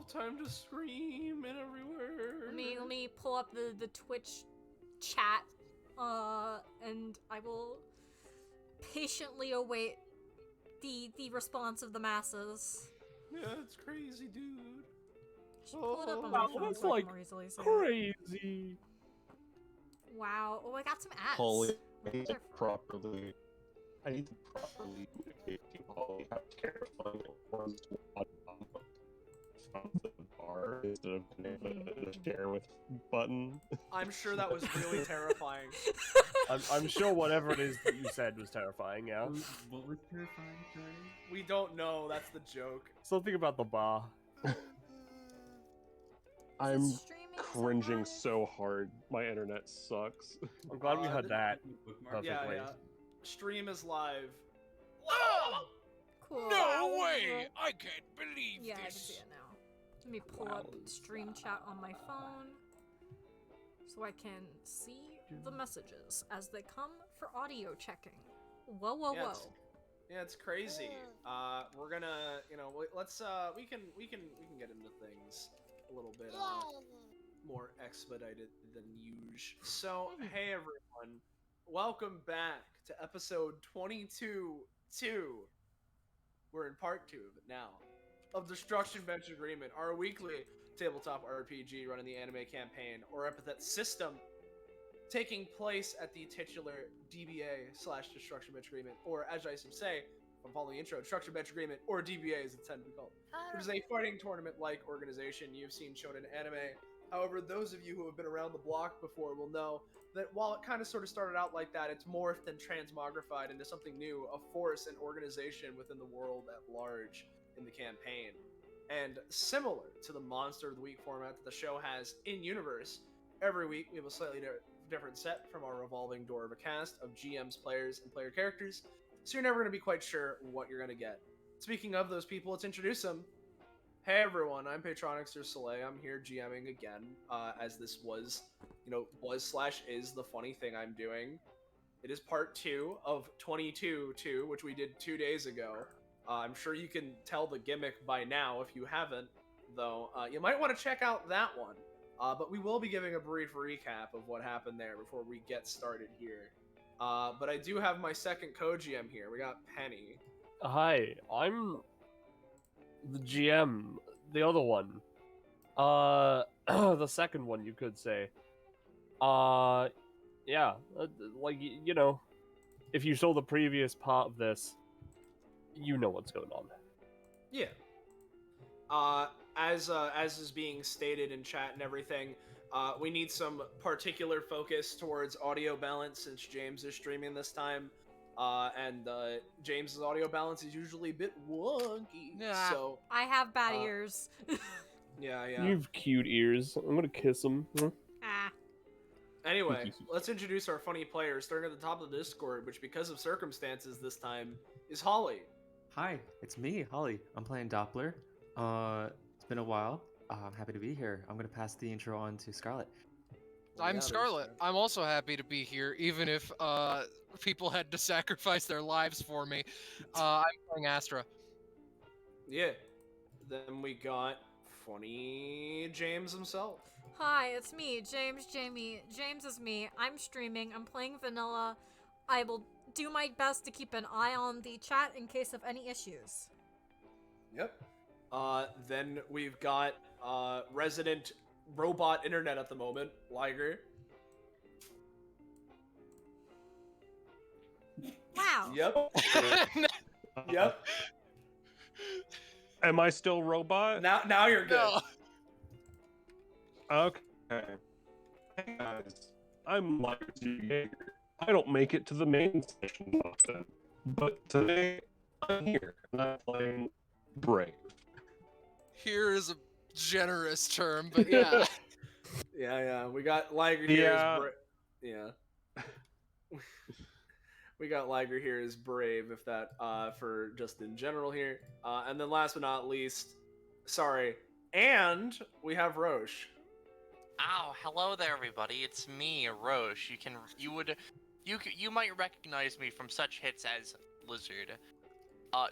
time to scream and everywhere. Let me pull up the Twitch chat, and I will patiently await the response of the masses. Yeah, it's crazy, dude. Pull it up on my phone that's so I like can more easily see it. crazy. Wow. Oh, I got some ads. Holly, I Those need are to properly communicate to you, Holly, how terrifying it was to watch from the bar instead of the share with button. I'm sure that was really terrifying. I'm sure whatever it is that you said was terrifying, yeah? What was terrifying, sorry? We don't know, that's the joke. Something about the bar. I'm streaming cringing somehow? so hard. My internet sucks. I'm glad we had that. Bookmark. Yeah, Perfectly. yeah. Stream is live. Cool. No way! I can't believe Yeah, I can this. see it now. Let me pull up stream chat on my phone so I can see the messages as they come for audio checking. Whoa, whoa, Yeah, whoa. Yeah, it's crazy. We're gonna, let's we can get into things a little bit more expedited than usual. So, hey everyone, welcome back to episode 22-2. We're in part 2 of it now, of Destruction Bench Agreement, our weekly tabletop RPG running the anime campaign, or Epithet System, taking place at the titular DBA/Destruction Bench Agreement, or as I say, if I'm following the intro, Destruction Bench Agreement, or DBA as it's tended to be called, which is a fighting tournament-like organization. You've seen shonen anime. However, those of you who have been around the block before will know that while it kind of sort of started out like that, it's morphed and transmogrified into something new, a force and organization within the world at large in the campaign. And similar to the Monster of the Week format that the show has in-universe, every week we have a slightly different set from our revolving door of a cast of GMs, players, and player characters, so you're never going to be quite sure what you're going to get. Speaking of those people, let's introduce them. Hey everyone, I'm Patronixer Soleil. I'm here GMing again, as this was /is the funny thing I'm doing. It is part 2 of 22-2, which we did 2 days ago. I'm sure you can tell the gimmick by now if you haven't, though. You might want to check out that one. But we will be giving a brief recap of what happened there before we get started here. But I do have my second co-GM here. We got Penny. Hi, I'm the GM, the other one. The second one, you could say. Yeah, like, if you saw the previous part of this, you know what's going on. Yeah. As is being stated in chat and everything, we need some particular focus towards audio balance since James is streaming this time. And James's audio balance is usually a bit wonky. Yeah, so I have bad ears. yeah. You've cute ears. I'm gonna kiss them. Ah. Anyway, let's introduce our funny players, starting at the top of the Discord, which because of circumstances this time is Holly. Hi, it's me, Holly. I'm playing Doppler. It's been a while. I'm happy to be here. I'm gonna pass the intro on to Scarlett. I'm Scarlet. I'm also happy to be here, even if people had to sacrifice their lives for me. I'm playing Astra. Yeah. Then we got funny James himself. Hi, it's me, Jamie. James is me. I'm streaming. I'm playing vanilla. I will do my best to keep an eye on the chat in case of any issues. Yep. Then we've got resident robot internet at the moment, Liger. Wow. Yep. Yep. Am I still robot? Now you're good. No. Okay. Hey guys, I'm Liger Jaeger. I don't make it to the main session often, but today I'm here and I'm playing Brave. Here is a generous term, but yeah. Yeah. We got Liger here Yeah. as yeah. We got Liger here as Brave, if that for just in general here. And then last but not least, and we have Roche. Ow, hello there everybody, it's me, Roche. You might recognize me from such hits as Lizard.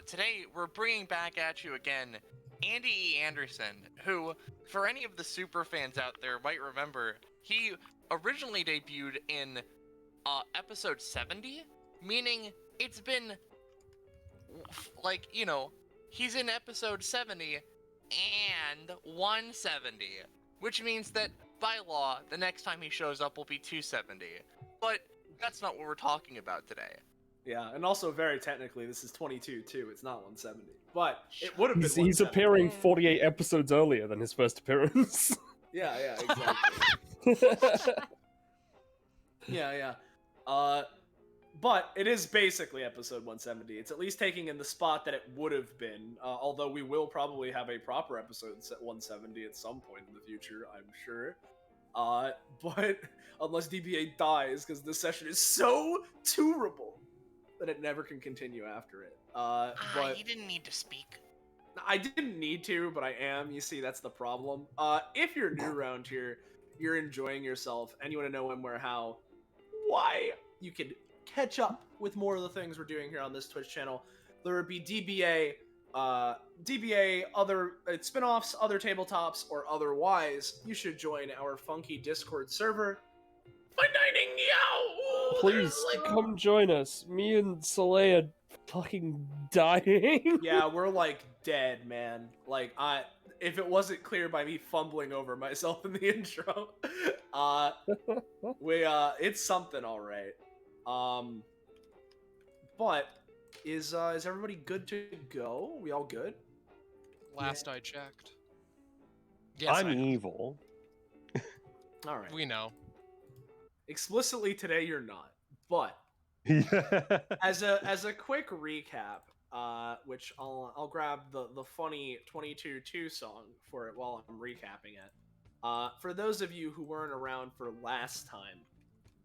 Today we're bringing back at you again Andy E. Anderson, who, for any of the super fans out there, might remember, he originally debuted in episode 70, meaning it's been, like, you know, he's in episode 70 and 170, which means that, by law, the next time he shows up will be 270. But that's not what we're talking about today. Yeah, and also very technically, this is 22 too. It's not 170, but it would have been. He's 170. appearing Yeah. 48 episodes earlier than his first appearance. Yeah, exactly. yeah. But it is basically episode 170. It's at least taking in the spot that it would have been. Although we will probably have a proper episode at 170 at some point in the future, I'm sure. But unless DBA dies, because this session is so tourable that it never can continue after it. But You didn't need to speak. I didn't need to, but I am. You see, that's the problem. If you're new around here, you're enjoying yourself, and you want to know when, where, how, why you could catch up with more of the things we're doing here on this Twitch channel, there would be DBA, other spin-offs, other tabletops, or otherwise, you should join our funky Discord server. Finding Yow! Please come join us. Me and Soleil are fucking dying. Yeah, we're like dead, man. Like, if it wasn't clear by me fumbling over myself in the intro, it's something, all right. But is everybody good to go? We all good? Last I checked. Yes, I'm I know. evil. All right. We know. Explicitly today, you're not. But Yeah. as a quick recap, which I'll grab the funny 22-2 song for it while I'm recapping it. For those of you who weren't around for last time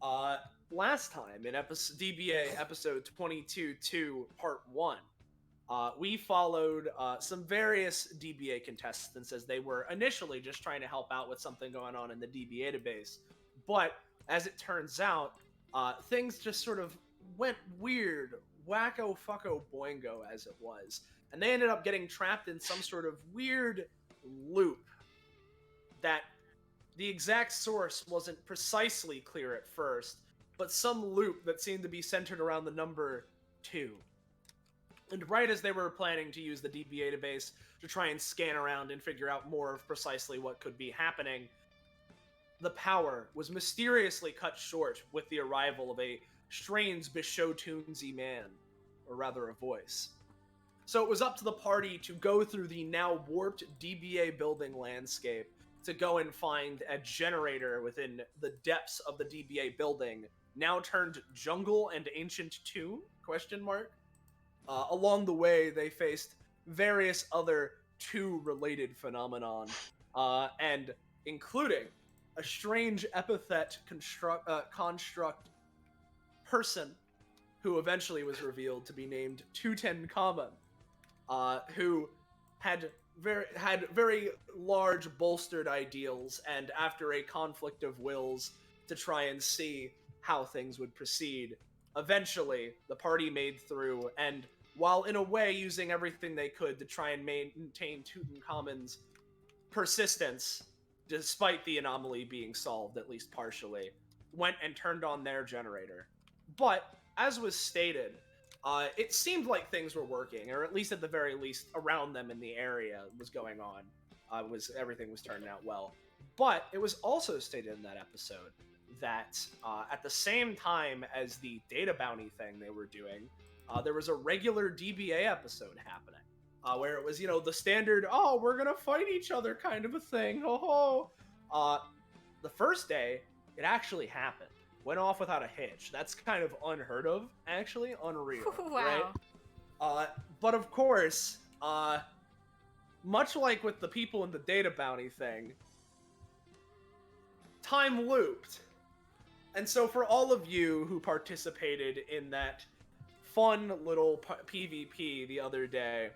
in DBA episode 22-2 part 1, we followed some various DBA contestants as they were initially just trying to help out with something going on in the DBA database. But as it turns out, things just sort of went weird, wacko fucko boingo as it was. And they ended up getting trapped in some sort of weird loop that the exact source wasn't precisely clear at first, but some loop that seemed to be centered around the number 2. And right as they were planning to use the DBA database to try and scan around and figure out more of precisely what could be happening, the power was mysteriously cut short with the arrival of a strange Bishotunsy man, or rather a voice. So it was up to the party to go through the now warped DBA building landscape to go and find a generator within the depths of the DBA building, now turned jungle and ancient tomb, ? Along the way, they faced various other 2-related phenomenon, and including a strange epithet construct person who eventually was revealed to be named Tutankhamun, who had very large bolstered ideals, and after a conflict of wills to try and see how things would proceed, eventually the party made through, and while in a way using everything they could to try and maintain Tutankhamun's persistence, despite the anomaly being solved, at least partially, went and turned on their generator. But, as was stated, it seemed like things were working, or at least at the very least around them in the area was going on. Everything was turning out well. But it was also stated in that episode that at the same time as the data bounty thing they were doing, there was a regular DBA episode happening. Where it was, the standard, we're gonna fight each other kind of a thing. The first day, it actually happened. Went off without a hitch. That's kind of unheard of, actually. Unreal. Wow. Right? But of course, much like with the people in the data bounty thing, time looped. And so for all of you who participated in that fun little PvP the other day,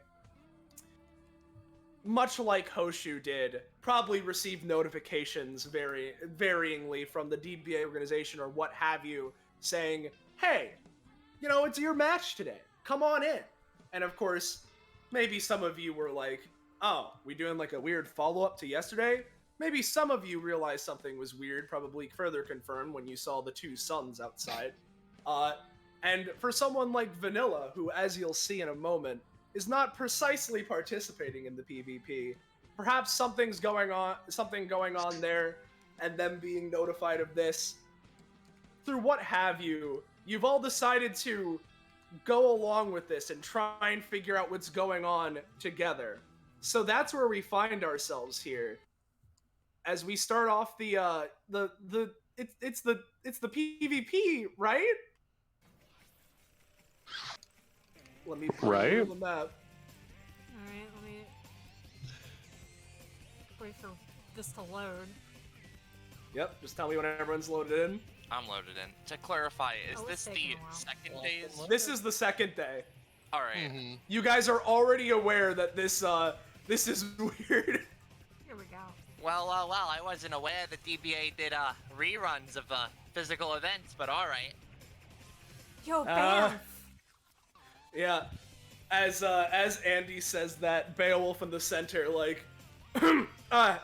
much like Hoshu did, probably received notifications varyingly from the DBA organization or what have you, saying, hey, it's your match today. Come on in. And of course, maybe some of you were like, Oh, we doing like a weird follow-up to yesterday? Maybe some of you realized something was weird, probably further confirmed when you saw the two suns outside. And for someone like Vanilla, who, as you'll see in a moment, is not precisely participating in the PvP, perhaps something going on there, and them being notified of this, through what have you, you've all decided to go along with this and try and figure out what's going on together. So that's where we find ourselves here. As we start off it's the PvP, right? Let me put it on the map. Alright, let me wait for this to load. Yep, just tell me when everyone's loaded in. I'm loaded in. To clarify, is Oh, this it's the taking a while. second day's? This is the second day. All right. Mhm. You guys are already aware that this is weird. Here we go. Well, I wasn't aware that DBA did reruns of physical events, but all right. Yo, bam! Yeah, as Andy says that, Beowulf in the center, like, I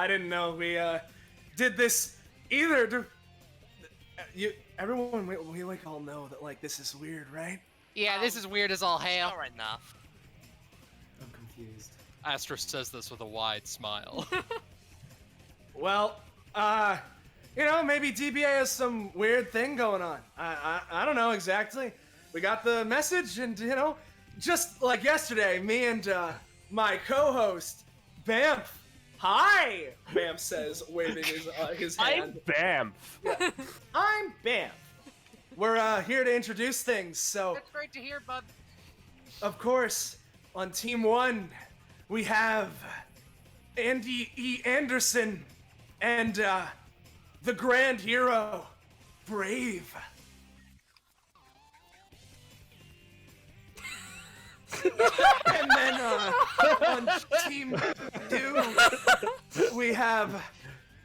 didn't know we did this either. Everyone, we like all know that like this is weird, right? Yeah, this is weird as all hell. All right, enough. I'm confused. Astra says this with a wide smile. Well, maybe DBA has some weird thing going on. I don't know exactly. We got the message, and just like yesterday, me and my co-host Bamf. Hi, Bamf says, waving his hand. Bam! Yeah. I'm Bamf. We're here to introduce things. So, That's great to hear, bud. of course, on Team 1, we have Andy E. Anderson and the grand hero, Brave. And then on Team 2, we have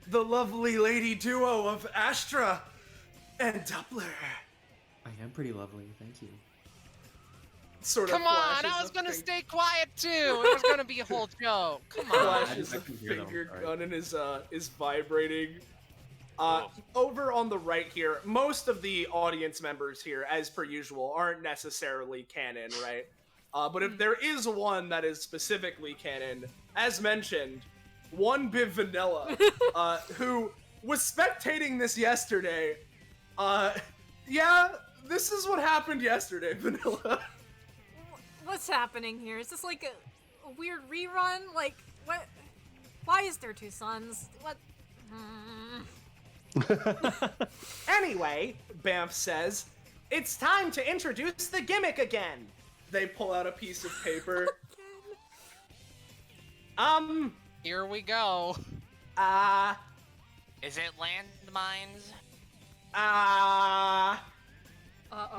the lovely lady duo of Astra and Doppler. I am pretty lovely, thank you. Sort of Come on, flashes I was a gonna thing- stay quiet too. It was gonna be a whole joke. Come on. Flashes I a can hear them, finger sorry. gun and is vibrating. Over on the right here, most of the audience members here, as per usual, aren't necessarily canon, right? But if there is one that is specifically canon, as mentioned, one Biv Vanilla, who was spectating this yesterday. Yeah, this is what happened yesterday, Vanilla. What's happening here? Is this like a weird rerun? Like, what? Why is there two suns? What? Anyway, Bamf says, it's time to introduce the gimmick again. They pull out a piece of paper. Here we go. Is it landmines?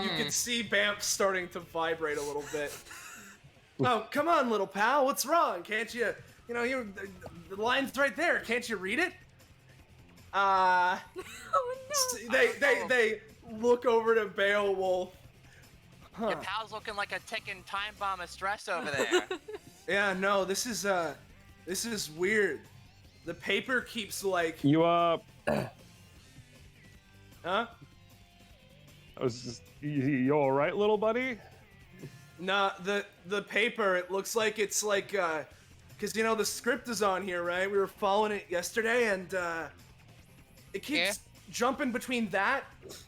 You can see Bamf starting to vibrate a little bit. Oh, come on, little pal, what's wrong? Can't you, the line's right there, can't you read it? Oh no! They look over to Beowulf. Huh. Your pal's looking like a ticking time bomb of stress over there. Yeah, no, this is weird. The paper keeps like, You huh? I was just, you all right, little buddy? Nah, the paper, it looks like it's like, cause the script is on here, right? We were following it yesterday, and it keeps jumping between that,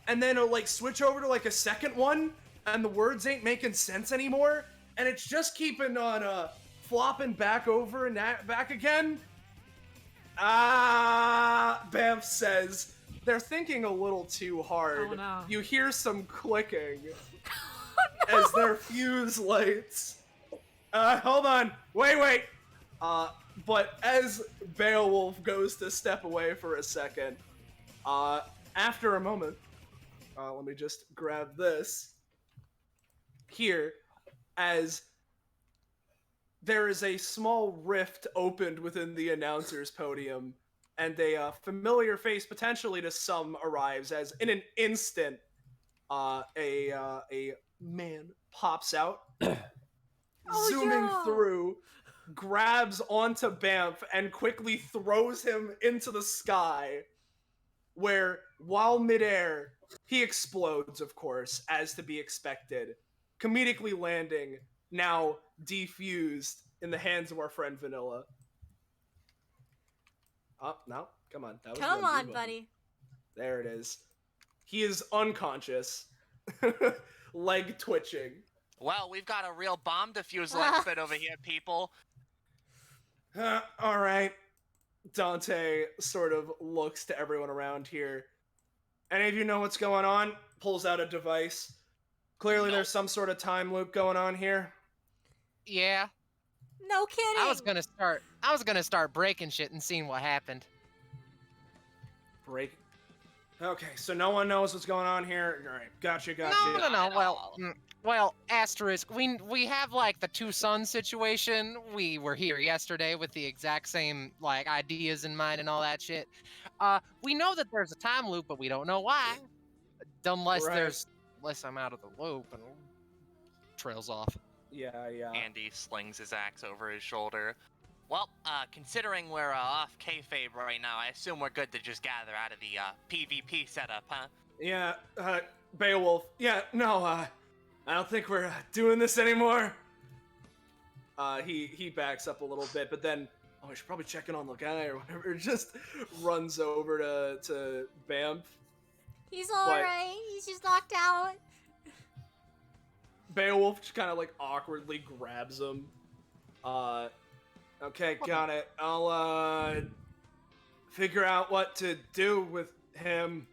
and then it'll like switch over to like a second one, and the words ain't making sense anymore, and it's just keeping on flopping back over and back again. Bamf says, they're thinking a little too hard. Oh, no. You hear some clicking as their fuse lights. Hold on. Wait. But as Beowulf goes to step away for a second, after a moment, let me just grab this. Here, as there is a small rift opened within the announcer's podium, and a familiar face, potentially to some, arrives as, in an instant, a man pops out zooming yeah. through, grabs onto Bamf and quickly throws him into the sky, where, while midair, he explodes, of course, as to be expected, comedically landing, now defused in the hands of our friend Vanilla. Oh, no, come on. That was Come the undo on, button. buddy. There it is. He is unconscious, leg twitching. Well, we've got a real bomb diffusal expert over here, people. All right. Dante sort of looks to everyone around here. Any of you know what's going on? Pulls out a device. Clearly, there's some sort of time loop going on here. Yeah, No kidding. I was gonna start breaking shit and seeing what happened. Break. Okay, so no one knows what's going on here. All right, gotcha. No. Well, asterisk. We have like the two suns situation. We were here yesterday with the exact same like ideas in mind and all that shit. We know that there's a time loop, but we don't know why. Unless I'm out of the loop and trails off. Yeah. Andy slings his axe over his shoulder. Well, considering we're off kayfabe right now, I assume we're good to just gather out of the PvP setup, huh? Yeah, Beowulf. Yeah, no, I don't think we're doing this anymore. He backs up a little bit, but then, we should probably check in on the guy or whatever. Just runs over to Bamf. He's alright. He's just knocked out. Beowulf just kind of like awkwardly grabs him. Okay, got it. I'll figure out what to do with him.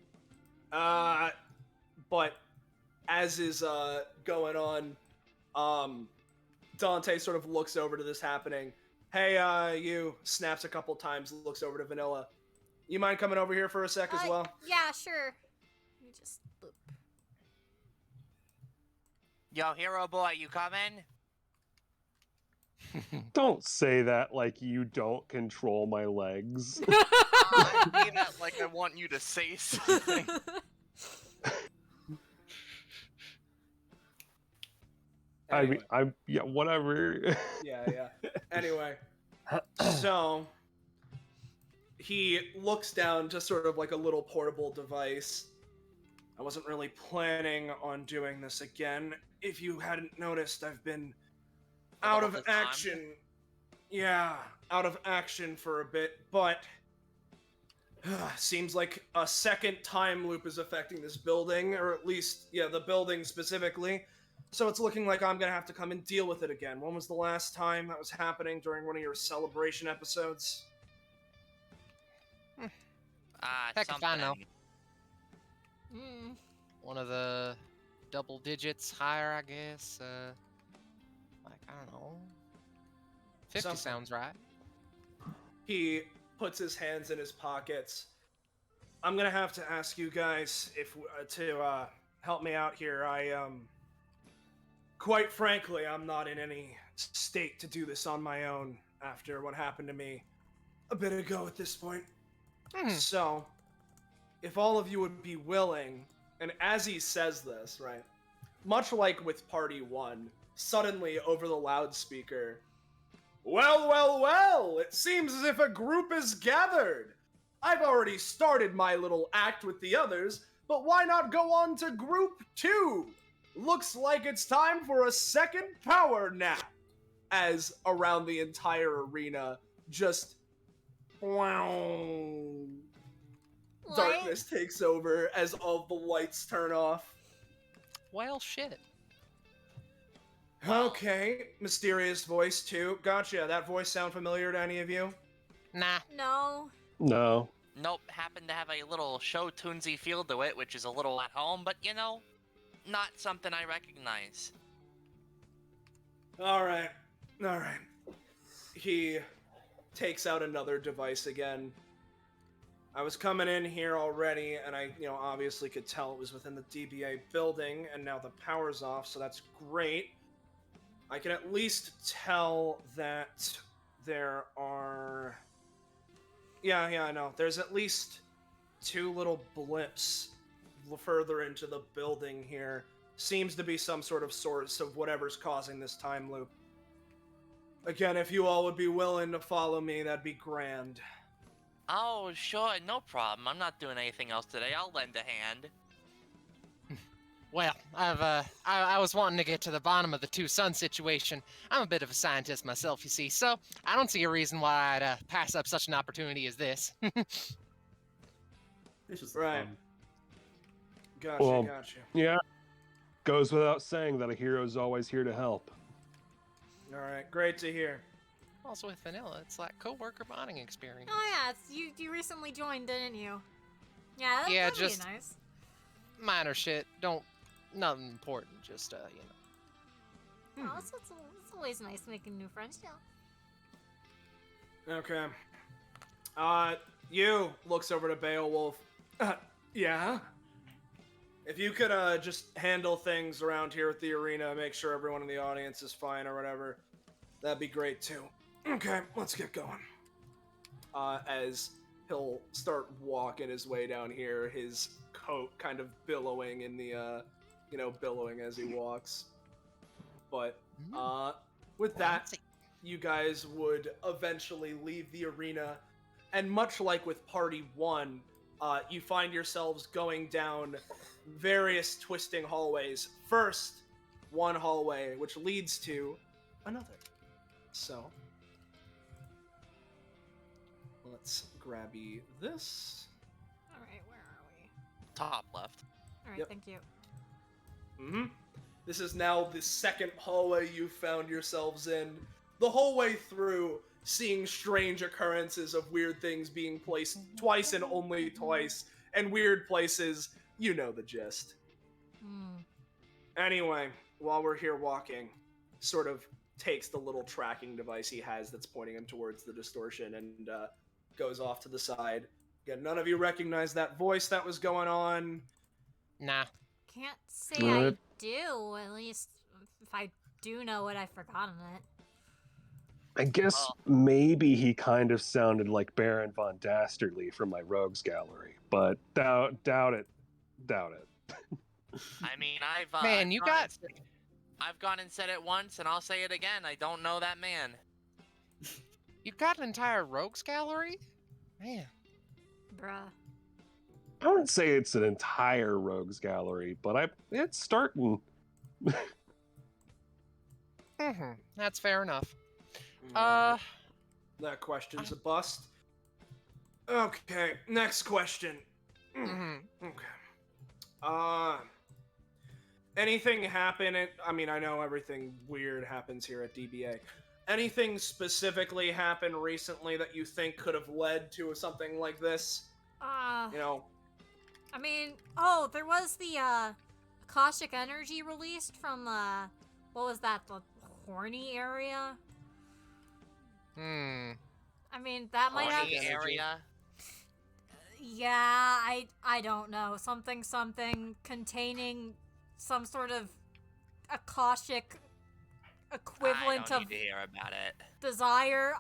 But as is going on, Dante sort of looks over to this happening. Hey, you, snaps a couple times, looks over to Vanilla. You mind coming over here for a sec as well? Yeah, sure. Let me just boop. Yo, hero boy, you coming? Don't say that like you don't control my legs. I mean that like I want you to say something. Anyway. Yeah, whatever. Yeah. Anyway, so he looks down to sort of like a little portable device. I wasn't really planning on doing this again. If you hadn't noticed, I've been out of action. Yeah, out of action for a bit, but seems like a second time loop is affecting this building, or at least, the building specifically. So it's looking like I'm gonna have to come and deal with it again. When was the last time that was happening? During one of your celebration episodes? Heck if I know. Mm. One of the double digits higher, I guess. Like, I don't know. 50 Something. sounds right. He puts his hands in his pockets. I'm gonna have to ask you guys to help me out here. Quite frankly, I'm not in any state to do this on my own after what happened to me a bit ago at this point. So, if all of you would be willing, and as he says this, right, much like with Party 1, suddenly over the loudspeaker, well, it seems as if a group is gathered. I've already started my little act with the others, but why not go on to Group 2? Looks like it's time for a second power nap. As around the entire arena, just darkness takes over as all the lights turn off. Well, shit. Okay, mysterious voice too. Gotcha. That voice sound familiar to any of you? Nah. No. No. Nope, happened to have a little show tunesy feel to it, which is a little at home, but not something I recognize. Alright. He takes out another device again. I was coming in here already, and I, obviously could tell it was within the DBA building, and now the power's off, so that's great. I can at least tell that there are... Yeah, I know. There's at least two little blips further into the building here. Seems to be some sort of source of whatever's causing this time loop. Again, if you all would be willing to follow me, that'd be grand. Oh, sure, no problem. I'm not doing anything else today. I'll lend a hand. Well, I was wanting to get to the bottom of the two sun situation. I'm a bit of a scientist myself, you see, so I don't see a reason why I'd pass up such an opportunity as this. It's just Right. fun. Gotcha, Well, gotcha. Yeah. Goes without saying that a hero is always here to help. All right, great to hear. Also with Vanilla, it's like co-worker bonding experience. Oh yeah, it's, you recently joined, didn't you? Yeah, Yeah, that'd just- be nice. Minor shit, nothing important, just, you know. Oh, it's always nice making new friends, yeah. Okay. You looks over to Beowulf. Yeah? If you could, just handle things around here at the arena, make sure everyone in the audience is fine or whatever, that'd be great too. Okay, let's get going. As he'll start walking his way down here, his coat kind of billowing in the, billowing as he walks. But, with that, you guys would eventually leave the arena, and much like with Party 1, you find yourselves going down various twisting hallways. First, one hallway, which leads to another. So, let's grabby this. Alright, where are we? Top left. Alright, Yep. thank you. Mm-hmm. This is now the second hallway you found yourselves in. The whole way through, seeing strange occurrences of weird things being placed twice and only twice, and weird places, you know the gist. Hmm. Anyway, while we're here walking, sort of takes the little tracking device he has that's pointing him towards the distortion and goes off to the side. Again, none of you recognize that voice that was going on. Nah. Can't say I Right. do, at least if I do know it, I've forgotten it. I guess maybe he kind of sounded like Baron von Dastardly from my Rogues Gallery, but doubt it. I mean, I've Man, you gone got- and said- I've gone and said it once, and I'll say it again. I don't know that man. You've got an entire rogues gallery? Man. Bruh. I wouldn't say it's an entire Rogues Gallery, but it's starting. That's fair enough. That question's a bust. Okay, next question. Okay. Anything happen I mean, I know everything weird happens here at DBA. Anything specifically happen recently that you think could have led to something like this? You know, I mean, there was the, Akashic energy released from, what was that, the horny area? I mean, that might have... Horny area. Yeah, I don't know. Something containing some sort of Akashic equivalent I don't of need to hear about it. desire.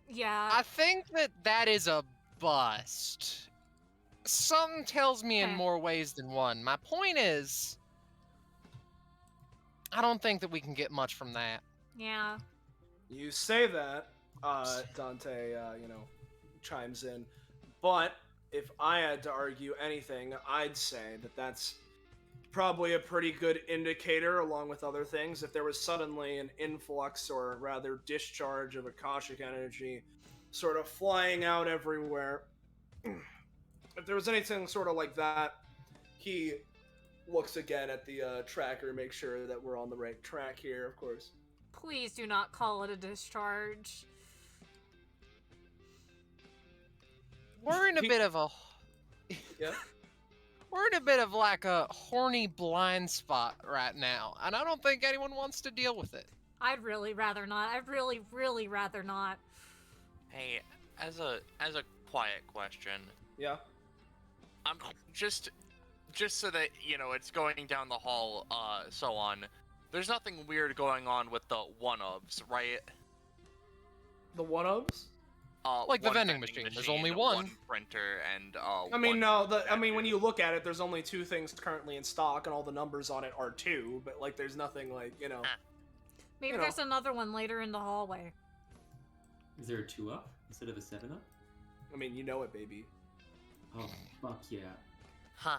Yeah. I think that is a bust. Something tells me in Okay. more ways than one. My point is, I don't think that we can get much from that. Yeah. you say that, Dante, chimes in. But if I had to argue anything, I'd say that that's probably a pretty good indicator, along with other things. If there was suddenly an influx, or rather discharge, of Akashic energy sort of flying out everywhere, if there was anything sort of like that, he looks again at the tracker, make sure that we're on the right track here, of course. Please do not call it a discharge. We're in a bit of a Yeah? we're in a bit of like a horny blind spot right now, and I don't think anyone wants to deal with it. I'd really rather not. I'd really, really rather not. Hey, as a quiet question, Yeah? I'm just so that it's going down the hall, so on. There's nothing weird going on with the one-ofs, right? The one-ofs? Like the One vending machine, there's only one. printer and I mean, when you look at it, there's only two things currently in stock, and all the numbers on it are two, but, there's nothing, Maybe You know. there's another one later in the hallway. Is there a 2-up instead of a 7-up? I mean, you know it, baby. Oh, fuck yeah. Huh.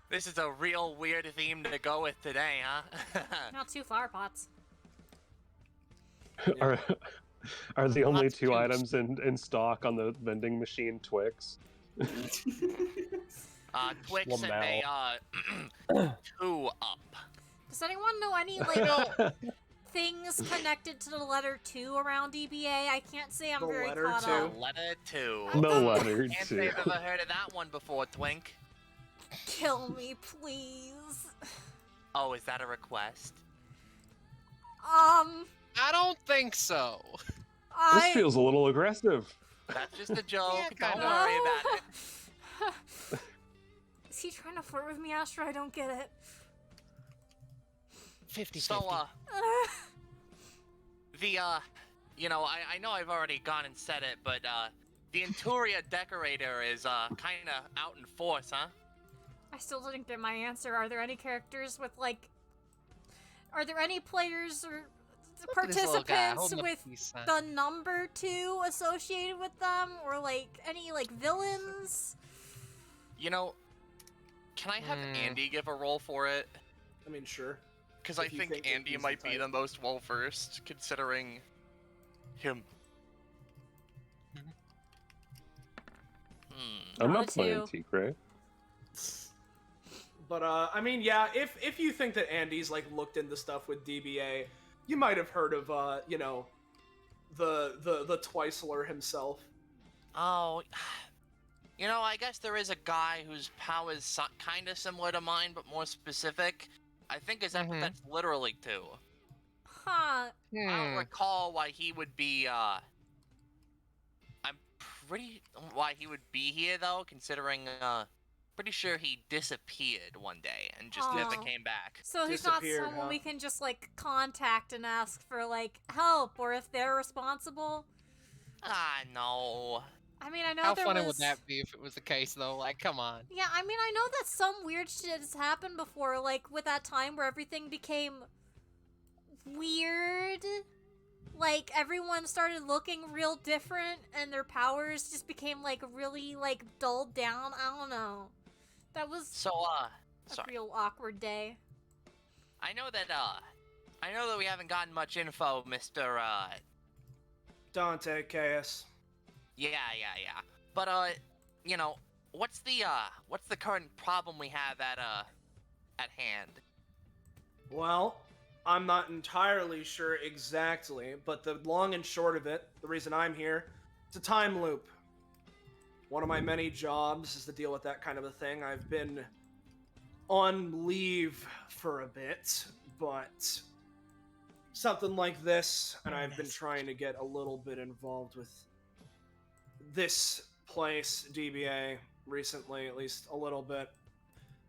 This is a real weird theme to go with today, huh? Not two flower pots. Are the only Lots of two twos. items in stock on the vending machine Twix? Twix One and a, 2 up. Does anyone know any, like, things connected to the letter 2 around DBA? I can't say I'm The very letter caught 2? up. Letter 2. The letter Can't say 2. I've ever heard of that one before, Twink. Kill me, please. Oh, is that a request? I don't think so. This I... feels a little aggressive. That's just a joke. Yeah, Don't kinda. worry about it. Is he trying to flirt with me, Astra? I don't get it. 50 So, you know, I know I've already gone and said it, but, the Inturia decorator is, kinda out in force, huh? I still didn't get my answer. Are there any characters with, like... Are there any players or Look at this little guy participants holding a with peace sign. the number 2 associated with them? Or, like, any, like, villains? You know, can I have Andy give a roll for it? I mean, sure. Because If I you think think that Andy he's the might be type. the most well-versed, considering him. I'm Not not playing two. T-Cray. But I mean, yeah, if you think that Andy's like looked into stuff with DBA, you might have heard of you know, the Twiceler himself. Oh, you know, I guess there is a guy whose powers kind of similar to mine, but more specific. I think his epithet's literally 2. Huh. I don't recall why he would be, why he would be here, though, considering, pretty sure he disappeared one day and just never Oh. came back. So he's not Disappeared, someone huh? we can just, like, contact and ask for, like, help, or if they're responsible? Ah, no. I mean, I know How there funny was... would that be if it was the case, though? Like, come on. Yeah, I mean, I know that some weird shit has happened before, like, with that time where everything became weird. Like, everyone started looking real different, and their powers just became, like, really, like, dulled down. I don't know. That was So, a sorry. real awkward day. I know that we haven't gotten much info, Mr. Dante Chaos. Yeah. But, you know, what's the current problem we have at hand? Well, I'm not entirely sure exactly, but the long and short of it, the reason I'm here, it's a time loop. One of my many jobs is to deal with that kind of a thing. I've been on leave for a bit, but something like this, and I've been trying to get a little bit involved with this place, DBA, recently, at least a little bit.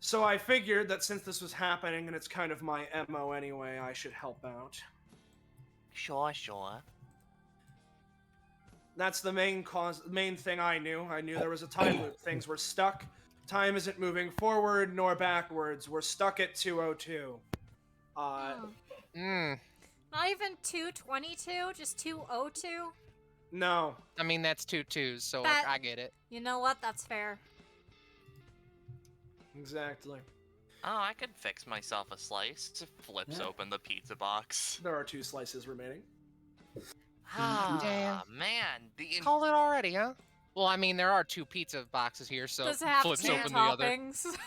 So I figured that since this was happening and it's kind of my MO anyway, I should help out. Sure. That's the main thing I knew. I knew there was a time loop. Things were stuck. Time isn't moving forward nor backwards. We're stuck at 202. Oh. Not even 222, just 202? No. I mean, that's 2 2s, so That- I get it. You know what? That's fair. Exactly. Oh, I could fix myself a slice. It flips Yeah. open the pizza box. There are 2 slices remaining. Ah, Damn. man. Called it already, huh? Well, I mean, there are 2 pizza boxes here, so Does it have flips 2 open the other. toppings?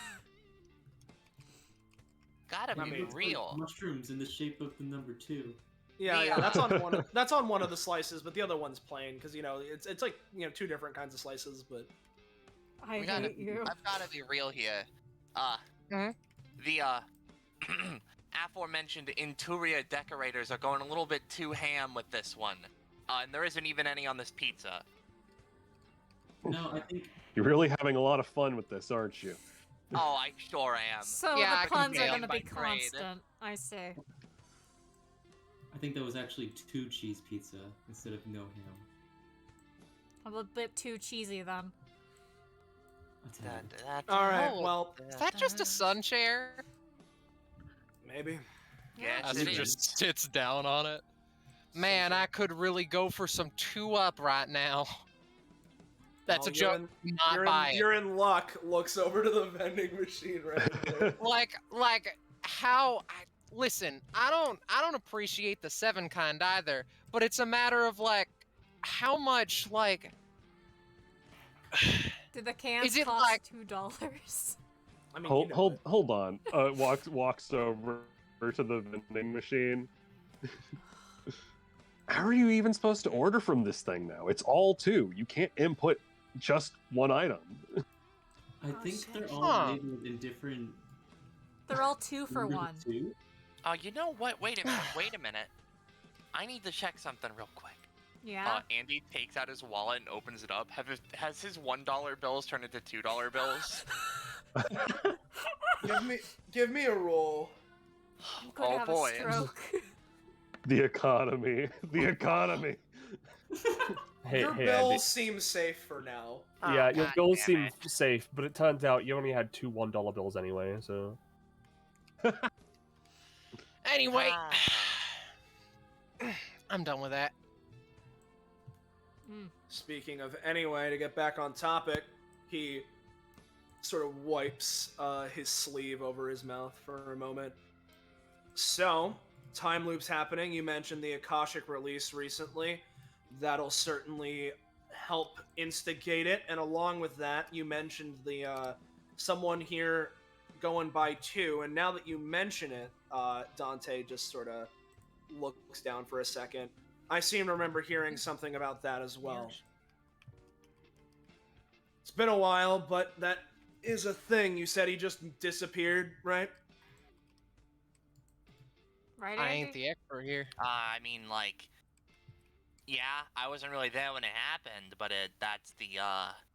Gotta It be looks like real. mushrooms in the shape of the number 2. Yeah, Yeah. that's on one. That's on one of the slices, but the other one's plain because you know it's like 2 different kinds of slices. But I We gotta- hate you. I've gotta be real here. Mhm. The aforementioned Inturia decorators are going a little bit too ham with this one. And there isn't even any on this pizza. No, I think You're really having a lot of fun with this, aren't you? Oh, I sure am. So Yeah, I the can puns are tell gonna by be grade. constant. I see. that was actually 2 cheese pizza instead of no ham. I'm a bit too cheesy then. I'll tell you. all right, Oh, well, Is that just a sun chair? maybe. Yes, As it it is. just sits down on it. Man, I could really go for some 2-up right now. That's a joke. Not buy it. You're in luck. Looks over to the vending machine randomly. Like how? Listen, I don't appreciate the 7 kind either. But it's a matter of like, how much like. Did the cans Is it cost like- $2? I mean, Hold on. Walks over to the vending machine. How are you even supposed to order from this thing now? It's all 2. You can't input just one item. I think shit. they're all Huh. labeled in different. They're all 2 for numbers 1. of 2. You know what? Wait a minute. I need to check something real quick. Yeah. Andy takes out his wallet and opens it up. Has his $1 bills turned into $2 bills? give me a roll. I'm going to have boy. a stroke. The economy. Your Hey, bill Andy. seems safe for now. Yeah, Oh, your God bills damn seem it. safe, but it turns out you only had 2 $1 bills anyway, so... Anyway, Ah. I'm done with that. Speaking of anyway, to get back on topic, he sort of wipes his sleeve over his mouth for a moment. So, time loop's happening. You mentioned the Akashic release recently. That'll certainly help instigate it. And along with that, you mentioned the someone here going by 2. And now that you mention it, Dante just sort of looks down for a second. I seem to remember hearing something about that as well. It's been a while, but that is a thing. You said he just disappeared, right? Right, I Andy? ain't the expert here. I mean, like, yeah, I wasn't really there when it happened, but that's the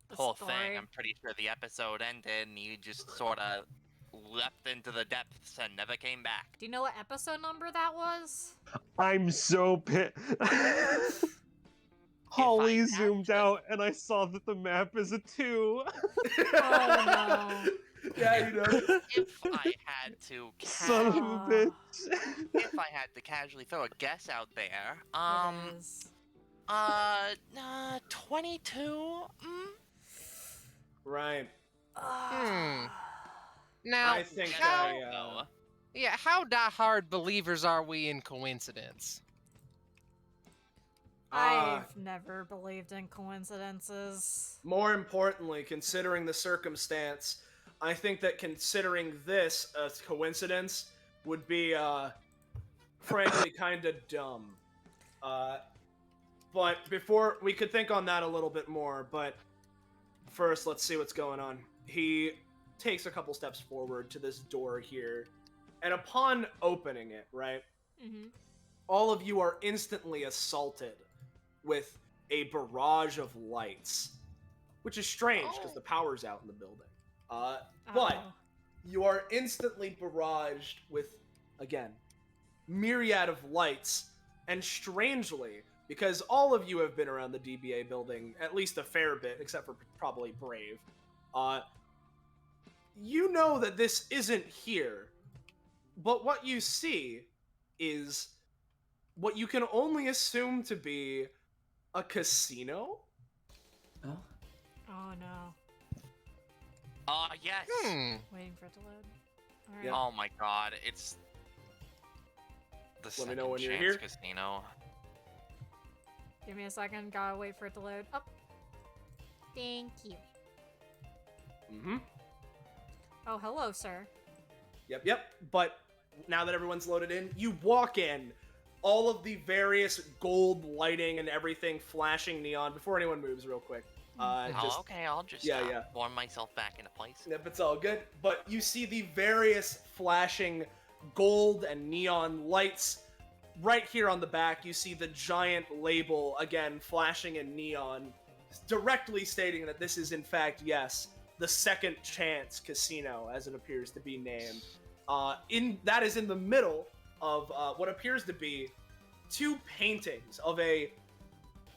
The whole story. thing. I'm pretty sure the episode ended and you just sort of left into the depths and never came back. Do you know what episode number that was? I'm so pissed. Holly had zoomed to- out and I saw that the map is a 2. Oh no. Yeah, you know. If I had to, Son of a Ah. bitch. if I had to casually throw a guess out there, It is. 22. Right. Now, I think how, how diehard believers are we in coincidence? I've never believed in coincidences. More importantly, considering the circumstance, I think that considering this a coincidence would be, frankly, kind of dumb. But before, we could think on that a little bit more, but first, let's see what's going on. He takes a couple steps forward to this door here, and upon opening it, right, Mm-hmm. all of you are instantly assaulted with a barrage of lights, which is strange because the power's out in the building. But you are instantly barraged with, again, myriad of lights, and strangely, because all of you have been around the DBA building at least a fair bit, except for probably Brave, you know that this isn't here, but what you see is what you can only assume to be a casino? Oh. Oh no. Yes. Waiting for it to load. Alright. Yeah. Oh my god, it's the Let me know Second when you're Chance here. Casino. Give me a second. Gotta wait for it to load. Oh. Thank you. Mm-hmm. Oh, hello, sir. Yep. But now that everyone's loaded in, you walk in. All of the various gold lighting and everything flashing neon. Before anyone moves, real quick. Okay, I'll just yeah. warm myself back into place. Yep, it's all good. But you see the various flashing gold and neon lights. Right here on the back, you see the giant label, again, flashing in neon, directly stating that this is, in fact, yes, the Second Chance Casino, as it appears to be named. That is in the middle of what appears to be 2 paintings of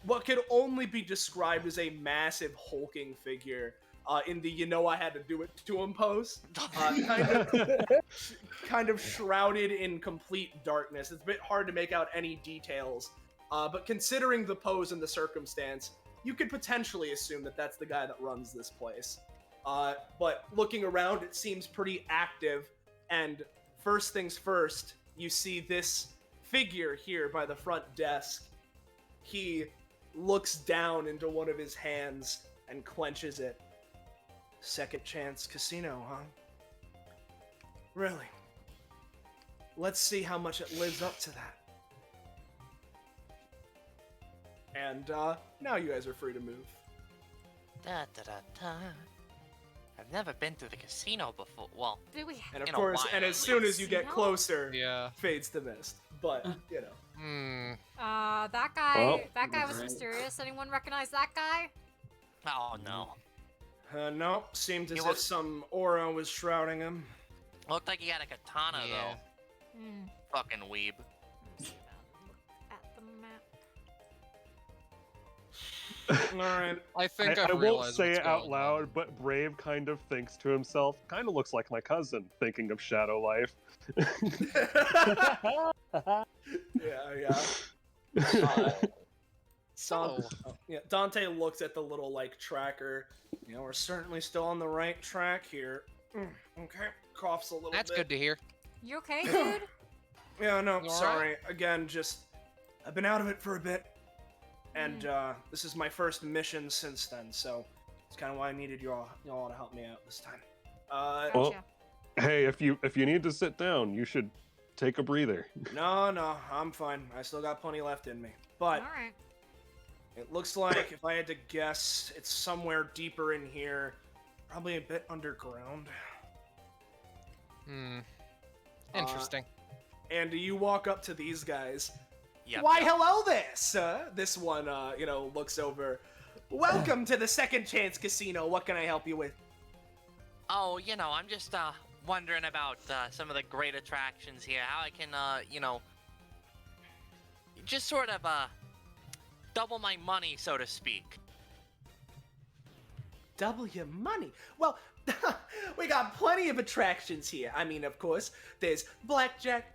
what could only be described as a massive hulking figure in the "you know I had to do it to him" pose, kind of shrouded in complete darkness. It's a bit hard to make out any details, But considering the pose and the circumstance, you could potentially assume that that's the guy that runs this place. But looking around, it seems pretty active. And first things first, you see this figure here by the front desk. He looks down into one of his hands and clenches it. Second chance casino, huh? Really? Let's see how much it lives up to that. And now you guys are free to move. Da, da, da, da. I've never been to the casino before. Well, Do we? And of In a course, while, and at as soon as you get Casino? closer, Yeah. fades to mist. But, you know. Hmm. That guy. Well, that guy was right. mysterious. Anyone recognize that guy? oh no. No, seemed as He if looked- some aura was shrouding him. Looked like he had a katana Yeah. though. Hmm. Fucking weeb. Look at the map. Alright. I think I I've won't realized say what's it out going loud, on. but Brave kind of thinks to himself, kind of looks like my cousin, thinking of Shadow Life. Yeah. So, Yeah, Dante looks at the little, like, tracker. You know, we're certainly still on the right track here. Okay, coughs a little that's bit. good to hear. You okay, dude? Yeah, no, You all sorry. Again, just I've been out of it for a bit, and this is my first mission since then, so it's kind of why I needed y'all to help me out this time. Gotcha. Well- Hey, if you need to sit down, you should take a breather. No, I'm fine. I still got plenty left in me. But All right. it looks like, if I had to guess, it's somewhere deeper in here, probably a bit underground. Hmm. Interesting. And you walk up to these guys. Yep. Why, hello there, sir. This one, looks over. Welcome to the Second Chance Casino. What can I help you with? Oh, I'm just wondering about some of the great attractions here. How I can, just sort of double my money, so to speak. Double your money. Well, we got plenty of attractions here. I mean, of course, there's blackjack,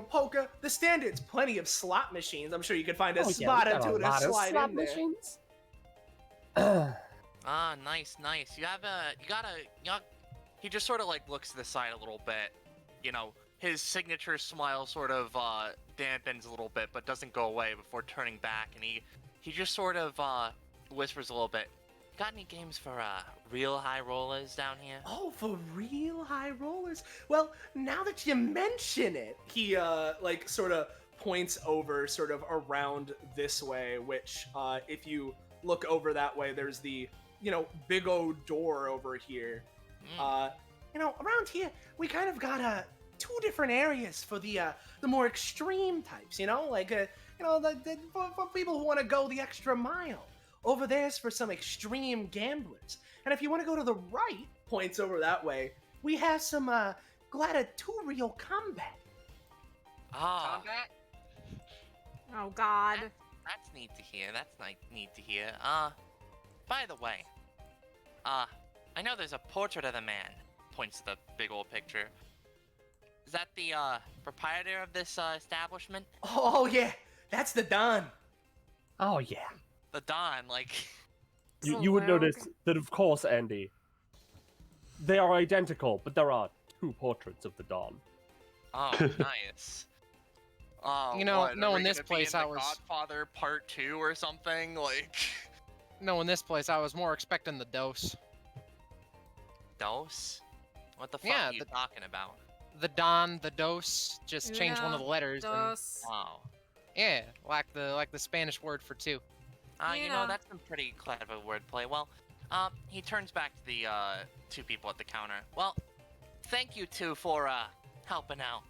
poker, the standards, plenty of slot machines. I'm sure you could find a spot or two to slide in there. Ah, nice. You he just sort of like looks to the side a little bit. His signature smile sort of dampens a little bit, but doesn't go away before turning back, and he just sort of whispers a little bit. Got any games for real high rollers down here? Oh, for real high rollers? Well, now that you mention it, he sort of points over sort of around this way, which if you look over that way, there's the big old door over here. Around here we kind of got two different areas for the more extreme types, for people who want to go the extra mile. Over there's for some extreme gamblers. And if you want to go to the right, points over that way, we have some gladiatorial combat. Ah, Combat? Oh God. that's neat to hear. Neat to hear. By the way, I know there's a portrait of the man. Points to the big old picture. Is that the proprietor of this establishment? Oh yeah, that's the Don. Oh yeah. The Don, like. You would Soleil. notice that, of course, Andy. They are identical, but there are two portraits of the Dawn. Oh, nice. Oh, You know, what, no, are we in this gonna be place in I the was- Godfather Part 2 or something, like. No, in this place I was more expecting the dose. Dose? What the fuck Yeah, are you talking about? The Don, the dose, just change one of the Yeah, letters. And, Dos. Wow. yeah, like the Spanish word for two. You know, Yeah. that's some pretty clever wordplay. Well, he turns back to the two people at the counter. Well, thank you two for helping out.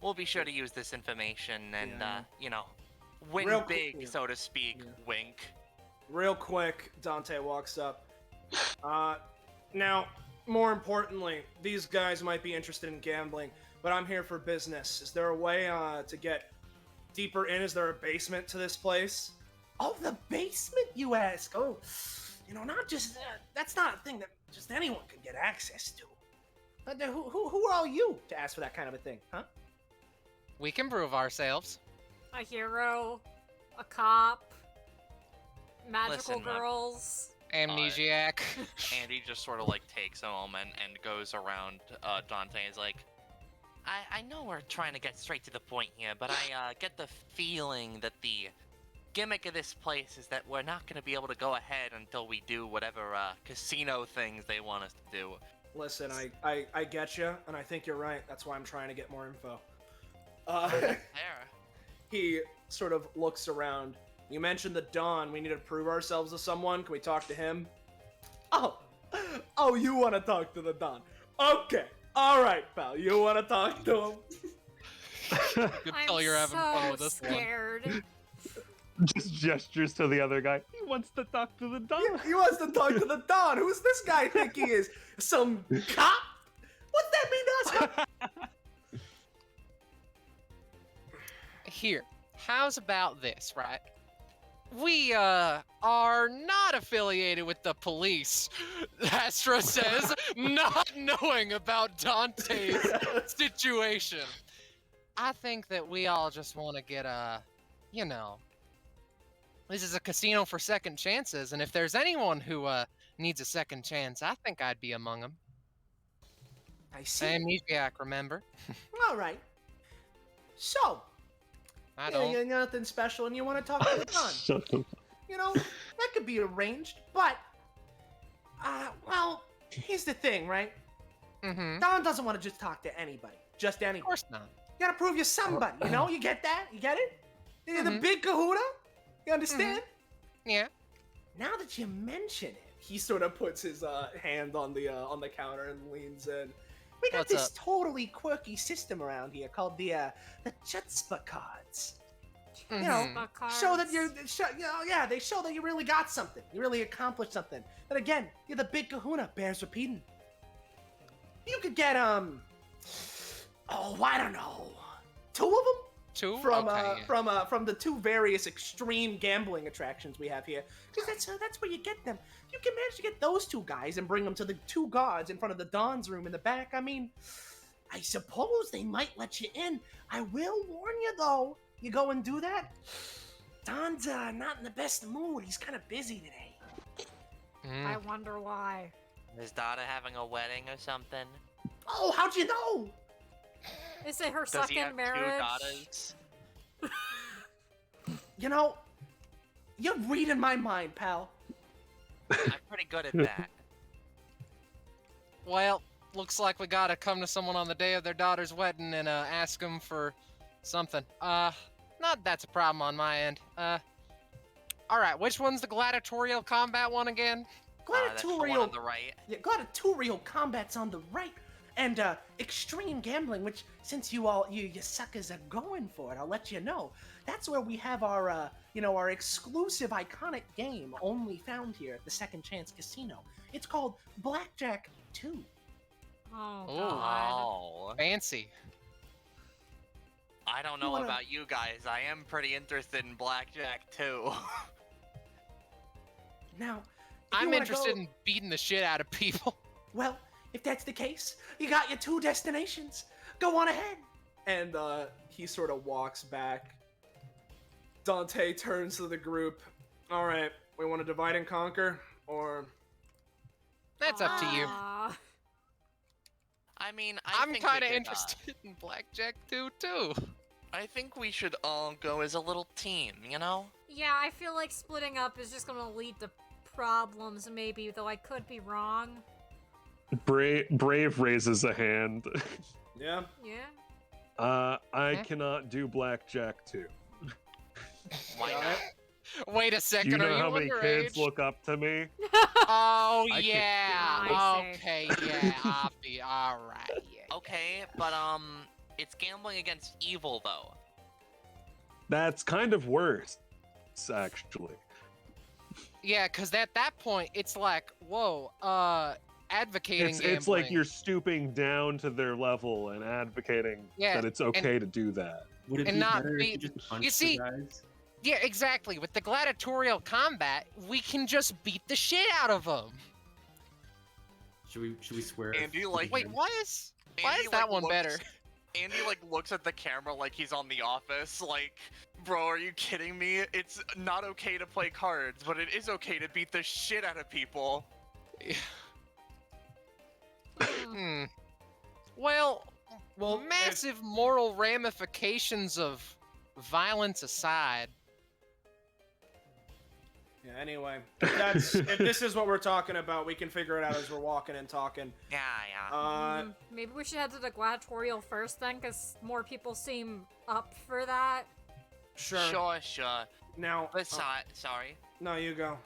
We'll be sure to use this information and Yeah. win Real big, quick- so to speak. Yeah. Wink. Real quick, Dante walks up. Now, more importantly, these guys might be interested in gambling, but I'm here for business. Is there a way to get deeper in? Is there a basement to this place? Oh, the basement, you ask? Oh, not just that's not a thing that just anyone could get access to. Who are all you to ask for that kind of a thing, huh? We can prove ourselves. A hero. a cop, magical Listen, girls. Amnesiac. Andy just sort of like takes a moment and goes around Dante and is like, I know we're trying to get straight to the point here, but I get the feeling that the gimmick of this place is that we're not going to be able to go ahead until we do whatever casino things they want us to do. Listen, I get you, and I think you're right. That's why I'm trying to get more info. There. He sort of looks around. You mentioned the Don. We need to prove ourselves to someone. Can we talk to him? Oh, you want to talk to the Don? Okay, all right, pal. You want to talk to him? Good tell you're having fun with this one. scared. Just gestures to the other guy. He wants to talk to the Don. He wants to talk to the Don. Who's this guy think he is? Some cop? What's that mean to us? Here, how's about this, right? We, are not affiliated with the police, Astra says, not knowing about Dante's situation. I think that we all just want to get this is a casino for second chances, and if there's anyone who, needs a second chance, I think I'd be among them. I see. Amnesiac, remember? All right. So, I don't. you're nothing special, and you want to talk to the Don. Shut up. You know, that could be arranged, but, well, here's the thing, right? Mm-hmm. Don doesn't want to just talk to anybody. Just Of anyone. course not. You gotta prove you're somebody, you know? You get that? You get it? You're the Mhm. big kahuna? You understand? Yeah. Now that you mention it, he sort of puts his hand on the counter and leans in. We got What's this up? totally quirky system around here called the chutzpah cards. Mhm. You know, Chutzpah show that cards. you're, they show that you really got something. You really accomplished something. And again, you're the big kahuna. Bears repeating. You could get I don't know, 2 of them. Two? From Okay, yeah. from the 2 various extreme gambling attractions we have here, because that's where you get them. You can manage to get those 2 guys and bring them to the 2 guards in front of the Don's room in the back. I mean, I suppose they might let you in. I will warn you though. You go and do that, Don's not in the best mood. He's kind of busy today. Mm. I wonder why. Is Dada having a wedding or something? Oh, how'd you know? Is it her Does he have second 2 marriage? daughters? You know, you're reading my mind, pal. I'm pretty good at that. Well, looks like we gotta come to someone on the day of their daughter's wedding and ask them for something. Not that's a problem on my end. All right, which one's the gladiatorial combat one again? That's the one Gladiatorial. on the right. Yeah, gladiatorial combat's on the right, and extreme gambling, which since you suckers are going for it, I'll let you know. That's where we have our our exclusive iconic game, only found here at the Second Chance Casino. It's called Blackjack 2. Oh Ooh. god. Oh. Fancy. I don't know wanna- about you guys. I am pretty interested in blackjack too. Now, if you I'm wanna interested go- in beating the shit out of people. Well, if that's the case, you got your 2 destinations. Go on ahead. And he sort of walks back. Dante turns to the group. All right, we want to divide and conquer, or That's up to you. Aw. I mean, I'm think kind of we could, interested in blackjack too. I think we should all go as a little team, you know? Yeah, I feel like splitting up is just gonna lead to problems, maybe, though I could be wrong. Brave raises a hand. yeah. Yeah. I cannot do blackjack too. Why Got not? it? Wait a Do second, you know are you how many underage? kids look up to me? Oh I can't- yeah. I see. Okay, yeah. Obvi. All right. Yeah. Okay, but it's gambling against evil though. That's kind of worse, actually. Yeah, because at that point, it's like, whoa, advocating It's like gambling. you're stooping down to their level and advocating Yeah, that it's okay to do that. Would it And be not better be- if you just punch you see- the guys? Yeah, exactly. With the gladiatorial combat, we can just beat the shit out of them. Should we swear? And you like- Wait, why is Andy, that like, one looks- better? Andy like looks at the camera like he's on The Office. Like, bro, are you kidding me? It's not okay to play cards, but it is okay to beat the shit out of people. Hmm. Well, Well, massive moral ramifications of violence aside. Yeah, anyway, if this is what we're talking about, we can figure it out as we're walking and talking. Yeah, yeah. Maybe we should head to the gladiatorial first then, because more people seem up for that. Sure. Sure. Now, Sorry. no, you go.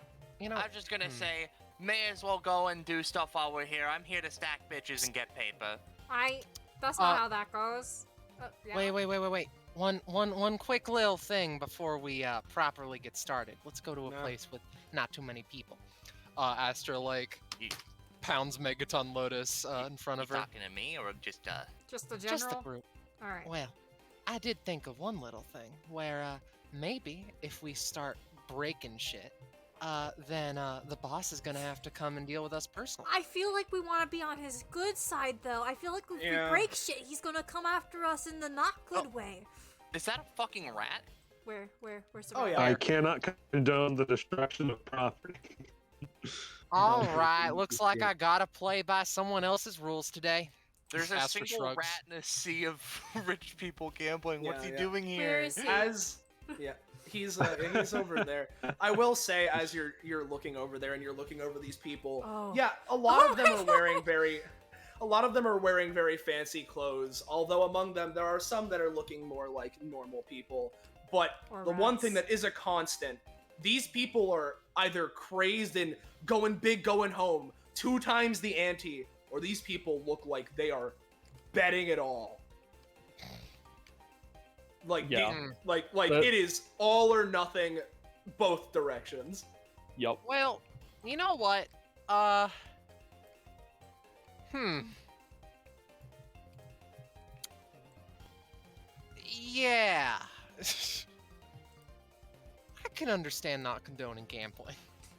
You know, I was just gonna say, may as well go and do stuff while we're here. I'm here to stack bitches and get paper. That's not how that goes. Yeah. wait. One quick little thing before we properly get started. Let's go to a place with not too many people. Astra pounds Megaton Lotus in front of her. Talking to me or just Just the general? Just the group. Alright. Well, I did think of one little thing where maybe if we start breaking shit, then the boss is gonna have to come and deal with us personally. I feel like we want to be on his good side, though. I feel like if we break shit, he's gonna come after us in the not good way. Is that a fucking rat? Where's the Oh, rat? yeah. I cannot condone the destruction of property. All right, looks like I gotta play by someone else's rules today. There's a Astra single shrugs. rat in a sea of rich people gambling. What's he Yeah. doing here? Where is he? He's over there. I will say, as you're looking over there and you're looking over these people, a lot of them are wearing very fancy clothes. Although among them there are some that are looking more like normal people. But Or the one rats. thing that is a constant, these people are either crazed and going big, going home 2 times the ante, or these people look like they are betting it all. Like, it is all or nothing, both directions. Yep. Well, you know what? Yeah. I can understand not condoning gambling.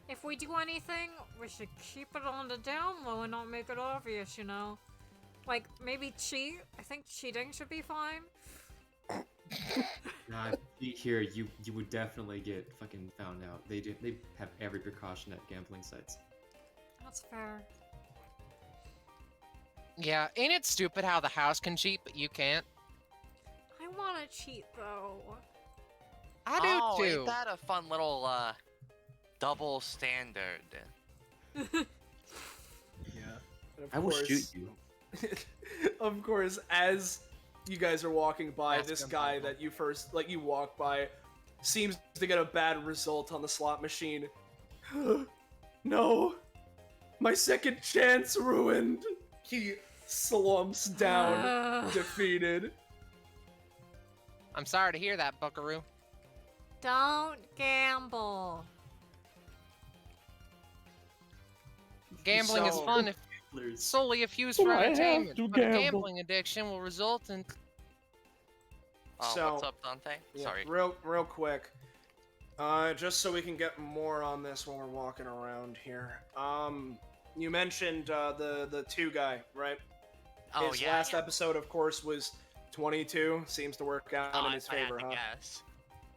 If we do anything, we should keep it on the down low and not make it obvious, you know? Like, maybe cheat? I think cheating should be fine. Nah, here you would definitely get fucking found out. They have every precaution at gambling sites. That's fair. Yeah, ain't it stupid how the house can cheat, but you can't? I want to cheat, though. I do too. Ain't that a fun little double standard? Yeah. I will shoot you. Of course, as you guys are walking by, That's this gonna guy happen. that you walk by seems to get a bad result on the slot machine. No! My second chance ruined! He slumps down, defeated. I'm sorry to hear that, Buckaroo. Don't gamble. Gambling is So- fun if solely if used for I have entertainment, to but a gamble. gambling addiction will result in... Oh, So- what's up, Dante? Yeah, Sorry. real quick. Just so we can get more on this when we're walking around here. You mentioned the 2 guy, right? Oh, His yeah. last episode, of course, was 22. Seems to work out in his I had favor, to huh? guess. Yeah,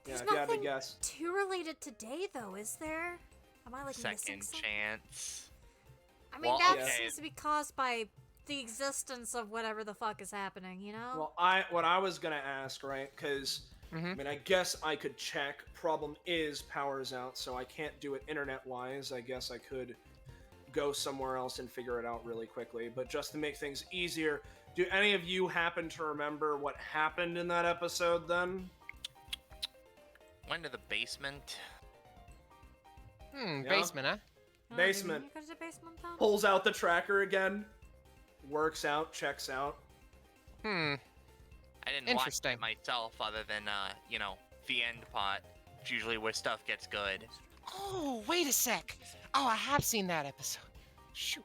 There's if you had to nothing guess. too related today, though, is there? Am I, like, missing Second something? chance. I mean, Well, that okay. seems to be caused by the existence of whatever the fuck is happening, you know? Well, what I was gonna ask, right? Because I mean, I guess I could check. Problem is, power's out, so I can't do it internet-wise. I guess I could go somewhere else and figure it out really quickly. But just to make things easier, do any of you happen to remember what happened in that episode? Then Went to the basement. Yeah. Basement, huh? Oh, basement. You go to the basement, then? Pulls out the tracker again. Works out, checks out. Hmm. I didn't Interesting. watch it myself, other than the end pot. It's usually where stuff gets good. Oh, wait a sec. Oh, I have seen that episode. Shoot.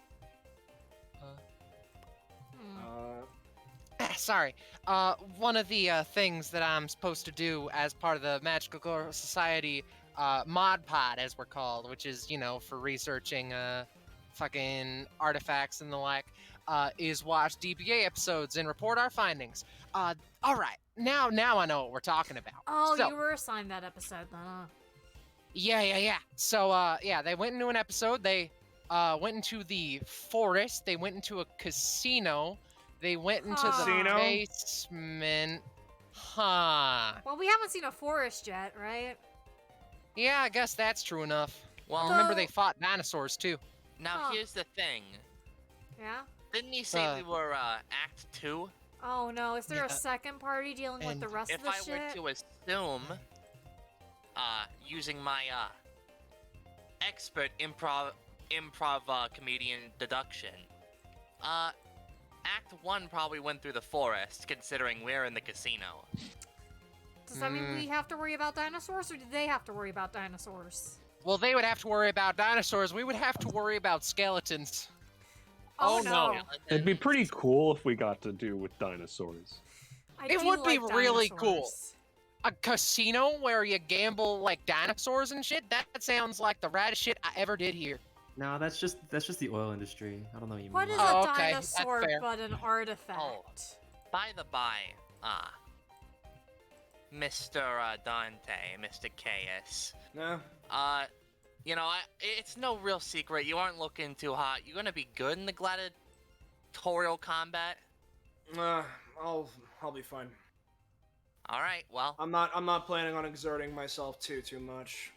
Sorry. One of the things that I'm supposed to do as part of the Magical Girl Society mod pod, as we're called, which is, for researching fucking artifacts and the like, is watch DBA episodes and report our findings. All right, now I know what we're talking about. Oh, So- you were assigned that episode then, huh? Yeah. So, they went into an episode. They went into the forest. They went into a casino. They went into the Casino? basement. Huh. Well, we haven't seen a forest yet, right? Yeah, I guess that's true enough. Well, Remember, So- they fought dinosaurs, too. now Huh. here's the thing. Yeah? Didn't he say we were Act 2? Oh no, is there a Yeah. second party dealing with And the rest If of the I shit? were to assume, using my expert improv comedian deduction, Act 1 probably went through the forest, considering we're in the casino. Does that mean we have to worry about dinosaurs, or do they have to worry about dinosaurs? Well, they would have to worry about dinosaurs. We would have to worry about skeletons. Oh, Oh, no. no. It'd be pretty cool if we got to do with dinosaurs. I It do would be like really cool. dinosaurs. A casino where you gamble like dinosaurs and shit? That sounds like the raddest shit I ever did here. No, that's just the oil industry. I don't know what you What mean. is Oh, a okay, that's dinosaur fair. but an artifact? By the by, Mr. Dante, Mr. Chaos, No. it's no real secret. You aren't looking too hot. You're gonna be good in the gladiatorial combat. I'll be fine. All right. Well, I'm not planning on exerting myself too much.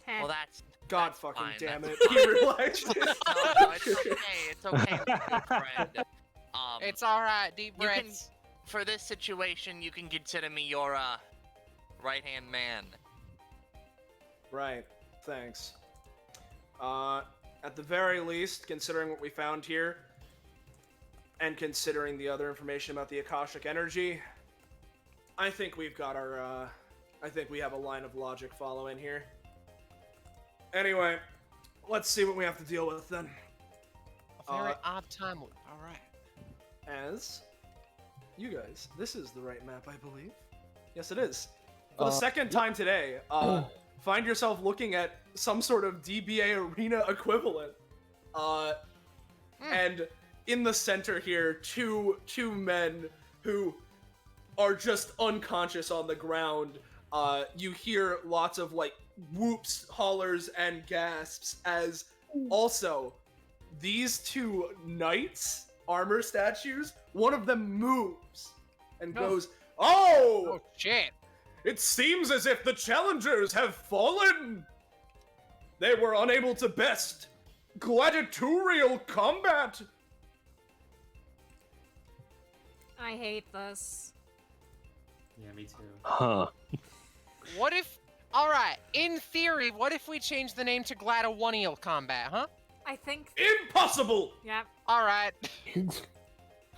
Heh. well, that's God that's fucking fine, damn that's it! fine. He realized. No, it's okay. It's okay, my friend. It's alright, deep you can- breaths. For this situation, you can consider me your right-hand man. Right. Thanks. At the very least, considering what we found here, and considering the other information about the Akashic energy, I think we've got our, I think we have a line of logic following here. Anyway, let's see what we have to deal with then. A very uh, odd time. Alright. As you guys, this is the right map, I believe. Yes, it is. For the second time today, find yourself looking at some sort of DBA arena equivalent. And in the center here, two men who are just unconscious on the ground. You hear lots of like whoops, hollers, and gasps as also these two knights, armor statues, one of them moves and goes, "Oh! Oh, shit. It seems as if the challengers have fallen! They were unable to best gladiatorial combat!" I hate this. Yeah, me too. Huh. What if... Alright, in theory, what if we change the name to Gladiatorial Combat, huh? I think. Impossible! Yeah. Alright.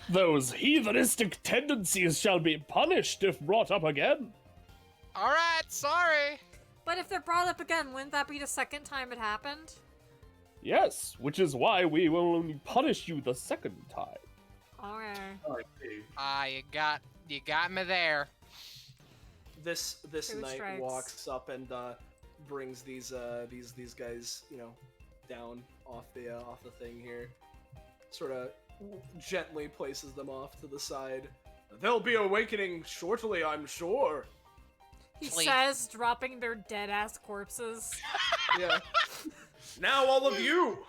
Those heathenistic tendencies shall be punished if brought up again. Alright, sorry. But if they're brought up again, wouldn't that be the second time it happened? Yes, which is why we will only punish you the second time. Okay. You got me there. This Two knight strikes. walks up and brings these guys, down off the thing here. Sort of gently places them off to the side. They'll be awakening shortly, I'm sure. He Please. says, dropping their dead ass corpses. Yeah. Now all of you,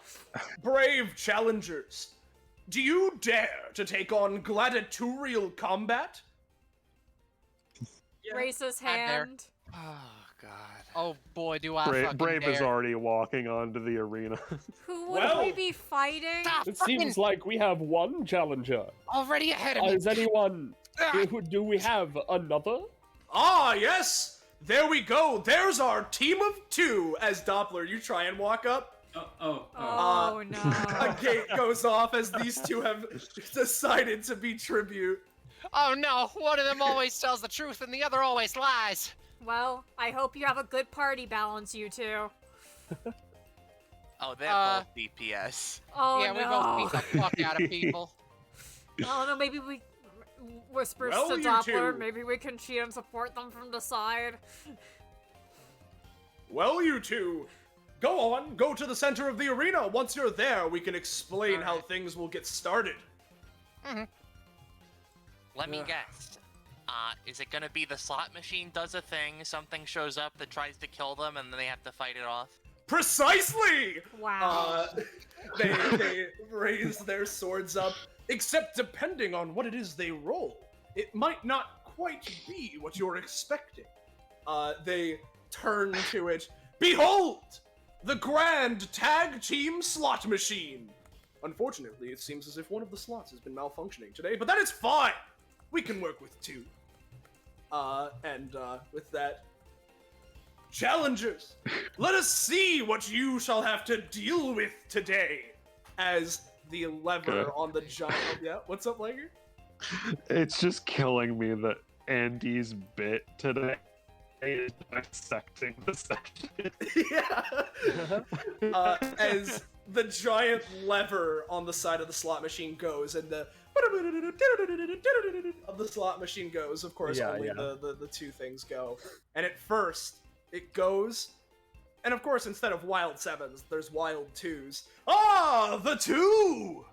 brave challengers, do you dare to take on gladiatorial combat? Raises I dare. hand. Oh God. Oh boy, do I Brave, fucking Brave is dare. already walking onto the arena. Who would Well- we be fighting? Ah, It fucking seems like we have one challenger. already ahead of me. Is anyone... Ah. Do we have another? Ah, yes! There we go! There's our team of two! As Doppler, you try and walk up. Oh A no. gate goes off as these two have decided to be tribute. Oh no, one of them always tells the truth and the other always lies. Well, I hope you have a good party balance, you two. Oh, they're Uh, both DPS. Oh yeah, no. we both beat the fuck out of people. Oh no, maybe we whispers Well, to you Doppler. two. Maybe we can cheat and support them from the side. Well, you two, go on, go to the center of the arena. Once you're there, we can explain how Alright. things will get started. Let me Ugh. guess. Is it gonna be the slot machine does a thing, something shows up that tries to kill them, and then they have to fight it off? Precisely! Wow. They raise their swords up, except depending on what it is they roll, it might not quite be what you're expecting. They turn to it. Behold! The grand tag team slot machine! Unfortunately, it seems as if one of the slots has been malfunctioning today, but that is fine! We can work with two. With that, challengers, let us see what you shall have to deal with today. As the lever Good. on the giant. Yeah, what's up, Liger? It's just killing me that Andy's bit today is dissecting the section. Yeah. As the giant lever on the side of the slot machine goes, and the of the slot machine goes. Of course, Yeah, only yeah. the two things go. And at first, it goes, and of course, instead of wild sevens, there's wild twos. Ah, the two!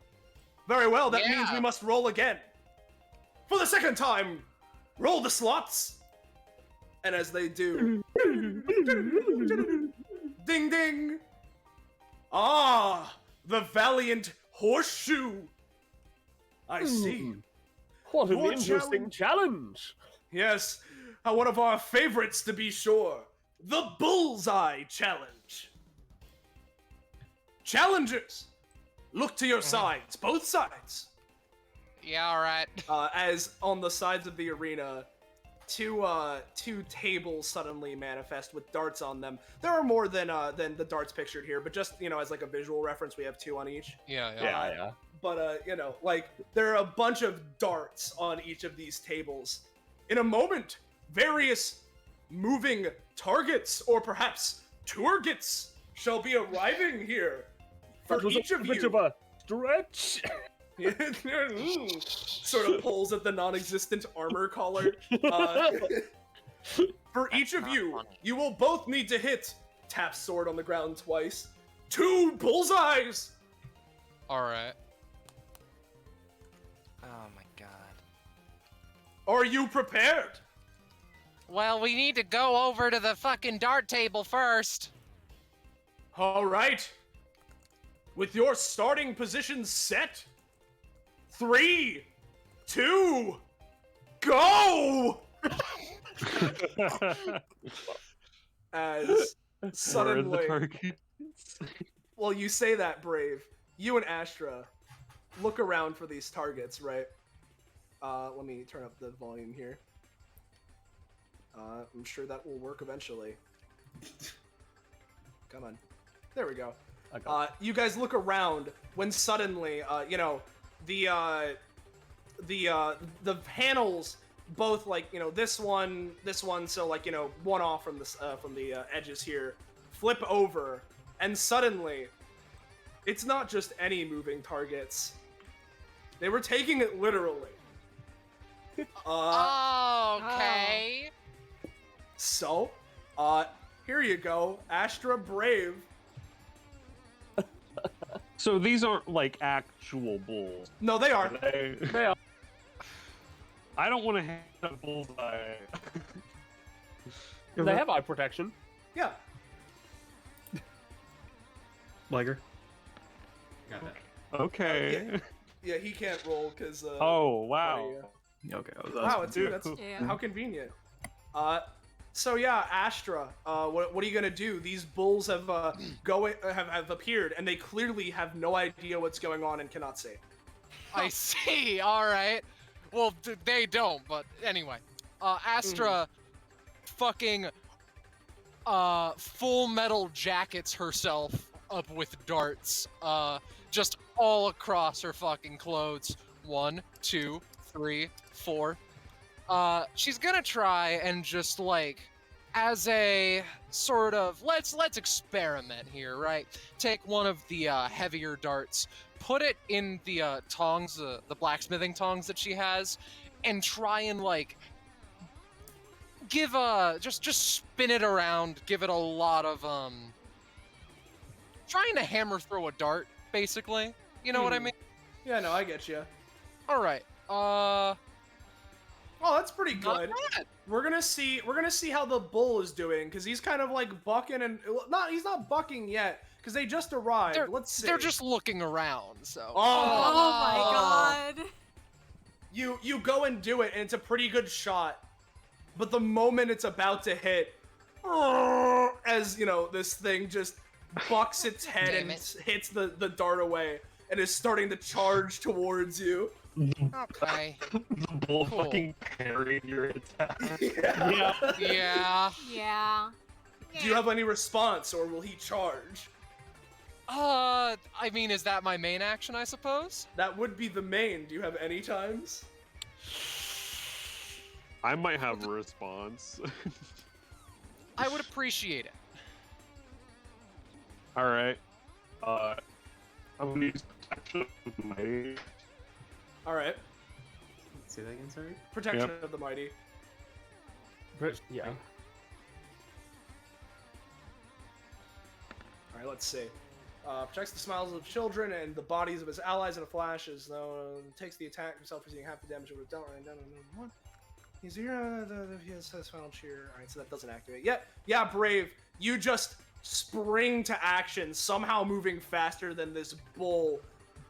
Very well, that means Yeah. we must roll again. For the second time, roll the slots. And as they do, ding ding. Ah, the valiant horseshoe. I see. What an Your interesting challenge! Yes, one of our favorites to be sure. The Bullseye Challenge. Challengers, look to your sides, both sides. Yeah, alright. As on the sides of the arena, two tables suddenly manifest with darts on them. There are more than the darts pictured here, but just, as like a visual reference, we have two on each. Yeah. Yeah. But, like, there are a bunch of darts on each of these tables. In a moment, various moving targets, or perhaps targets, shall be arriving here. For That was each a of bit you. of a stretch. Sort of pulls at the non-existent armor collar. For each of That's you, not funny. you will both need to hit, tap sword on the ground twice, 2 bullseyes! Alright. Oh my god. Are you prepared? Well, we need to go over to the fucking dart table first. All right. With your starting positions set, 3, 2, go! As Where are the suddenly, targets? well, you say that, Brave. You and Astra look around for these targets, right? Let me turn up the volume here. I'm sure that will work eventually. Come on. There we go. I got You guys look around when suddenly, the panels, both like, this one, so like, one off from the edges here, flip over, and suddenly, it's not just any moving targets. They were taking it literally. Okay. So, here you go, Astra Brave. So these aren't like actual bulls. No, they are. They are. I don't want to hit a bullseye. They have eye protection. Yeah. Liger. Got that. Okay. Yeah, he can't roll because. Oh wow. Okay. Wow, it's Dude. that's Yeah. how convenient. So yeah, Astra. What are you gonna do? These bulls have have appeared, and they clearly have no idea what's going on and cannot say. I see. Alright. Well, they don't, but anyway. Astra fucking full metal jackets herself up with darts. Just all across her fucking clothes. 1, 2, 3, 4. She's gonna try and just like, as a sort of let's experiment here, right? Take one of the heavier darts, put it in the tongs, the blacksmithing tongs that she has, and try and like give just spin it around, give it a lot of trying to hammer throw a dart, basically. You know what I mean? Yeah, no, I get you. All right. Oh, that's pretty Not good. bad. We're gonna see how the bull is doing, because he's kind of like bucking and he's not bucking yet, because they just arrived. Let's see. They're just looking around, so. Oh my god. You go and do it, and it's a pretty good shot. But the moment it's about to hit, as you know, this thing just bucks its head Damn and it. hits the dart away, and is starting to charge towards you. Okay. The bull Cool. fucking parried your attack. Yeah. Yeah. Yeah. Do you have any response, or will he charge? I mean, is that my main action, I suppose? That would be the main. Do you have any times? I might have a response. I would appreciate it. All right. I'm gonna use protection of the mighty. All right. Say that again, sorry? Protection of the mighty. Yeah. All right, let's see. Protects the smiles of children and the bodies of his allies in a flash, as though takes the attack himself, receiving half the damage it would have dealt. One. He's here. He has final cheer. All right, so that doesn't activate yet. Yeah, Brave. You just spring to action, somehow moving faster than this bull,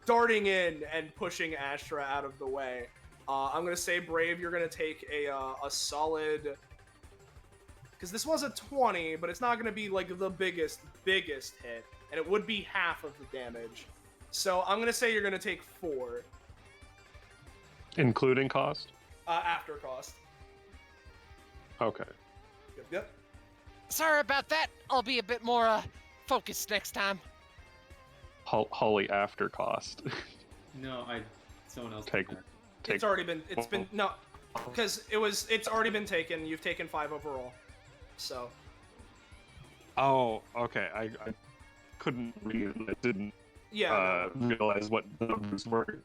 darting in and pushing Astra out of the way. I'm gonna say, Brave, you're gonna take a solid. Because this was a 20, but it's not gonna be like the biggest hit. And it would be half of the damage. So I'm gonna say you're gonna take 4. Including cost? After cost. Okay. Yep. Sorry about that. I'll be a bit more focused next time. Holly after cost. No, someone else. Take- did that. It's already been, no, because it's already been taken. You've taken 5 overall. So. Oh, okay. I couldn't read it. I didn't Yeah. No. realize what the numbers were.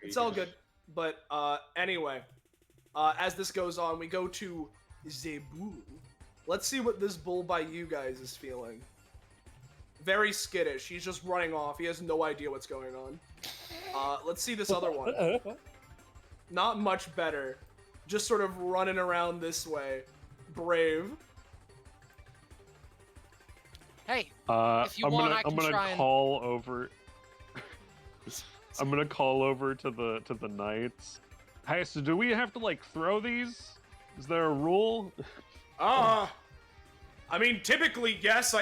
It's all good. But anyway, as this goes on, we go to Zebu. Let's see what this bull by you guys is feeling. Very skittish. He's just running off. He has no idea what's going on. Let's see this other one. Not much better. Just sort of running around this way. Brave. Hey, If you want, I can I'm gonna try and- call over. I'm gonna call over to the knights. Hey, so do we have to like throw these? Is there a rule? I mean, typically, yes,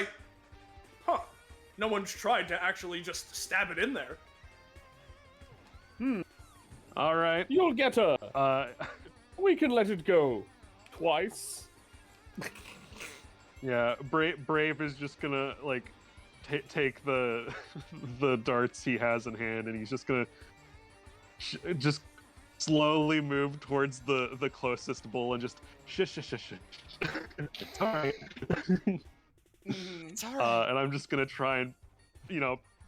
no one's tried to actually just stab it in there. All right. You'll get her. We can let it go twice. Yeah, Brave is just gonna like take the the darts he has in hand, and he's just gonna just slowly move towards the closest bull and just shush. It's alright. it's alright. And I'm just gonna try and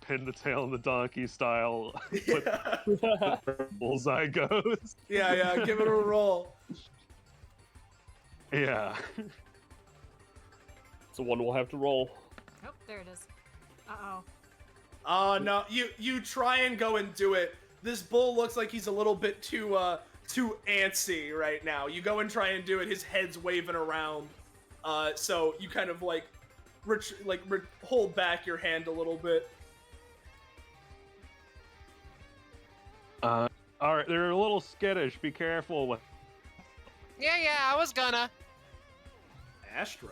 pin the tail on the donkey style. Yeah, The bullseye goes. yeah, give it a roll. Yeah. So one will have to roll. Oh, there it is. Uh-oh. No, you try and go and do it. This bull looks like he's a little bit too antsy right now. You go and try and do it. His head's waving around. So you kind of hold back your hand a little bit. All right, they're a little skittish. Be careful with. Yeah, I was gonna. Astra.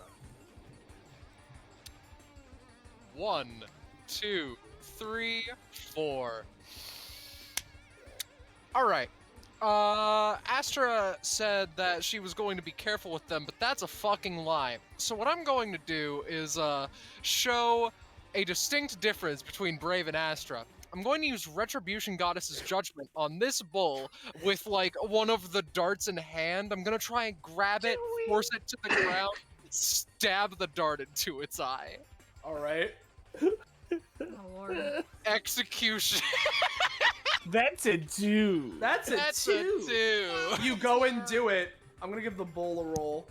1, 2, 3, 4. All right. Astra said that she was going to be careful with them, but that's a fucking lie. So what I'm going to do is show a distinct difference between Brave and Astra. I'm going to use Retribution Goddess's Judgment on this bull with one of the darts in hand. I'm gonna try and grab it, force it to the ground, stab the dart into its eye. All right. Oh, Lord. Execution. That's a 2. That's a That's 2. a 2. You go and do it. I'm gonna give the bull a roll.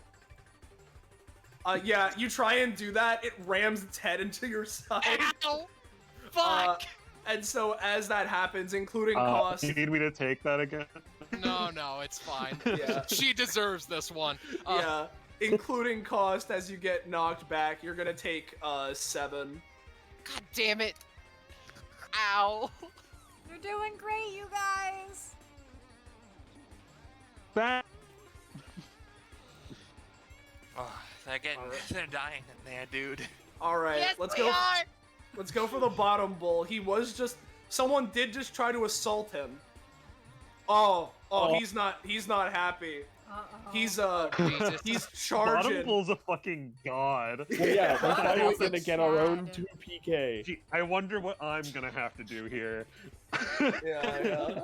Yeah, you try and do that, it rams its head into your side. Ow! Fuck! And so as that happens, including cost, You need me to take that again? No, it's fine. Yeah. She deserves this one. yeah, including cost, as you get knocked back, you're gonna take 7. God damn it. Ow. You're doing great, you guys. That Oh, they're dying in there, dude. All right, Yes, let's we go. are! Let's go for the bottom bull. Someone did just try to assault him. Oh, he's not happy. Uh-oh. He's Jesus. he's Bottom charging. Bull's a fucking god. Well, yeah, we're That's going a to get our own Chad. 2 PK. Gee, I wonder what I'm gonna have to do here. Yeah.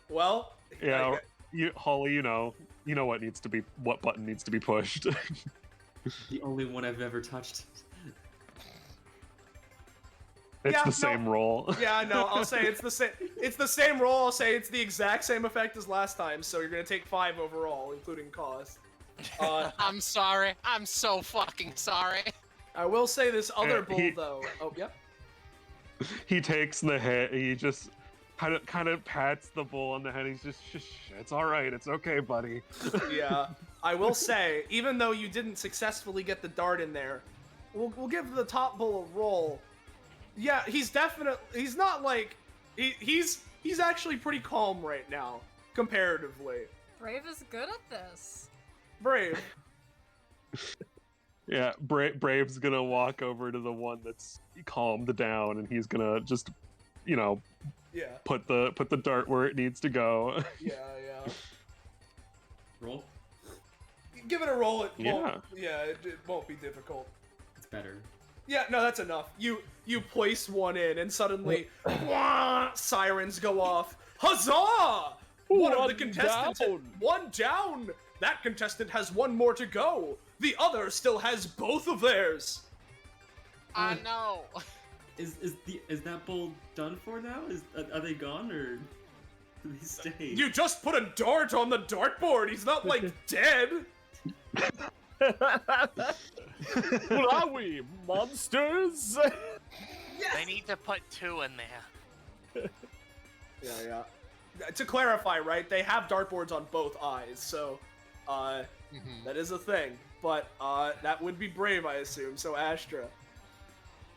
Well. Yeah, Holly, you know what button needs to be pushed. The only one I've ever touched. It's Yeah, the no. same roll. Yeah, no, I'll say it's the same. It's the same roll. I'll say it's the exact same effect as last time. So you're gonna take 5 overall, including cost. I'm sorry. I'm so fucking sorry. I will say this other Yeah, bull though. Oh, yep. He takes the hit. He just kind of pats the bull on the head. He's just, it's all right. It's okay, buddy. Yeah. I will say, even though you didn't successfully get the dart in there, we'll give the top bull a roll. Yeah, he's not like he's actually pretty calm right now comparatively. Brave is good at this. Brave. Yeah, Brave's gonna walk over to the one that's calmed down, and he's gonna just, Yeah. put the dart where it needs to go. Yeah. Roll. Give it a roll. It Yeah. won't. Yeah, it won't be difficult. It's better. Yeah, no, that's enough. You place one in, and suddenly, wah, sirens go off. Huzzah! One of the contestants, one down. That contestant has one more to go. The other still has both of theirs. I know. Is that bull done for now? Are they gone or do they stay? You just put a dart on the dartboard. He's not like dead. What are we, monsters? They need to put 2 in there. Yeah. To clarify, right? They have dartboards on both eyes, so that is a thing. But that would be Brave, I assume. So Astra.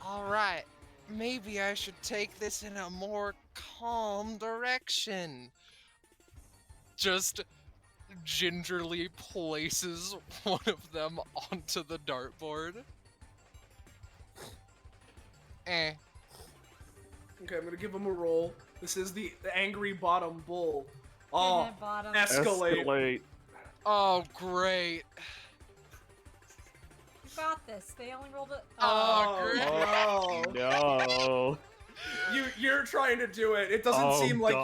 All right. Maybe I should take this in a more calm direction. Just gingerly places one of them onto the dartboard. Okay, I'm gonna give him a roll. This is the angry bottom bull. Oh, Bottom. escalate. Oh, great. You got this. They only rolled it. Oh, great. No. You're trying to do it. It doesn't seem like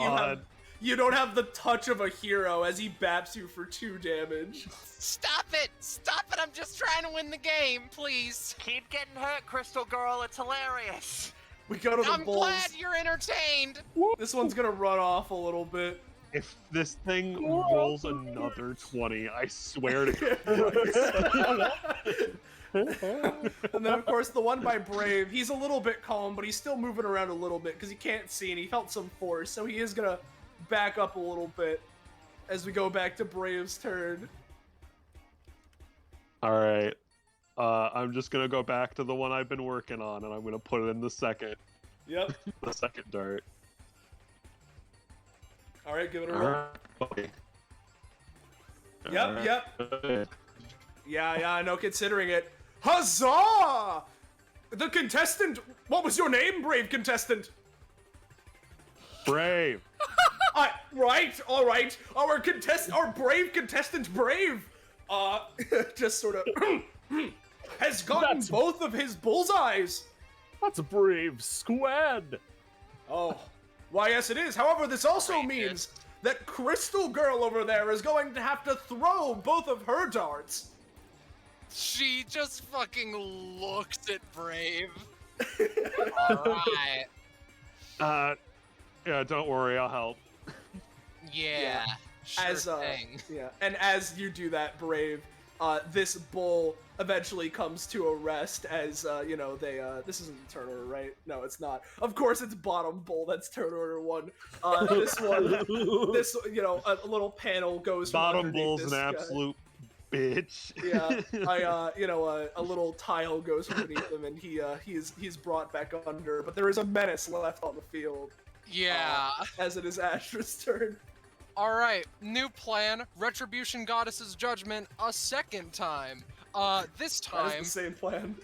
you don't have the touch of a hero as he baps you for 2 damage. Stop it! Stop it! I'm just trying to win the game, please. Keep getting hurt, Crystal Girl. It's hilarious. We go to the I'm bulls. glad you're entertained. This one's gonna run off a little bit. If this thing rolls another 20, I swear to And then, of course, the one by Brave, he's a little bit calm, but he's still moving around a little bit because he can't see and he felt some force, so he is gonna back up a little bit as we go back to Brave's turn. All right. I'm just gonna go back to the one I've been working on, and I'm gonna put it in the second Yep. dart. All right, give it a roll. Okay. Yep. Yeah, I know, considering it. Huzzah! The contestant, what was your name, Brave contestant? Brave. Right, all right. Our brave contestant, Brave, just sort of has gotten both of his bullseyes. That's a Brave squad. Oh, why yes it is. However, this also Great, means that Crystal Girl over there is going to have to throw both of her darts. She just fucking looks at Brave. Alright. Yeah, don't worry, I'll help. Yeah. Sure As thing. and as you do that, Brave, this bull eventually comes to a rest as, you know, they, this isn't turn order, right? No, it's not. Of course it's bottom bull, that's turn order 1. This one, this, you know, a little panel goes from Bottom underneath bull's this an guy. absolute bitch. Yeah, you know, a little tile goes underneath him, and he's brought back under. But there is a menace left on the field. Yeah. As it is Astra's turn. All right, new plan. Retribution Goddess's Judgment a second time. This That time, is the same plan.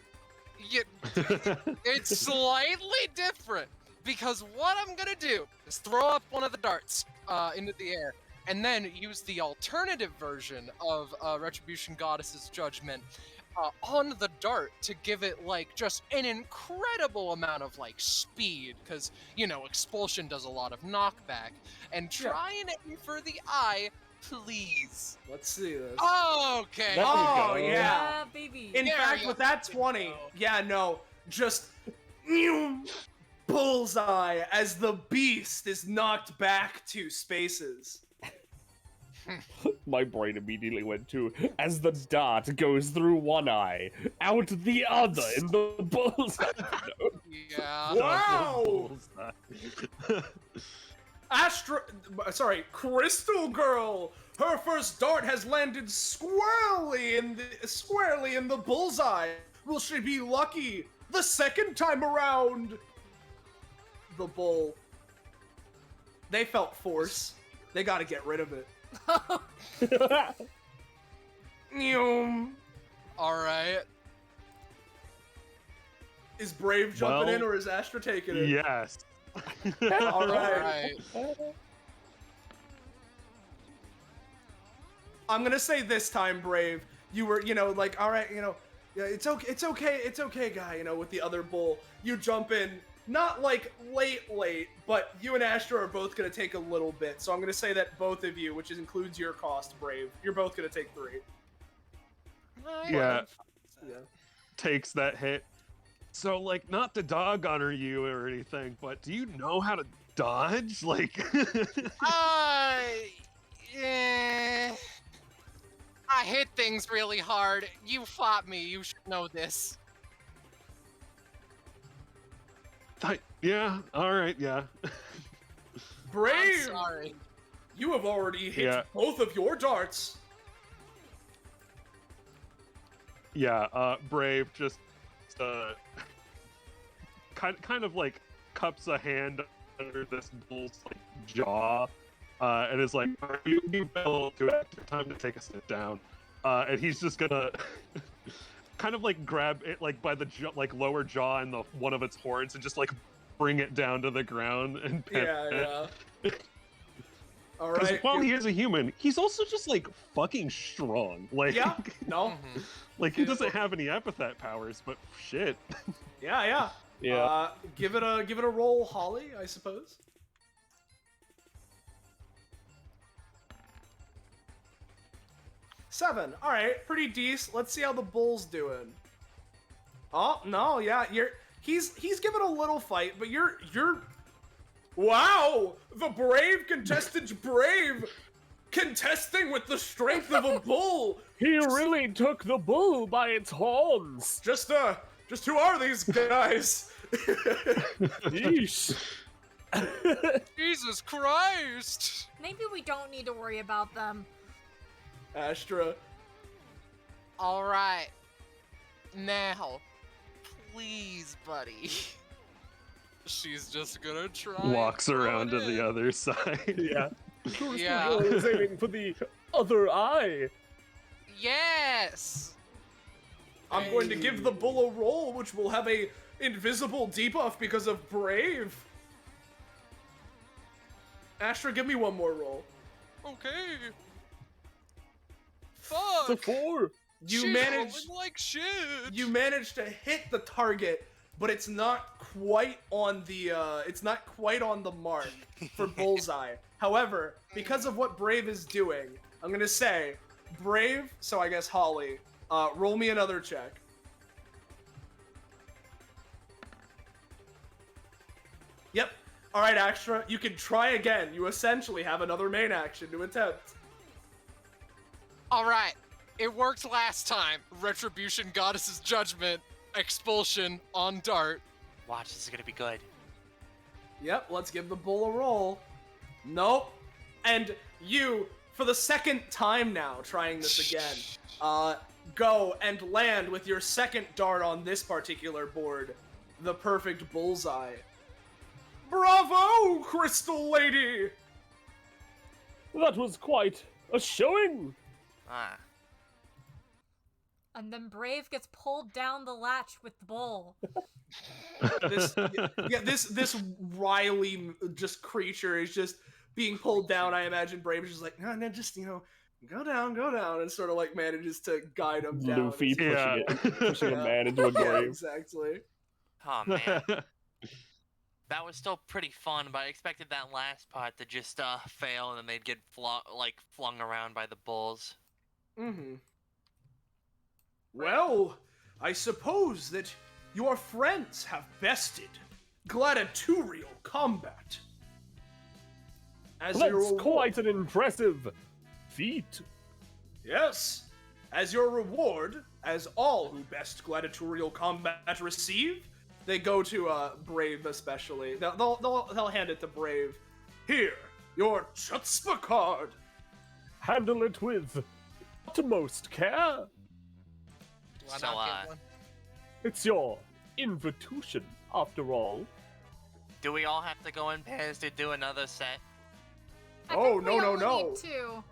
it's slightly different because what I'm gonna do is throw up one of the darts into the air, and then use the alternative version of Retribution Goddess's Judgment on the dart to give it like just an incredible amount of like speed, because you know expulsion does a lot of knockback, and try and aim for the eye, please. Let's see this. Okay. There we Oh, go. yeah. Baby. In There fact, you with that fucking 20, go. yeah, no, just bullseye as the beast is knocked back 2 spaces. My brain immediately went to, as the dart goes through one eye, out the other in the bullseye. Yeah. Wow! Crystal Girl! Her first dart has landed squarely in the bullseye. Will she be lucky the second time around? The bull. They felt force. They gotta get rid of it. Nyum. All right. Is Brave jumping in Well, or is Astra taking it? Yes. All All right. right. I'm gonna say this time, Brave, you were, you know, like, all right, you know, yeah, it's okay, guy, you know, with the other bull. You jump in, not like late, but you and Astra are both gonna take a little bit. So I'm gonna say that both of you, which includes your cost, Brave, you're both gonna take 3. Yeah. Yeah. Takes that hit. So, like, not to dog honor you or anything, but do you know how to dodge? Like, Yeah. I hit things really hard. You fought me. You should know this. yeah, all right, yeah. I'm Brave, sorry. you have already hit Yeah. both of your darts. Yeah, Brave just kind of like cups a hand under this bull's like jaw, and is like, "Are you able to have time to take a sit down?" And he's just gonna kind of like grab it like by the like lower jaw and the one of its horns and just like bring it down to the ground and pet it. Yeah. All Because right. while he is a human, he's also just like fucking strong. Like, Yeah. No. Mhm. like he doesn't have any epithet powers, but shit. Yeah. Yeah. Give it a roll, Holly, I suppose. 7. All right, pretty decent. Let's see how the bull's doing. Oh no, yeah, he's giving a little fight, but you're. Wow, the brave contestant, Brave, contesting with the strength of a bull. He really took the bull by its horns. Just who are these guys? Yeesh. Jesus Christ! Maybe we don't need to worry about them. Astra. All right. Now, please, buddy. She's just gonna try. Walks and throw around it to the in. other side. Yeah. Yeah. I was aiming for the other eye. Yes. I'm going to give the bull a roll, which will have a invisible debuff because of Brave. Astra, give me one more roll. Okay. The Fuck. 4. You She's managed. rolling like shit. You managed to hit the target, but it's not quite on the. It's not quite on the mark for bullseye. However, because of what Brave is doing, I'm gonna say, Brave. So I guess Holly, roll me another check. Yep. All right, Astra, you can try again. You essentially have another main action to attempt. All right. It worked last time. Retribution, Goddess's Judgment, Expulsion on Dart. Watch, this is gonna be good. Yep, let's give the bull a roll. Nope. And you, for the second time now, trying this again, go and land with your second dart on this particular board, the perfect bullseye. Bravo, Crystal Lady! That was quite a showing. Ah. And then Brave gets pulled down the latch with the bowl. This wily just creature is just being pulled down. I imagine Brave is just like, no, just, go down, and sort of like manages to guide him down. Luffy Yeah. pushing a man into a Yeah, grave. exactly. Oh man. That was still pretty fun, but I expected that last part to just fail and then they'd get flung around by the bulls. Mm-hmm. Well, I suppose that your friends have bested gladiatorial combat. As your That's reward- quite an impressive feat. Yes. As your reward, as all who best gladiatorial combat receive, they go to Brave especially. They'll hand it to Brave. Here, your chutzpah card. Handle it with utmost care. Why So, not get one? It's your invitation, after all. Do we all have to go in pairs to do another set? I Oh, think we no, only no. need two.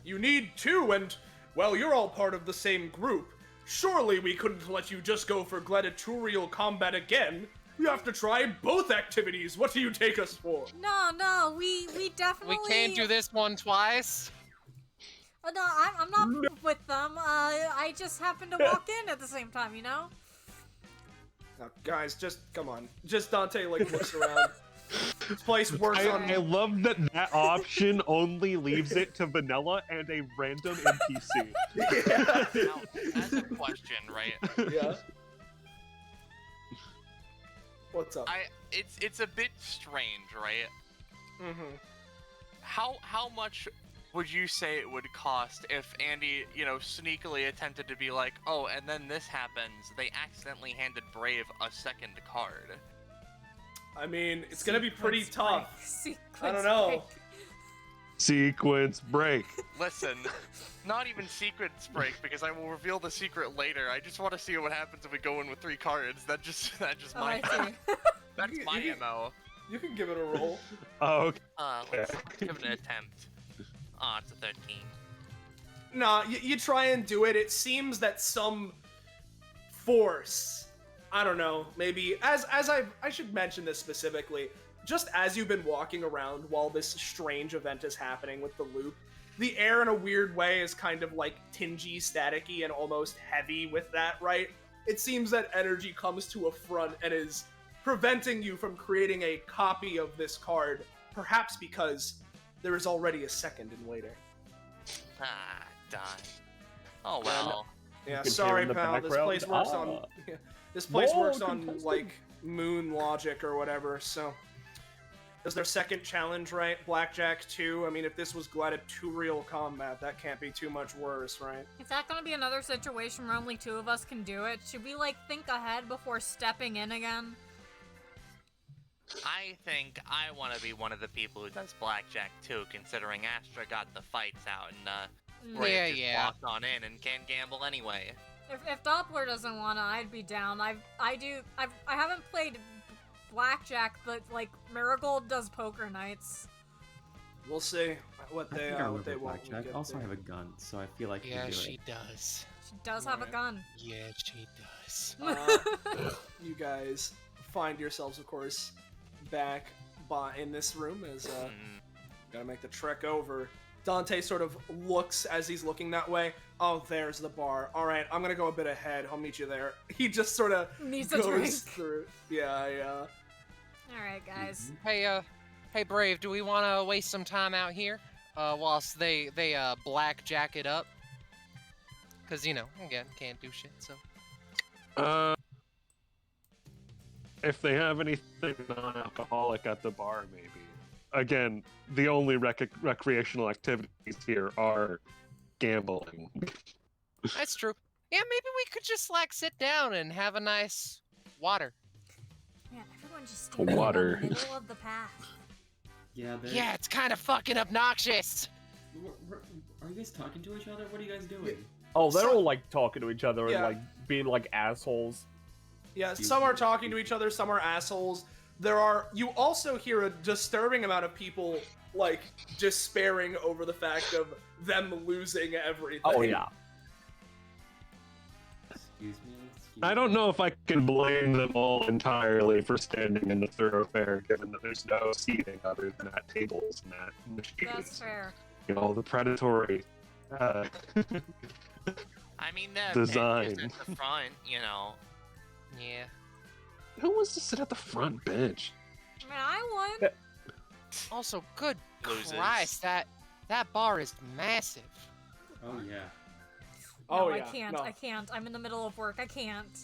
You need two, and, well, you're all part of the same group. Surely we couldn't let you just go for gladiatorial combat again. You have to try both activities. What do you take us for? No, we definitely. We can't do this one twice. Oh, no, I'm not with them. I just happened to walk in at the same time, Now, guys, just, come on. Just Dante, looks around. This place works on... I love that option only leaves it to vanilla and a random NPC. Yeah. Now, as a question, right? Yeah. What's up? It's a bit strange, right? Mm-hmm. How much would you say it would cost if Andy, sneakily attempted to be like, oh, and then this happens, they accidentally handed Brave a second card? I mean, it's gonna be pretty Sequence tough. break. I don't know. Sequence break. Listen, not even sequence break, because I will reveal the secret later. I just want to see what happens if we go in with 3 cards. That's just Oh, my I see. that's my MO. You can give it a roll. Oh, okay. Let's give it an attempt. It's a 13. Nah, you try and do it. It seems that some force, I don't know, maybe, I should mention this specifically, just as you've been walking around while this strange event is happening with the loop, the air in a weird way is kind of like tingy, staticky, and almost heavy with that, right? It seems that energy comes to a front and is preventing you from creating a copy of this card, perhaps because there is already a second in later. Darn. Oh well. Yeah, can sorry, hear in the pal. This background, place works on. "Ah, This place more works on contested." like moon logic or whatever. So, is their second challenge right? Blackjack 2. I mean, if this was gladiatorial combat, that can't be too much worse, right? Is that gonna be another situation where only 2 of us can do it? Should we think ahead before stepping in again? I think I want to be one of the people who does blackjack too, considering Astra got the fights out and Brave just Yeah. walked on in and can't gamble anyway. If Doppler doesn't wanna, I'd be down. I haven't played blackjack, but Marigold does poker nights. We'll see what I they think I what they remember want. when we blackjack. get I also there. have a gun, so I feel like I Yeah, can do she it. does. She does have a Alright. gun. Yeah, she does. You guys find yourselves, of course, back in this room as gotta make the trek over. Dante sort of looks as he's looking that way. Oh, there's the bar. All right, I'm gonna go a bit ahead. I'll meet you there. He just sort of Needs a goes drink. through. Yeah. Alright, guys. Hey, Brave, do we want to waste some time out here, whilst they blackjack it up? Cause again, can't do shit. So. If they have anything non-alcoholic at the bar, maybe. Again, the only recreational activities here are gambling. That's true. Yeah, maybe we could just like sit down and have a nice water. Man, everyone just standing Water. in the middle of the path. Yeah, Yeah, it's kind of fucking obnoxious. Are you guys talking to each other? What are you guys doing? Oh, they're So- all like talking to each other Yeah. and like being like assholes. Yeah, some are talking to each other, some are assholes. You also hear a disturbing amount of people, like, despairing over the fact of them losing everything. Oh yeah. Excuse me. I don't know if I can blame them all entirely for standing in the thoroughfare, given that there's no seating other than at tables and at machines. That's fair. You know, the predatory. I mean, the Design. bench is at the front, you know. Yeah. Who wants to sit at the front bench? I mean, I won. Also, good Loses. Christ, that bar is massive. Oh yeah. Oh, No, yeah, I can't. no. I can't. I'm in the middle of work. I can't.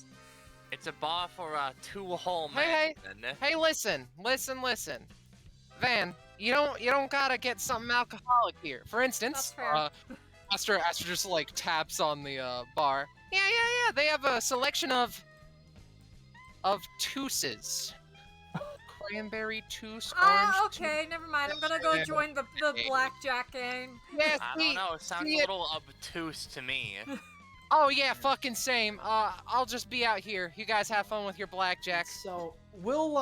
It's a bar for 2 whole Hey, men. Hey, listen. Van, you don't gotta get something alcoholic here. For instance, That's fair. Aster just like taps on the bar. Yeah. They have a selection of tooses. Cranberry toose, orange. Okay, never mind. I'm gonna go Yeah. join the blackjack gang. Yeah, I see, don't know, it sounds see a it- little obtuse to me. Oh yeah, fucking same. I'll just be out here. You guys have fun with your blackjack. So we'll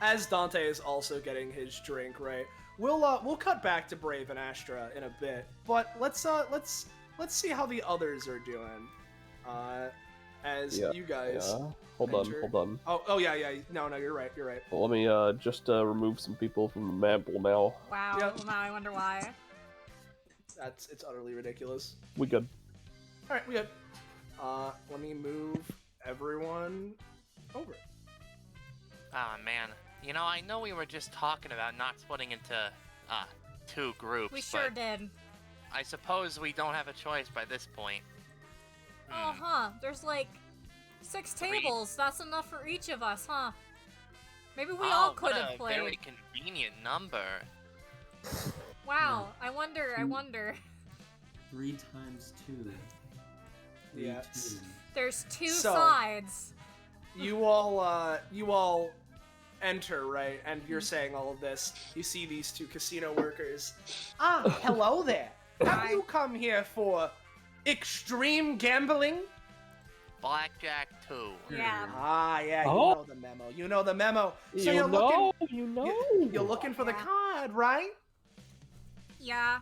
as Dante is also getting his drink, right? We'll cut back to Brave and Astra in a bit, but let's see how the others are doing. As Yeah, you guys. Yeah. Hold enter- on. Oh yeah. No, you're right. Let me just remove some people from the map now. Wow. Yep. Well, now I wonder why. It's utterly ridiculous. We good. All right, we good. Let me move everyone over. Ah, man. You know, I know we were just talking about not splitting into 2 groups, We sure but did. I suppose we don't have a choice by this point. Oh, huh. There's like 6 Three. tables. That's enough for each of us, huh? Maybe we all could have what a played. very convenient number. Wow. I wonder. 3 times 2. Yes. There's 2 So- sides. You all enter, right? And you're saying all of this. You see these 2 casino workers. Ah, hello there. Have Hi. you come here for extreme gambling? Blackjack 2. Yeah. Ah, yeah, you Oh. know the memo. You know the memo. So you you're know, looking, you know. you're looking for the Yeah. card, right? Yeah.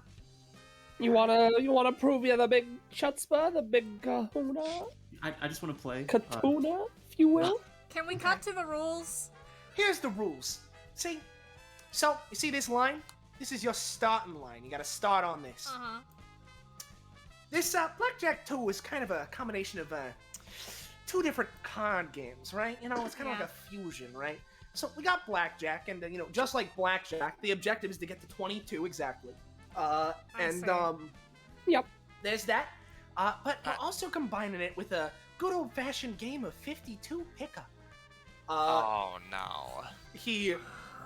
You wanna prove you're the big chutzpah, the big kahuna, I just want to play. katuna, if you will. Can we cut to the rules? Here's the rules. See? So, you see this line? This is your starting line. You gotta start on this. Uh-huh. This Blackjack 2 is kind of a combination of 2 different card games, right? You know, it's kind of Yeah. like a fusion, right? So we got Blackjack, and you know, just like Blackjack, the objective is to get to 22 exactly. see. Yep. There's that. But we're also combining it with a good old-fashioned game of 52 pickup. Oh no. He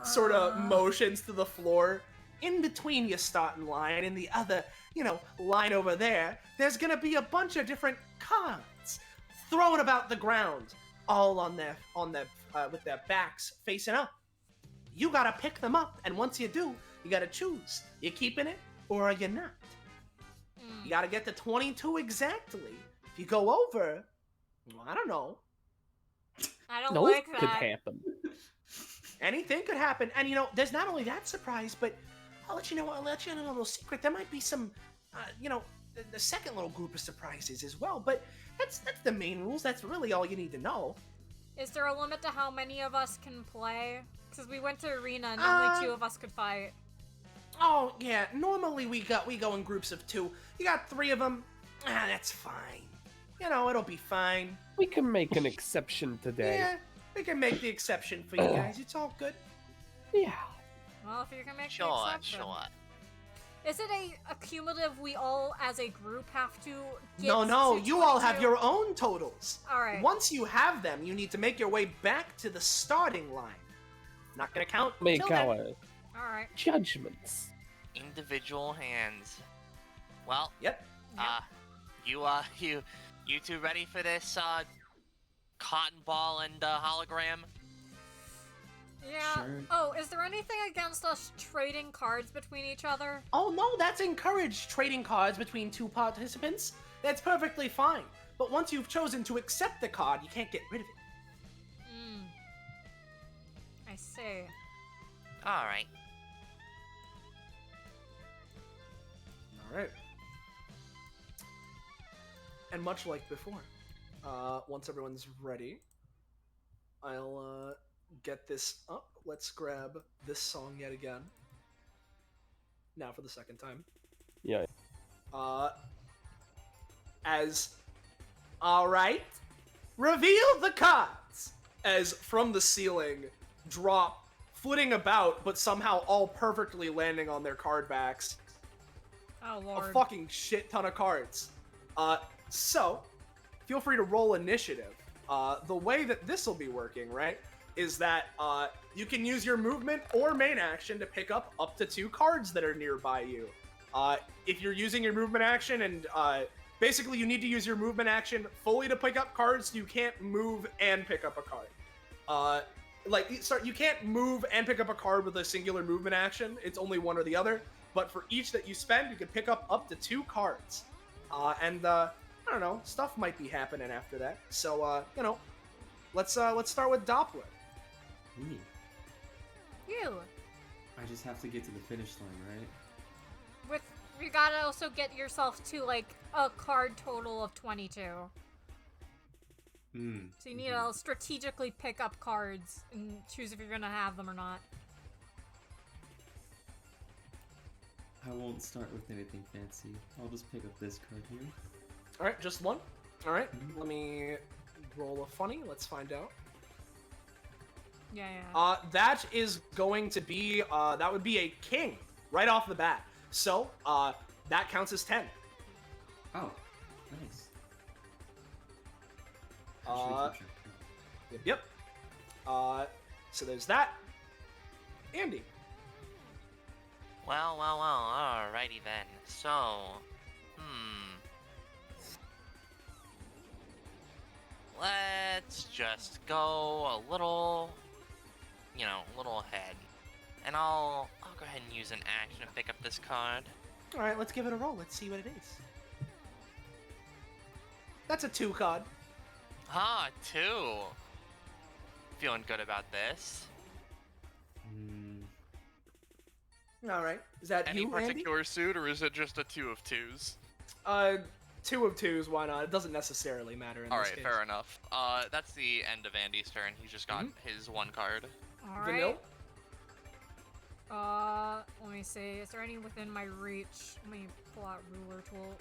sort of motions to the floor. In between your starting line and the other, you know, line over there, there's gonna be a bunch of different cards thrown about the ground, all on their with their backs facing up. You gotta pick them up, and once you do, you gotta choose. You keeping it or are you not? Mm. You gotta get to 22 exactly. If you go over, well, I don't know. I don't No, like could that. happen. Anything could happen, and you know, there's not only that surprise, but I'll let you know a little secret. There might be some, you know, the second little group of surprises as well. But that's the main rules. That's really all you need to know. Is there a limit to how many of us can play? Because we went to arena and only 2 of us could fight. Oh yeah, normally we go in groups of 2. You got 3 of them. That's fine. You know, it'll be fine. We can make an exception today. Yeah, we can make the exception for you guys. It's all good. Yeah. Well, if you can make the Sure, exception. sure. Is it a cumulative we all as a group have to get No, to you all have 22? your own totals. Alright. Once you have them, you need to make your way back to the starting line. Not gonna count. Make till then. our Alright. judgments. Individual hands. Well, Yep. You two ready for this cotton ball and hologram? Yeah. Sure. Oh, is there anything against us trading cards between each other? Oh no, that's encouraged trading cards between two participants. That's perfectly fine. But once you've chosen to accept the card, you can't get rid of it. Hmm. I see. All right. All right. And much like before, once everyone's ready, I'll get this up. Let's grab this song yet again. Now for the second time. Yeah. All right, reveal the cards. As from the ceiling drop, flitting about, but somehow all perfectly landing on their card backs. Oh A lord. fucking shit ton of cards. So, feel free to roll initiative. The way that this will be working, right, is that you can use your movement or main action to pick up to 2 cards that are nearby you. If you're using your movement action and basically you need to use your movement action fully to pick up cards, you can't move and pick up a card. You can't move and pick up a card with a singular movement action. It's only one or the other. But for each that you spend, you can pick up to 2 cards. I don't know, stuff might be happening after that. So, let's start with Doppler. Me. You. I just have to get to the finish line, right? You gotta also get yourself to like a card total of 22. Hmm. So you need to strategically pick up cards and choose if you're gonna have them or not. I won't start with anything fancy. I'll just pick up this card here. All right, just one. All right, let me roll a funny. Let's find out. Yeah, yeah. That is going to be that would be a king right off the bat. So that counts as 10. Oh, nice. Uh, Actually, Yep. So there's that. Andy. Well, alrighty then. So, let's just go a little ahead. And I'll go ahead and use an action to pick up this card. All right, let's give it a roll. Let's see what it is. That's a 2 card. Ah, 2. Feeling good about this. All right. Is that Any you, Andy? particular suit, or is it just a 2 of 2s? 2 of 2s. Why not? It doesn't necessarily matter in All this right, case. fair enough. That's the end of Andy's turn. He's just got his 1 card. All Vanille? right. Let me see. Is there any within my reach? Let me pull out ruler tool.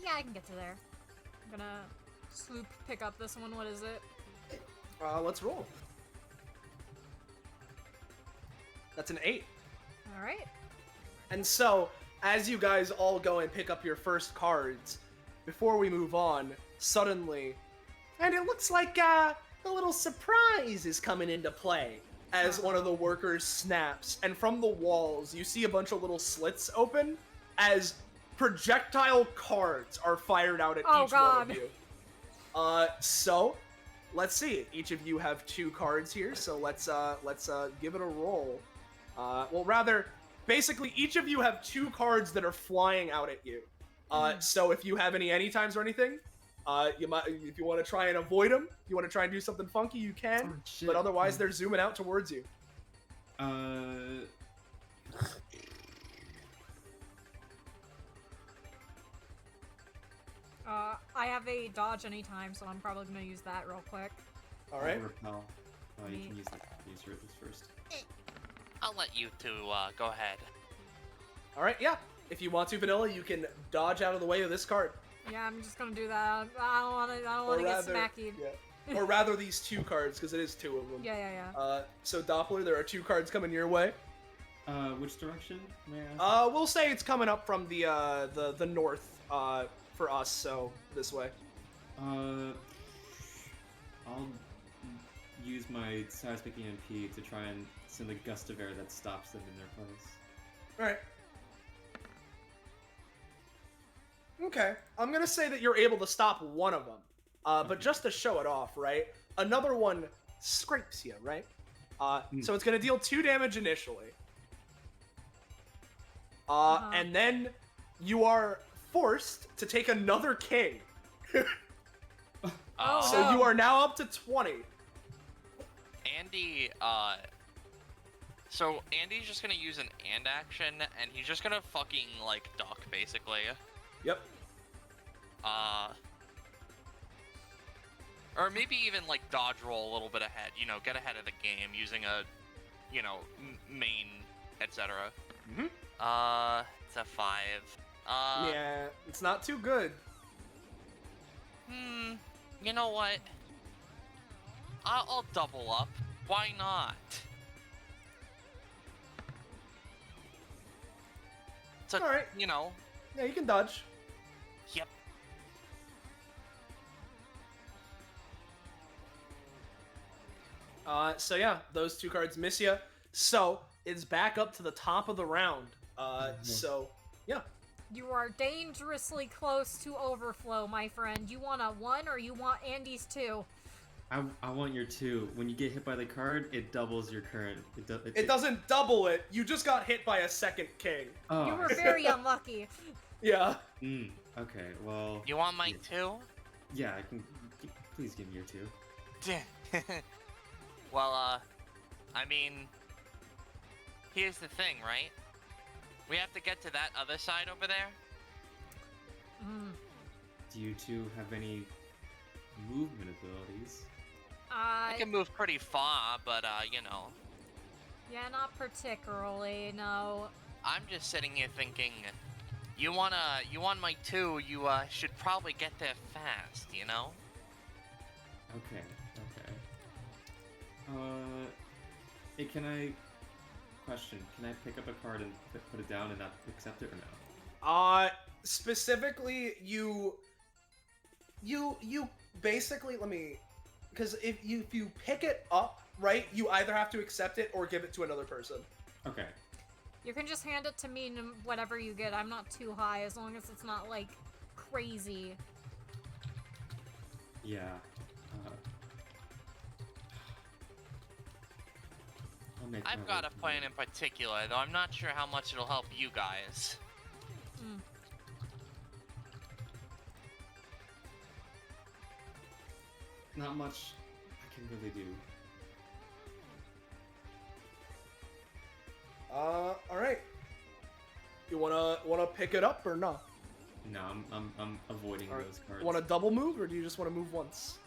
Yeah, I can get to there. I'm gonna swoop, pick up this one. What is it? Let's roll. That's an 8. All right. And so, as you guys all go and pick up your first cards, before we move on, suddenly, and it looks like a little surprise is coming into play as one of the workers snaps, and from the walls, you see a bunch of little slits open as projectile cards are fired out at each one of you. So, let's see. Each of you have 2 cards here, so let's give it a roll. Well, rather, basically, each of you have 2 cards that are flying out at you. So if you have any anytimes or anything, you might, if you want to try and avoid them, you want to try and do something funky, you can. Oh, shit. But otherwise, they're zooming out towards you. I have a dodge anytime, so I'm probably gonna use that real quick. All right. Repel. Oh, you can use your this first. I'll let you two go ahead. All right. Yeah. If you want to, Vanilla, you can dodge out of the way of this card. Yeah, I'm just gonna do that. I don't wanna get smacky. Yeah. Or rather, these 2 cards, because it is 2 of them. Yeah. So Doppler, there are 2 cards coming your way. Which direction, may I ask? We'll say it's coming up from the north, for us, so this way. I'll use my seismic EMP to try and send a gust of air that stops them in their place. Alright. Okay, I'm gonna say that you're able to stop one of them. But just to show it off, right? Another one scrapes you, right? So it's gonna deal 2 damage initially. And then you are forced to take another king. So you are now up to 20. Andy, so Andy's just gonna use an and action, and he's just gonna fucking, like, duck, basically. Yep. Or maybe even, like, dodge roll a little bit ahead, you know, get ahead of the game using a, you know, main, etc. It's a 5. Yeah, it's not too good. You know what? I'll double up. Why not? So, Alright. you know. Yeah, you can dodge. Yep. So yeah, those 2 cards miss you. So it's back up to the top of the round. So yeah. You are dangerously close to overflow, my friend. You want a 1 or you want Andy's 2? I want your 2. When you get hit by the card, it doubles your current. It doesn't double it. You just got hit by a second king. Oh. You were very unlucky. Yeah. Okay, well... You want my 2? Yeah, I can... Please give me your 2. Well, I mean... Here's the thing, right? We have to get to that other side over there. Do you 2 have any movement abilities? I can move pretty far, but, you know. Yeah, not particularly, no. I'm just sitting here thinking, you want my 2, you, should probably get there fast, you know? Okay. Can I... Question, can I pick up a card and put it down and not accept it or no? Specifically, you basically, let me... Because if you pick it up, right, you either have to accept it or give it to another person. Okay. You can just hand it to me and whatever you get. I'm not too high, as long as it's not, like, crazy. Yeah. I've got a plan in particular, though I'm not sure how much it'll help you guys. Not much I can really do. Alright. You wanna pick it up or not? No, I'm avoiding those cards. Want to double move, or do you just want to move once?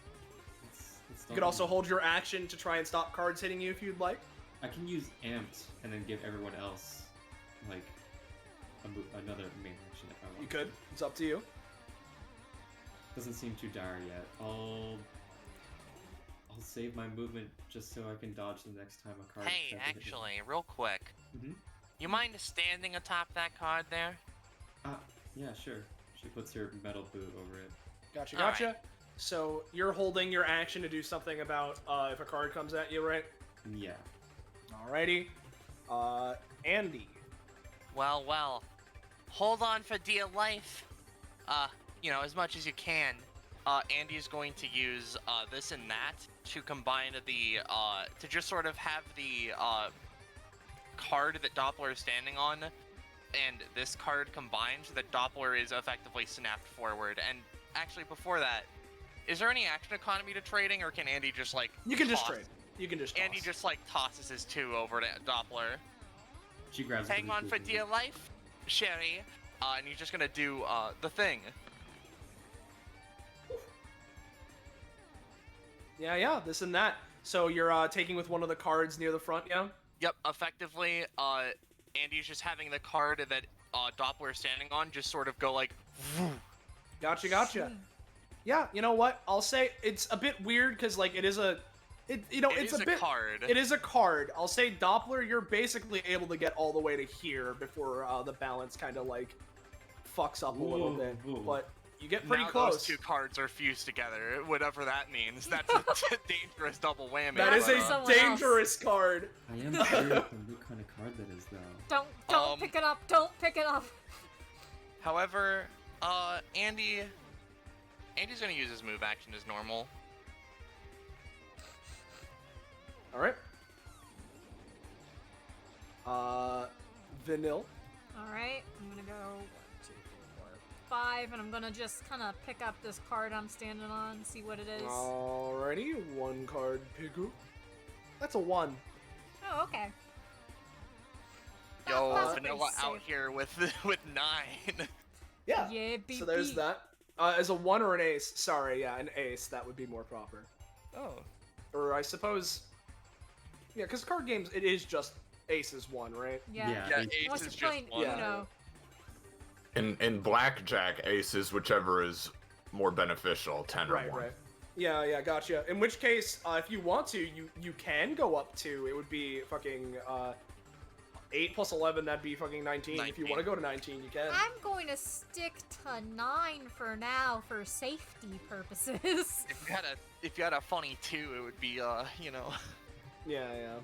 You could also hold your action to try and stop cards hitting you if you'd like. I can use amped and then give everyone else, like, another main action if I want. You could. It's up to you. Doesn't seem too dire yet. I'll save my movement just so I can dodge the next time a card. Hey, actually, real quick. Mm-hmm. You mind standing atop that card there? Yeah, sure. She puts her metal boot over it. Gotcha. Alright. So you're holding your action to do something about if a card comes at you, right? Yeah. Alrighty. Andy. Well. Hold on for dear life. You know, as much as you can. Andy's going to use this and that to combine the to just sort of have the card that Doppler is standing on and this card combined so that Doppler is effectively snapped forward. And actually, before that, is there any action economy to trading, or can Andy just, like, You can just toss? trade. You can just toss. Andy just, like, tosses his 2 over to Doppler. She grabs. Hang on for dear life, Sherry. And he's just gonna do the thing. Yeah, this and that. So you're taking with one of the cards near the front, yeah? Yep, effectively, Andy's just having the card that Doppler is standing on just sort of go like, whoo. Gotcha. Yeah, you know what? I'll say it's a bit weird because, like, it's a card. It is a card. I'll say Doppler, you're basically able to get all the way to here before the balance kind of, like, fucks up a little bit. But you get pretty now close. Those 2 cards are fused together, whatever that means. That's a dangerous double whammy. That is but, a dangerous card. I am curious on what kind of card that is, though. Don't pick it up. Don't pick it up. However, Andy's gonna use his move action as normal. All right. Vanille. Alright, I'm gonna go 1, 2, 3, 4, 5, and I'm gonna just kind of pick up this card I'm standing on, see what it is. Alrighty, 1 card Pigu. That's a 1. Oh, okay. Yo, That's pretty Vanilla out safe. here with 9. Yeah. Yeah, So there's that. As a 1 or an ace? Sorry, yeah, an ace. That would be more proper. Oh. Or I suppose. Yeah, because card games, it is just ace is 1, right? Yeah. Yeah, ace- ace What's is your just point? one. Yeah. In blackjack, ace is whichever is more beneficial, 10 or Right, more. right. Yeah, gotcha. In which case, if you want to, you can go up to, it would be fucking 8 plus 11, that'd be fucking 19. If you 19. want to go to 19, you can. I'm going to stick to 9 for now for safety purposes. If you had a funny 2, it would be you know. Yeah.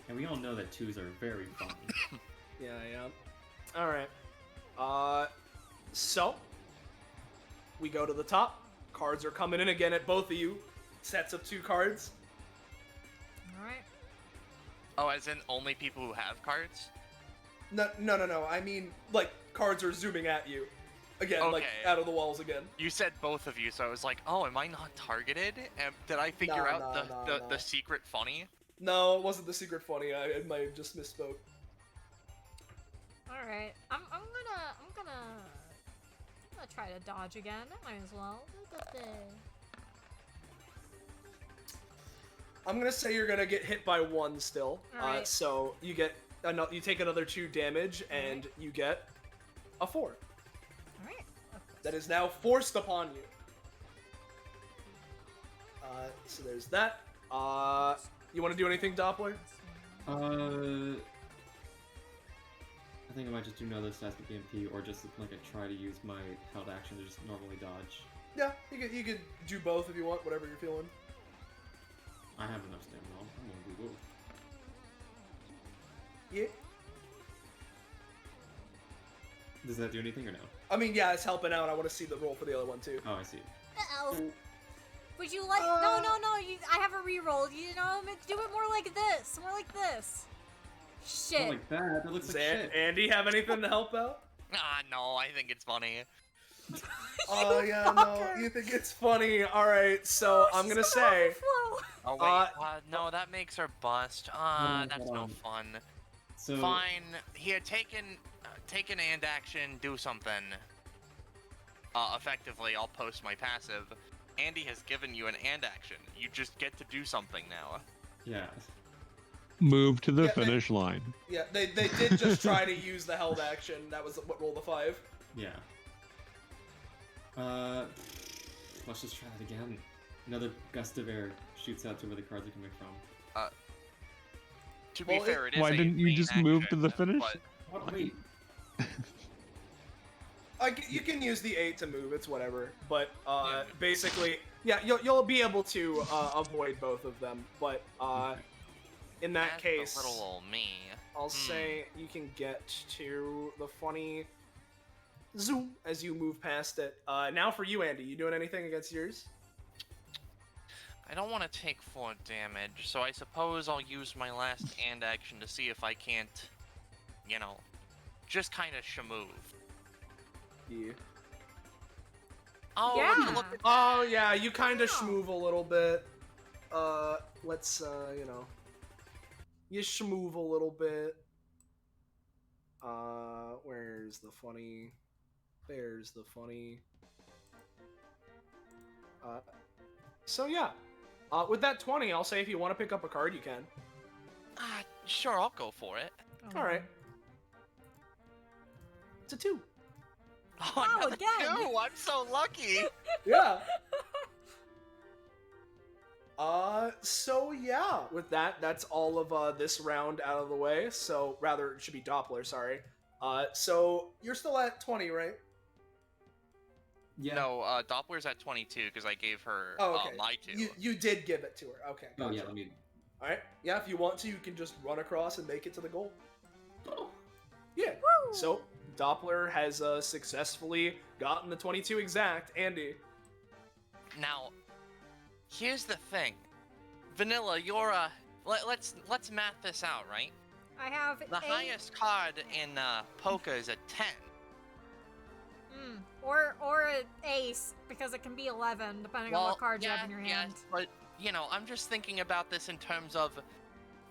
And we all know that 2s are very funny. Yeah. Alright. So, we go to the top. Cards are coming in again at both of you. Sets of 2 cards. Alright. Oh, as in only people who have cards? No. I mean, like, cards are zooming at you. Again, like, Okay. out of the walls again. You said both of you, so I was like, oh, am I not targeted? Did I figure Nah, out nah. the secret funny? No, it wasn't the secret funny. I might have just misspoke. Alright. I'm gonna try to dodge again. I might as well. I'm gonna say you're gonna get hit by 1 still. Alright. So you get you take another 2 damage, and you get a 4. Alright. That is now forced upon you. So there's that. You want to do anything, Doppler? I think I might just do another static EMP, or just like I try to use my held action to just normally dodge. Yeah, you could do both if you want, whatever you're feeling. I have enough stamina. I'm gonna do both. Yeah. Does that do anything or no? I mean, yeah, it's helping out. I want to see the roll for the other one too. Oh, I see. Uh-oh. Would you like? No. I have a reroll. You know, do it more like this. More like this. Shit. Not like that. That looks Does like shit. Andy have anything to help out? No, I think it's funny. Oh yeah, no. You think it's funny? All right. So I'm gonna say. Oh wait, no, that makes her bust. No, That's hold no on. fun. So Fine. Here, take an and action, do something. Effectively, I'll post my passive. Andy has given you an and action. You just get to do something now. yeah. Move to the Yeah, finish line. Yeah, they did just try to use the held action. That was what rolled a 5. Yeah. Let's just try that again. Another gust of air shoots out to where the cards are coming from. To be Well, fair, it is Why a didn't you main just move to action, the finish? but- What? Wait. You can use the 8 to move. It's whatever. But Yeah. basically, yeah, you'll be able to avoid both of them. But in that That's case, a little old me. I'll say you can get to the funny zoom as you move past it. Now for you, Andy. You doing anything against yours? I don't want to take 4 damage, so I suppose I'll use my last and action to see if I can't, you know, just kind of shmove. Yeah. Oh, Yeah. would you look at Oh yeah, you kind of Wow. schmoove a little bit. Let's you know, you schmoove a little bit. Where's the funny? There's the funny. So yeah, with that 20, I'll say if you want to pick up a card, you can. Sure, I'll go for it. All right. It's a 2. Oh, Wow, another again. 2! I'm so lucky! Yeah. So yeah, with that, that's all of this round out of the way. So rather, it should be Doppler. Sorry. So you're still at 20, right? Yeah. No, Doppler's at 22 because I gave her Oh, okay. my 2. You did give it to her. Okay. Oh yeah. gotcha. Let me. All right. Yeah, if you want to, you can just run across and make it to the goal. Yeah. Woo! So Doppler has successfully gotten the 22 exact. Andy. Now, here's the thing. Vanilla, you're let's math this out, right? I have The highest card in poker is a 10. Or an ace, because it can be 11, depending on what cards you have in your hand. Yes, but, you know, I'm just thinking about this in terms of,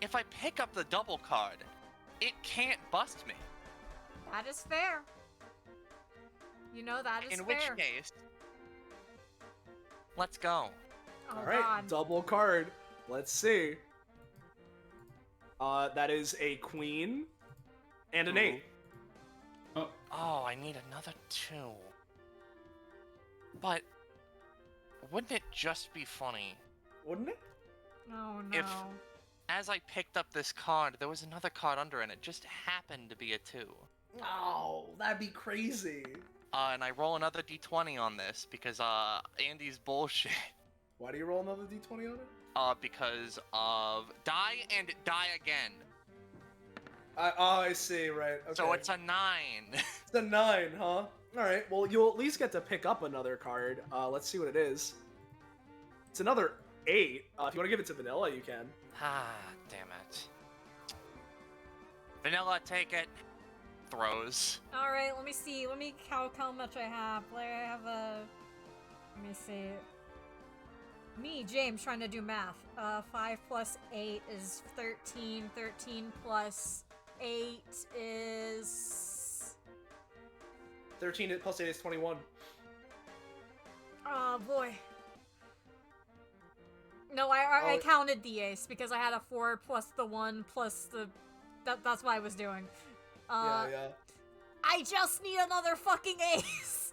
if I pick up the double card, it can't bust me. That is fair. You know that is fair. In which case, let's go. Oh, All right, God. double card. Let's see. That is a queen and an 8. Oh, I need another 2. But wouldn't it just be funny Wouldn't it? Oh, no. if, as I picked up this card, there was another card under and it just happened to be a 2? Oh, that'd be crazy. And I roll another d20 on this because Andy's bullshit. Why do you roll another d20 on it? Because of die and die again. I see, right. Okay. So it's a 9. It's a 9, huh? Alright, well, you'll at least get to pick up another card. Let's see what it is. It's another 8. If you want to give it to Vanilla, you can. Ah, damn it. Vanilla, take it. Throws. Alright, let me see. Let me count how much I have. I have a... Let me see. Me, James, trying to do math. 5 plus 8 is 13. 13 plus 8 is... 13 plus 8 is 21. Oh, boy. No, I counted the ace, because I had a 4 plus the 1 plus the... That's what I was doing. Yeah. I just need another fucking ace!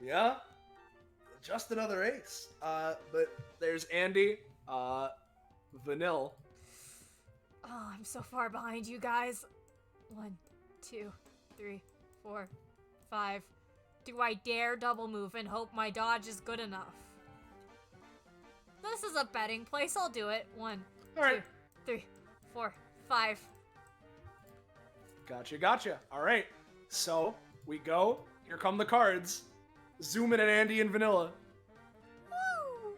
Yeah? Just another ace. But there's Andy, Vanille. Oh, I'm so far behind you guys. 1, 2, 3, 4, 5. Do I dare double move and hope my dodge is good enough? This is a betting place. I'll do it. 1, All right. 2, 3, 4, 5. Gotcha. All right. So, we go. Here come the cards. Zoom in at Andy and Vanilla. Woo!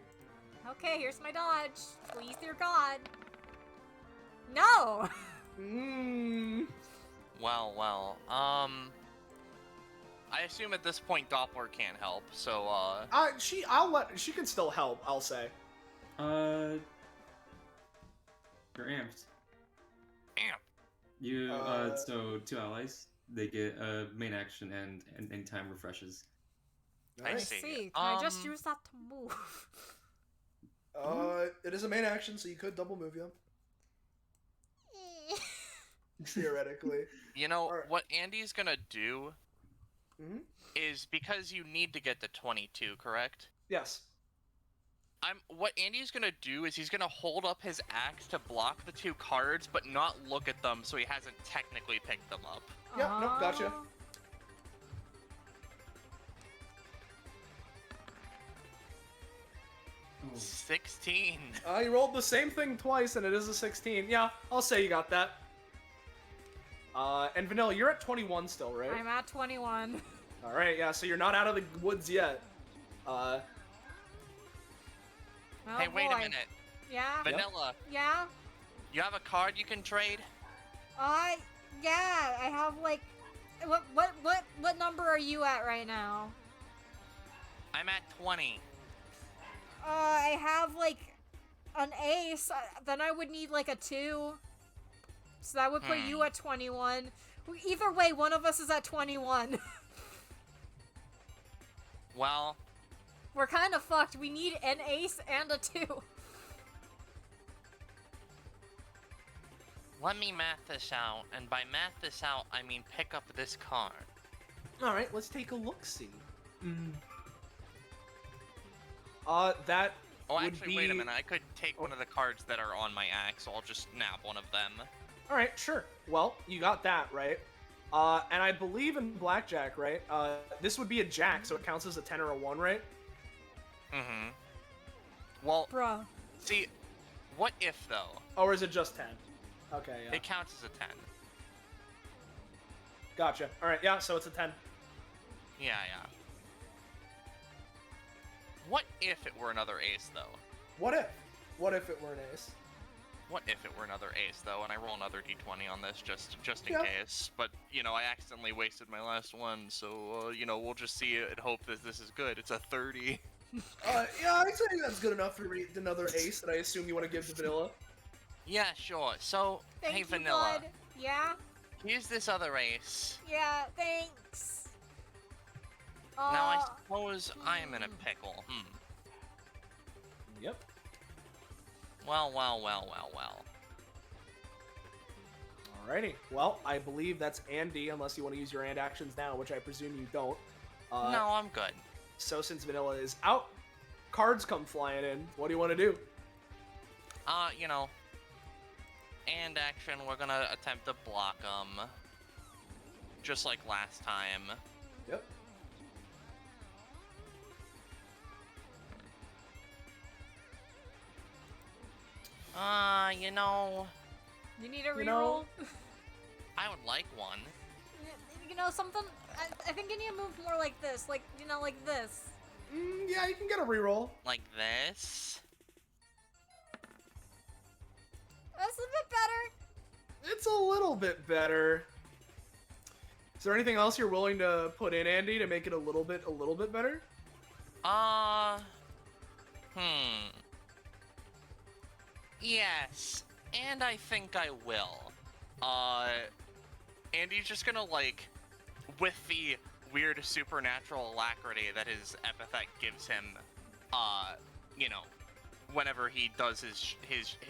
Okay, here's my dodge. Please, dear God. No! Well, I assume at this point Doppler can't help, so, She can still help, I'll say. You're amped. Amp. You, so 2 allies, they get main action and anytime refreshes. I Nice. see. Can I just use that to move? It is a main action, so you could double move you. Theoretically. You know, Alright. what Andy's gonna do Mhm. is, because you need to get to 22, correct? Yes. What Andy's gonna do is he's gonna hold up his axe to block the 2 cards, but not look at them, so he hasn't technically picked them up. Yeah, nope, gotcha. Oh. 16. You rolled the same thing twice, and it is a 16. Yeah, I'll say you got that. And Vanilla, you're at 21 still, right? I'm at 21. Alright, yeah, so you're not out of the woods yet. Oh, Hey, wait boy. a minute. Yeah? Vanilla, Yeah? you have a card you can trade? Yeah, I have like... What number are you at right now? I'm at 20. I have like an ace, then I would need like a 2. So that would put you at 21. Either way, one of us is at 21. Well, We're kind of fucked. We need an ace and a 2. let me math this out, and by math this out, I mean pick up this card. Alright, let's take a look-see. That Oh, would actually, be... wait a minute. I could take one of the cards that are on my axe, so I'll just nab one of them. Alright, sure. Well, you got that, right? And I believe in blackjack, right? This would be a jack, so it counts as a 10 or a 1, right? Mm-hmm. Well, Bruh. see, what if, though? Or is it just 10? Okay, yeah. It counts as a 10. Gotcha. All right, yeah, so it's a 10. Yeah. What if it were another ace, though? What if? What if it were an ace? What if it were another ace, though, and I roll another d20 on this, just in Yeah. case? But, you know, I accidentally wasted my last one, so, you know, we'll just see it and hope that this is good. It's a 30. Yeah, I'd say that's good enough for another ace that I assume you want to give to Vanilla. Yeah, sure. So, Thank hey, you, Vanilla, bud. Yeah? here's this other ace. Yeah, thanks. Now, I suppose I am in a pickle. Yep. Well. Alrighty. Well, I believe that's Andy, unless you want to use your and actions now, which I presume you don't. No, I'm good. So since Vanilla is out, cards come flying in. What do you want to do? You know, and action, we're gonna attempt to block them. Just like last time. Yep. You know, You need a You know- reroll? I would like one. You know, something. I think you need to move more like this. Like, you know, like this. Yeah, you can get a reroll. Like this. That's a bit better. It's a little bit better. Is there anything else you're willing to put in, Andy, to make it a little bit better? Yes, and I think I will. Andy's just gonna, like, with the weird supernatural alacrity that his epithet gives him, you know, whenever he does his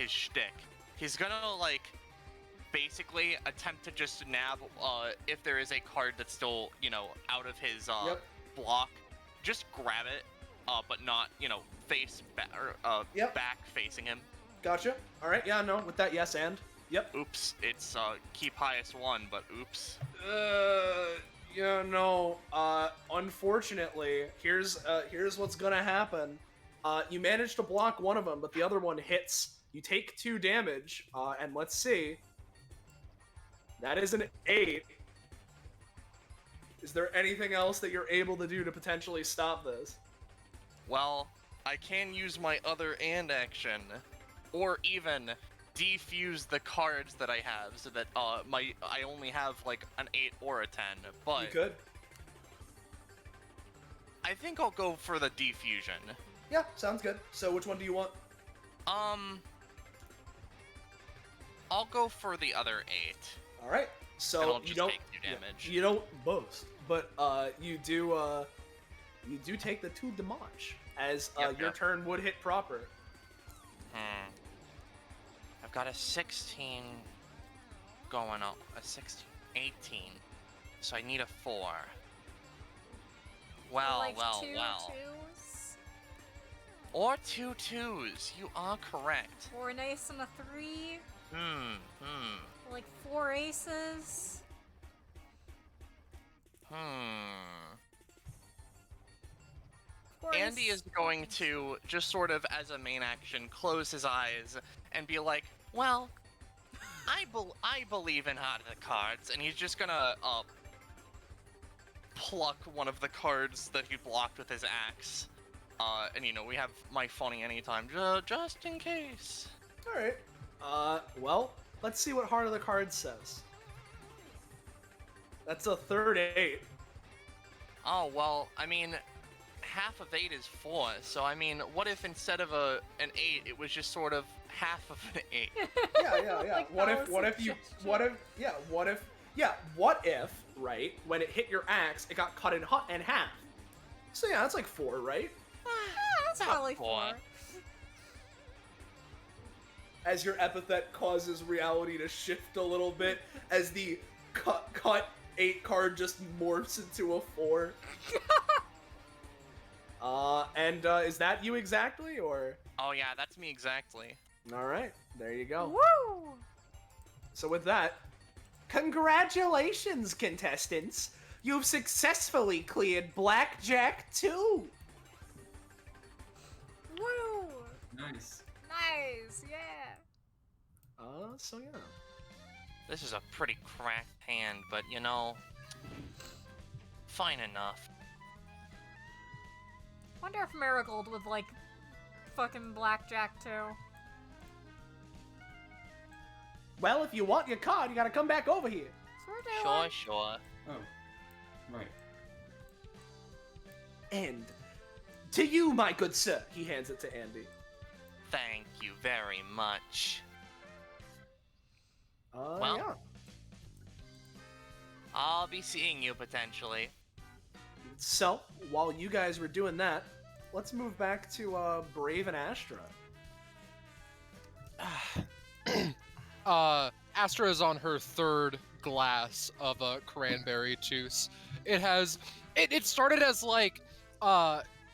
shtick, he's gonna, like, basically attempt to just nab, if there is a card that's still, you know, out of his, block, just grab it, but not, you know, back facing him. Gotcha. All right. Yeah. No. With that, yes, and. Yep. Oops. It's keep highest one, but oops. Yeah. No. Unfortunately, here's what's gonna happen. You manage to block one of them, but the other one hits. You take 2 damage. And let's see. That is an 8. Is there anything else that you're able to do to potentially stop this? Well, I can use my other and action, or even defuse the cards that I have, so that I only have like an 8 or a 10. But You could. I think I'll go for the defusion. Yeah. Sounds good. So which one do you want? I'll go for the other 8. All right. And So I'll you just don't take 2 damage. You don't boast, but you do take the 2 damage as your Yep. turn would hit proper. I've got a 16 going up, a 16, 18. So I need a 4. Well, like well, 2 well. 2s. Or 2 2s. You are correct. Or an ace and a 3. Like 4 aces. Of course. Andy is going to just sort of, as a main action, close his eyes and be like, well, I believe in heart of the cards, and he's just gonna pluck one of the cards that he blocked with his axe. And you know, we have my funny anytime, just in case. All right. Well, let's see what Heart of the Cards says. That's a third 8. Oh, well, I mean, half of 8 is 4, so I mean, what if instead of an 8, it was just sort of half of an 8? Yeah. Like what if, right, when it hit your axe, it got cut in half? So yeah, that's like 4, right? That's About probably 4. 4. As your epithet causes reality to shift a little bit, as the cut 8 card just morphs into a 4. And is that you exactly, or? Oh yeah, that's me exactly. All right, there you go. Woo! So with that, congratulations, contestants! You've successfully cleared Blackjack 2! Woo! Nice. Nice, yeah. So yeah. This is a pretty cracked hand, but you know, fine enough. Wonder if Marigold would like fucking blackjack too. Well, if you want your card, you gotta come back over here. Sure. Oh, right. And to you, my good sir, he hands it to Andy. Thank you very much. Yeah. I'll be seeing you potentially. So, while you guys were doing that, let's move back to Brave and Astra. Astra is on her third glass of a cranberry juice. It started as like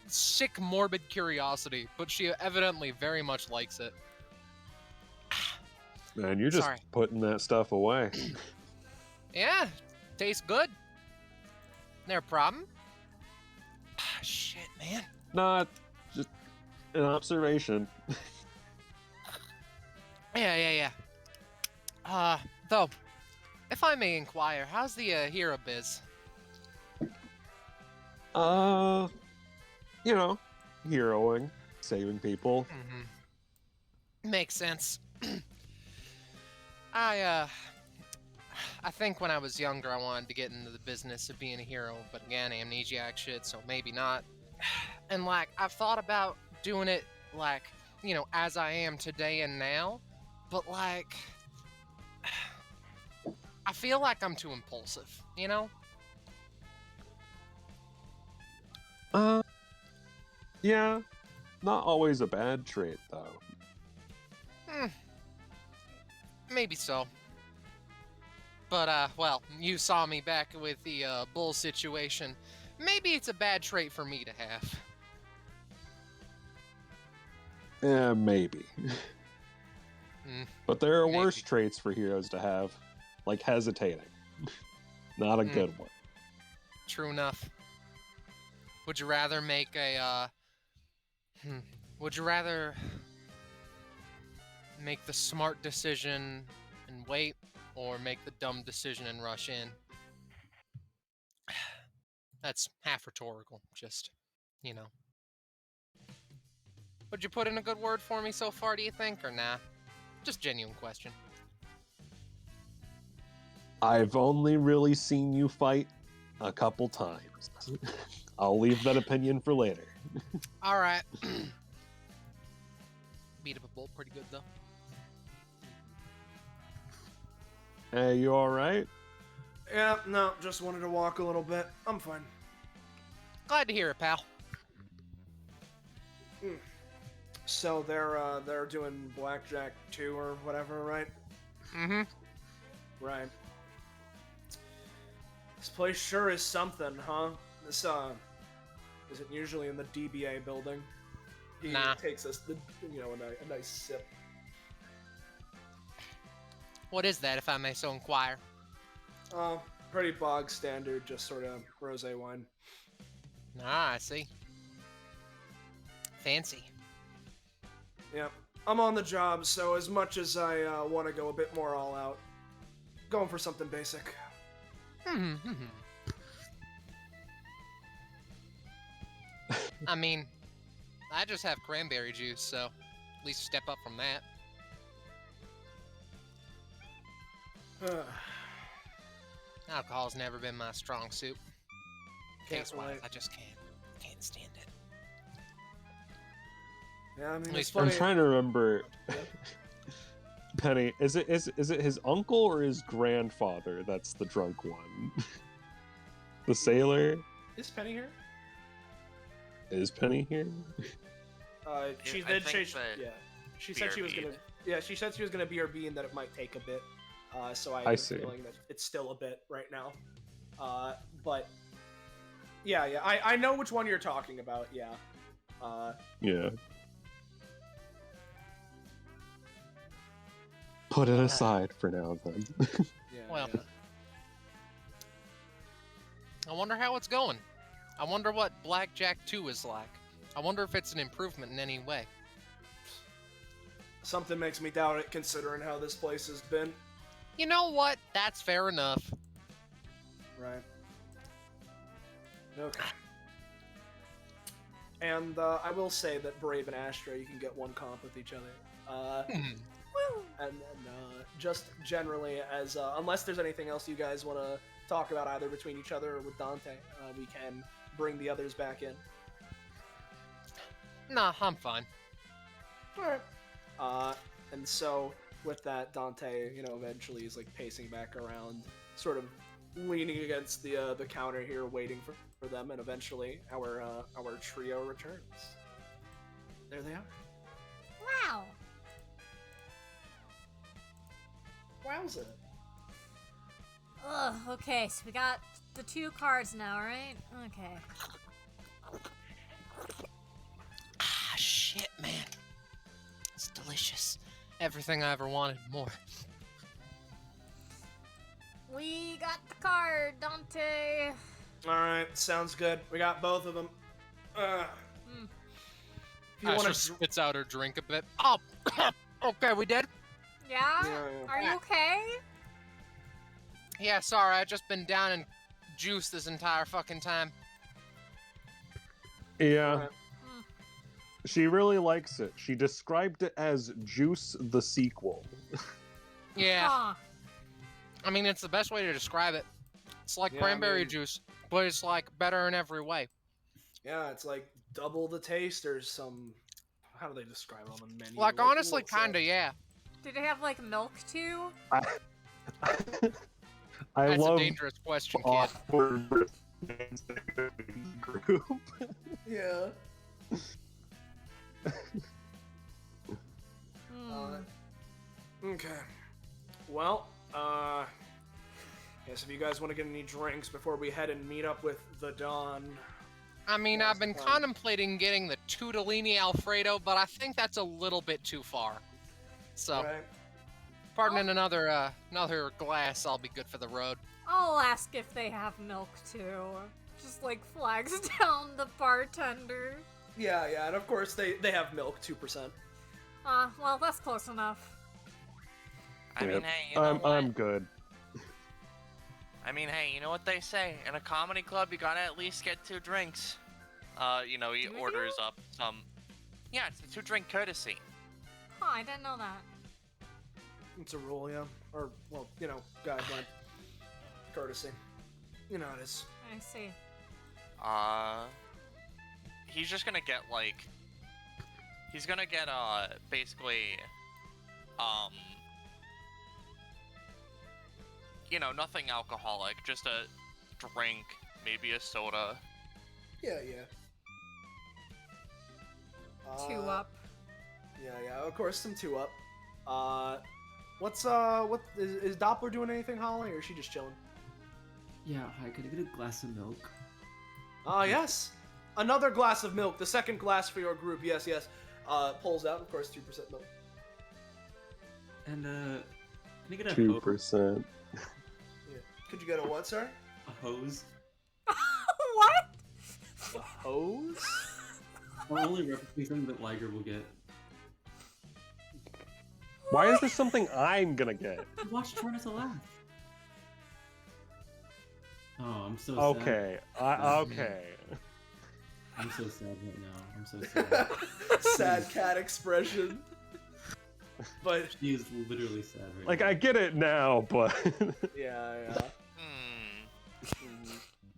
sick morbid curiosity, but she evidently very much likes it. Man, you're just Sorry. putting that stuff away. Yeah, tastes good. There a problem? Shit, man. Not just an observation. Yeah. Though, if I may inquire, how's the hero biz? You know, heroing, saving people. Makes sense. I think when I was younger, I wanted to get into the business of being a hero, but again, amnesiac shit, so maybe not. And like, I've thought about doing it like, you know, as I am today and now, but like, I feel like I'm too impulsive, you know? Yeah, not always a bad trait, though. Maybe so. But, well, you saw me back with the bull situation. Maybe it's a bad trait for me to have. Yeah, maybe. But there are worse Maybe. traits for heroes to have, like hesitating. Not a good one. True enough. Would you rather make a, Would you rather make the smart decision and wait, or make the dumb decision and rush in? That's half rhetorical, just, you know. Would you put in a good word for me so far, do you think, or nah? Just genuine question. I've only really seen you fight a couple times. I'll leave that opinion for later. Alright. Beat up a bull pretty good, though. Hey, you alright? Yeah, no, just wanted to walk a little bit. I'm fine. Glad to hear it, pal. So they're doing Blackjack 2 or whatever, right? Mm-hmm. Right. This place sure is something, huh? This isn't usually in the DBA building. He Nah. takes us a nice sip. What is that, if I may so inquire? Pretty bog standard, just sort of rosé wine. Ah, I see. Fancy. Yeah, I'm on the job, so as much as I want to go a bit more all out, going for something basic. I mean, I just have cranberry juice, so at least step up from that. Alcohol's never been my strong suit. Can't Taste-wise, relate. I just can't stand it. Yeah, I mean, At least I'm trying to remember. Penny, is it his uncle or his grandfather that's the drunk one? The sailor? Is Penny here? Is Penny here? She I did think say, that yeah. She said she was BRB. gonna. Yeah, she said she was gonna BRB and that it might take a bit. So I I have a see. feeling that it's still a bit right now. But yeah, I know which one you're talking about. Yeah. Yeah. Put it aside for now, then. Yeah. Well. yeah. I wonder how it's going. I wonder what Blackjack 2 is like. I wonder if it's an improvement in any way. Something makes me doubt it, considering how this place has been. You know what? That's fair enough. Right. Okay. And I will say that Brave and Astra, you can get one comp with each other. And just generally, as unless there's anything else you guys want to talk about either between each other or with Dante, we can bring the others back in. Nah, I'm fine. Alright. And so, with that, Dante, eventually is like pacing back around, sort of leaning against the counter here, waiting for them, and eventually our trio returns. There they are. Wow. Wowza. Ugh, okay, so we got the 2 cards now, right? Okay. Ah, shit, man. It's delicious. Everything I ever wanted, more. We got the card, Dante. Alright, sounds good. We got both of them. If you Astra want to... spits out her drink a bit. Oh, okay, we did? Yeah? Are you okay? Yeah, sorry, I've just been down in juice this entire fucking time. Yeah. She really likes it. She described it as Juice the sequel. Yeah. Huh. I mean, it's the best way to describe it. It's like Yeah, cranberry I mean- juice, but it's like better in every way. Yeah, it's like double the taste or some... How do they describe it on the menu? Like, honestly, what's that? kinda, yeah. Did it have, like, milk, too? I That's love a dangerous question, kid. awkward group. Yeah. Okay. Well, guess if you guys want to get any drinks before we head and meet up with the Dawn. I mean, What's I've been the plan? contemplating getting the Tutelini Alfredo, but I think that's a little bit too far. So, Right. pardoning another glass, I'll be good for the road. I'll ask if they have milk, too. Just, like, flags down the bartender. Yeah, and of course they have milk, 2%. Well, that's close enough. I mean, Yep. hey, you know what? I'm good. I mean, hey, you know what they say? In a comedy club, you gotta at least get 2 drinks. He Do we orders do? up some... Yeah, it's a 2-drink courtesy. Huh, I didn't know that. It's a rule, yeah. Or, well, guideline. Courtesy. You know how it is. I see. He's just gonna get, like... He's gonna get, basically... nothing alcoholic. Just a drink, maybe a soda. Yeah. 2 up. Yeah, of course, some 2 up. What is Doppler doing anything, Holly, or is she just chilling? Yeah, hi, can I get a glass of milk? Yes. Another glass of milk, the second glass for your group, yes. Pulls out, of course, 2% milk. And, can I get a 2%. Yeah. Could you get a what, sir? A hose? What? A hose? Or only referencing something that Liger will get. Why is this something I'm gonna get? Watch Try Not to Laugh. Oh, I'm so sad. Okay. Okay. I'm so sad right now. I'm so sad. Sad cat expression. But She is literally sad right Like, now. I get it now, but yeah. Hmm.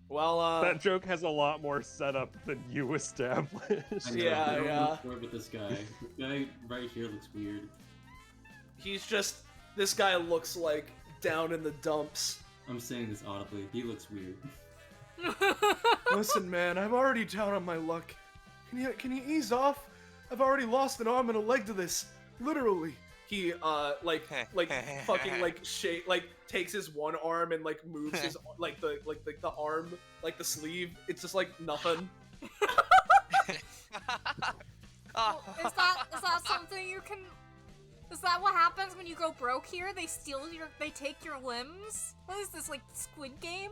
Well, that joke has a lot more setup than you established. I know, Yeah, I don't yeah. know what's wrong with this guy. This guy right here looks weird. this guy looks like down in the dumps. I'm saying this audibly. He looks weird. Listen, man, I'm already down on my luck. Can you ease off? I've already lost an arm and a leg to this. Literally. He takes his one arm and like moves his the arm, like the sleeve. It's just like nothing. Is that something you can... Is that what happens when you go broke here? They take your limbs? What is this, like Squid Game?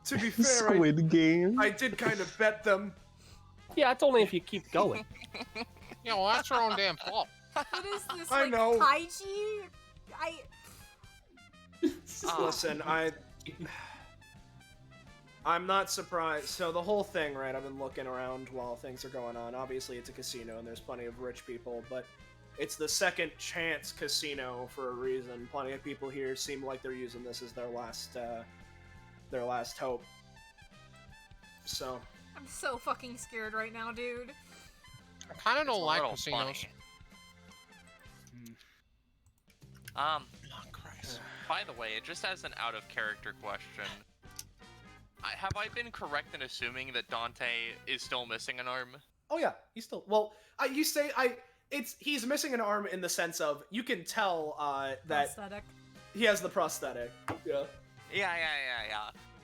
To be fair, Squid Game. I did kind of bet them. Yeah, it's only if you keep going. Yeah, well, that's your own damn fault. What is this, I like, know. Kaiji? Listen, I'm not surprised. So the whole thing, right? I've been looking around while things are going on. Obviously, it's a casino, and there's plenty of rich people, but it's the second chance casino for a reason. Plenty of people here seem like they're using this as their last hope. So. I'm so fucking scared right now, dude. I kind of It's don't a like little casinos. funny. Oh, Christ. By the way, just as an out-of-character question, have I been correct in assuming that Dante is still missing an arm? Oh yeah, he's still. Well, he's missing an arm in the sense of you can tell that Prosthetic. he has the prosthetic. Yeah. Yeah.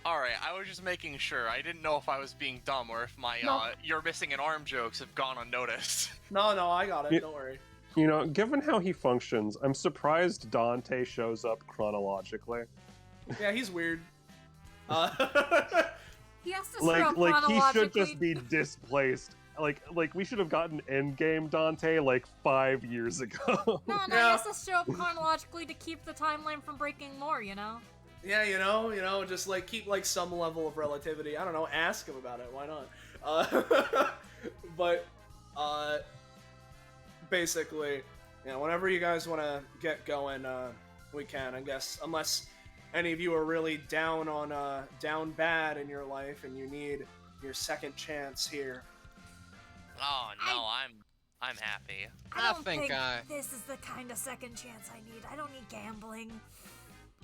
Alright, I was just making sure. I didn't know if I was being dumb or if my No. you're missing an arm jokes have gone unnoticed. No, I got it. Yeah. Don't worry. You know, given how he functions, I'm surprised Dante shows up chronologically. Yeah, he's weird. He has to show up Like he should chronologically. just be displaced. Like we should have gotten Endgame Dante like 5 years ago. No, he Yeah. has to show up chronologically to keep the timeline from breaking more, you know? Yeah, you know, just like keep like some level of relativity. I don't know, ask him about it. Why not? But basically, you know, whenever you guys want to get going, we can, I guess, unless any of you are really down bad in your life and you need your second chance here. Oh no, I'm happy. I don't think this is the kind of second chance I need. I don't need gambling.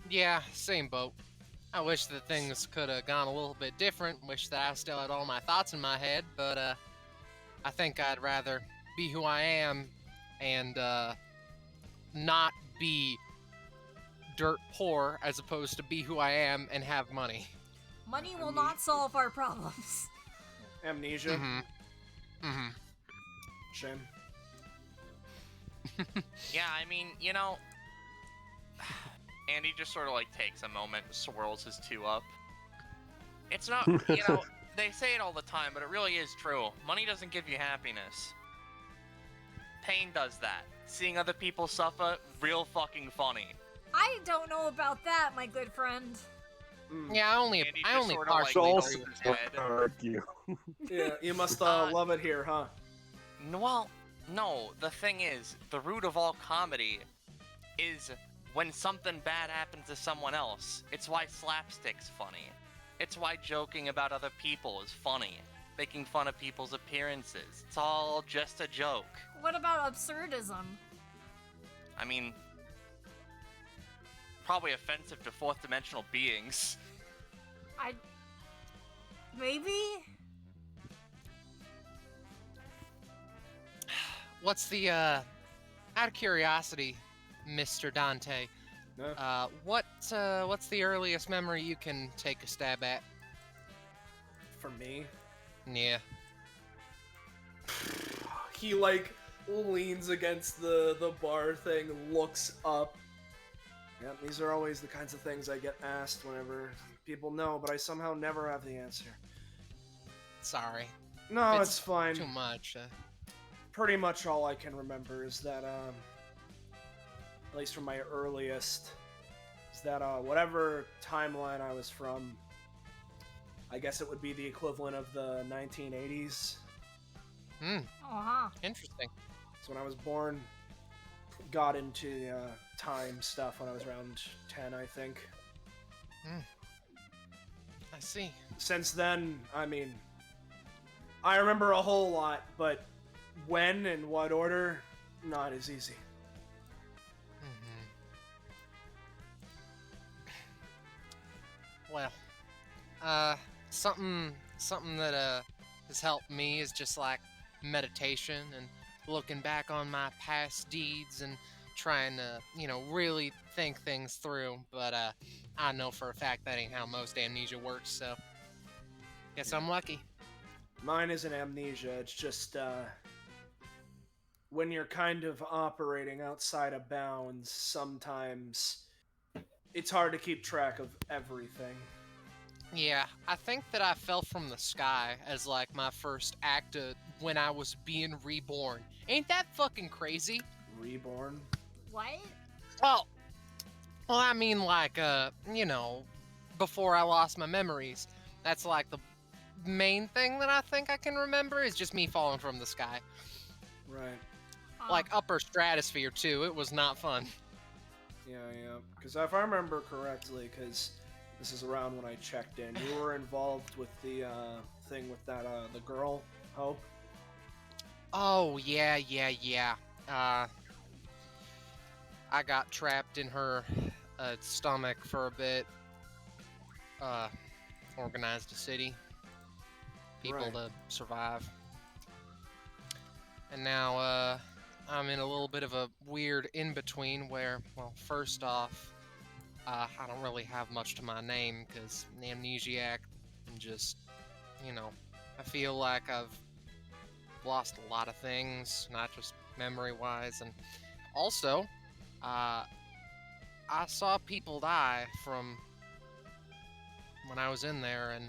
Yeah, same boat. I wish that things could have gone a little bit different. Wish that I still had all my thoughts in my head, but I think I'd rather be who I am and not be dirt poor as opposed to be who I am and have money. Money will not solve our problems. Amnesia. Mm-hmm. Shame. Yeah, I mean, you know, Andy just sort of like takes a moment and swirls his two up. It's not, you know, they say it all the time, but it really is true. Money doesn't give you happiness. Pain does that. Seeing other people suffer, real fucking funny. I don't know about that, my good friend. Yeah, I only Andy just sorta, like, partially goes agree in with his that. head. Argue. Yeah, you must love it here, huh? Well, no, the thing is, the root of all comedy is when something bad happens to someone else. It's why slapstick's funny. It's why joking about other people is funny. Making fun of people's appearances. It's all just a joke. What about absurdism? I mean, probably offensive to fourth dimensional beings. Maybe? What's the, out of curiosity, Mr. Dante, No. what's the earliest memory you can take a stab at? For me, Yeah. he like leans against the bar thing, looks up. Yeah, these are always the kinds of things I get asked whenever people know, but I somehow never have the answer. Sorry. No, It's it's fine. Too much. Pretty much all I can remember is that, at least from my earliest, is that, whatever timeline I was from, I guess it would be the equivalent of the 1980s. Uh-huh. Interesting. So when I was born, got into time stuff when I was around 10, I think. I see. Since then, I mean, I remember a whole lot, but when and what order, not as easy. Well, something that has helped me is just like meditation and looking back on my past deeds and trying to, really think things through. But I know for a fact that ain't how most amnesia works, so guess I'm lucky. Mine isn't amnesia, it's just, when you're kind of operating outside of bounds, sometimes it's hard to keep track of everything. Yeah, I think that I fell from the sky as like my first act of when I was being reborn. Ain't that fucking crazy? Reborn? What? Well, I mean, like, before I lost my memories, That's like the main thing that I think I can remember is just me falling from the sky. Right. Like upper stratosphere too. It was not fun. Yeah. Because if I remember correctly, because this is around when I checked in, you were involved with the thing with that the girl, Hope. Oh yeah. I got trapped in her stomach for a bit. Organized a city. People Right. to survive. And now I'm in a little bit of a weird in-between where, well, first off, I don't really have much to my name because amnesiac and just, I feel like I've lost a lot of things, not just memory-wise. And also, I saw people die from when I was in there, and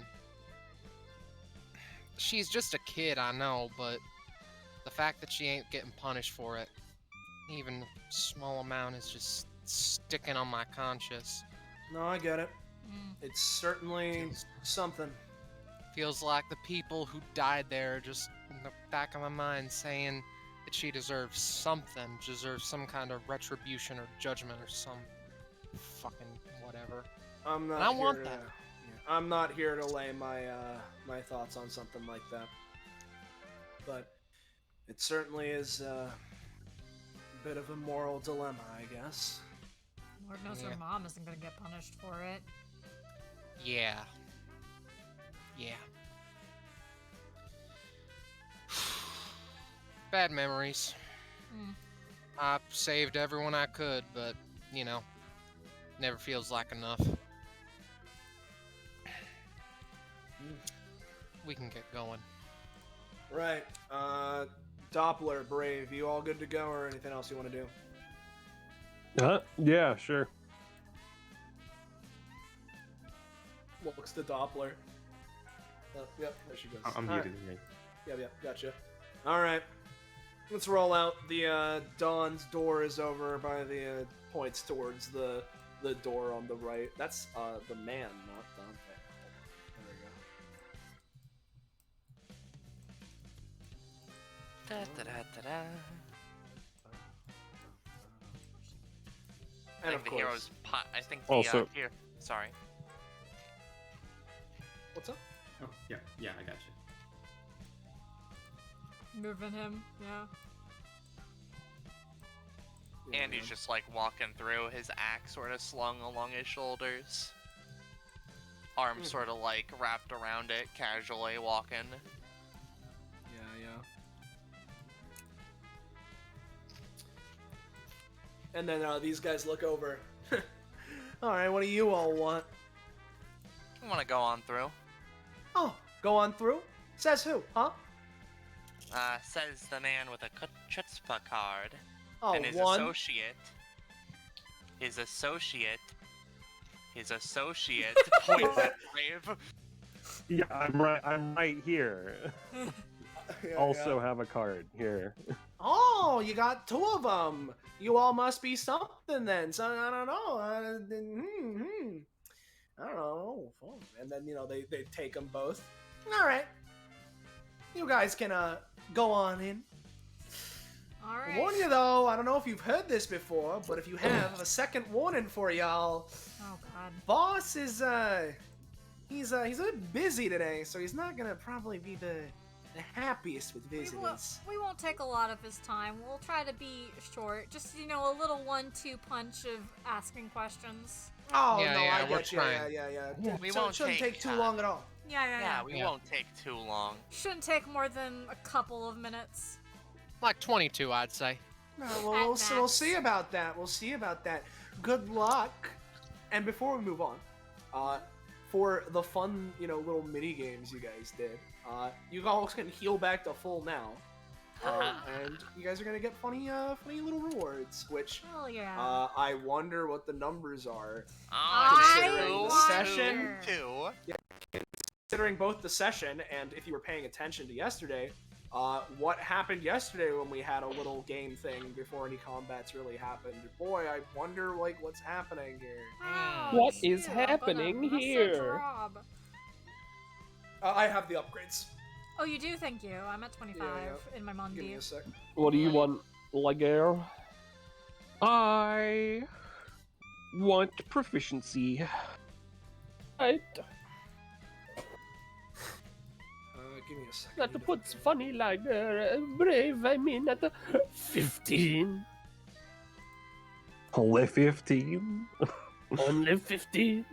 she's just a kid, I know, but the fact that she ain't getting punished for it, even a small amount, is just sticking on my conscience. No, I get it. It's certainly something. Feels like the people who died there are just in the back of my mind saying that she deserves something, deserves some kind of retribution or judgment or some fucking whatever. I'm not And I here want to, that. yeah, I'm not here to lay my my thoughts on something like that. But it certainly is a bit of a moral dilemma, I guess. Lord knows her mom isn't gonna get punished for it. Yeah. Bad memories. I saved everyone I could, but, never feels like enough. We can get going. Right. Doppler, Brave, you all good to go, or anything else you want to do? Yeah, sure. Looks to Doppler. Yep, there she goes. I'm All muted again. Yep, gotcha. Alright. Let's roll out. The Dawn's door is over by the points towards the door on the right. That's the man, not Dante. There we go. Da-da-da-da-da. I And think of the course. hero's I think the Also- here. Sorry. What's up? Oh, yeah, I got you. Moving him, yeah. And he's just like walking through, his axe sort of slung along his shoulders. Arms sort of like wrapped around it, casually walking. Yeah. And then these guys look over. Alright, what do you all want? I want to go on through. Oh, go on through? Says who, huh? Says the man with a chutzpah card. Oh, And his one. associate points at Brave. Yeah, I'm right here. Also have a card here. Oh, you got two of them. You all must be something then. So I don't know. I don't know. And then they take them both. All right. You guys can go on in. All right. I warn you though. I don't know if you've heard this before, but if you have, a second warning for y'all. Oh God. Boss is he's a bit busy today, so he's not gonna probably be the happiest with visitors. We won't take a lot of his time. We'll try to be short. Just, a little 1-2 punch of asking questions. Oh, Yeah, no, yeah, I we're get you. trying. Yeah. We So won't it shouldn't take take too time. long at all. Yeah. We Yeah. won't take too long. Shouldn't take more than a couple of minutes. Like 22, I'd say. No, At we'll max. see about that. Good luck. And before we move on, for the fun, little mini games you guys did, you guys can heal back to full now. And you guys are gonna get funny little rewards, which Hell yeah. I wonder what the numbers are. I session two. Considering both the session and if you were paying attention to yesterday, what happened yesterday when we had a little game thing before any combats really happened. Boy, I wonder what's happening here. Oh, What shoot, is I'm gonna happening message here? Rob. I have the upgrades. Oh, you do? Thank you. I'm at 25 in my Give me Mondi. a sec. What do you want, Laguerre? I want proficiency. Right. Give me a second. That puts funny Laguerre. Brave, I mean, at the 15. Only 15. Only 15.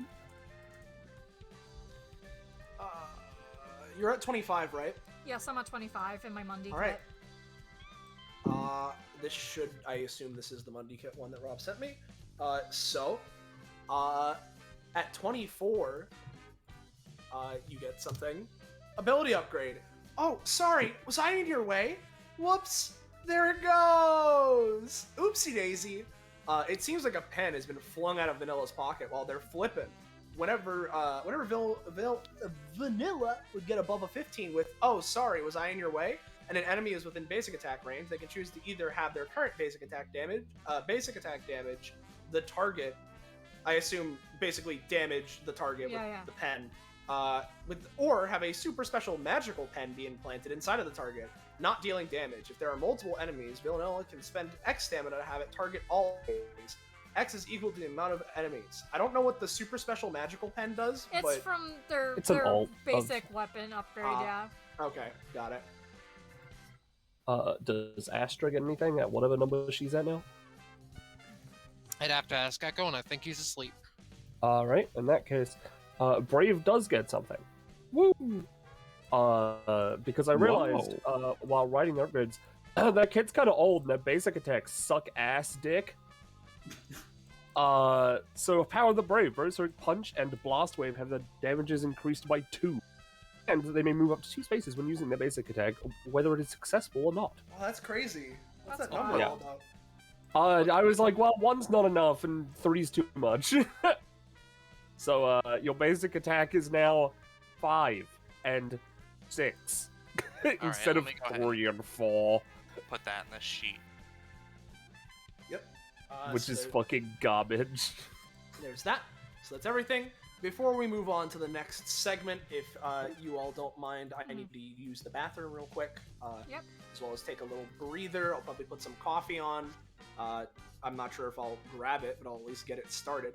You're at 25, right? Yes, I'm at 25 in my Mondi. All right. This should, I assume this is the Monday Kit one that Rob sent me. At 24, you get something. Ability upgrade. Oh, sorry, was I in your way? Whoops, there it goes! Oopsie daisy. It seems like a pen has been flung out of Vanilla's pocket while they're flipping. Whenever Vanilla would get above a 15 with, oh, sorry, was I in your way? And an enemy is within basic attack range, they can choose to either have their current basic attack damage, the target, I assume basically damage the target with the pen, or have a super special magical pen be implanted inside of the target, not dealing damage. If there are multiple enemies, Villanella can spend X stamina to have it target all enemies. X is equal to the amount of enemies. I don't know what the super special magical pen does, It's but... from their It's an alt basic weapon upgrade, yeah. Okay, got it. Does Astra get anything at whatever number she's at now? I'd have to ask Echo, and I think he's asleep. Alright, in that case, Brave does get something. Woo! Because I realized, while writing the upgrades, that kid's kind of old and their basic attacks suck ass dick. So Power of the Brave, Berserk Punch and Blast Wave have their damages increased by 2. And they may move up to 2 spaces when using their basic attack, whether it is successful or not. Oh, that's crazy. What's That's that number wild. all about? I was like, well, 1's not enough and 3's too much. So, your basic attack is now 5 and 6. Instead of let me go ahead 3 and 4. Put that in the sheet. Yep. Which so is fucking garbage. There's that. So that's everything. Before we move on to the next segment, if you all don't mind, I need to use the bathroom real quick. Yep. As well as take a little breather. I'll probably put some coffee on. I'm not sure if I'll grab it, but I'll at least get it started.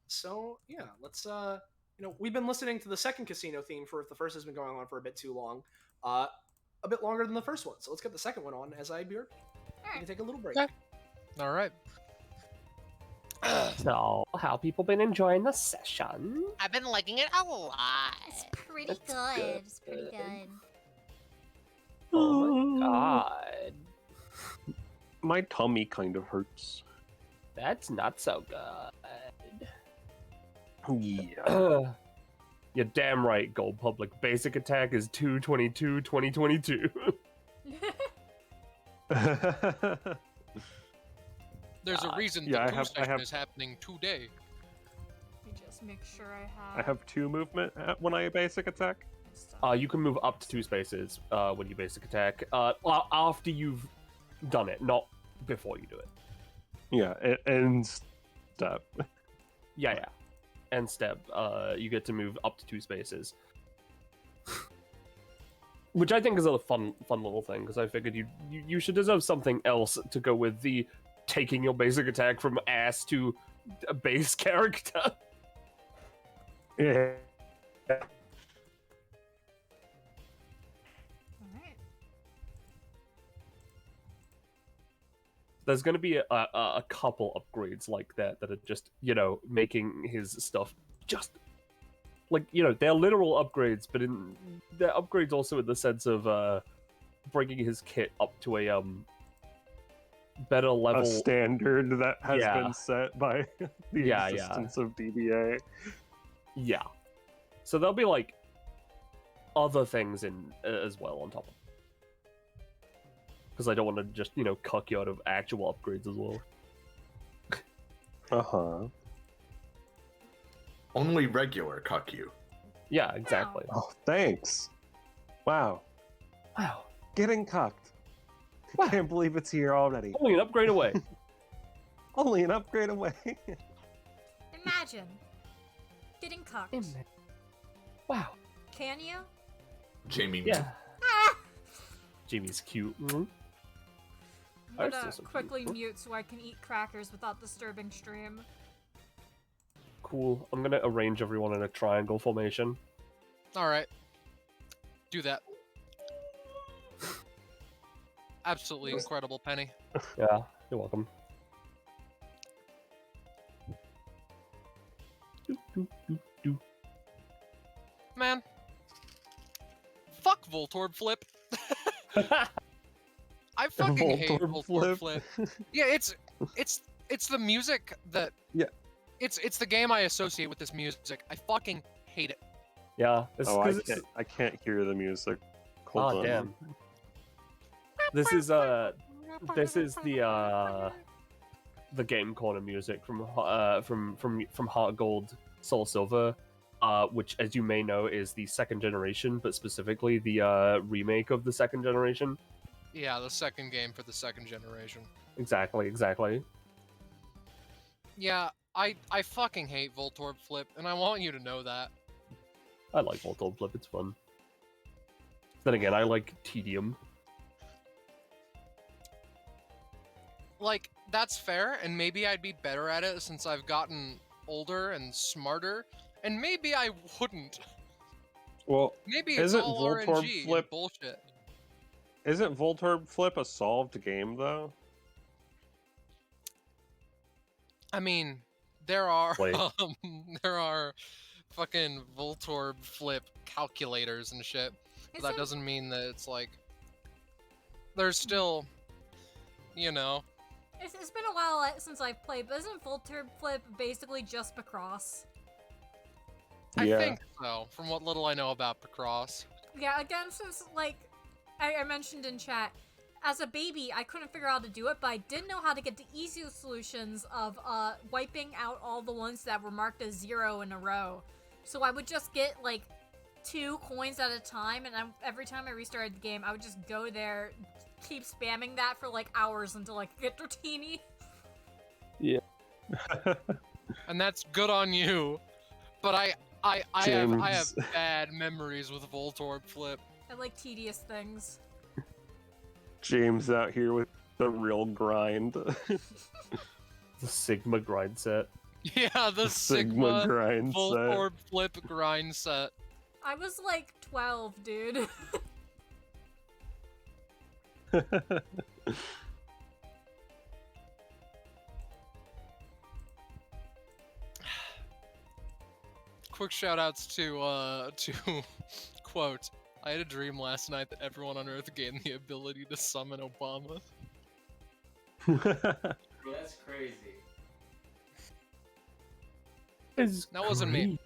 So yeah, let's we've been listening to the second casino theme for, if the first has been going on for a bit too long, a bit longer than the first one. So let's get the second one on as I be. We can take a little break. Okay. All right. So, how people been enjoying the session? I've been liking it a lot. It's pretty good. It's pretty good. Oh my god. My tummy kind of hurts. That's not so good. Yeah. You're damn right, Gold Public. Basic attack is 222, 2022. There's a reason yeah, the session is happening today. Let me just make sure I have. I have 2 movement when I basic attack. You can move up to 2 spaces when you basic attack. After you've done it, not before you do it. Yeah, and step. Yeah. And step. You get to move up to 2 spaces. Which I think is a fun little thing, because I figured you should deserve something else to go with the taking your basic attack from ass to a base character. Yeah. Alright. There's going to be a couple upgrades like that are just, making his stuff just, they're literal upgrades, but they're upgrades also in the sense of bringing his kit up to a better level. A standard that has been set by the existence of DBA. Yeah. So there'll be, other things in as well on top of it. Because I don't want to just, cuck you out of actual upgrades as well. Uh-huh. Only regular cuck you. Yeah, exactly. Oh, thanks. Wow. Getting cucked. Wow. Can't believe it's here already. Only an upgrade away. Only an upgrade away. Imagine getting cucked. Wow. Can you? Jamie. Yeah. Ah! Jamie's cute. I'm Ours gonna is so quickly cute. mute so I can eat crackers without disturbing stream. Cool. I'm gonna arrange everyone in a triangle formation. All right. Do that. Absolutely incredible, Penny. Yeah, you're welcome. Man. Fuck Voltorb Flip. I fucking hate Voltorb Flip. Yeah, it's the music that it's the game I associate with this music. I fucking hate it. Yeah. It's, Oh, 'cause I can't hear the music. Hold Oh on. damn. This is the game corner music from Heart Gold, Soul Silver, which, as you may know, is the second generation, but specifically the remake of the second generation. Yeah, the second game for the second generation. Exactly. Yeah, I fucking hate Voltorb Flip, and I want you to know that. I like Voltorb Flip, it's fun. Then again, I like Tedium. Like, that's fair, and maybe I'd be better at it since I've gotten older and smarter, and maybe I wouldn't. Well, Maybe it's isn't all Voltorb RNG and Flip bullshit. Isn't Voltorb Flip a solved game though? I mean, there are Wait. there are fucking Voltorb Flip calculators and shit. But that doesn't mean that it's like there's still, you know. It's been a while since I've played, but isn't Voltorb Flip basically just Picross? I think so, from what little I know about Picross. Yeah, again, since, like, I mentioned in chat, as a baby, I couldn't figure out how to do it, but I did know how to get the easiest solutions of wiping out all the ones that were marked as 0 in a row. So I would just get, like, 2 coins at a time, and every time I restarted the game, I would just go there, keep spamming that for, like, hours until I could get Dratini. Yeah. And that's good on you. But I have bad memories with Voltorb Flip. I like tedious things. James out here with the real grind. The Sigma grind set. Yeah, the Sigma grind Voltorb Flip grind set. I was like 12, dude. Quick shoutouts to quote. I had a dream last night that everyone on Earth gained the ability to summon Obama. That's crazy. That wasn't me.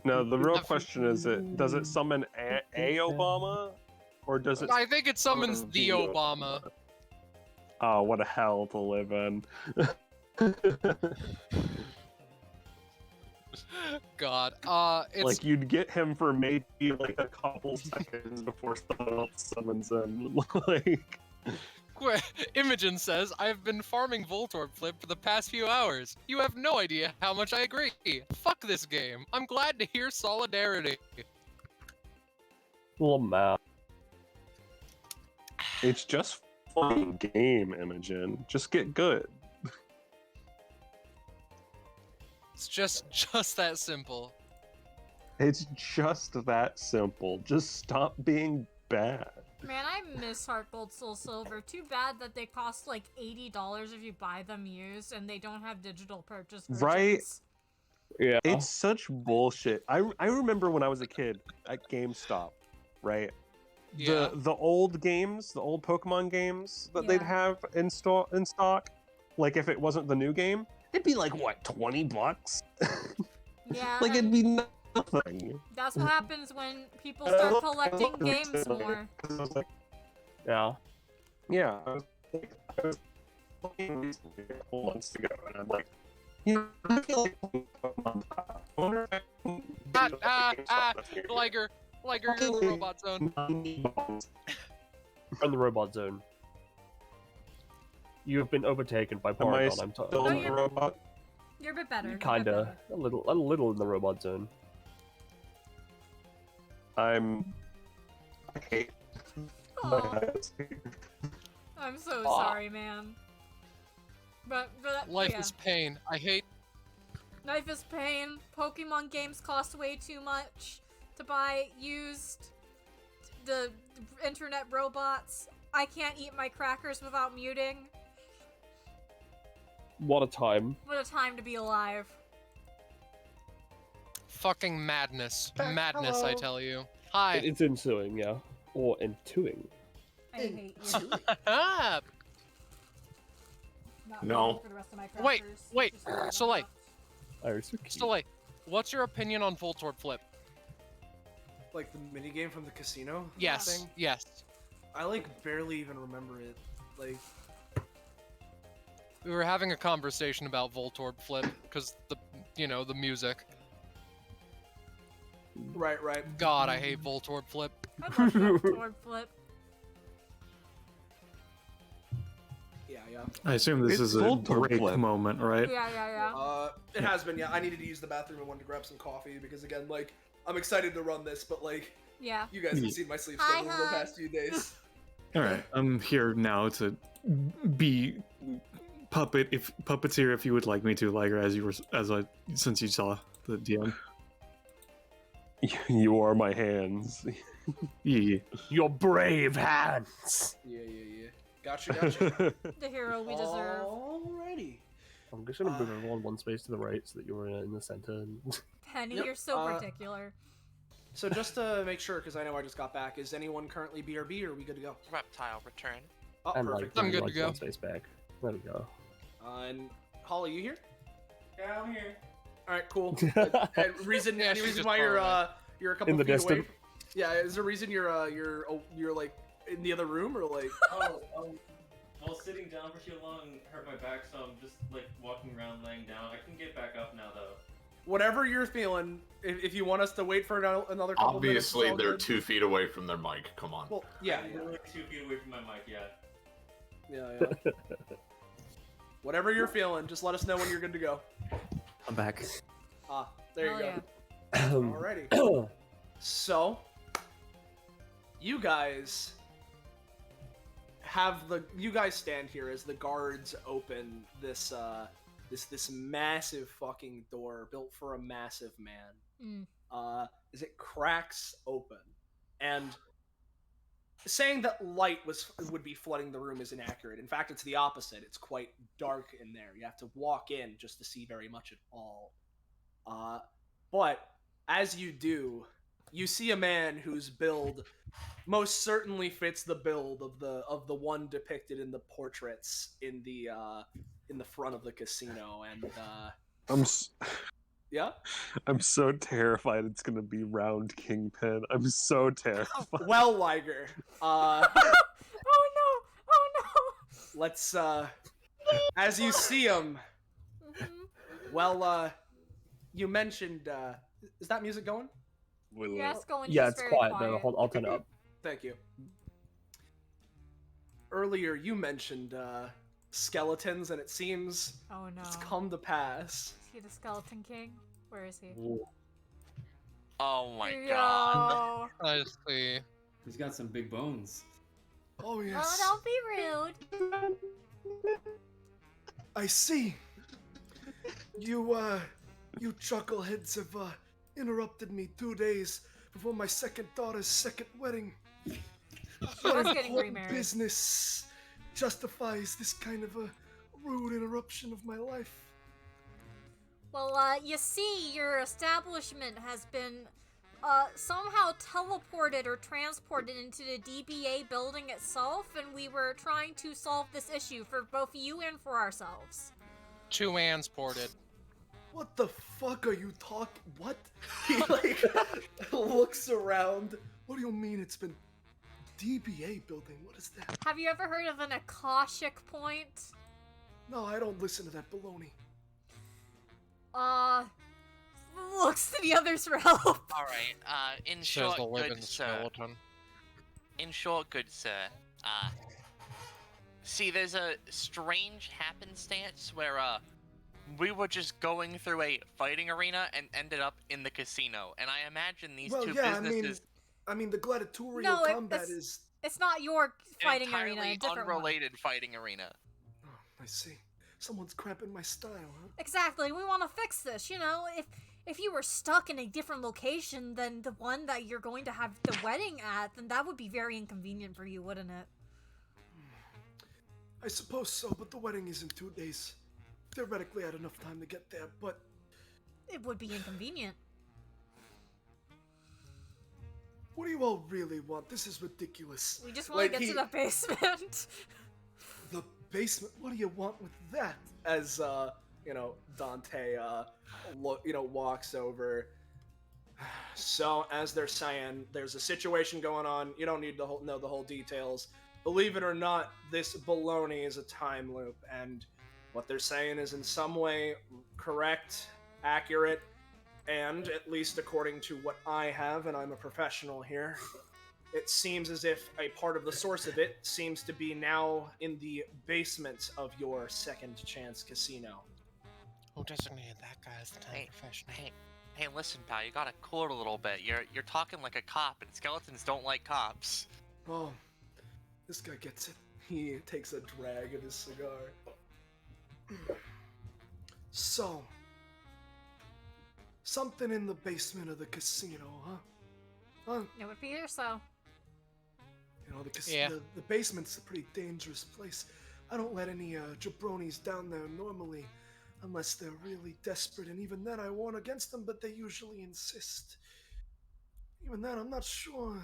No, the real question is: does it summon a Obama, or does it? I think it summons the Obama. Oh, what a hell to live in! God, it's like you'd get him for maybe like a couple seconds before someone else summons him. Like, Imogen says, I've been farming Voltorb Flip for the past few hours. You have no idea how much I agree. Fuck this game. I'm glad to hear solidarity. Lamau. it's just fun game, Imogen. Just get good. It's just that simple. It's just that simple. Just stop being bad. Man, I miss Heart Gold Soul Silver. Too bad that they cost like $80 if you buy them used, and they don't have digital purchase versions. Right? Yeah. It's such bullshit. I remember when I was a kid at GameStop, right? Yeah. The old games, the old Pokemon games that they'd Yeah. have in stock, like if it wasn't the new game, it'd be like what, $20? Yeah, Like it'd be nothing. that's what happens when people start collecting games more. Yeah. Yeah, I was playing recently, a couple months ago, and I'm like, you know, I feel like playing Pokemon. I wonder if I can do that at GameStop that's near here. Liger, you're in the robot zone. From the robot zone. You have been overtaken by Am I Porygon, I'm still told. in the robot? You're a bit better. Kinda. A little in the robot zone. I hate my Aw. eyes. I'm so Aw. sorry, man. But Life yeah. is pain. I hate. Life is pain. Pokemon games cost way too much to buy used. The internet robots. I can't eat my crackers without muting. What a time. What a time to be alive. Fucking madness. Madness, I Hello. tell you. Hi. It's ensuing, yeah. Or entuing. I hate you. Ah, Not No. voting for the rest of my Wait, crackers. wait, Just leave them Soleil. left. Oh, so cute. Soleil, what's your opinion on Voltorb Flip? Like the minigame from the casino. Yes, thing? yes. I like barely even remember it. Like, We were having a conversation about Voltorb Flip because the music. right. God, I hate Voltorb Flip. I love Voltorb Flip. Yeah. I assume this It's is a Voltorb break Flip. moment, right? Yeah. It has been. Yeah, I needed to use the bathroom and wanted to grab some coffee because again, like, I'm excited to run this, but like, Yeah. you guys have seen my sleep Hi, schedule over the hon. past few days. All right, I'm here now to be puppeteer if you would like me to, Liger, since you saw the DM. You are my hands. Yeah. Your brave hands. Yeah. Gotcha. The hero we deserve. Alrighty. I'm just gonna move everyone one space to the right so that you're in the center. And... Penny, Yep, you're so particular. So just to make sure, because I know I just got back, is anyone currently BRB or are we good to go? Reptile return. Oh, and perfect. I'm good to like go. one space back. There we go. And Holly, you here? Yeah, I'm here. All right, cool. Any reason Yeah, she's reason just why far you're a couple In the feet away? distant. Yeah, is there a reason you're like in the other room or like? Well, sitting down for too long hurt my back, so I'm just like walking around, laying down. I can get back up now, though. Whatever you're feeling. If you want us to wait for another couple minutes, Obviously, it's all they're good. 2 feet away from their mic. Come on. Well, yeah. I'm literally 2 feet away from my mic, yeah. Yeah. Whatever you're feeling, just let us know when you're good to go. I'm back. There Hell you go. yeah. Alrighty. So, you guys stand here as the guards open this this massive fucking door built for a massive man. As it cracks open, and saying that light would be flooding the room is inaccurate. In fact, it's the opposite. It's quite dark in there. You have to walk in just to see very much at all. But as you do, you see a man whose build most certainly fits the build of the one depicted in the portraits in the front of the casino. And yeah. I'm so terrified it's gonna be round Kingpin. I'm so terrified. Well, Liger, Oh no! let's as you see him. Well, you mentioned is that music going? Yes, going. Yeah, just it's very quiet. quiet. No, I'll turn it up. Thank you. Earlier, you mentioned skeletons, and it seems Oh no! it's come to pass. Is he the Skeleton King? Where is he? Oh my Yo. god. I see. He's got some big bones. Oh Oh, yes, don't be rude. I see. You chuckleheads have interrupted me 2 days before my second daughter's second wedding. She What was getting important remarried. business justifies this kind of a rude interruption of my life? Well, you see, your establishment has been somehow teleported or transported into the DBA building itself, and we were trying to solve this issue for both you and for ourselves. 2 ands ported. What the fuck are you talking? What? He like looks around. What do you mean it's been DBA building? What is that? Have you ever heard of an Akashic point? No, I don't listen to that baloney. Looks to the others for help. Alright, in Says short, the living good sir. skeleton. In short, good sir. See, there's a strange happenstance where, we were just going through a fighting arena and ended up in the casino. And I imagine these Well, two yeah, I mean, businesses I mean, the gladiatorial No, combat it's, is... it's not your fighting Entirely arena, a different one. unrelated fighting arena. Oh, I see. Someone's cramping my style, huh? Exactly. We want to fix this. You know, if you were stuck in a different location than the one that you're going to have the wedding at, then that would be very inconvenient for you, wouldn't it? I suppose so, but the wedding is in 2 days. Theoretically, I had enough time to get there, but... It would be inconvenient. What do you all really want? This is ridiculous. We just want to get to the basement. The basement? What do you want with that? As, Dante, walks over. So, as they're saying, there's a situation going on. You don't need to know the whole details. Believe it or not, this baloney is a time loop, and what they're saying is in some way correct, accurate, and, at least according to what I have, and I'm a professional here, it seems as if a part of the source of it seems to be now in the basement of your Second Chance Casino. Who designated that guy as the time professional? Hey, listen, pal, you gotta cool it a little bit. You're talking like a cop, and skeletons don't like cops. Oh, this guy gets it. He takes a drag of his cigar. So, something in the basement of the casino, huh? It would appear so. You know, the basement's a pretty dangerous place. I don't let any jabronis down there normally, unless they're really desperate, and even then I warn against them, but they usually insist. Even then, I'm not sure.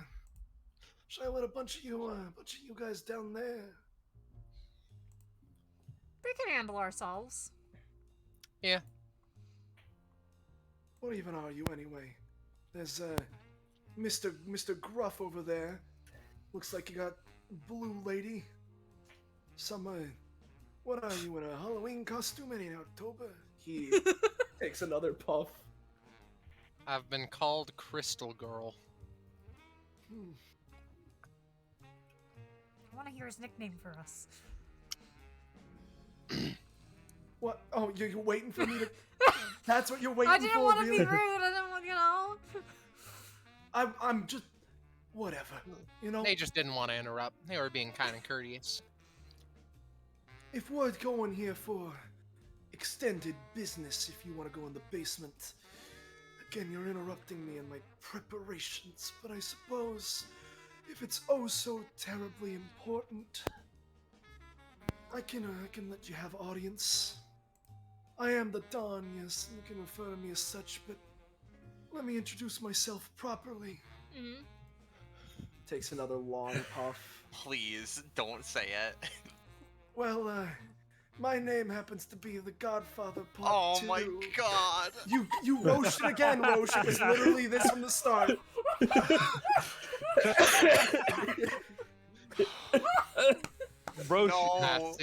Should I let a bunch of you guys down there? We can handle ourselves. Yeah. What even are you anyway? There's Mr. Gruff over there. Looks like you got Blue Lady. What are you in a Halloween costume in October? He takes another puff. I've been called Crystal Girl. I want to hear his nickname for us. What? Oh, you're waiting for me to... That's what you're waiting for, I didn't want to really? be rude. I didn't want, you know. I'm just... Whatever. You know? They just didn't want to interrupt. They were being kind of courteous. If we're going here for extended business, if you want to go in the basement... Again, you're interrupting me in my preparations, but I suppose... If it's oh so terribly important... I can let you have audience. I am the Don, yes, and you can refer to me as such, but let me introduce myself properly. Mm-hmm. Takes another long puff. Please, don't say it. Well, my name happens to be the Godfather Part 2. Oh my god! You roached it again, Roche. It was literally this from the start. Roche, No.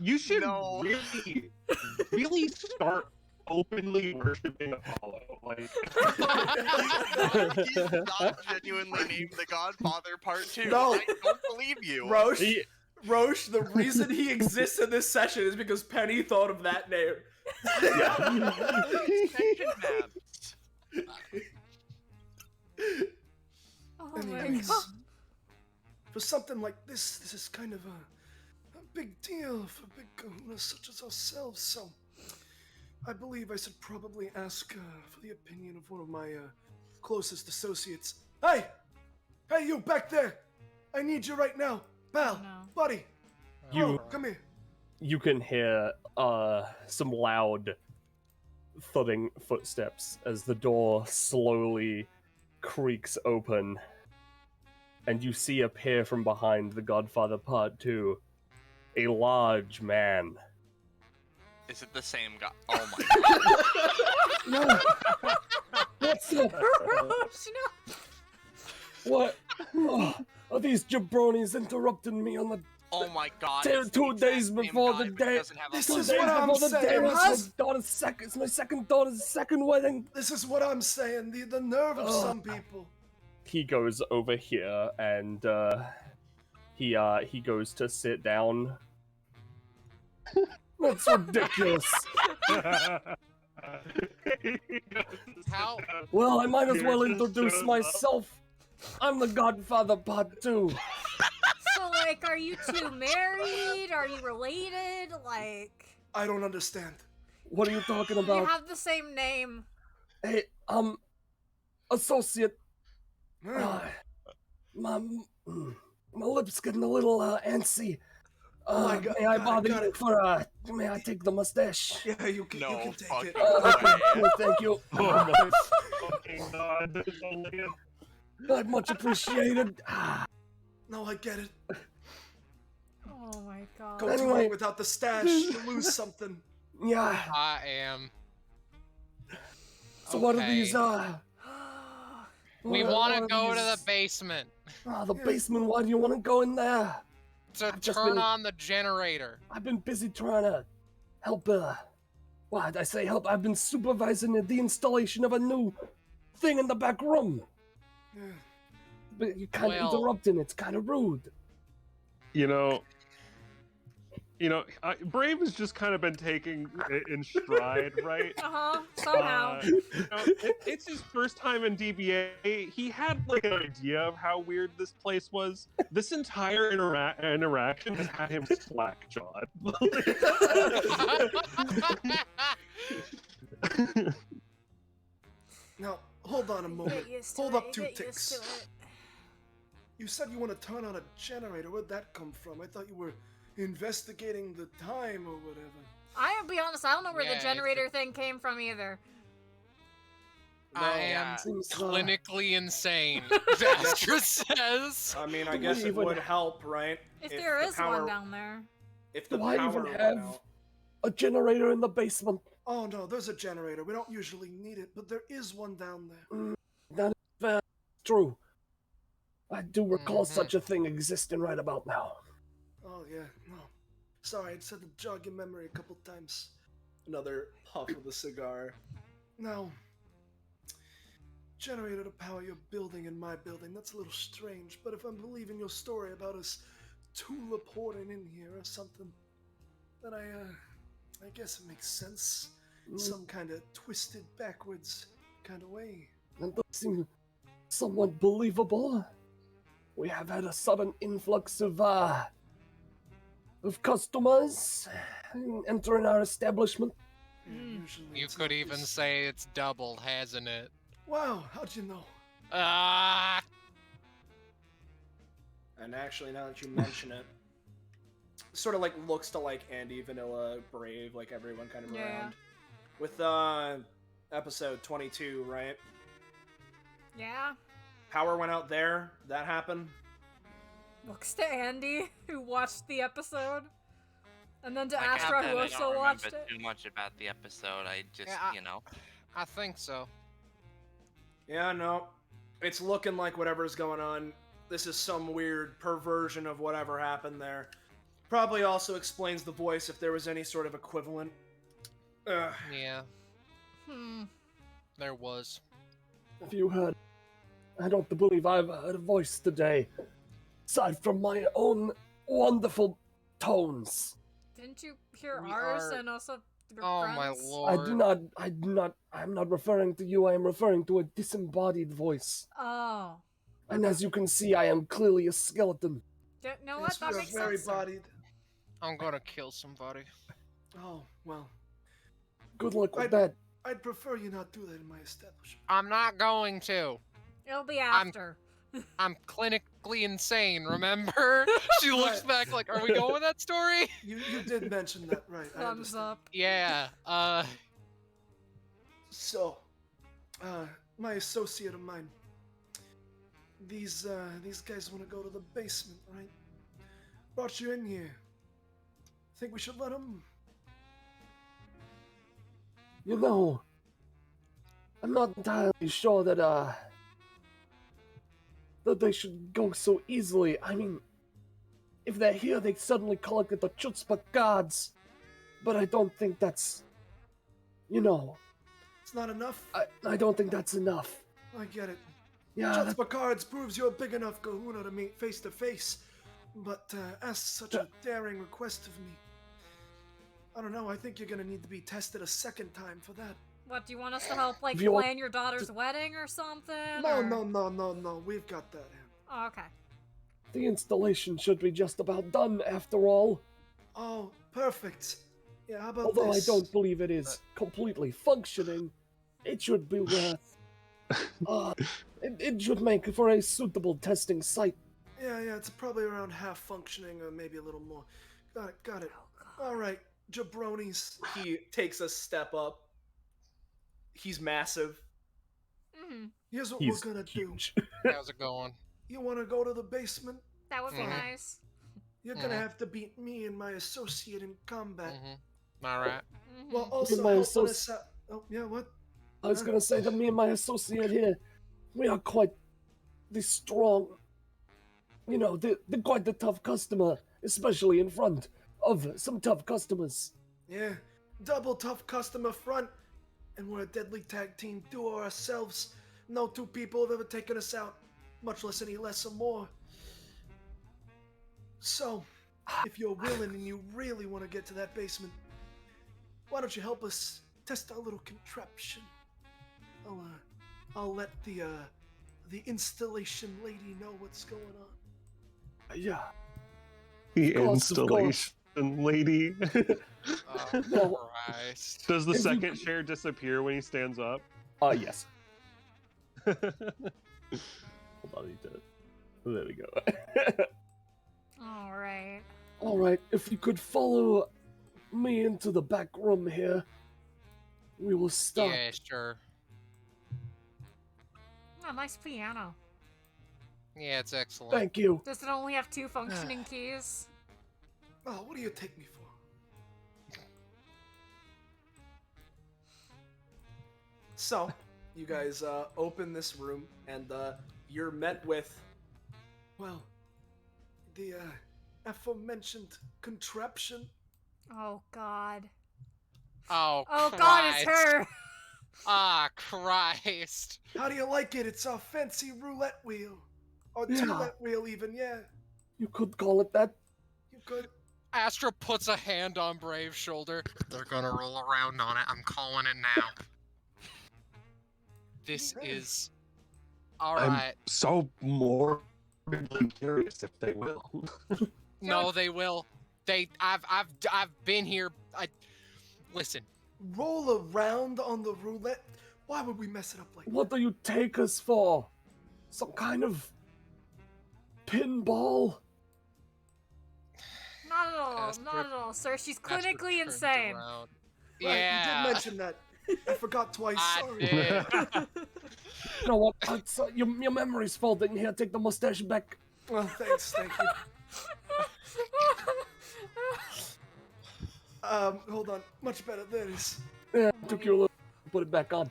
you should No. really start openly worshiping Apollo. Like, He's not genuinely named the Godfather Part 2. No. I don't believe you. Roche, the reason he exists in this session is because Penny thought of that name. Extension maps. Oh my Anyways, god. for something like this is kind of a big deal for big kahunas such as ourselves, so I believe I should probably ask for the opinion of one of my closest associates. Hey! Hey, you back there! I need you right now! Pal! No. Buddy! You- Oh, come here! You can hear some loud thudding footsteps as the door slowly creaks open, and you see appear from behind the Godfather Part 2 a large man. Is it the same guy? Oh my god. No! What's up? Roche, no. What? Oh, are these jabronis interrupting me on the Oh my god. 2 days before the day? This 2 is days what I'm before the day saying, was my daughter's second. It's my second daughter's second wedding. This is what I'm saying, the nerve of some people. He goes over here and he goes to sit down. That's ridiculous. How? Well, I might as well introduce myself. I'm the Godfather Part 2. So, like, are you two married? Are you related? Like, I don't understand. What are you talking you about? have the same name. Hey, associate. Hmm. My lips getting a little antsy. my God, may I got it, bother got you it. for may I take the mustache? Yeah, you can No take fucking it. Okay, cool, thank you. Oh my fucking god. I'd much appreciated. No, I get it. Oh my god. Go too Anyway. long without the stash, you lose something. Yeah. I am. So what are Okay. these? We what want are to go to the these- basement the basement. Why do you want to go in there? to I've just turn been- on the generator. I've been busy trying to help. Why did I say help? I've been supervising the installation of a new thing in the back room. Yeah. But you're kind of Well- interrupting. It's kind of rude. Brave has just kind of been taking it in stride, right? Somehow. It's his first time in DBA. He had like an idea of how weird this place was. This entire interaction has had him slack-jawed. Now, hold on a moment. Get used to Hold it, up two get used to ticks. it. You said you want to turn on a generator. Where'd that come from? I thought you were investigating the time or whatever. I'll be honest, I don't know where Yeah, the it's generator thing came from either. I am Seems, clinically insane, Astra says. I mean, I Do guess we it even- would help, right? If the there is power- one down there. If the Do I power even went have out. a generator in the basement? Oh no, there's a generator. We don't usually need it, but there is one down there. That is very true. I do recall Mhm. such a thing existing right about now. Oh yeah, no. Sorry, I just had to jog your memory a couple times. Another puff of the cigar. Now, generator to power your building and my building, that's a little strange, but if I'm believing your story about us teleporting in here or something, then I guess it makes sense. Some kind of twisted backwards kind of way. That does seem somewhat believable. We have had a sudden influx of customers entering our establishment. Yeah, usually You it's could not even this- say it's doubled, hasn't it? Wow, how'd you know? Ah, And actually, now that you mention it, sort of like looks to like Andy, Vanilla, Brave, like everyone kind of Yeah. around. With episode 22, right? Yeah. Power went out there. That happened. Looks to Andy, who watched the episode. And then to Like, Astra, after who I also don't watched remember it. too much about the episode. I just, Yeah, I think so. Yeah, no. It's looking like whatever's going on, this is some weird perversion of whatever happened there. Probably also explains the voice if there was any sort of equivalent. Ugh. Yeah, there was. Have you heard? I don't believe I've heard a voice today, aside from my own wonderful tones. Didn't you hear We ours are- and also your Oh my friends? lord. I'm not referring to you, I am referring to a disembodied voice. Oh. And as you can see, I am clearly a skeleton. You know what? Yes, That we are makes very sense. bodied. I'm gonna kill somebody. Oh, well. Good luck with I'd- that. I'd prefer you not do that in my establishment. I'm not going to. It'll be after. I'm clinically insane, remember? She looks Right. back like, are we going with that story? You did mention that, right? I Thumbs understand. up. Yeah, So, my associate of mine. These guys want to go to the basement, right? Brought you in here. Think we should let them? You know, I'm not entirely sure that that they should go so easily. I mean, if they're here, they suddenly collected the chutzpah gods. But I don't think that's, you know, It's not enough. I don't think that's enough. I get it. Yeah, Chutzpah Picards proves you're a big enough kahuna to meet face to face, but ask such a daring request of me. I don't know. I think you're gonna need to be tested a second time for that. What, do you want us to help, like, If you want- plan your daughter's wedding or something? No, or- no. We've got that in. Oh, okay. The installation should be just about done after all. Oh, perfect. Yeah, how about Although this? I don't believe it is completely functioning, it should be worth. It should make for a suitable testing site. Yeah, it's probably around half functioning or maybe a little more. Got it. All right, jabronis. He takes a step up. He's massive. Mm-hmm. Here's what He's we're gonna huge. do. How's it going? You want to go to the basement? That would be Mhm. nice. You're gonna have to beat me and my associate in combat. All right. Mhm. Well, also my helping us out. Oh, yeah, what? I was gonna say that me and my associate here, we are quite the strong, the quite the tough customer, especially in front of some tough customers. Yeah, double tough customer front, and we're a deadly tag team duo ourselves. No two people have ever taken us out, much less any less or more. So, if you're willing and you really want to get to that basement, why don't you help us test our little contraption? I'll let the installation lady know what's going on. Yeah. The course, of course. installation lady. Oh, Well, Christ. Does the If you- second chair disappear when he stands up? Yes. Hold on, he did it. There we go. Alright. Alright, if you could follow me into the back room here, we will start. Yeah, sure. Oh, nice piano. Yeah, it's excellent. Thank you. Does it only have 2 functioning keys? Oh, what do you take me for? So, you guys open this room, and you're met with, well, the aforementioned contraption. Oh, God. Oh, Oh, Christ. God, it's her! Ah, Christ. How do you like it? It's our fancy roulette wheel. Or Yeah. roulette wheel, even, yeah. You could call it that. You could. Astra puts a hand on Brave's shoulder. They're gonna roll around on it. I'm calling it now. This is... Alright. So more curious if they will. No, they will. I've been here. Listen. Roll around on the roulette? Why would we mess it up like that? What do you take us for? Some kind of pinball? Not at all, Astra- not at all, sir. She's Astra clinically turns insane. around. Right, you Yeah. did mention that. I forgot twice. I Sorry. did. You know what? Your memory's folding here. Take the mustache back. Well, thanks, thank you. Hold on. Much better. There it is. Yeah, took you a little. Put it back on.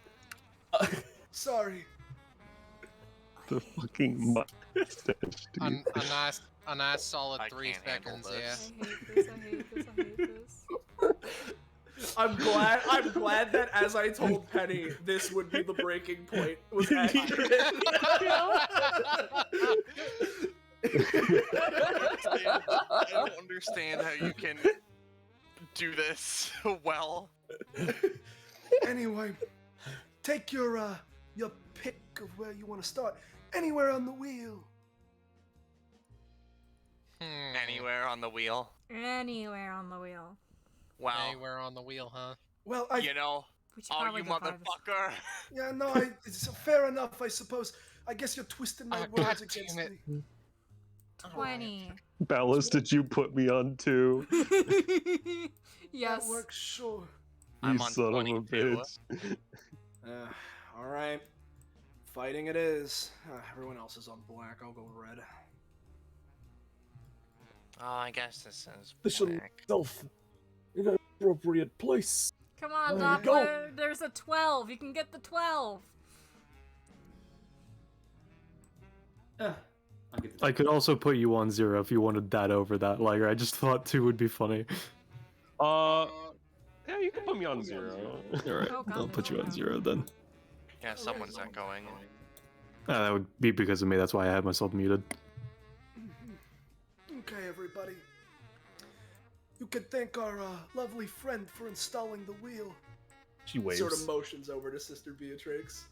Sorry. The fucking mustache, dude. A nice solid I 3 can't handle seconds, this. I hate this, I hate this, I hate this. I'm glad that as I told Penny this would be the breaking point was accurate. I don't understand how you can do this well. Anyway, take your pick of where you want to start. Anywhere on the wheel. Anywhere on the wheel. Anywhere on the wheel. Wow. Anywhere on the wheel, huh? Well, You know, We should oh, probably you go five. motherfucker. yeah, no, it's fair enough, I suppose. I guess you're twisting my Ah, words God against damn me. 20. Ballas, did you put me on too? Yes. That works, sure. I'm You on son of a 22. bitch. All right. Fighting it is. Everyone else is on black. I'll go red. Oh, I guess this is Position black. yourself in an appropriate place. Come on, There you go. Doppler. There's a 12. You can get the 12. I'll get the I could also put you on 0 if you wanted that over that, Liger. I just thought 2 would be funny. Yeah, you can put me on 0. Alright, Oh, God, I'll put you no. on 0 then. Yeah, someone's not going. That would be because of me, that's why I had myself muted. Okay, everybody. You can thank our lovely friend for installing the wheel. She waves. Sort of motions over to Sister Beatrix.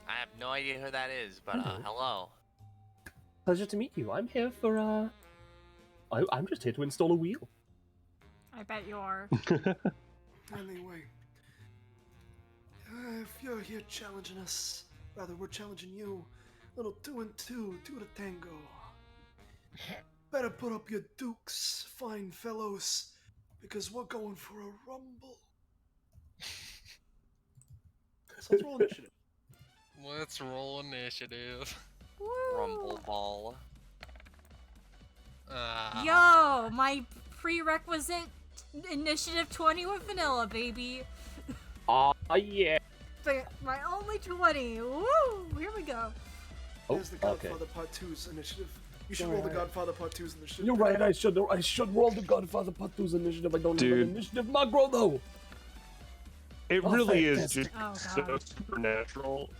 I have no idea who that is, but Hello. hello. Pleasure to meet you. I'm here for I'm just here to install a wheel. I bet you are. Anyway, if you're here challenging us, rather we're challenging you. Little 2 and 2, 2 to tango. Better put up your dukes, fine fellows, because we're going for a rumble. So let's roll initiative. Let's roll initiative. Rumble ball. Yo, my prerequisite initiative 20 with vanilla, baby. Yeah. My only 20. Woo! Here we go. Oh, There's the Godfather Part 2's initiative. You should roll the Godfather Part 2's initiative. You're right. I should roll the Godfather Part 2's initiative. I don't have an initiative macro though. It really is fantastic. just so supernatural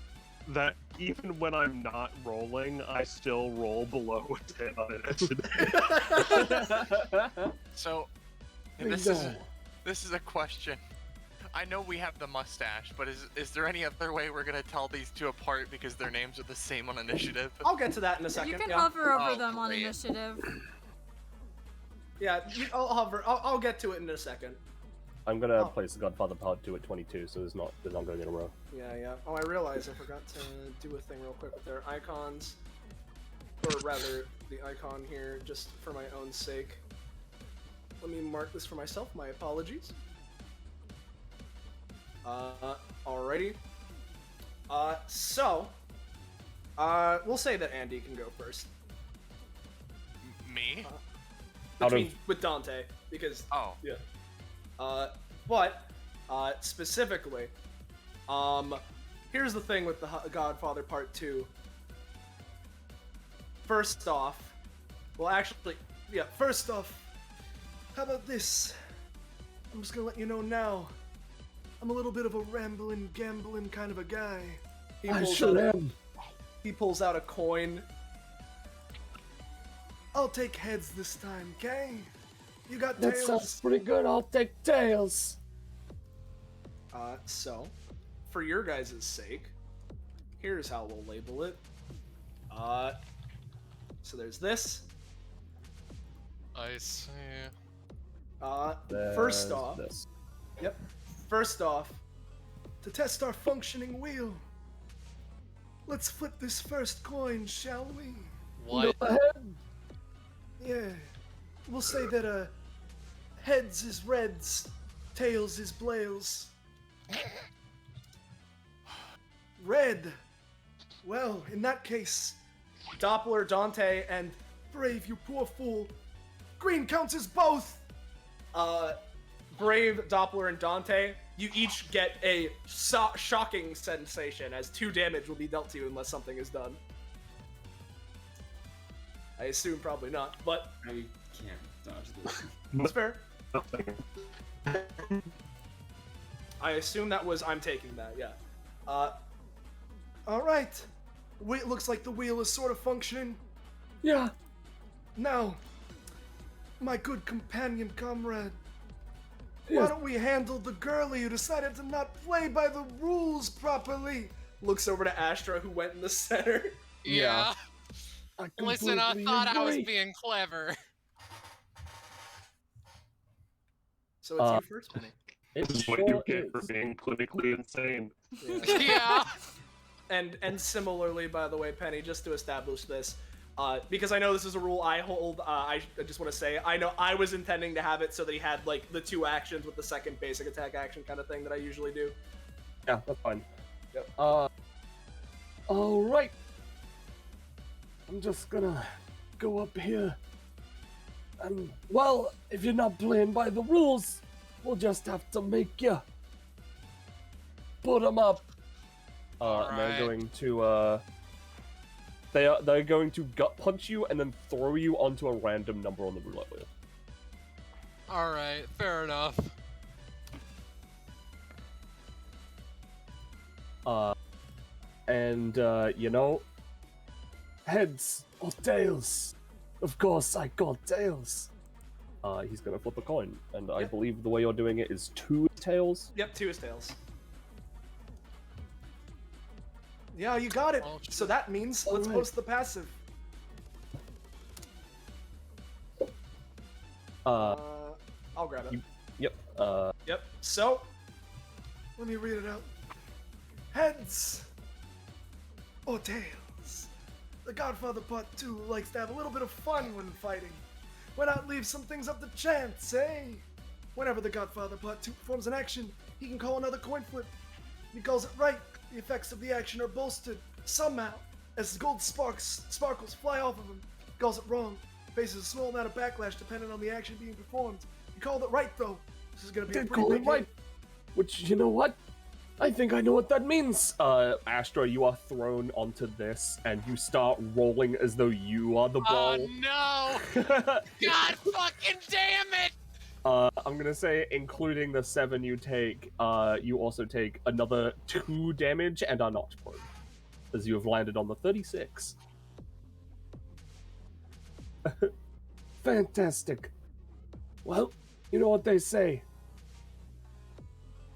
that even when I'm not rolling, I still roll below a 10 on initiative. So, this is a question. I know we have the mustache, but is there any other way we're gonna tell these two apart because their names are the same on initiative? I'll get to that in a second. You can yeah. hover over Oh, them on great. initiative. Yeah, I'll hover. I'll get to it in a second. I'm gonna place the Godfather Part 2 at 22, so there's not going in a row. Yeah. Oh, I realized I forgot to do a thing real quick with their icons. Or rather, the icon here, just for my own sake. Let me mark this for myself, my apologies. Alrighty. We'll say that Andy can go first. Me? With Dante, because... Oh. Yeah. Specifically, here's the thing with the Godfather Part 2. First off, how about this? I'm just gonna let you know now. I'm a little bit of a rambling, gambling kind of a guy. He pulls out a coin. I'll take heads this time, okay? You got tails. That sounds pretty good. I'll take tails. So, for your guys' sake, here's how we'll label it. So there's this. I see. First off, this. Yep. First off, to test our functioning wheel, let's flip this first coin, shall we? What? Go ahead. Yeah. We'll say that heads is reds, tails is blales. Red. Well, in that case, Doppler, Dante, and Brave, you poor fool. Green counts as both. Brave, Doppler, and Dante, you each get a shocking sensation, as 2 damage will be dealt to you unless something is done. I assume probably not, but I can't dodge this. that's fair. I assume that was I'm taking that, yeah. Alright. It looks like the wheel is sort of functioning. Yeah. Now, my good companion comrade, why don't we handle the girlie who decided to not play by the rules properly? Looks over to Astra, who went in the center. Yeah. Listen, I completely thought I was agree. being clever. So it's you first, Penny. It This is what you get for being clinically insane. Yeah. And similarly, by the way, Penny, just to establish this, because I know this is a rule I hold, I just want to say, I know I was intending to have it so that he had, like, the 2 actions with the second basic attack action kind of thing that I usually do. Yeah, that's fine. Yep. Alright. I'm just gonna go up here. And, well, if you're not playing by the rules, we'll just have to make you put them up. And they're going to, they're going to gut punch you and then throw you onto a random number on the roulette wheel. Alright, fair enough. You know, heads or tails. Of course, I got tails. He's gonna flip a coin, and I believe the way you're doing it is 2 tails. Yep, 2 is tails. Yeah, you got it. Oh, So that means let's Alright. post the passive. I'll grab it. Yep. Yep. So, let me read it out. Heads or tails? The Godfather Part 2 likes to have a little bit of fun when fighting. Why not leave some things up to chance, eh? Whenever the Godfather Part 2 performs an action, he can call another coin flip. If he calls it right, the effects of the action are bolstered somehow, as gold sparkles fly off of him. If he calls it wrong, faces a small amount of backlash depending on the action being performed. You called it right, though. This is gonna be a Did pretty call big it right. hit. Which, you know what? I think I know what that means. Astra, you are thrown onto this, and you start rolling as though you are the ball. Oh no! God fucking damn it! I'm gonna say, including the 7 you take, you also take another 2 damage and are not prone, as you have landed on the 36. Fantastic. Well, you know what they say.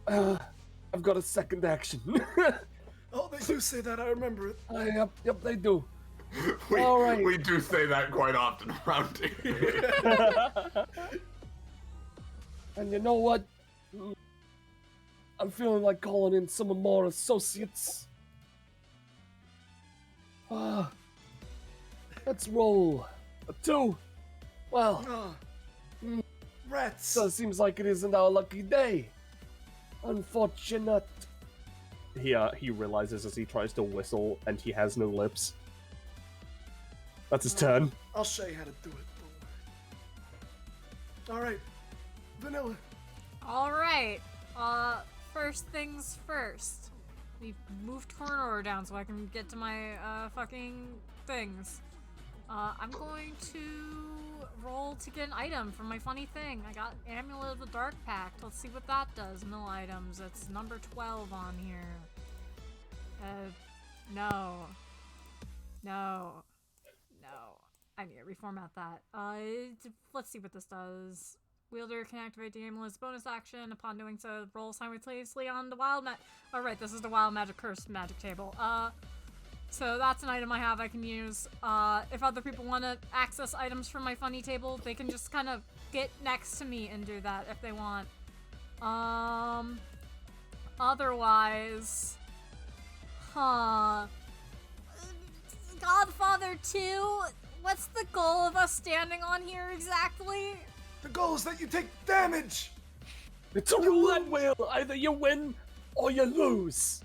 I've got a second action. Oh, they do say that. I remember it. Yep, they do. We, All right. we do say that quite often around here. And you know what? I'm feeling like calling in some more associates. Let's roll a 2. Well, Rats. so it seems like it isn't our lucky day. Unfortunate. He realizes as he tries to whistle and he has no lips. That's his turn. I'll show you how to do it. All right, Vanilla. All right. First things first. We moved turn order down so I can get to my fucking things. I'm going to roll to get an item from my funny thing. I got Amulet of the Dark Pact. Let's see what that does. Mill items. It's number 12 on here. No. I need to reformat that. Let's see what this does. Wielder can activate the amulet's bonus action. Upon doing so, roll simultaneously on the wild Alright, this is the wild magic cursed magic table. So that's an item I have I can use. If other people want to access items from my funny table, they can just kind of get next to me and do that if they want. Otherwise... Godfather 2? What's the goal of us standing on here exactly? The goal is that you take damage. It's a roulette wheel. Either you win or you lose.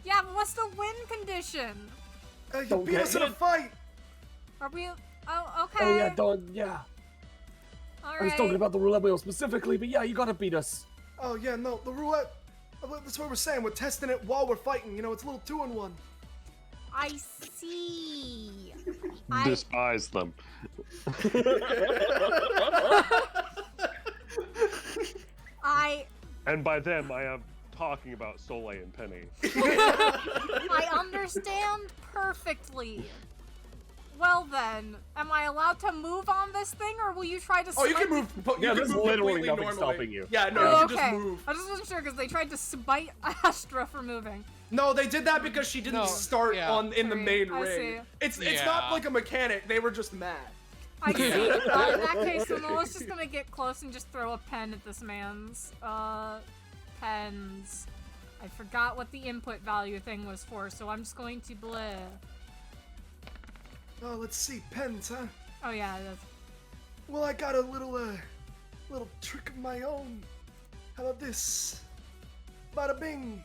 Yeah, but what's the win condition? You Don't beat get us in a hit. fight. Are we... Oh, okay. Oh yeah. Alright. I was talking about the roulette wheel specifically, but yeah, you gotta beat us. Oh yeah, no, the roulette. That's what we're saying. We're testing it while we're fighting. You know, it's a little 2-in-1. I see. Despise them. And by them, I am talking about Soleil and Penny. I understand perfectly. Well then, am I allowed to move on this thing, or will you try to? Oh, you can smite move. Yeah, You there's can move literally completely nothing normally. stopping you. Yeah, no, Oh, you can okay. just move. I just wasn't sure because they tried to smite Astra for moving. No, they did that because she didn't No, start yeah. in the main I ring. see. It's Yeah. not like a mechanic. They were just mad. I see. In that case, then Noah's just gonna get close and just throw a pen at this man's. Pens. I forgot what the input value thing was for, so I'm just going to bleh. Oh, let's see, pens, huh? Oh yeah, that's... Well, I got a little trick of my own. How about this? Bada bing.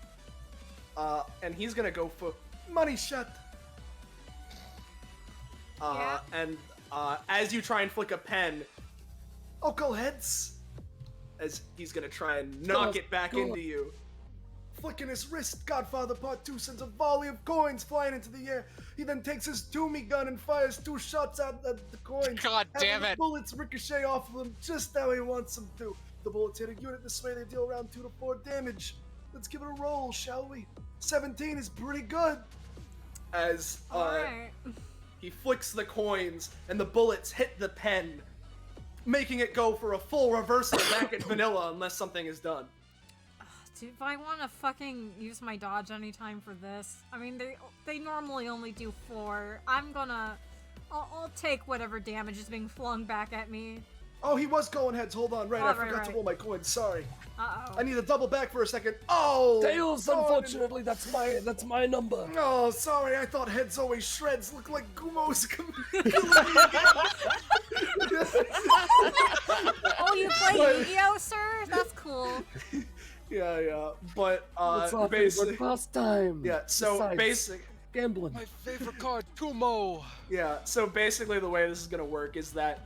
And he's gonna go for money shot. Yeah. And as you try and flick a pen, I'll call heads. As he's gonna try and knock it back into you. Flicking his wrist, Godfather Part 2 sends a volley of coins flying into the air. He then takes his Doomy gun and fires 2 shots at the coins. God damn having the it. bullets ricochet off of them just how he wants them to. The bullets hit a unit this way, they deal around 2 to 4 damage. Let's give it a roll, shall we? 17 is pretty good. As Alright. he flicks the coins and the bullets hit the pen, making it go for a full reversal back at Vanilla unless something is done. Do I want to fucking use my dodge anytime for this? I mean, they normally only do 4. I'll take whatever damage is being flung back at me. Oh, he was going heads. Hold on, right? Oh, I right, forgot to right. roll my coins. Sorry. Uh-oh. I need to double back for a second. Oh! Tails, darn it. unfortunately, that's my number. Oh, sorry. I thought heads always shreds. Look like Gumo's. Oh, you play Yu-Gi-Oh, sir? That's cool. Yeah. But It's our basically, favorite pastime. yeah. So Besides basic. gambling. My favorite card, Kumo. Yeah. So basically, the way this is gonna work is that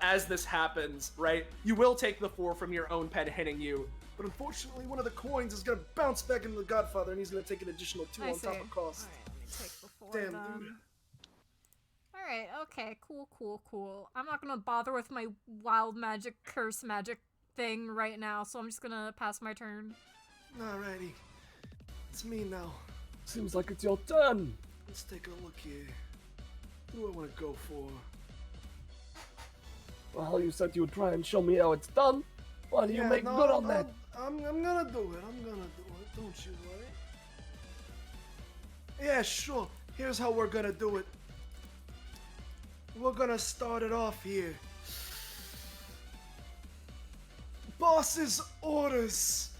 as this happens, right, you will take the 4 from your own pen hitting you. But unfortunately, one of the coins is gonna bounce back into the Godfather, and he's gonna take an additional 2 I on see. top of cost. Alright, let me take the 4 Damn, then. dude. Alright, okay, cool. I'm not gonna bother with my wild magic, curse magic thing right now, so I'm just gonna pass my turn. Alrighty. It's me now. Seems like it's your turn. Let's take a look here. Who do I want to go for? Well, you said you would try and show me how it's done. Why do you make no, good on that? I'm gonna do it. Don't you worry. Yeah, sure. Here's how we're gonna do it. We're gonna start it off here. Boss's orders.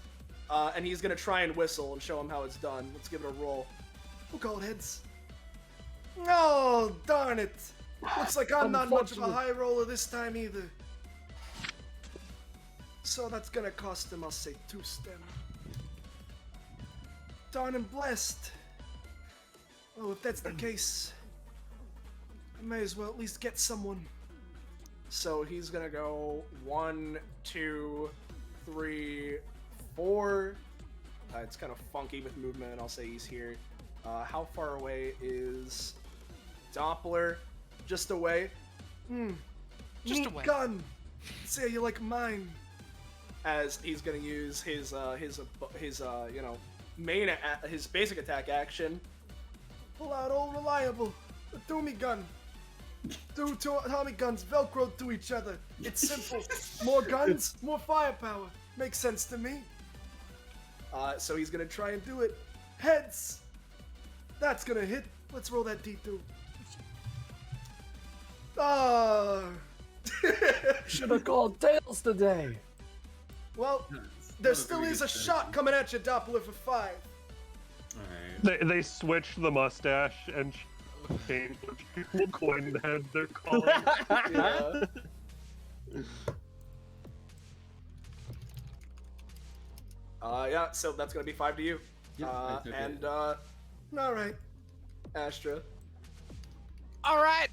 And he's gonna try and whistle and show him how it's done. Let's give it a roll. We'll call it heads. Oh, darn it. Looks like I'm not much of a high roller this time either. So that's gonna cost him, I'll say, 2 stem. Darn and blessed. Oh, if that's the case, I may as well at least get someone. So he's gonna go 1, 2, 3, 4. It's kind of funky with movement. I'll say he's here. How far away is Doppler? Just away. Just Neat away. gun. Say you like mine. As he's gonna use his his basic attack action. Pull out old reliable. The Tommy gun. Two Tommy guns velcroed to each other. It's simple. More guns, more firepower. Makes sense to me. So he's gonna try and do it. Heads. That's gonna hit. Let's roll that D2. Ah. Should have called Tails today. Well, there still is a shot coming at you, Doppler, for 5. Alright. They switch the mustache and change the coin head they're calling. Yeah. Yeah, so that's gonna be 5 to you. Yep, I took it. Alright. Astra. All right.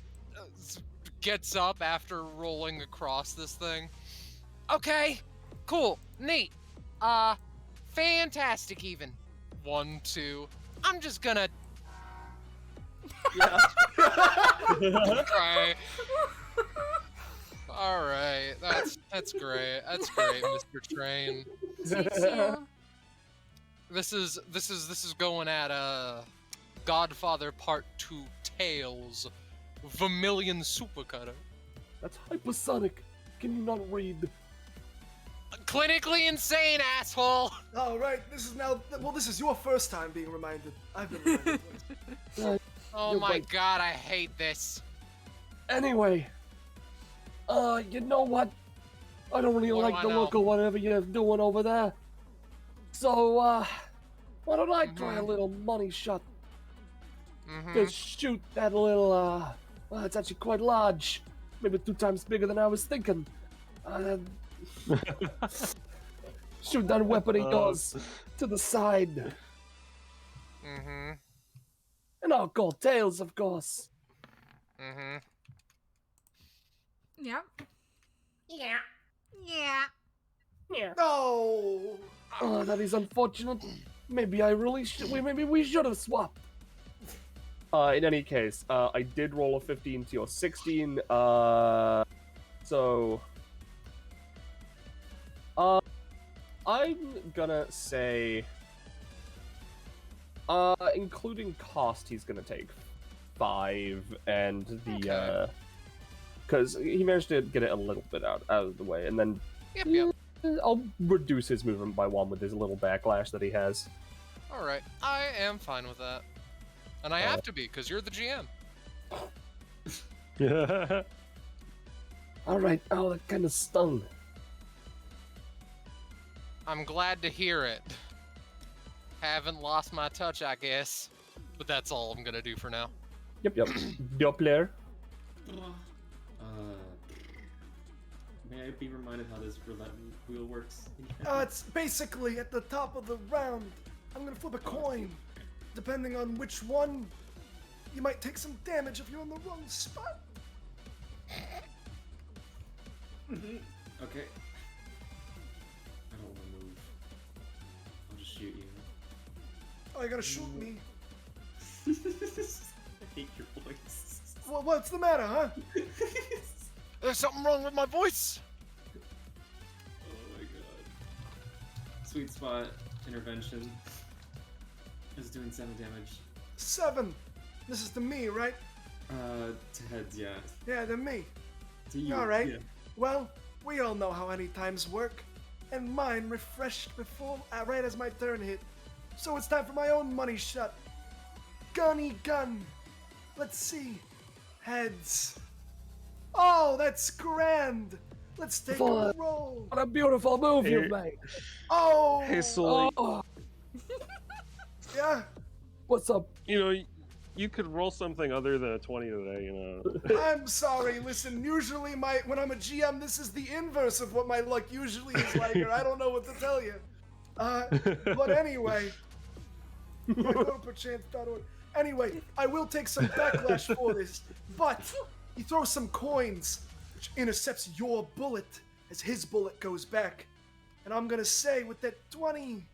Gets up after rolling across this thing. Okay, cool, neat. Fantastic even. 1, 2. I'm just gonna. Yeah. Okay. All right, that's great. That's great, Mr. Train. This is going at Godfather Part 2 Tales, Vermilion Supercutter. That's hypersonic. Can you not read? Clinically insane, asshole. Alright, this is your first time being reminded. I've been reminded once. Oh You're my right. god, I hate this. Anyway, you know what? I don't really What do like I the know? look of whatever you're doing over there. So, why don't I try a little money shot? Just shoot that little, well, it's actually quite large. Maybe 2 times bigger than I was thinking. Shoot that weapon of yours to the side. And I'll call Tails, of course. Yep. Yeah. Yeah. No! Oh, that is unfortunate. Maybe I really should. Maybe we should have swapped. In any case, I did roll a 15 to your 16. So, I'm gonna say, including cost, he's gonna take 5, and the because he managed to get it a little bit out of the way, and then Yep. I'll reduce his movement by 1 with his little backlash that he has. All right, I am fine with that, and I have to be because you're the GM. All right. Oh, that kind of stung. I'm glad to hear it. Haven't lost my touch, I guess, but that's all I'm gonna do for now. Yep. Doppler. May I be reminded how this roulette wheel works? It's basically at the top of the round. I'm gonna flip a coin. Depending on which one, you might take some damage if you're in the wrong spot. Okay. I don't want to move. I'll just shoot you. Oh, you gotta shoot me. I hate your voice. Well, what's the matter, huh? There's something wrong with my voice. Oh my god. Sweet spot intervention is doing 7 damage. 7. This is to me, right? To heads, yeah. Yeah, to me. To you. All right. Yeah. Well, we all know how any times work, and mine refreshed before, right as my turn hit. So it's time for my own money shot. Gunny gun. Let's see. Heads. Oh, that's grand. Let's take a roll. What a beautiful move you've made. Oh. Hey, Soleil. Oh, Yeah. what's up? You know, you could roll something other than a 20 today, you know. I'm sorry. Listen, usually when I'm a GM, this is the inverse of what my luck usually is like, or I don't know what to tell you. But anyway, go to perchance.org. Anyway, I will take some backlash for this, but he throws some coins, which intercepts your bullet as his bullet goes back. And I'm gonna say with that 20,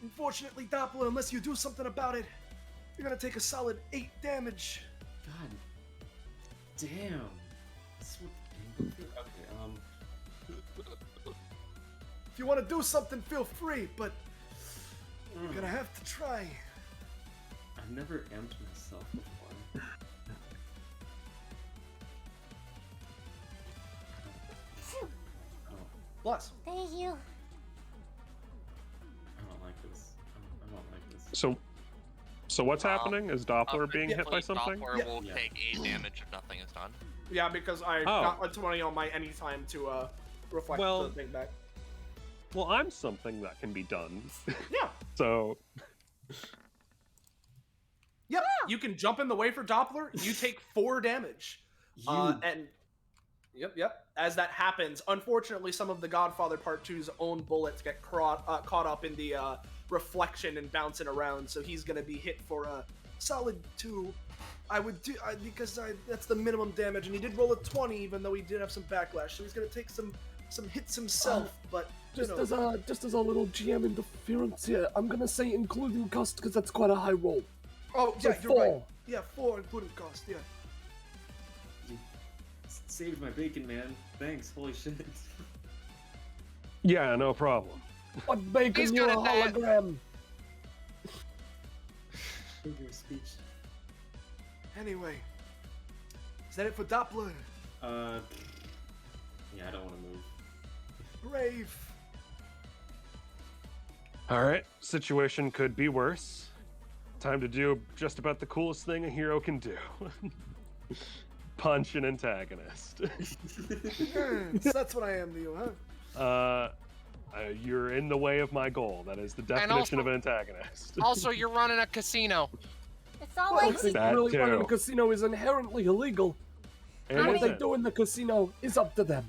unfortunately, Doppler, unless you do something about it, you're gonna take a solid 8 damage. God damn. That's what... Okay, If you want to do something, feel free, but you're gonna have to try. I've never amped myself before. Plus. Thank you. I don't like this. I don't like this. So what's happening? Is Doppler being hit by Technically, something? Doppler Yeah. will take 8 damage if nothing is done. Yeah, because I got a 20 on my anytime to reflect Well- the thing back. Well, I'm something that can be done. Yeah. So, Yep. You can jump in the way for Doppler. You take 4 damage. And yep. As that happens, unfortunately, some of the Godfather Part 2's own bullets get caught up in the reflection and bouncing around. So he's gonna be hit for a solid 2. I would do because that's the minimum damage, and he did roll a 20, even though he did have some backlash. So he's gonna take some hits himself, but. Just as a little GM interference here, I'm gonna say including cost because that's quite a high roll. Oh, So yeah, you're right. 4. Yeah, 4 including cost, yeah. You saved my bacon, man. Thanks. Holy shit. yeah, no problem. What bacon, He's you're a good at that. hologram. Figure of speech. Anyway, is that it for Doppler? Yeah, I don't want to move. Brave. Alright, situation could be worse. Time to do just about the coolest thing a hero can do. Punch an antagonist. That's what I am to you, huh? You're in the way of my goal. That is the definition of an antagonist. Also, you're running a casino. It's all I like think That really running a too. casino is inherently illegal. And What they listen, do in the casino is up to them.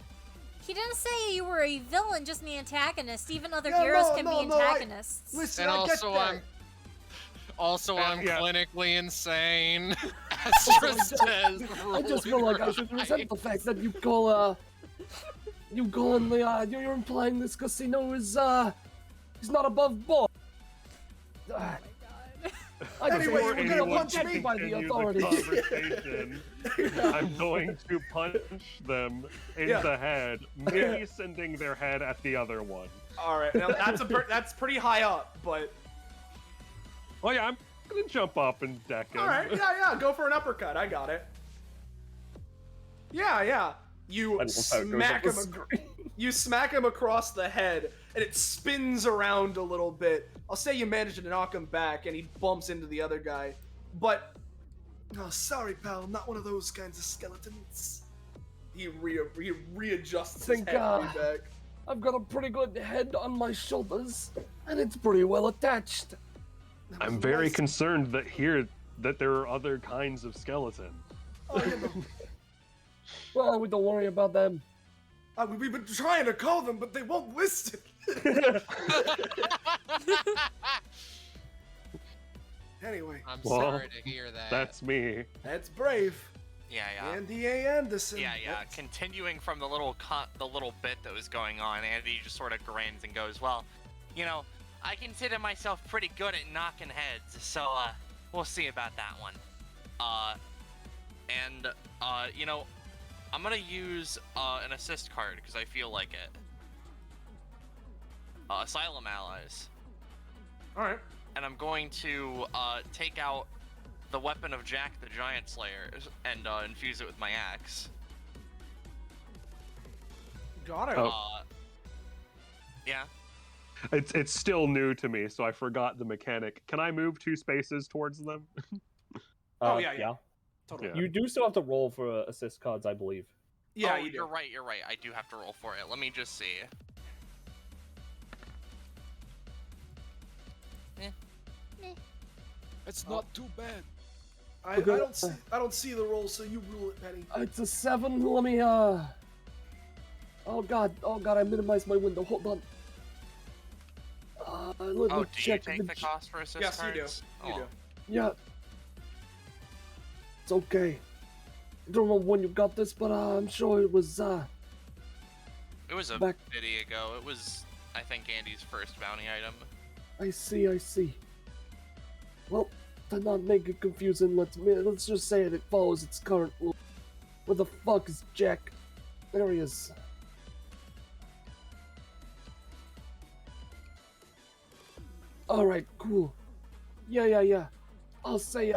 He didn't say you were a villain, just an antagonist. Even other Yeah, heroes no, can no, be no, I- antagonists. Listen, And I get also, that. I'm yeah. clinically insane. Astra says. I just feel like I should resent the fact that you're implying this casino is not above board. I just Anyway, feel you're gonna anyone punch checked me. can by the continue authorities. conversation, I'm going to punch them in Yeah. the head, me sending their head at the other one. All right, now that's pretty high up, but Oh yeah, I'm gonna jump up and deck him. all right, yeah, go for an uppercut. I got it. Yeah. You I love how it goes smack up him. the screen. You smack him across the head, and it spins around a little bit. I'll say you manage to knock him back, and he bumps into the other guy. But, oh, sorry, pal, not one of those kinds of skeletons. He readjusts his head back. I've got a pretty good head on my shoulders, and it's pretty well attached. I'm very concerned that there are other kinds of skeleton. Oh, you know. Well, we don't worry about them. We've been trying to call them, but they won't listen. Anyway. I'm sorry to hear that. That's me. That's brave. Yeah. Andy A. Anderson. Yeah. Continuing from the little bit that was going on, Andy just sort of grins and goes, "Well, you know, I consider myself pretty good at knocking heads, so we'll see about that one." You know, I'm gonna use an assist card because I feel like it. Asylum Allies. All right. And I'm going to take out the weapon of Jack the Giant Slayer and infuse it with my axe. Got it. Yeah. It's still new to me, so I forgot the mechanic. Can I move 2 spaces towards them? Yeah. Totally. Yeah. You do still have to roll for assist cards, I believe. Yeah, Oh, you do. You're right. I do have to roll for it. Let me just see. It's not too bad. I don't see the roll, so you rule it, Penny. It's a 7. Let me Oh god, I minimized my window. Hold on. Let me Do you check take the cost for assist Yes, cards? you do. You do. Yeah. It's okay. I don't know when you got this, but I'm sure it was It was a back- bit ago. It was, I think, Andy's first bounty item. I see. Well, to not make it confusing, let's just say it follows its current rule. Where the fuck is Jack? There he is. Alright, cool. Yeah. I'll say,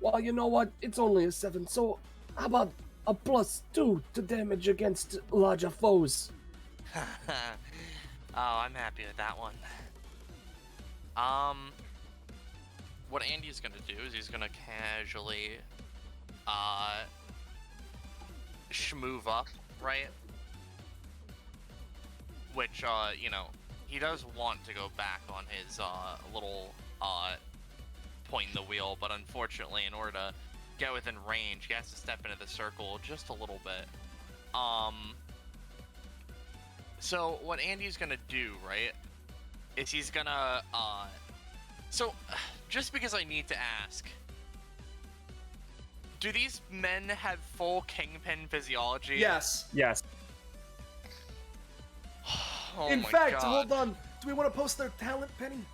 well, you know what? It's only a 7, so how about a +2 to damage against larger foes? Oh, I'm happy with that one. What Andy's gonna do is he's gonna casually, schmoove up, right? Which, you know, he does want to go back on his, little, point in the wheel, but unfortunately, in order to get within range, he has to step into the circle just a little bit. So what Andy's gonna do, right, is he's gonna, so, just because I need to ask, do these men have full Kingpin physiology? Yes. Yes. Oh In my fact, God. hold on. Do we want to post their talent, Penny?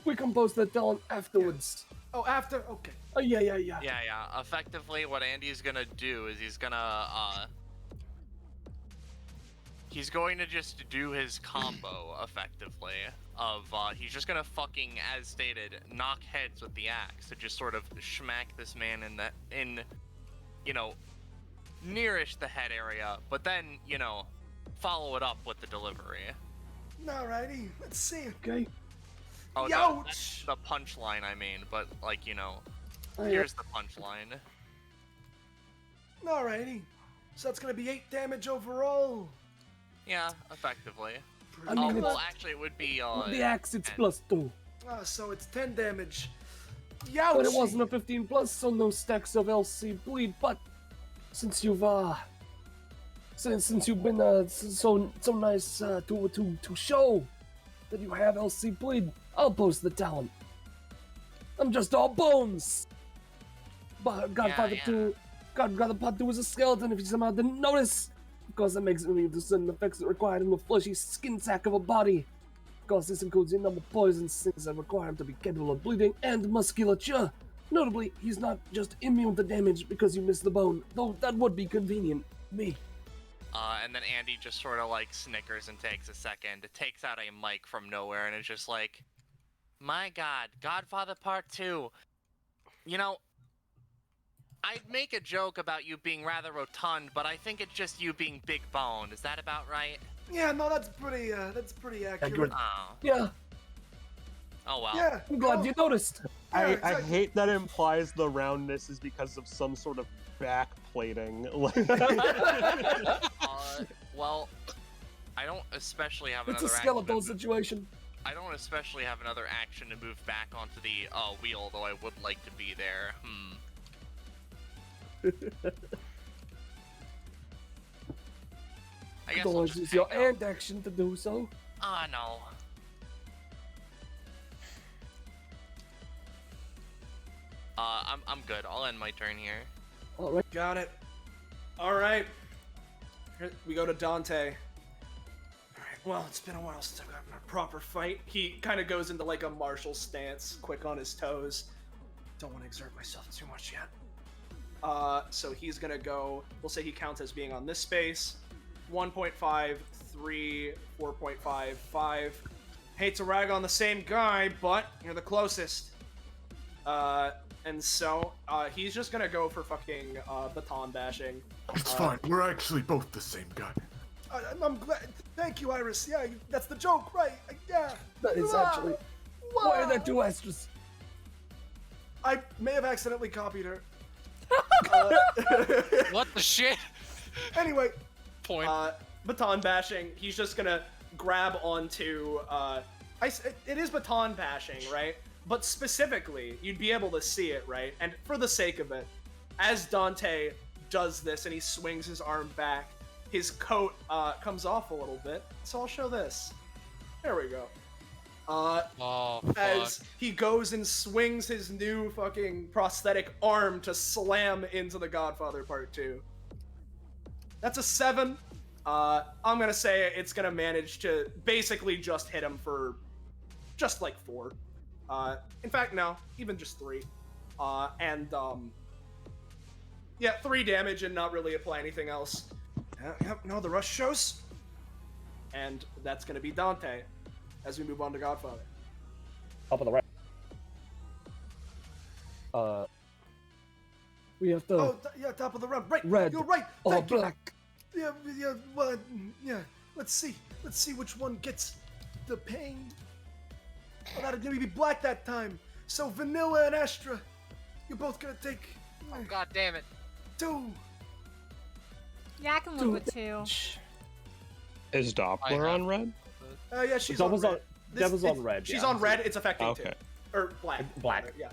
We can post the talent afterwards. Oh, after? Okay. Oh, yeah. Yeah. Effectively, what Andy's gonna do is he's going to just do his combo, effectively, of, he's just gonna fucking, as stated, knock heads with the axe to just sort of schmack this man you know, nearish the head area, but then, you know, follow it up with the delivery. Alrighty, let's see. Okay. Oh, no, Youch! that's the punchline, I mean, but, like, you know, Oh, here's the punchline. Alrighty. So that's gonna be 8 damage overall. Yeah, effectively. I mean, Well, it's- actually, it would be, With the axe, it's 10. +2. So it's 10 damage. Youch! But it wasn't a 15+, so no stacks of LC bleed. But since you've since you've been so nice to show that you have LC bleed, I'll post the talent. I'm just all bones. But Godfather yeah. 2, Godfather Part 2 was a skeleton. If you somehow didn't notice, because it makes me the sudden effects that require him a fleshy skin sack of a body. Of course, this includes a number of poisons, things that require him to be capable of bleeding and musculature. Notably, he's not just immune to damage because you missed the bone, though that would be convenient. Me. And then Andy just sort of like snickers and takes a second. It takes out a mic from nowhere and it's just like, my God, Godfather Part 2. You know, I'd make a joke about you being rather rotund, but I think it's just you being big boned. Is that about right? Yeah, no, that's pretty accurate. Oh. Yeah, Oh well. Yeah, I'm glad you noticed. Yeah, I exactly. hate that implies the roundness is because of some sort of back plating. Well, I don't especially have It's another a skeletal action. situation. I don't especially have another action to move back onto the wheel, though I would like to be there. I guess I'll Otherwise, just it's your hang out. end action to do so. No. I'm good. I'll end my turn here. All right. Got it. All right. Here we go to Dante. All right. Well, it's been a while since I've gotten a proper fight. He kind of goes into like a martial stance, quick on his toes. Don't want to exert myself too much yet. So he's gonna go. We'll say he counts as being on this space. 1.5, 3, 4.5, 5. Hate to rag on the same guy, but you're the closest. And so, he's just gonna go for fucking, baton bashing. It's fine. We're actually both the same guy. I'm glad. Thank you, Iris. Yeah, that's the joke, right? Yeah. That is actually. Why are there two extras? I may have accidentally copied her. What the shit? Anyway, Point. baton bashing. He's just gonna grab onto. It is baton bashing, right? But specifically, you'd be able to see it, right? And for the sake of it, as Dante does this and he swings his arm back, his coat comes off a little bit. So I'll show this. There we go. Oh, fuck. As he goes and swings his new fucking prosthetic arm to slam into the Godfather Part 2. That's a 7. I'm gonna say it's gonna manage to basically just hit him for just like 4. In fact, no, even just 3. Yeah, 3 damage and not really apply anything else. Yep, no, the rush shows. And that's gonna be Dante as we move on to Godfather. Top of the right. We have to. Oh, yeah, top of the round. Right, Red you're right. or Thank you. black. Yeah, well, yeah. Let's see which one gets the pain. Well, that'll maybe be black that time. So Vanilla and Astra, you're both gonna take Oh, God damn it. 2. Yeah, I can live with 2. Is Doppler on red? Yeah, she's Devil's on on- red. Devil's on red, She's yeah. on red. It's affecting Okay. 2. Or black. Black. Yeah.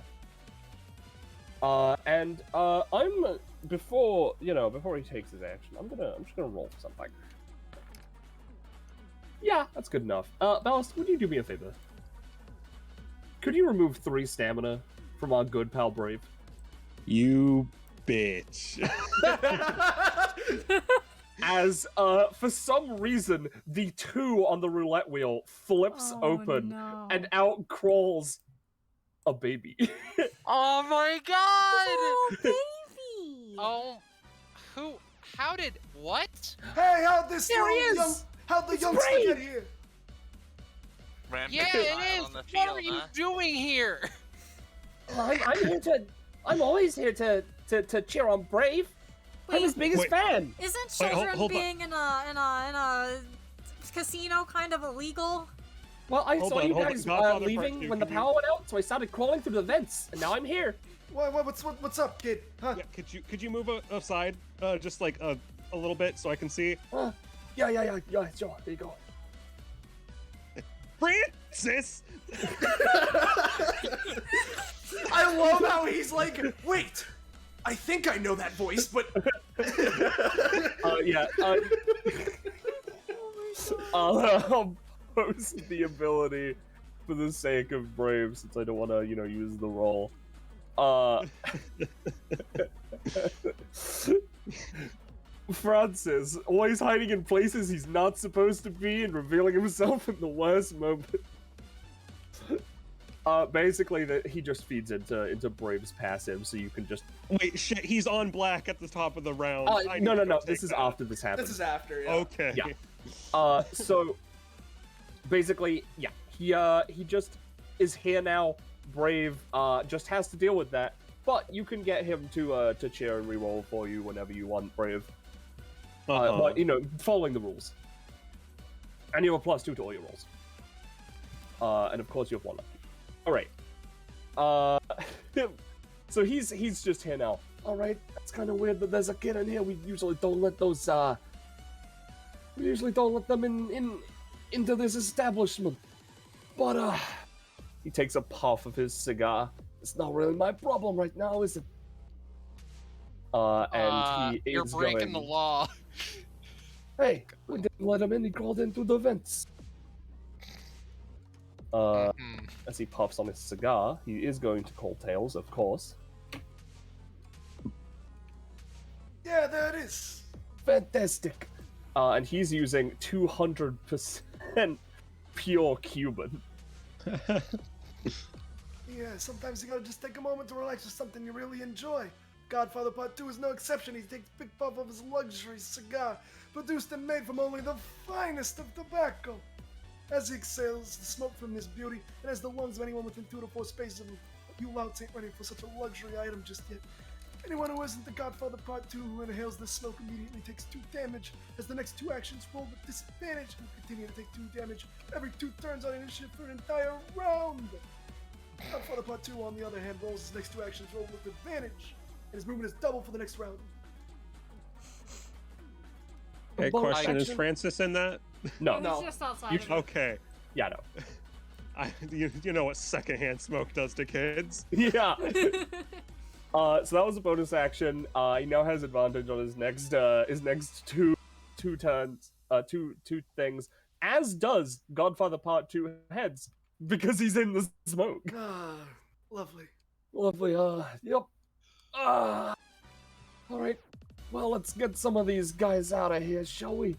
And I'm before he takes his action, I'm just gonna roll for something. Yeah, that's good enough. Ballast, would you do me a favor? Could you remove 3 stamina from our good pal Brave? You bitch. As for some reason the 2 on the roulette wheel flips open no. and out crawls a baby. Oh my god! Oh, baby! Oh, how did, what? Hey, how'd this There he little is! how'd the It's youngster Brave! get here? Rampage Yeah, style it is! on the What field, are you huh? doing here? I'm always here to cheer on Brave. I'm his biggest Wait. fan. Isn't Wait, children hold on. being in a casino kind of illegal? Well, I Hold saw on, you hold on. guys Godfather Part leaving 2, when the can you- power went out, so I started crawling through the vents, and now I'm here. What's up, kid? Huh? Yeah, could you move aside just like a little bit so I can see? Yeah, sure. There you go. Francis! I love how he's like, wait, I think I know that voice, but Yeah. I'll post the ability for the sake of Brave, since I don't want to, use the roll. Francis, always hiding in places he's not supposed to be and revealing himself in the worst moment. Basically, that he just feeds into Brave's passive, so you can just. Wait, shit, he's on black at the top of the round. I need No. to go This take is that. after this happens. this is after. Yeah. Okay. Yeah. So basically, yeah, he just is here now. Brave just has to deal with that. but you can get him to cheer and reroll for you whenever you want, Brave. Uh-huh. But, you know, following the rules. And you have a +2 to all your rolls. And of course you have 1 left. Alright. So he's just here now. Alright, it's kind of weird that there's a kid in here. We usually don't let those, we usually don't let them into this establishment. But, he takes a puff of his cigar. It's not really my problem right now, is it? And he is You're breaking the law. Hey, we didn't let him in. He crawled in through the vents. As he puffs on his cigar, he is going to call tails, of course. Yeah, there it is. Fantastic. And he's using 200% pure Cuban. Yeah, sometimes you gotta just take a moment to relax with something you really enjoy. Godfather Part 2 is no exception. He takes a big puff of his luxury cigar, produced and made from only the finest of tobacco. As he exhales the smoke from this beauty, and as the lungs of anyone within 2 to 4 spaces of him, you louts ain't ready for such a luxury item just yet. Anyone who isn't the Godfather Part 2 who inhales this smoke immediately takes 2 damage, as the next 2 actions roll with disadvantage and continue to take 2 damage every 2 turns on initiative for an entire round. Godfather Part 2, on the other hand, rolls his next 2 actions roll with advantage, and his movement is double for the next round. Hey, question, is Francis in that? No. He's just outside. Okay. Yeah, no. You know what secondhand smoke does to kids? Yeah. So that was a bonus action. He now has advantage on his next two turns, two things, as does Godfather Part 2 heads, because he's in the smoke. Ah, lovely. Lovely, yep. Alright. Well, let's get some of these guys out of here, shall we?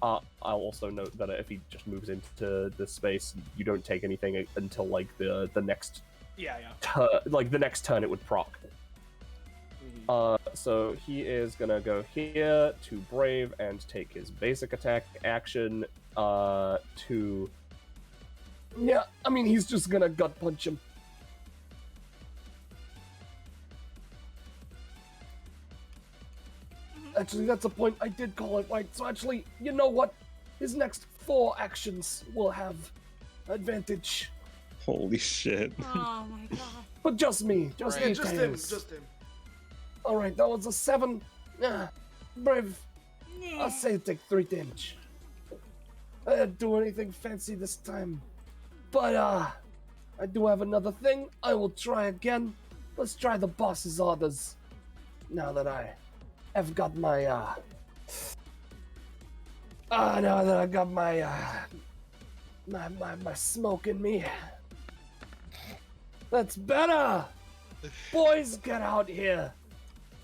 I'll also note that if he just moves into the space, you don't take anything until, like, the next... Yeah. Like, the next turn it would proc. So he is gonna go here to Brave and take his basic attack action, to... Yeah, I mean, he's just gonna gut punch him. Actually, that's a point. I did call it right. So actually, you know what? His next 4 actions will have advantage. Holy shit. Oh my god. But just me. Just me, Just him. Tails. Just him. Alright, that was a 7. Brave. Yeah. I'll say take 3 damage. I didn't do anything fancy this time. But, I do have another thing. I will try again. Let's try the boss's orders. Now that I have got my, now that I got my, my smoke in me. That's better! Boys, get out here!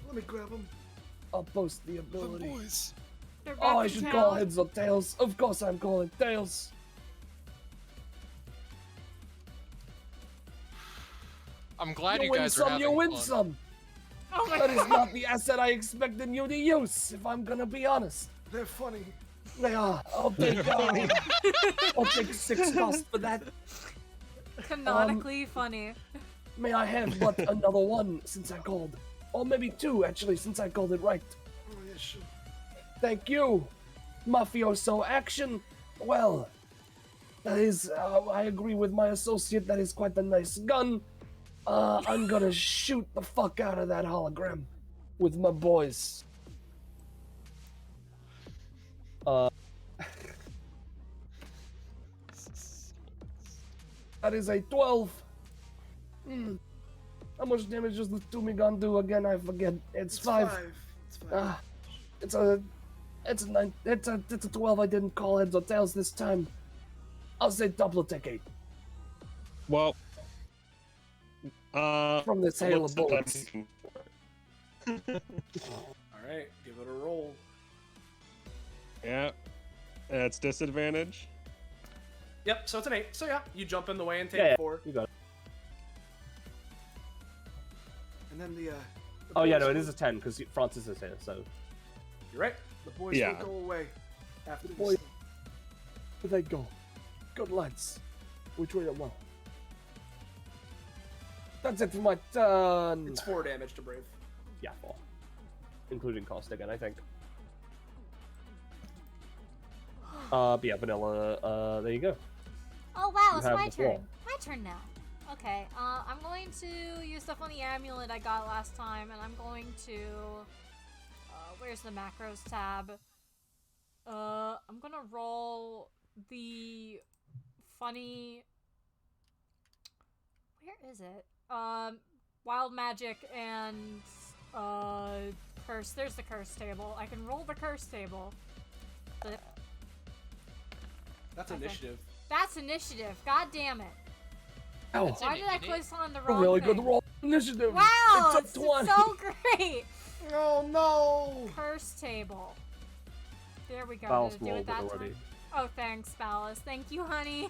Let me grab him. I'll post the ability. boys. They're Oh, back I in should town. call heads or tails. Of course I'm calling tails. I'm glad You you win guys are some, having you win fun. some. Oh my That is god. not the asset I expected you to use, if I'm gonna be honest. They're funny. They are. I'll take, I'll take 6 cost for that. Canonically funny. May I have but another 1 since I called. Or maybe 2, actually, since I called it right. Oh, yeah, sure. Thank you. Mafioso action. Well, that is, I agree with my associate, that is quite a nice gun. I'm gonna shoot the fuck out of that hologram with my boys. That is a 12. How much damage does the Toomey gun do again? I forget. It's 5. It's 5. It's a 9. It's a 12. I didn't call heads or tails this time. I'll say double take 8 Well, from this hail what's of the bullets. time? Alright, give it a roll. Yeah, it's disadvantage. Yep, so it's an 8. So yeah, you jump in the way and take Yeah, 4. you got it. And then the Oh yeah, no, boys it will- is a 10 because Francis is here. So You're right. The boys Yeah. will go away after this. Boy- where they go? Good lads. We treat them well. That's it for my turn. It's 4 damage to Brave. Yeah, 4. Including cost again, I think. But yeah, Vanilla, there you go. Oh wow, You it's have my the floor. turn. My turn now. Okay, I'm going to use the funny amulet I got last time, and I'm going to... where's the macros tab? I'm gonna roll the funny... Where is it? Wild magic and, curse. There's the curse table. I can roll the curse table. That's Okay. initiative. That's initiative. God damn it. Oh, Why did I click on the a wrong really thing? good roll initiative. Wow, it's it's a 20. so great. Oh no! Curse table. There we go. Ballas Did it do it rolled it that already. time? Oh, thanks, Ballas. Thank you, honey.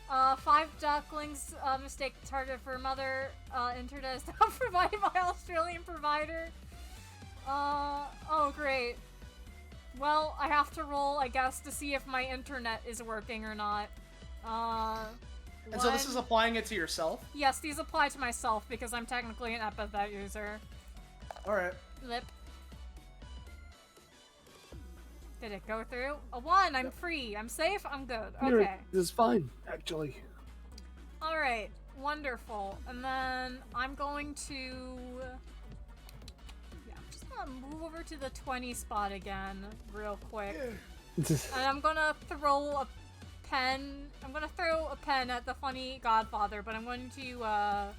5 ducklings, mistake target for mother, internet is not provided by Australian provider. Oh great. Well, I have to roll, I guess, to see if my internet is working or not. And so this is applying it to yourself? Yes, these apply to myself because I'm technically an Epithet user. Alright. Lip. Did it go through? A 1, I'm free. I'm safe, I'm good. Okay. This is fine, actually. Alright, wonderful. And then I'm going to... Yeah, I'm just gonna move over to the 20 spot again, real quick. And I'm gonna throw a pen... I'm gonna throw a pen at the funny godfather, but I'm going to,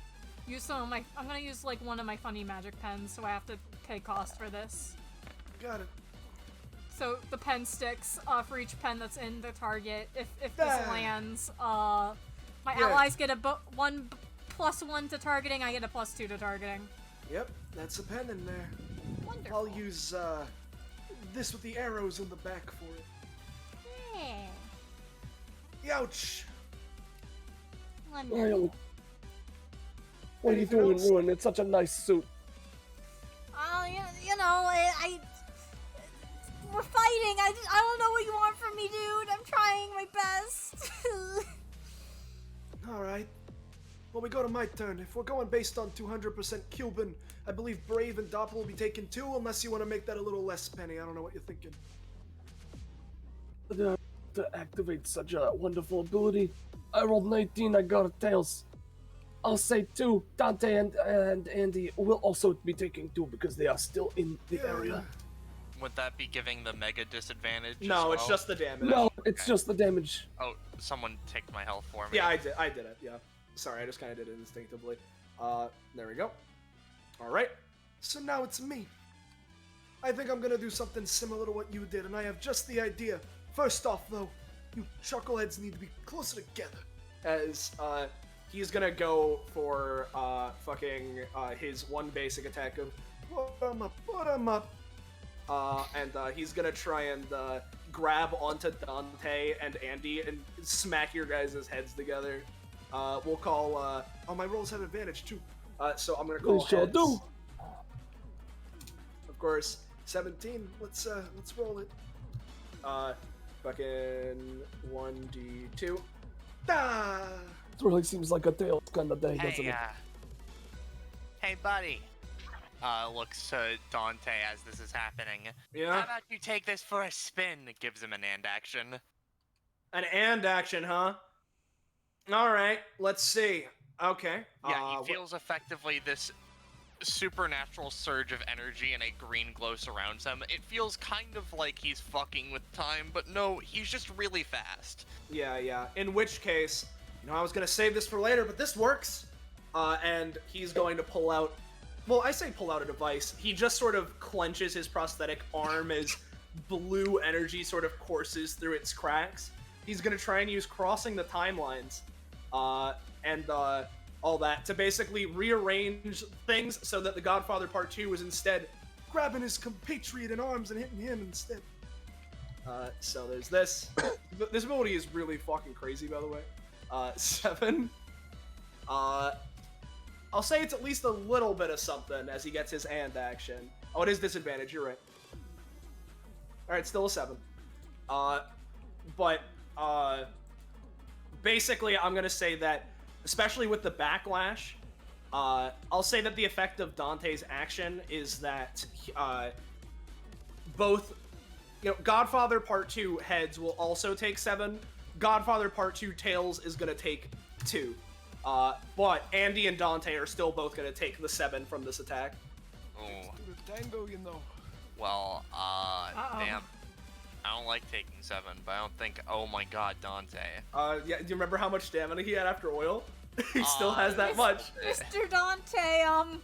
use some of my... I'm gonna use, like, one of my funny magic pens, so I have to pay cost for this. Got it. So the pen sticks for each pen that's in the target. If this lands, my allies get a +1 to targeting. I get a +2 to targeting. Yep, that's a pen in there. Wonderful. I'll use this with the arrows in the back for it. Yeah. Ouch! Wonderful. What are you doing, Ruin? It's such a nice suit. You know, we're fighting. I don't know what you want from me, dude. I'm trying my best. Alright. Well, we go to my turn. If we're going based on 200% Cuban, I believe Brave and Doppel will be taking 2, unless you want to make that a little less, Penny. I don't know what you're thinking. To activate such a wonderful ability, I rolled 19, I got a tails. I'll say 2. Dante and Andy will also be taking 2 because they are still in the area. Would that be giving the mega disadvantage? No, as it's well? just the damage. No, it's just the damage. Oh, someone take my health for me. Yeah, I did it, yeah. Sorry, I just kind of did it instinctively. There we go. Alright, so now it's me. I think I'm gonna do something similar to what you did, and I have just the idea. First off, though, you chuckleheads need to be closer together. As, he's gonna go for, his one basic attack of put him up. And he's gonna try and grab onto Dante and Andy and smack your guys' heads together. We'll call, oh, my rolls have advantage too. So I'm gonna call They sure heads. do. Of course, 17. Let's roll it. Fucking 1d2. Ah! It really seems like a tails kind of day, doesn't Hey, it? hey, buddy. Looks to Dante as this is happening. Yeah? How about you take this for a spin? It gives him an and action. An and action, huh? Alright, let's see. Okay. Yeah, he feels effectively this supernatural surge of energy and a green glow surrounds him. It feels kind of like he's fucking with time, but no, he's just really fast. Yeah. In which case, I was gonna save this for later, but this works. And he's going to pull out... Well, I say pull out a device. He just sort of clenches his prosthetic arm as blue energy sort of courses through its cracks. He's gonna try and use crossing the timelines, and all that to basically rearrange things so that the Godfather Part 2 is instead grabbing his compatriot in arms and hitting him instead. So there's this. This ability is really fucking crazy, by the way. 7. I'll say it's at least a little bit of something as he gets his and action. Oh, it is disadvantage, you're right. Alright, still a 7. Basically, I'm gonna say that, especially with the backlash, I'll say that the effect of Dante's action is that both, Godfather Part 2 heads will also take 7. Godfather Part 2 tails is gonna take 2. But Andy and Dante are still both gonna take the 7 from this attack. Oh. Tango, you know. Well, damn. I don't like taking 7, but I don't think. Oh my God, Dante. Yeah. Do you remember how much stamina he had after oil? He still has that much. Mr. Dante,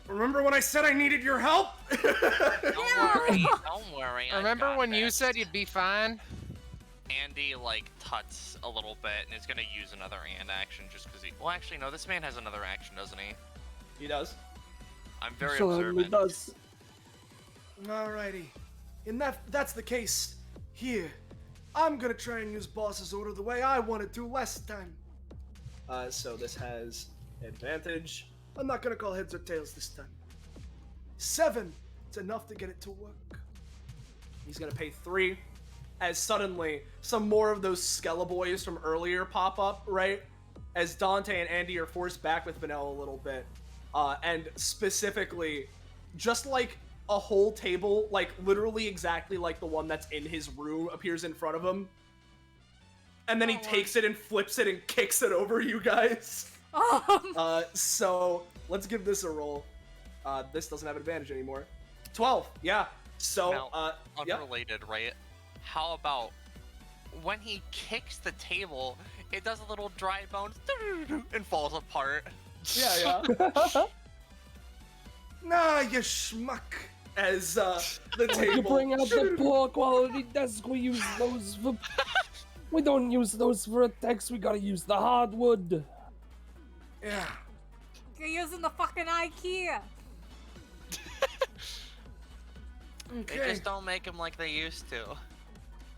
Remember when I said I needed your help? Don't worry. Don't worry. I Remember got when you this. said you'd be fine? Andy tuts a little bit and is gonna use another and action just because he. Well, actually, no. This man has another action, doesn't he? He does. I'm very Certainly observant. does. Alrighty. That's the case. Here, I'm gonna try and use boss's order the way I wanted to last time. So this has advantage. I'm not gonna call heads or tails this time. 7. It's enough to get it to work. He's gonna pay 3. As suddenly, some more of those Skeleborgs from earlier pop up, right? As Dante and Andy are forced back with Vanilla a little bit. And specifically, just like a whole table, literally exactly like the one that's in his room, appears in front of him. And then he takes it and flips it and kicks it over you guys. So, let's give this a roll. This doesn't have advantage anymore. 12, yeah. So, Now, yep. unrelated, right? How about when he kicks the table, it does a little dry bones and falls apart. Yeah. Nah, you schmuck. As the table. You bring out the poor quality desk. We use those for. We don't use those for attacks. We gotta use the hardwood. Yeah. You're using the fucking IKEA. They just don't make them like they used to.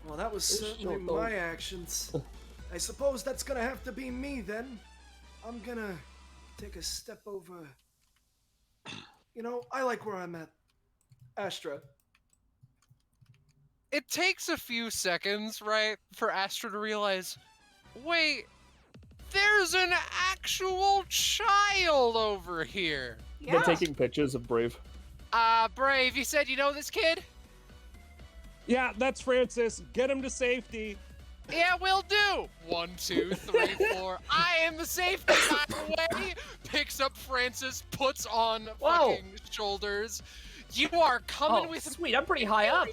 Well, that was certainly my actions. I suppose that's gonna have to be me then. I'm gonna take a step over. I like where I'm at. Astra. It takes a few seconds, right, for Astra to realize, wait, there's an actual child over here. Yeah. They're taking pictures of Brave. Brave, you said you know this kid? Yeah, that's Francis. Get him to safety. Yeah, will do. 1, 2, 3, 4. I am the safety, by the way. Picks up Francis, puts on fucking shoulders. You are coming with sweet. I'm pretty high up.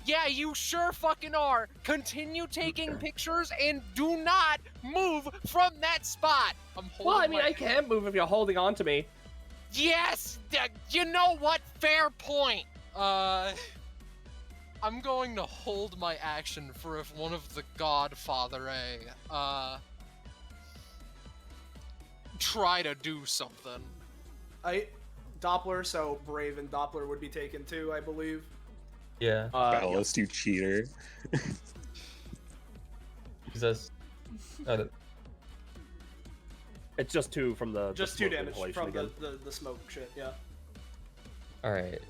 Yeah, you sure fucking are. Continue taking pictures and do not move from that spot. I'm holding Well, I mean, my- I can move if you're holding on to me. Yes! You know what? Fair point. I'm going to hold my action for if one of the Godfather try to do something. Doppler, so Brave and Doppler would be taken too, I believe. Yeah. Ballast, you cheater. Jesus. It's just 2 from the. Just the 2 smoke damage inhalation from again. the smoke shit, yeah. Alright.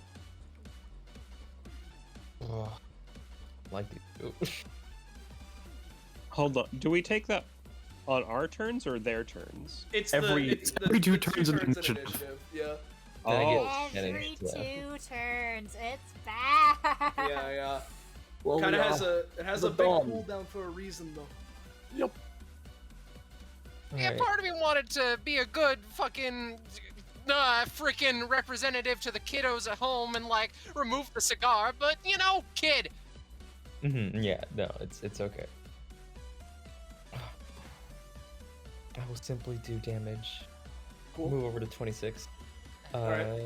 Oh, like it. Hold on. Do we take that on our turns or their turns? It's Every 2 turns in initiative. initiative. Yeah. Oh. Every 2 turns, it's bad. Yeah. Well, Kind of yeah. has The a big dawn. cooldown for a reason though. Yep. Yeah, Alright. part of me wanted to be a good fucking freaking representative to the kiddos at home and remove the cigar, but kid. Yeah, no, it's okay. I will simply do damage. Cool. Move over to 26. Alright.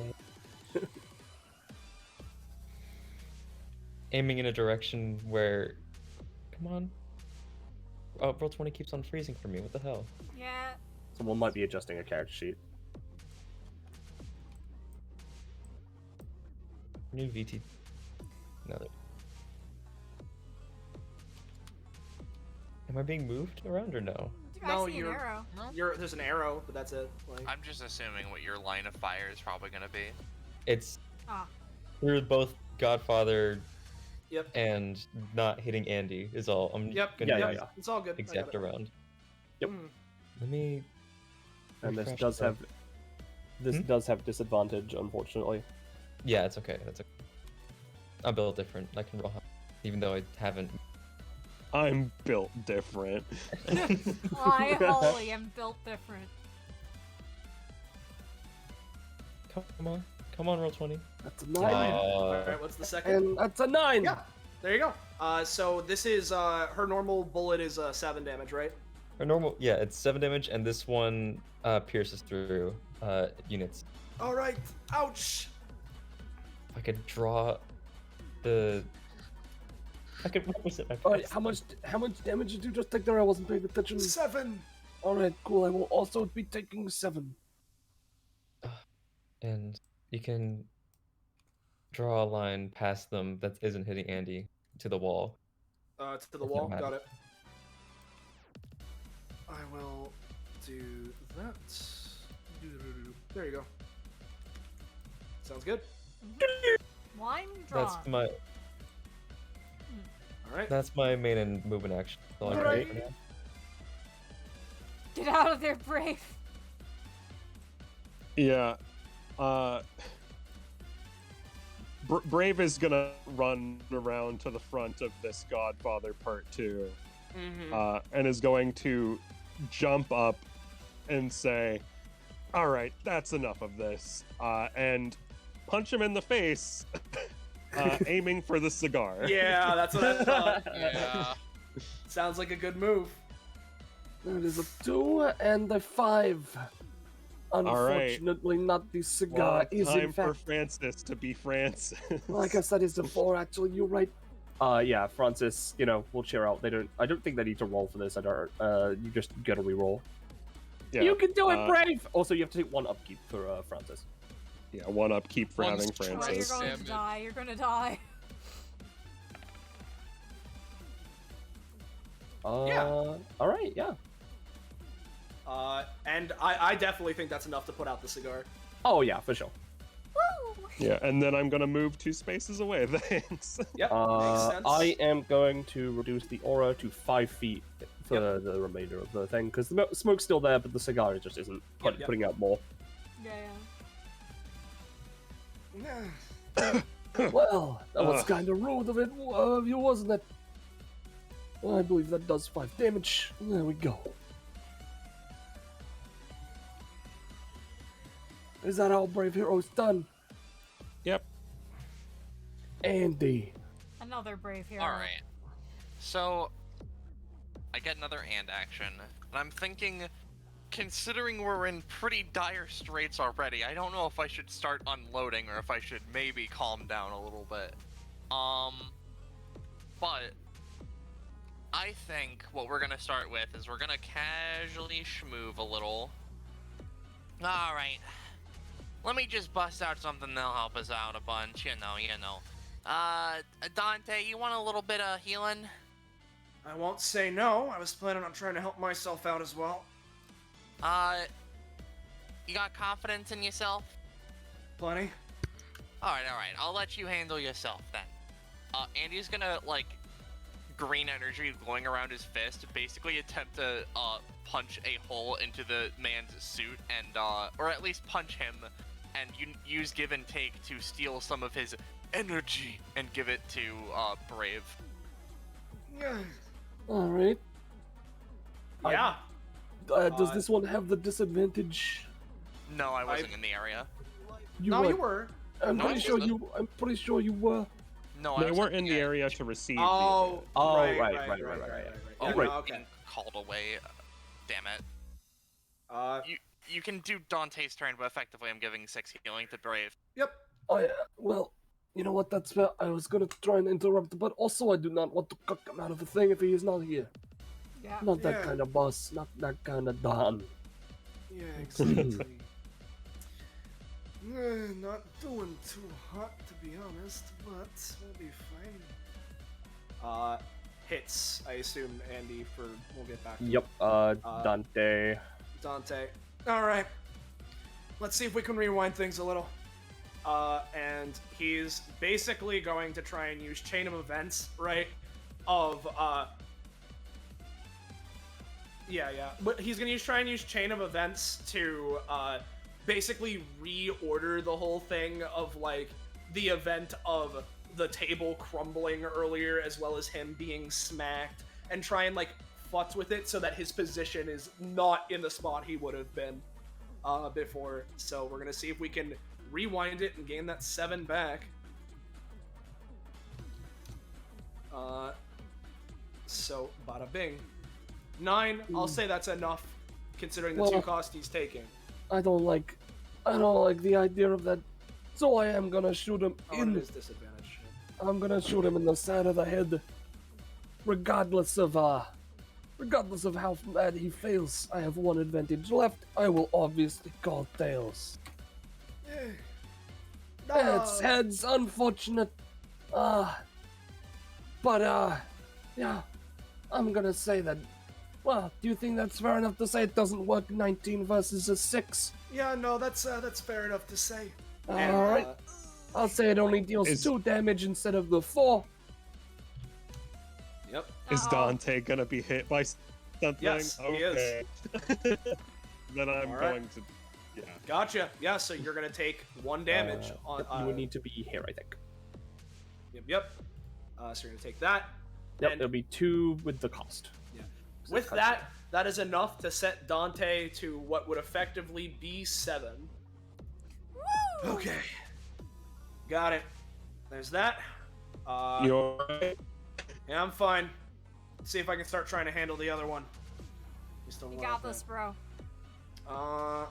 Aiming in a direction where... Come on. Oh, roll 20 keeps on freezing for me. What the hell? Yeah. Someone might be adjusting a character sheet. New VT. Another. Am I being moved around or no? No, I see an arrow. There's an arrow, but that's it. I'm just assuming what your line of fire is probably gonna be. It's Ah. through both Godfather Yep. and not hitting Andy is all. I'm Yep. gonna Yeah. use It's all good. I got exact it. around. Yep. Let me. And this refresh does the- have does have disadvantage, unfortunately. Yeah, it's okay. That's okay. I'm built different. I can roll high, even though I haven't. I'm built different. I wholly am built different. Come on, roll 20. That's a 9. Alright, what's the second? And that's a 9. Yeah, there you go. So this is, her normal bullet is 7 damage, right? Or normal, yeah, it's 7 damage, and this one pierces through units. Alright, ouch! If I could draw the. I could represent my. Alright, how much damage did you just take there? I wasn't paying attention. 7! Alright, cool. I will also be taking 7. And you can draw a line past them that isn't hitting Andy to the wall. To the If wall, that got matters. it. I will do that. There you go. Sounds good. Line drawn. That's my. Alright. That's my main and movement action. So I can Alright. do for now. Get out of there, Brave. Yeah. Brave is gonna run around to the front of this Godfather Part 2, and is going to jump up and say, "All right, that's enough of this," and punch him in the face, aiming for the cigar. Yeah, that's what I thought. Yeah. Sounds like a good move. That is a 2 and a 5. Unfortunately, not the cigar. Well, Is time in for fact, Francis to be Francis. like I said, it's a 4. Actually, you're right. Yeah, Francis. We'll cheer out. I don't think they need to roll for this. You just get a reroll. Yeah, You can do it, Brave. Also, you have to take 1 upkeep for Francis. Yeah, 1 upkeep for One's having Oh, you're Francis. going to die. You're going to die. Yeah. All right. Yeah. And I definitely think that's enough to put out the cigar. Oh yeah, for sure. Yeah, and then I'm gonna move 2 spaces away. Thanks. Yep, makes sense. I am going to reduce the aura to 5 feet for the remainder of the thing because the smoke's still there, but the cigar just isn't putting out more. Yeah. Well, that was kind of rude of you, wasn't it? Well, I believe that does 5 damage. There we go. Is that all, Brave Hero's done? Yep. Andy. Another brave hero. Alright. So, I get another and action. And I'm thinking, considering we're in pretty dire straits already, I don't know if I should start unloading or if I should maybe calm down a little bit. But I think what we're gonna start with is we're gonna casually schmoove a little. Alright. Let me just bust out something that'll help us out a bunch, you know. Dante, you want a little bit of healing? I won't say no. I was planning on trying to help myself out as well. You got confidence in yourself? Plenty. Alright. I'll let you handle yourself then. Andy's gonna, green energy glowing around his fist, basically attempt to, punch a hole into the man's suit and, or at least punch him, and use give and take to steal some of his energy and give it to, Brave. All right. Yeah. Does this one have the disadvantage? No, I wasn't in the area. You were. I'm No, pretty I sure wasn't. you. I'm pretty sure you were. No, I They was weren't in looking the at- area to receive. Oh, right. right. Oh, right. I'm being called away. Damn it. You can do Dante's turn, but effectively I'm giving 6 healing to Brave. Yep. Oh yeah. Well, you know what? That's fair. I was gonna try and interrupt, but also I do not want to cook him out of a thing if he is not here. Yeah. Not that Yeah. kind of boss. Not that kind of Don. Yeah, exactly. Not doing too hot, to be honest, but we'll be fine. Hits, I assume, Andy, we'll get back to Yep. Dante. Dante. Alright. Let's see if we can rewind things a little. And he's basically going to try and use chain of events, right? Of, Yeah, yeah. But he's gonna try and use Chain of Events to basically reorder the whole thing of like the event of the table crumbling earlier, as well as him being smacked, and try and like futz with it so that his position is not in the spot he would have been before. So we're gonna see if we can rewind it and gain that 7 back. So bada bing. 9, I'll say that's enough, considering the 2 costs he's taking. I don't like the idea of that. So I am gonna shoot him in. His disadvantage. I'm gonna shoot him in the side of the head, regardless of how bad he fails. I have 1 advantage left. I will obviously call tails. It's heads, unfortunate. Yeah, I'm gonna say that. Well, do you think that's fair enough to say it doesn't work 19 versus a 6? Yeah, no, that's fair enough to say. Alright. I'll say it only deals 2 damage instead of the 4. Yep. Is Dante gonna be hit by something? Yes, he is. Then I'm going to. Yeah. Gotcha. Yeah, so you're gonna take 1 damage on. You would need to be here, I think. Yep. So you're gonna take that. Yep, it'll be 2 with the cost. Yeah. With that is enough to set Dante to what would effectively be 7. Woo! Okay. Got it. There's that. You alright? Yeah, I'm fine. Let's see if I can start trying to handle the other one. You got this, bro.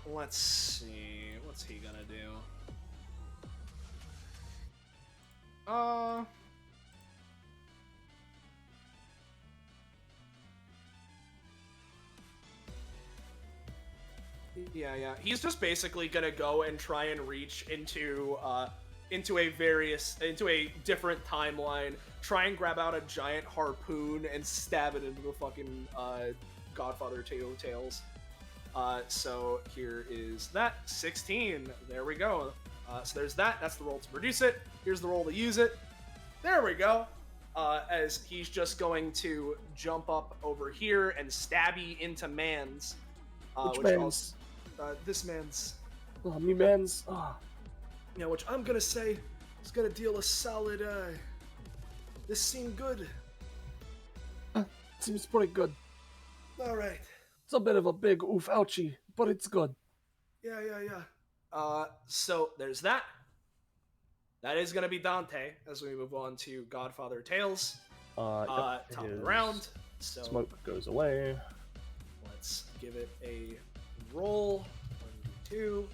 Let's see. What's he gonna do? Yeah. He's just basically gonna go and try and reach into a different timeline, try and grab out a giant harpoon and stab it into the fucking Godfather Tails. So here is that 16. There we go. So there's that. That's the roll to produce it. Here's the roll to use it. There we go. As he's just going to jump up over here and stabby into Mans. Which Mans? This man's. Oh, me Mans. Yeah, which I'm gonna say is gonna deal a solid. This seemed good. Seems pretty good. All right. It's a bit of a big oof ouchie, but it's good. Yeah. So there's that. That is gonna be Dante as we move on to Godfather Tales. Top of the round. So smoke goes away. Let's give it a roll. 1,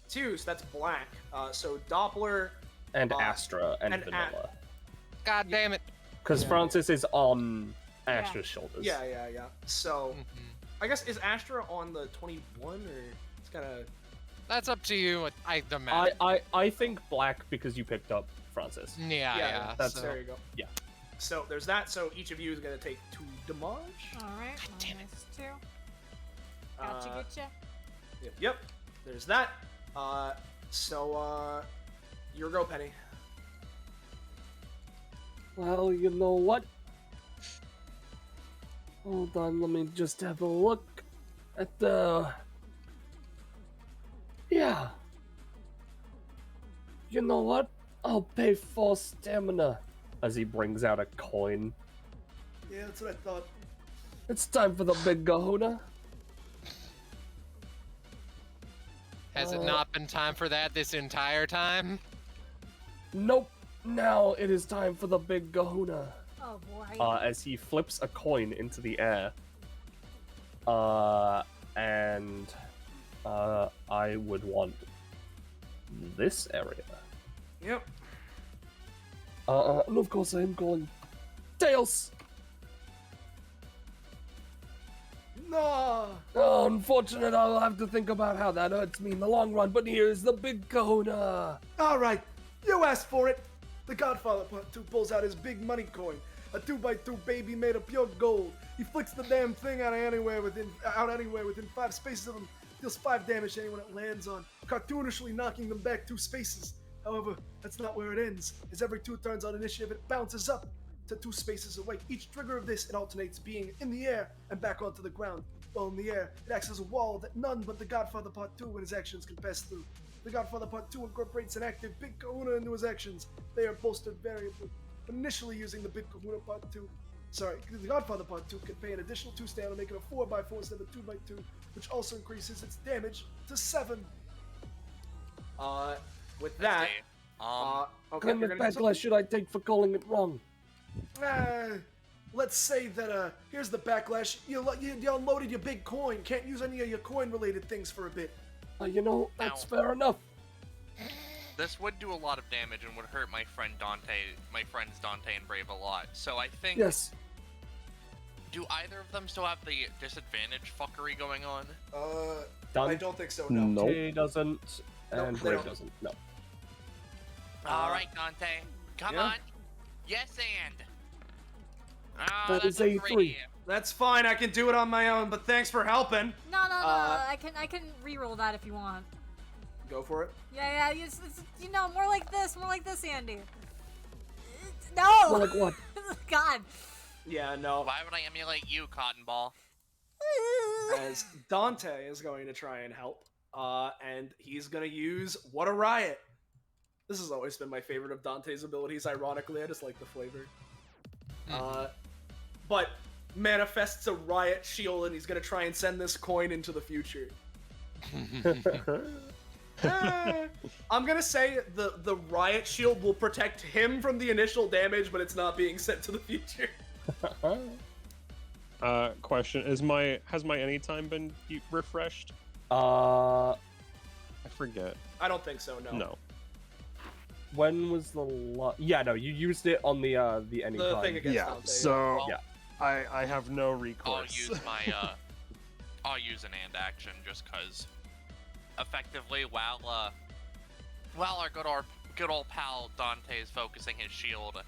2, so that's black. So Doppler and Astra and Vanilla. God damn it! Because Francis is on Astra's shoulders. Yeah. So I guess is Astra on the 21 or it's kind of. That's up to you. The math. I think black because you picked up Francis. Yeah. That's there you go. Yeah. So there's that. So each of you is gonna take 2 damage. All right. God damn it. 2. Gotcha. Yep. There's that. So your go, Penny. Well, you know what? Hold on, let me just have a look at the. Yeah. You know what? I'll pay 4 stamina. As he brings out a coin. Yeah, that's what I thought. It's time for the big kahuna. Has it not been time for that this entire time? Nope. Now it is time for the big kahuna. Oh boy. As he flips a coin into the air. And I would want this area. Yep. And of course I am calling Tails. No. Oh, unfortunate, I'll have to think about how that hurts me in the long run, but here's the big kahuna. All right, you asked for it. The Godfather Part 2 pulls out his big money coin, a 2x2 baby made of pure gold. He flicks the damn thing out anywhere within 5 spaces of him, deals 5 damage to anyone it lands on, cartoonishly knocking them back 2 spaces. However, that's not where it ends. As every 2 turns on initiative, it bounces up. to 2 spaces away. Each trigger of this, it alternates being in the air and back onto the ground. While in the air, it acts as a wall that none but the Godfather Part 2 and his actions can pass through. The Godfather Part 2 incorporates an active Big Kahuna into his actions. They are bolstered variably. Initially using the Big Kahuna Part 2. Sorry, the Godfather Part 2 can pay an additional 2 stand to make it a 4x4 instead of 2x2, which also increases its damage to 7. With that, Okay. okay, What kind of backlash should I take for calling it wrong? Let's say that, here's the backlash. You unloaded your big coin. Can't use any of your coin-related things for a bit. You know, that's Ow. fair enough. This would do a lot of damage and would hurt my friends Dante and Brave a lot. So I think. Yes. Do either of them still have the disadvantage fuckery going on? Done. I don't think so. No. Nope. He doesn't, and they Brave don't. doesn't. No. All right, Dante. Come yeah. on. Yes, and. Oh, That that's is a 3. That's fine. I can do it on my own. But thanks for helping. No, I can re-roll that if you want. Go for it. Yeah, it's, you know, more like this, Andy. No. More like what? God. Yeah, no. Why would I emulate you, Cotton Ball? As Dante is going to try and help, and he's going to use What a Riot. This has always been my favorite of Dante's abilities, ironically. I just like the flavor. But manifests a riot shield, and he's going to try and send this coin into the future. I'm going to say the riot shield will protect him from the initial damage, but it's not being sent to the future. Question: has my anytime been refreshed? I forget. I don't think so. No. No. When was the Yeah, no, you used it on the anytime. The thing against Yeah. Dante. So yeah. I have no recourse. I'll use my I'll use an and action just cause effectively while our good old pal Dante is focusing his shield,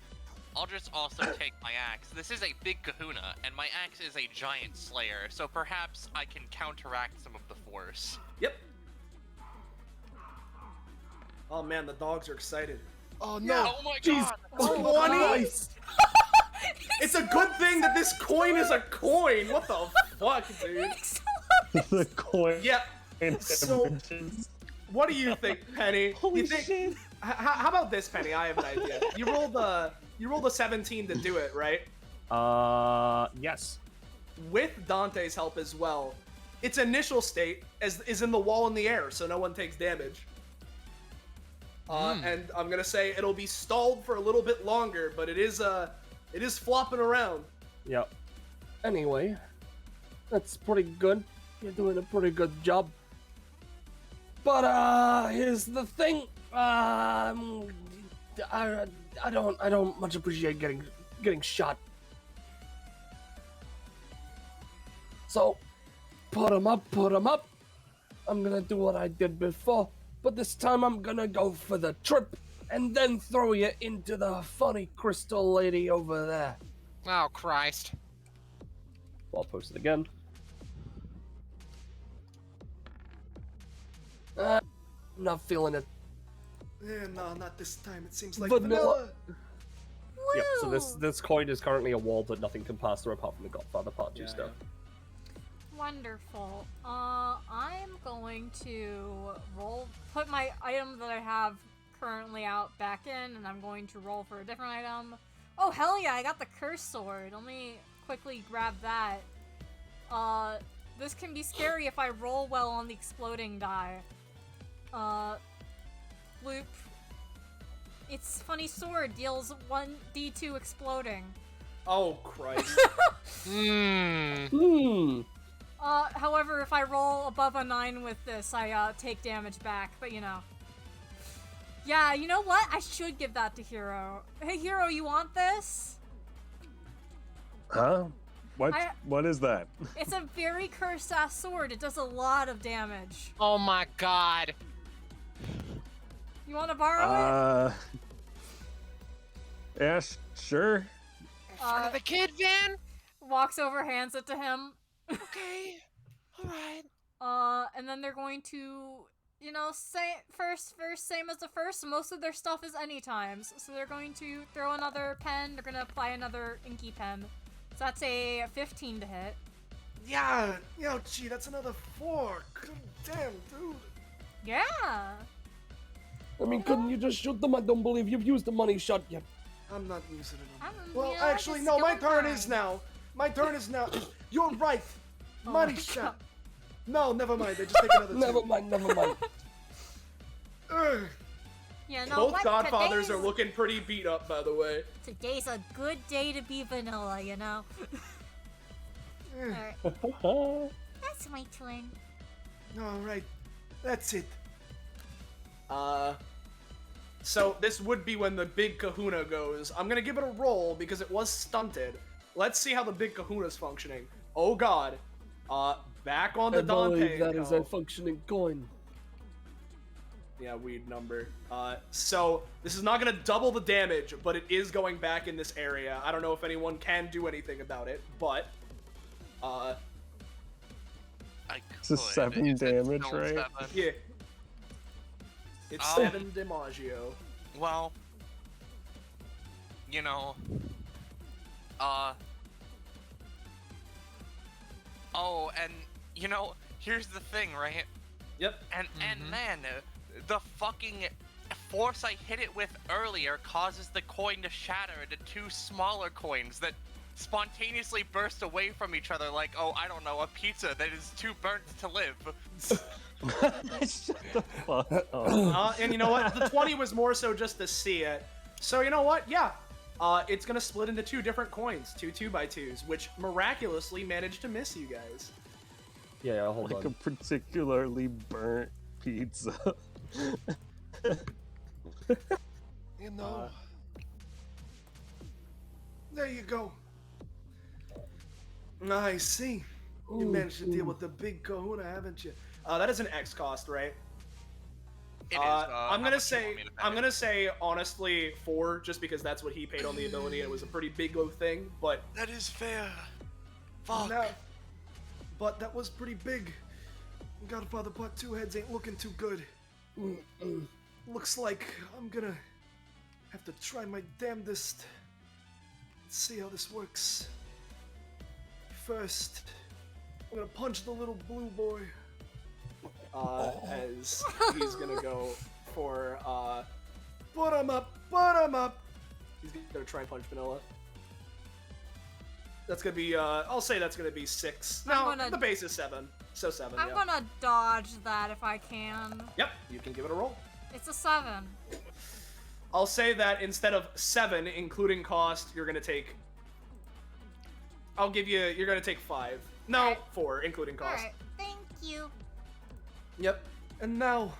I'll just also take my axe. This is a big kahuna, and my axe is a giant slayer, so perhaps I can counteract some of the force. Yep. Oh man, the dogs are excited. Oh no! Yeah, oh my god! Oh, 20? It's a good thing that this coin is a coin. What the fuck, dude? The coin. Yep. So, what do you think, Penny? Holy you think, shit! How about this, Penny? I have an idea. You rolled a 17 to do it, right? Yes. With Dante's help as well, its initial state is in the wall in the air, so no one takes damage. And I'm gonna say it'll be stalled for a little bit longer, but it is flopping around. Yep. Anyway, that's pretty good. You're doing a pretty good job. But here's the thing. I don't much appreciate getting shot. So, put 'em up. I'm gonna do what I did before, but this time I'm gonna go for the trip and then throw you into the funny crystal lady over there. Oh, Christ. I'll post it again. I'm not feeling it. No, not this time. It seems like Vanilla. vanilla. Yep, so this coin is currently a wall that nothing can pass through apart from the Godfather Part 2 stuff. Wonderful. I'm going to put my item that I have currently out back in, and I'm going to roll for a different item. Oh, hell yeah, I got the curse sword. Let me quickly grab that. This can be scary if I roll well on the exploding die. Bloop. Its funny sword deals 1d2 exploding. Oh, Christ. However, if I roll above a 9 with this, I take damage back, but you know. Yeah, you know what? I should give that to Hero. Hey, Hero, you want this? Huh? What is that? It's a very cursed-ass sword. It does a lot of damage. Oh my god. You want to borrow it? Yeah, sure. In front of the kid, Van? Walks over, hands it to him. Okay. Alright. And then they're going to you know, first, same as the first. Most of their stuff is anytimes, so they're going to throw another pen. They're gonna apply another inky pen. So that's a 15 to hit. Yeah, gee, that's another 4. God damn, dude. Yeah. I mean, couldn't you just shoot them? I don't believe you've used the money shot yet. I'm not using it. I'm, Well, you know, actually, just no, my going turn fine. is now. My turn is now. You're right. Oh Money my shot. No, never mind. They just take another 2. Never mind. Ugh. Yeah, no, Both what? Godfathers are Today's- looking pretty beat up, by the way. Today's a good day to be vanilla, you know? Alright. That's my turn. All right, that's it. So this would be when the big kahuna goes. I'm gonna give it a roll because it was stunted. Let's see how the big kahuna's functioning. Oh god. Back on the I believe Dante. that is a functioning coin. Yeah, weed number. So this is not gonna double the damage, but it is going back in this area. I don't know if anyone can do anything about it, but It's a 7 damage, right? yeah. It's Oh. 7 DiMaggio. Well, you know, oh, and you know, here's the thing, right? Yep. And man, the fucking force I hit it with earlier causes the coin to shatter into 2 smaller coins that spontaneously burst away from each other like, oh, I don't know, a pizza that is too burnt to live. Shut the fuck up. And you know what? The 20 was more so just to see it. So you know what? Yeah. It's gonna split into 2 different coins, 2 2x2s, which miraculously managed to miss you guys. Yeah, hold Like on. a particularly burnt pizza. You know. There you go. I see. You managed to deal with the big kahuna, haven't you? That is an X cost, right? It is. I'm how gonna much you say, want me to pay? I'm gonna say honestly 4, just because that's what he paid on the ability, and it was a pretty big thing. But That is fair. Fuck. No. But that was pretty big. Godfather Part 2 heads ain't looking too good. Looks like I'm gonna have to try my damnedest. Let's see how this works. First, I'm gonna punch the little blue boy. As he's gonna go for Put him up! he's gonna try and punch Vanilla. That's gonna be I'll say that's gonna be 6. I'm No, gonna- the base is 7, so 7. I'm yeah. gonna dodge that if I can. Yep, you can give it a roll. It's a 7. I'll say that instead of 7, including cost, you're gonna take. I'll give you. You're gonna take 5. No, Alright. 4, including cost. Alright, thank you. Yep. And now,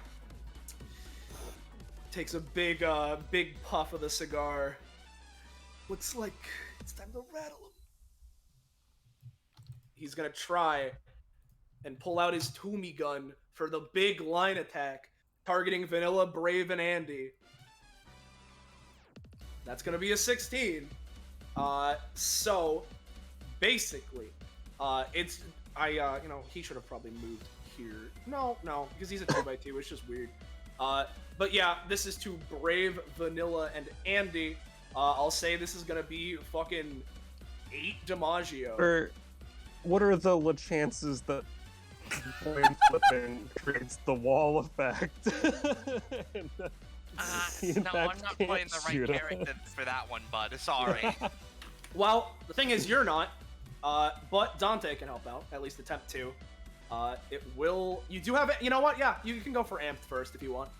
Takes a big puff of the cigar. looks like it's time to rattle him. He's gonna try and pull out his Toomey gun for the big line attack, targeting Vanilla, Brave, and Andy. That's gonna be a 16. So basically, it's you know, he should have probably moved here. No, because he's a 2x2. It's just weird. But yeah, this is to Brave, Vanilla, and Andy. I'll say this is gonna be fucking 8 DiMaggio. What are the chances that coin flipping creates the wall effect? He, in No, fact, I'm not can't playing the shoot right him. character for that one, bud. Sorry. Well, the thing is, you're not. But Dante can help out, at least attempt to. It will. You do have it. You know what? Yeah, you can go for amped first if you want.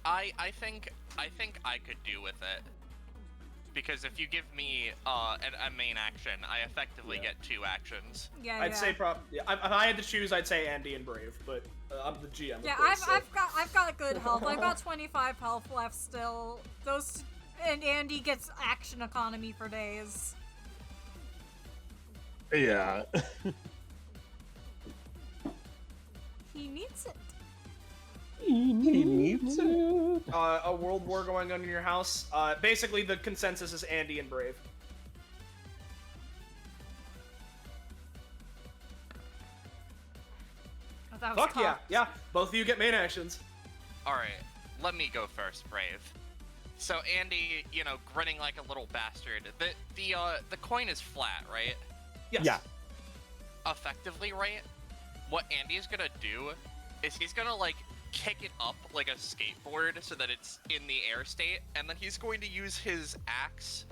I think I could do with it. Because if you give me a main action, I effectively get 2 actions. Yeah, I'd say yeah, if I had to choose, I'd say Andy and Brave, but I'm the GM. Of Yeah, course, so. I've got good health. I've got 25 health left still. And Andy gets action economy for days. Yeah. He needs it. A world war going on in your house. Basically, the consensus is Andy and Brave. Oh, that was Fuck yeah, tough. yeah. Both of you get main actions. All right, let me go first, Brave. So Andy, you know, grinning like a little bastard. The coin is flat, right? Yes. Yeah. Effectively, right? What Andy's gonna do is he's gonna like kick it up like a skateboard so that it's in the air state, and then he's going to use his axe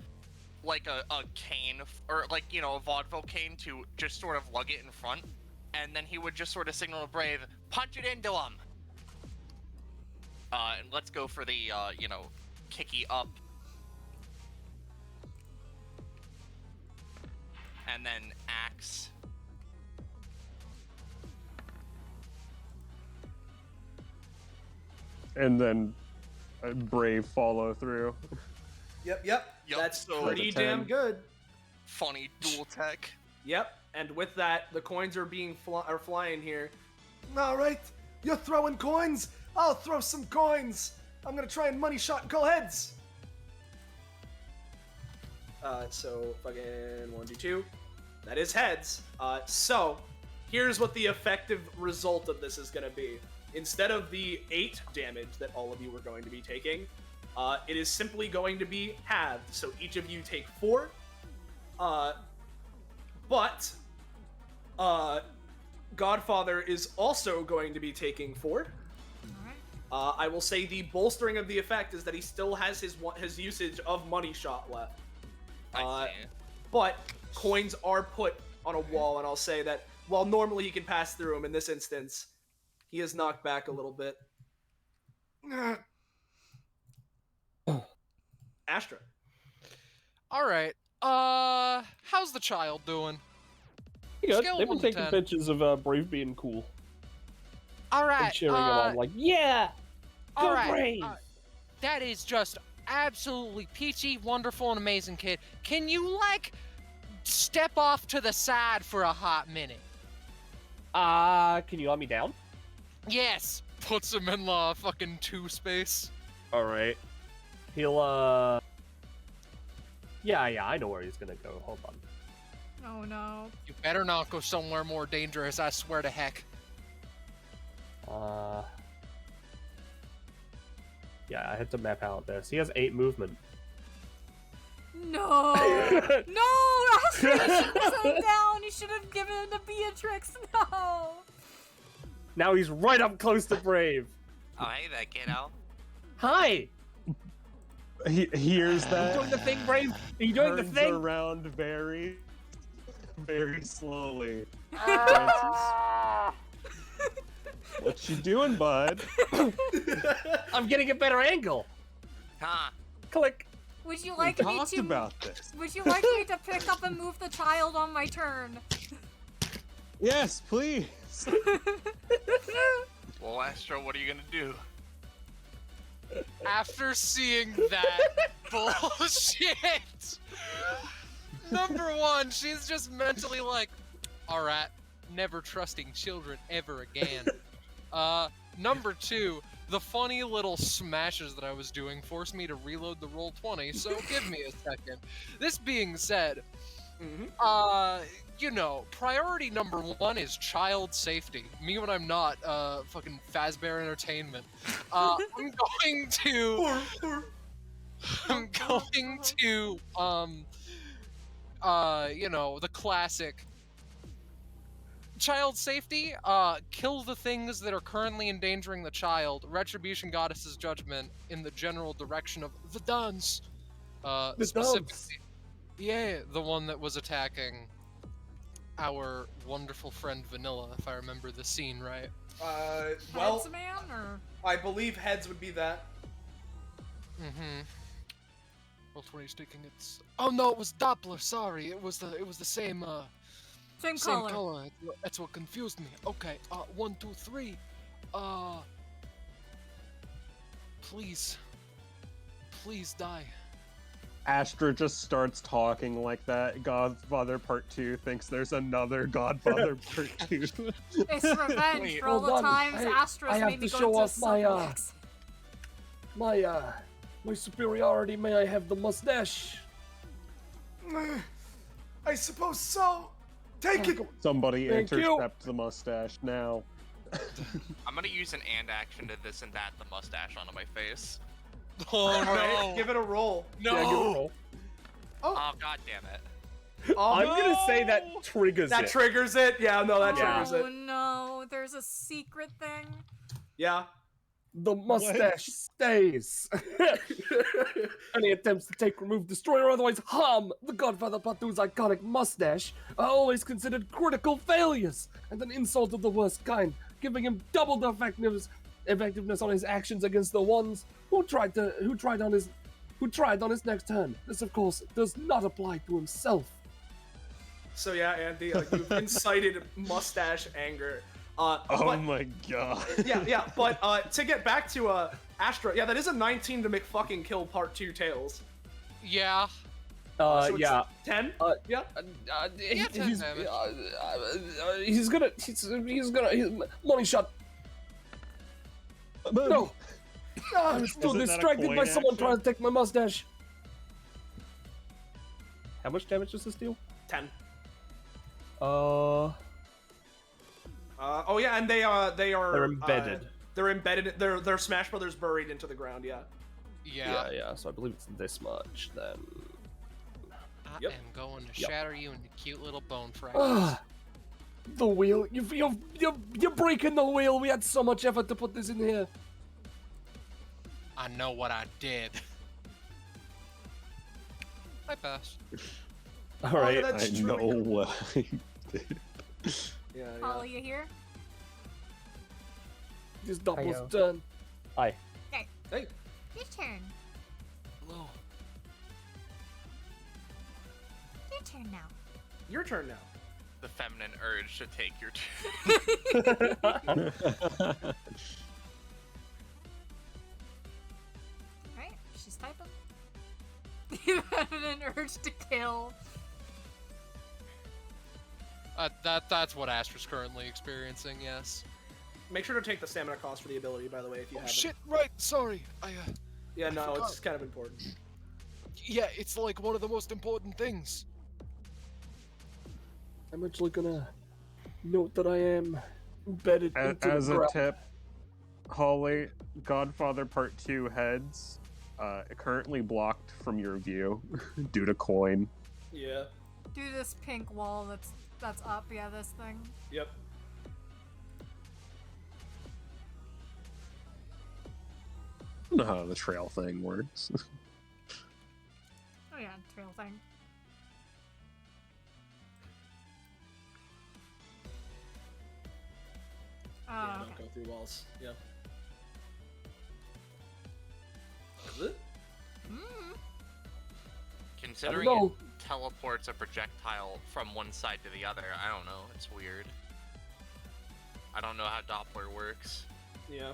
like a cane, or like, you know, a vaudeville cane, to just sort of lug it in front, and then he would just sort of signal to Brave, punch it into him. And let's go for the you know, kicky up, and then axe. And then Brave follow through. Yep. That's so pretty damn good. Funny dual tech. Yep. And with that, the coins are are flying here. All right, you're throwing coins. I'll throw some coins. I'm gonna try and money shot and call heads. So fucking 1d2. That is heads. So here's what the effective result of this is gonna be. Instead of the 8 damage that all of you are going to be taking, it is simply going to be halved. So each of you take 4. But Godfather is also going to be taking 4. I will say the bolstering of the effect is that he still has his usage of money shot left. But coins are put on a wall, and I'll say that while normally he can pass through them, in this instance, he is knocked back a little bit. Astra. All right. How's the child doing? Good. Scale They've been 1 to taking 10. pictures of Brave being cool All right. and cheering him on, like, yeah, go all right. Brave. That is just absolutely peachy, wonderful, and amazing, kid. Can you, like, step off to the side for a hot minute? Can you let me down? Yes. Puts him in fucking 2 space. All right. He'll Yeah, I know where he's gonna go. Hold on. Oh no. You better not go somewhere more dangerous, I swear to heck. Yeah, I had to map out this. He has 8 movement. No. No, Astra, you should have set him down. You should have given him to Beatrix. No. Now he's right up close to Brave. Oh, hey there, kiddo. Hi. He hears Are that. you doing the thing, Brave? Are you doing the turns thing? around very slowly. What you doing, bud? I'm getting a better angle. Huh. Click. Would you We like me talked to? about this. Would you like me to pick up and move the child on my turn? Yes, please. Well, Astro, what are you gonna do? After seeing that bullshit, number 1, she's just mentally like, alright, never trusting children ever again. Number 2, the funny little smashes that I was doing forced me to reload the roll 20, so give me a second. This being said, you know, priority number 1 is child safety. Me when I'm not, fucking Fazbear Entertainment. I'm going to, you know, the classic. Child safety, kill the things that are currently endangering the child. Retribution Goddess's judgment in the general direction of the dance. Specifically, yeah, the one that was attacking our wonderful friend Vanilla, if I remember the scene right. Well, Heads man, or? I believe heads would be that. Roll 20 sticking its. Oh no, it was Doppler. Sorry, it was the same. Same Same color. color. That's what confused me. Okay. 1, 2, 3. Please die. Astra just starts talking like that. Godfather Part 2 thinks there's another Godfather Part 2. It's revenge for all the times Astra's made me go into a subject. My superiority. May I have the mustache? I suppose so. Take it. Somebody Thank you. intercept the mustache now. I'm gonna use an and action to this and that, the mustache onto my face. Oh Alright, give it a roll. No. Yeah, give it a roll. Oh, god damn it. Oh, I'm gonna say that triggers that it. triggers it? Yeah, no, that Yeah. triggers it. Oh no, there's a secret thing. Yeah. The mustache stays. Any attempts to take, remove, destroy, or otherwise harm the Godfather Part 2's iconic mustache are always considered critical failures and an insult of the worst kind, giving him double the effectiveness on his actions against the ones who tried on his next turn. This, of course, does not apply to himself. So yeah, Andy, you've incited mustache anger. Oh but, my god. yeah, but to get back to Astra, yeah, that is a 19 to McFucking kill Part 2 Tails. Yeah. So it's Yeah. 10? Yeah. He's gonna money shot. No. I'm still Isn't that a distracted coin by someone action? trying to take my mustache. How much damage does this deal? 10. Uh, Oh yeah, and they are. They're embedded. They're embedded. They're Smash Brothers buried into the ground. Yeah. Yeah. So I believe it's this much then. I am going to shatter you into cute little bone fragments. Ah, the wheel. You're breaking the wheel. We had so much effort to put this in here. I know what I did. I passed. All right. that's I true. know what I did. Yeah. Holly, you here? This double's Hiyo. turn. Hi. Okay. Hey. Your turn. Hello. Your turn now. Your turn now. The feminine urge to take your turn. Alright, she's typing. You have an urge to kill. That's what Astra's currently experiencing, yes. Make sure to take the stamina cost for the ability, by the way, if you Oh haven't. shit! Right, sorry. Yeah, no, forgot. it's kind of important. Yeah, it's like one of the most important things. I'm actually gonna note that I am embedded into As the a ground. tip, Holly, Godfather Part 2 heads currently blocked from your view due to coin. Yeah. Do this pink wall that's up, yeah, this thing. Yep. I don't know how the trail thing works. Oh yeah, trail thing. Oh, Yeah, okay. don't go through walls. Yep. Is it? Considering No. it teleports a projectile from one side to the other, I don't know. It's weird. I don't know how Doppler works. Yeah.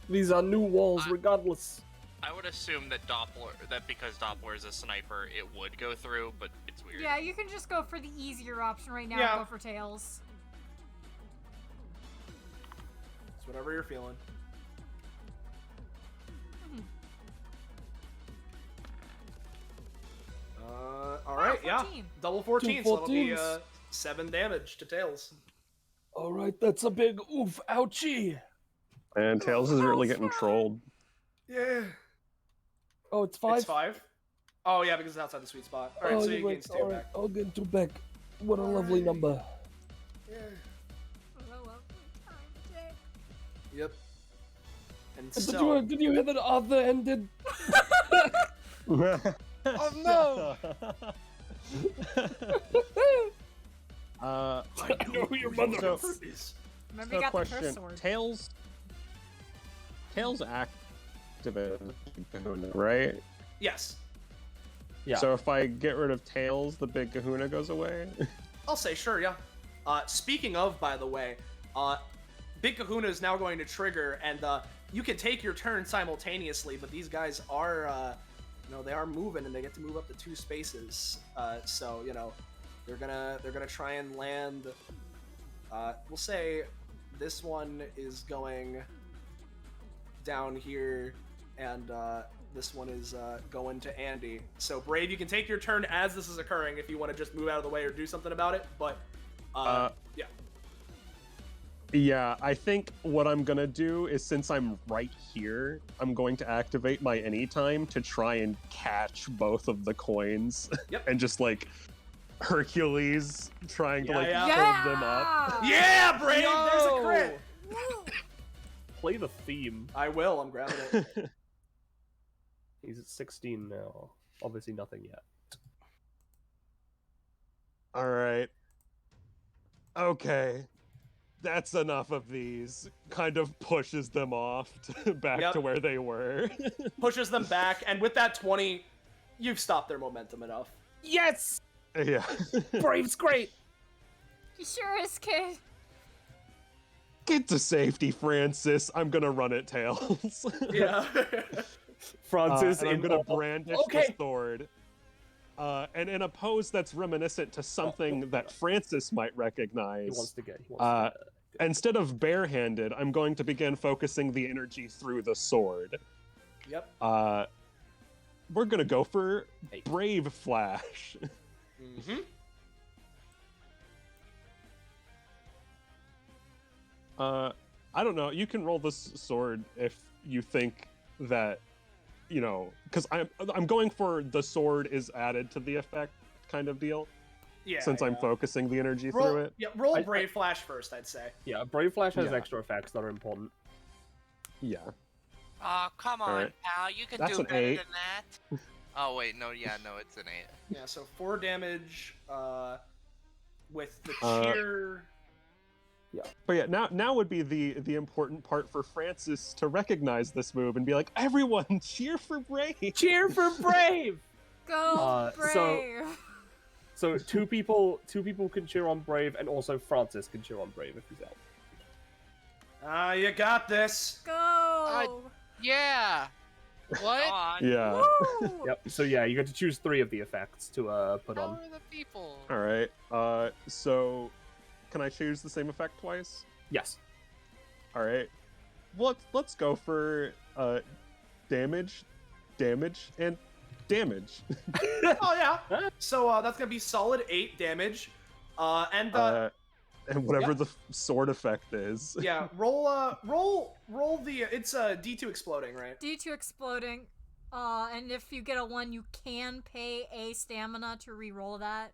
These are new walls, regardless. I would assume that because Doppler is a sniper, it would go through, but it's weird. Yeah, you can just go for the easier option right now. Yeah. Go for tails. It's whatever you're feeling. All right, yeah. 14. Double 14, so that'll be 14s. 7 damage to Tails. All right, that's a big oof, ouchie. And Tails is really getting trolled. Yeah. Oh, it's 5? It's 5? Oh, yeah, because it's outside the sweet spot. All right, Oh, so you're you gain right. 2 All right, back. I'll get 2 back. What a lovely number. Yeah. Oh, well, time to take. Yep. And Did so... did you hear that Arthur ended? Oh no! I know who your mother so, is. Remember, you got the curse question: sword. Tails activated, right? Yes. Yeah. So if I get rid of Tails, the big Kahuna goes away. I'll say sure, yeah. Speaking of, by the way, Big Kahuna is now going to trigger, and you can take your turn simultaneously, but these guys are No, they are moving, and they get to move up to 2 spaces. So you know, they're gonna try and land. We'll say this one is going down here, and this one is going to Andy. So Brave, you can take your turn as this is occurring if you want to just move out of the way or do something about it. But yeah. Yeah, I think what I'm gonna do is, since I'm right here, I'm going to activate my anytime to try and catch both of the coins. Yep. And just like Hercules trying to like yeah. hold them up. Yeah, Brave! There's a crit! Play the theme. I will, I'm grabbing it. He's at 16 now. Obviously nothing yet. Alright. Okay. That's enough of these. Kind of pushes them off back to where they were. Pushes them back, and with that 20, you've stopped their momentum enough. Yes! Yeah. Brave's great! He sure is, kid. Get to safety, Francis. I'm gonna run it, Tails. Yeah. Francis, and I'm in gonna all- brandish Okay. the sword. And in a pose that's reminiscent to something that Francis might recognize. He wants to get. He wants to get. Instead of barehanded, I'm going to begin focusing the energy through the sword. Yep. We're gonna go for Brave Flash. Mm-hmm. I don't know. You can roll this sword if you think that, you know, because I'm going for the sword is added to the effect kind of deal. Yeah. Since I'm focusing the energy roll, through it. Yeah, roll Brave Flash first, I'd say. Yeah, Brave Flash has Yeah. extra effects that are important. Yeah. Oh, come on, Alright. pal. You can That's do an better 8. than that. Oh, wait. No, yeah, no, it's an 8. Yeah, so 4 damage with the Uh, cheer. Yeah. But yeah, now would be the important part for Francis to recognize this move and be like, everyone, cheer for Brave! Cheer for Brave! Go Brave! So two people can cheer on Brave, and also Francis can cheer on Brave if he's out. You got this. Go! Yeah. What? Come on. Yeah. Woo! Yep. So yeah, you get to choose 3 of the effects to put How on. are the people? Alright. So can I choose the same effect twice? Yes. Alright. Let's go for damage, and damage. Oh yeah. So that's gonna be solid 8 damage. And and whatever the sword effect is. yeah, roll the it's D2 exploding, right? D2 exploding. And if you get a 1, you can pay a stamina to re-roll that.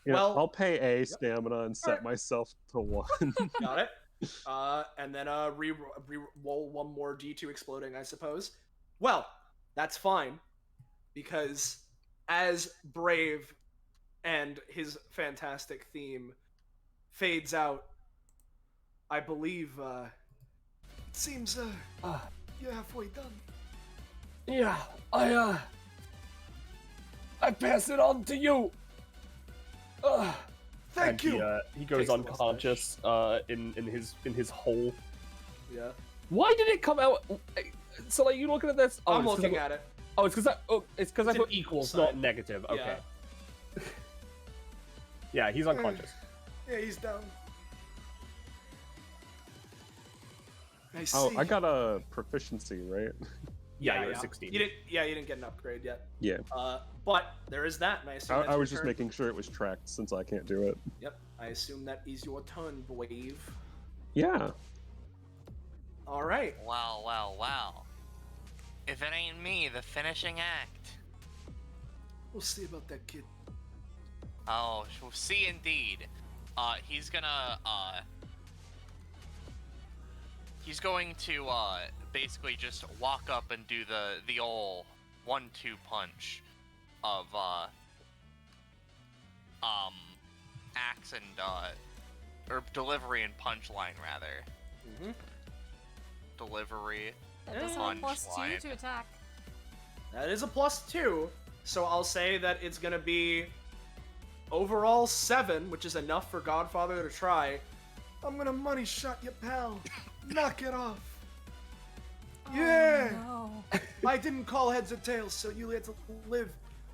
Yeah, Well- I'll pay a stamina and set Alright. myself to 1. Got it. And then re-roll 1 more D2 exploding, I suppose. Well, that's fine, because as Brave and his fantastic theme fades out, I believe It seems you're halfway done. Yeah, I pass it on to you. Thank And you. He goes Takes the unconscious in his hole. yeah. Why did it come out? So like you looking at this? I'm it's 'cause looking at it. Oh, it's because I It's put an equals, equal not sign. negative. Okay. Yeah. Yeah, he's unconscious. Yeah, he's down. I see. Oh, I got a proficiency, right? Yeah, you're at 16. You didn't get an upgrade yet. Yeah. But there is that, and I assume that's I your was just turn. making sure it was tracked since I can't do it. Yep, I assume that is your turn, Brave. Yeah. All right. Wow, wow, wow. If it ain't me, the finishing act. We'll see about that kid. Oh, we'll see indeed. He's gonna, he's going to, basically just walk up and do the old 1-2 punch of, axe and, or delivery and punchline, rather. Mm-hmm. Delivery. That does have a +2 to attack. That is a +2, so I'll say that it's gonna be overall 7, which is enough for Godfather to try. I'm gonna money shot you, pal. Knock it off. Yeah. No. I didn't call heads or tails, so you had to live.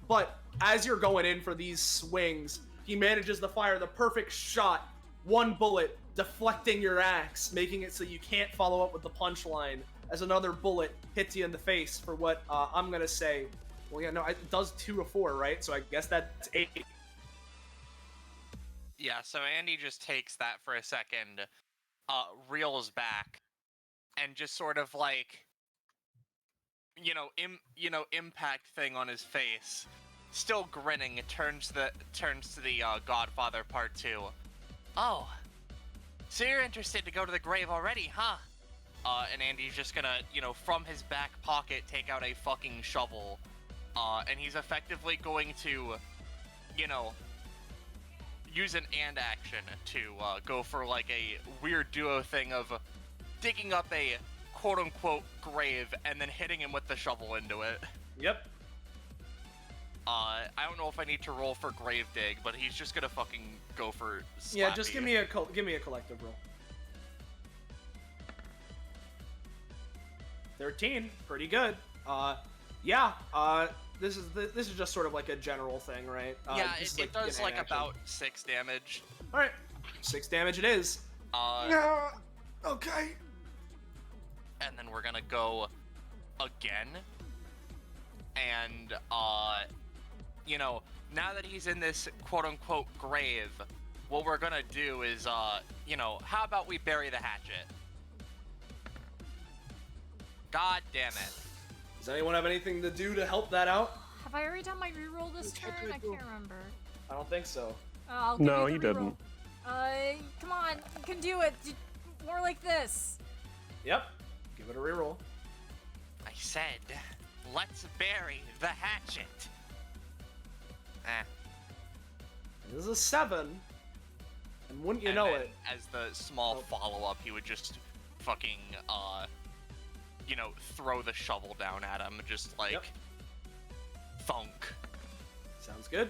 But as you're going in for these swings, he manages to fire the perfect shot. One bullet deflecting your axe, making it so you can't follow up with the punchline. As another bullet hits you in the face for what I'm gonna say. Well, yeah, no, it does 2 of 4, right? So I guess that's 8. Yeah, so Andy just takes that for a second, reels back, and just sort of like, impact thing on his face. Still grinning, turns to the Godfather Part 2. Oh, so you're interested to go to the grave already, huh? And Andy's just gonna, from his back pocket, take out a fucking shovel. And he's effectively going to, use an and action to go for like a weird duo thing of digging up a quote-unquote grave and then hitting him with the shovel into it. Yep. I don't know if I need to roll for grave dig, but he's just gonna fucking go for slappy. Yeah, just give me a collective roll. 13, pretty good. This is just sort of like a general thing, right? Yeah, it does like about 6 damage. All right, 6 damage it is. No. Okay. And then we're gonna go again. And now that he's in this quote-unquote grave, what we're gonna do is, how about we bury the hatchet? God damn it. Does anyone have anything to do to help that out? Have I already done my reroll this turn? I can't remember. I don't think so. I'll give No, you he the reroll. didn't. Come on, you can do it. More like this. Yep. Give it a reroll. I said, let's bury the hatchet. This is a 7. And wouldn't you And know then it? as the small follow-up, he would just fucking, throw the shovel down at him, just like, thunk. Sounds good.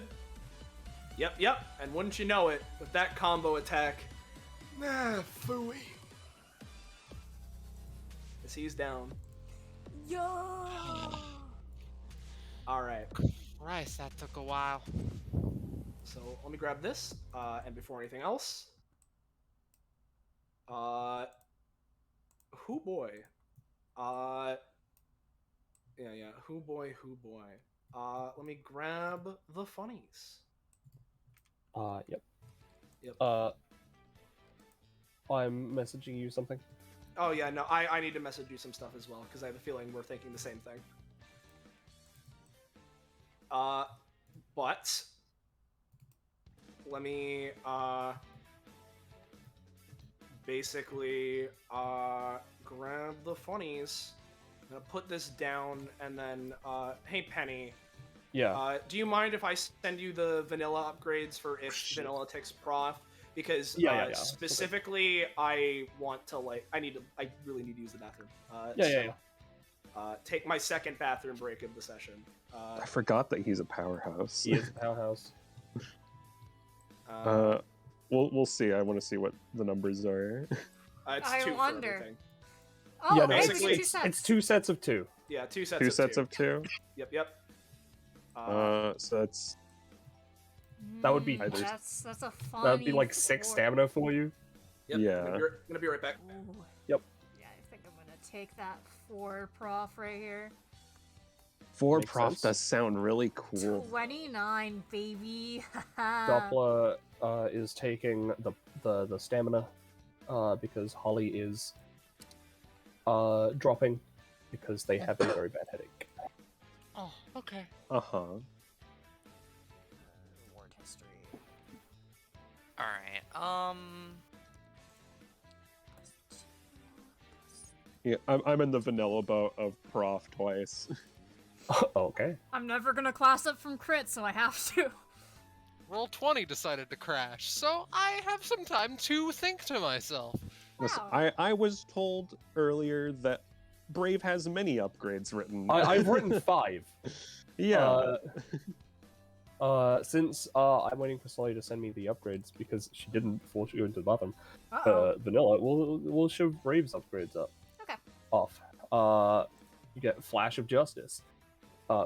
Yep. And wouldn't you know it, with that combo attack, Phooey. as he's down. Yo. All right. Christ, that took a while. So let me grab this, and before anything else, hoo boy, hoo boy. Let me grab the funnies. Yep. Yep. I'm messaging you something. Oh yeah, no, I need to message you some stuff as well, because I have a feeling we're thinking the same thing. But let me basically grab the funnies. I'm gonna put this down, and then hey Penny. Yeah. Do you mind if I send you the vanilla upgrades for if vanilla takes prof? Because Yeah. specifically, I want to I really need to use the bathroom. Yeah. Take my second bathroom break of the session. I forgot that he's a powerhouse. He is a powerhouse. We'll see. I want to see what the numbers are. It's I 2 for wonder. everything. Oh, yeah, no, okay, basically, two sets. it's 2 sets of 2. Yeah, 2 sets. Two of sets 2. of 2. Yep. So that's That would be That's a funny. that would be like 6 stamina for you. Yep. Yeah. I'm gonna be right back. Ooh. Yep. Yeah, I think I'm gonna take that 4 prof right here. 4 Makes prof sense. does sound really cool. 29, baby. Doppler is taking the stamina because Holly is dropping because they have a very bad headache. Oh, okay. Uh-huh. Ward history. All right. Yeah, I'm in the vanilla boat of prof twice. Okay. I'm never gonna class up from crit, so I have to. Roll 20 decided to crash, so I have some time to think to myself. Listen, Wow. I was told earlier that Brave has many upgrades written. I've written 5. Yeah. Since I'm waiting for Soleil to send me the upgrades because she didn't before she went to the bathroom. Uh-oh. Vanilla, we'll show Brave's upgrades up. Okay. Off. you get Flash of Justice.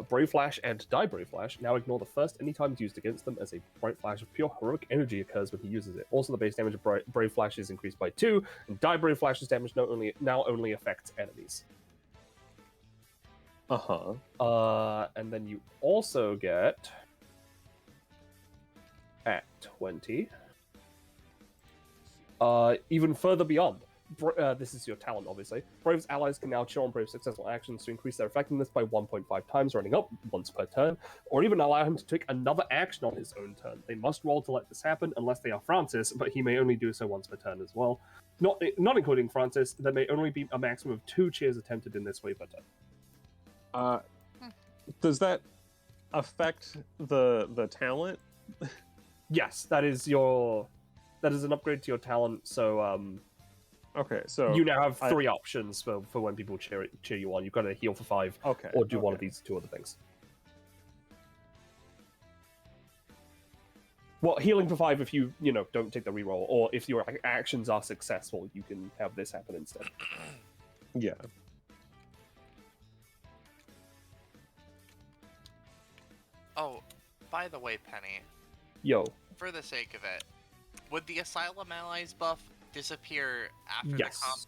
Brave Flash and Die Brave Flash now ignore the first anytime used against them, as a bright flash of pure heroic energy occurs when he uses it. Also, the base damage of Brave Flash is increased by 2, and Die Brave Flash's damage now only affects enemies. And then you also get at 20. Even further beyond. This is your talent, obviously. Brave's allies can now chill on Brave's successful actions to increase their effectiveness by 1.5 times, running up once per turn, or even allow him to take another action on his own turn. They must roll to let this happen, unless they are Francis, but he may only do so once per turn as well. Not including Francis, there may only be a maximum of 2 cheers attempted in this way per turn. Does that affect the talent? Yes, that is an upgrade to your talent, so okay, so you now have 3 options for when people cheer you on. You've got to heal for 5, or do one of these 2 other things. Well, healing for 5 if you don't take the reroll, or if your actions are successful, you can have this happen instead. Yeah. Oh, by the way, Penny. Yo. For the sake of it, would the Asylum Allies buff disappear after Yes. the comp?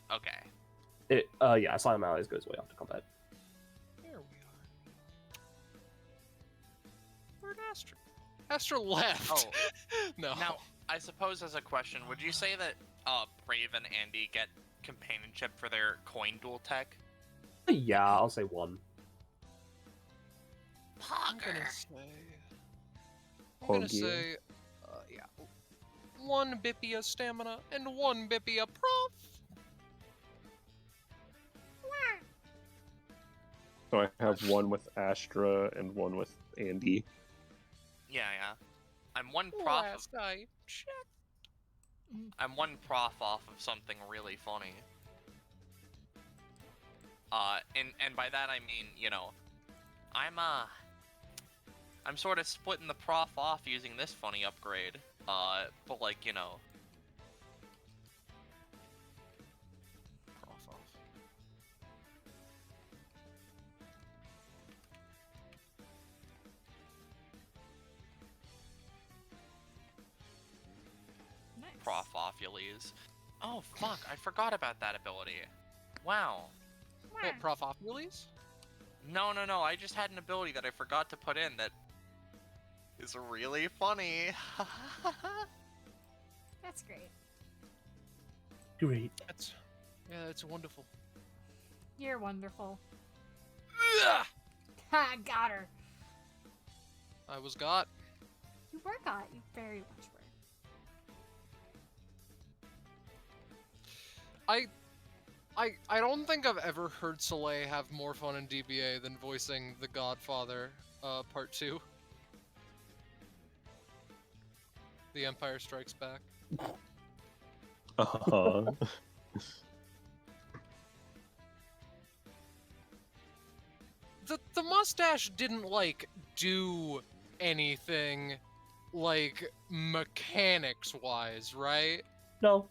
Okay. Yeah, Asylum Allies goes away after combat. There we are. Where'd Astra? Astra left. Oh. No. Now, I suppose as a question, would you say that Brave and Andy get companionship for their coin duel tech? Yeah, I'll say 1. I'm gonna say, yeah, 1 Bipia stamina and 1 Bipia prof. So I have 1 with Astra and 1 with Andy. Yeah. I'm 1 prof. Last I checked. I'm 1 prof off of something really funny. And by that I mean, I'm sort of splitting the prof off using this funny upgrade. But like, prof off. Nice. Prof off, Yulise. Oh fuck, I forgot about that ability. Wow. What, prof off release? No, I just had an ability that I forgot to put in that is really funny. That's great. Great. That's wonderful. You're wonderful. Ha! Got her. I was got. You were got. You very much were. I don't think I've ever heard Soleil have more fun in DBA than voicing The Godfather, Part 2. The Empire Strikes Back. The mustache didn't, do anything, mechanics-wise, right? No.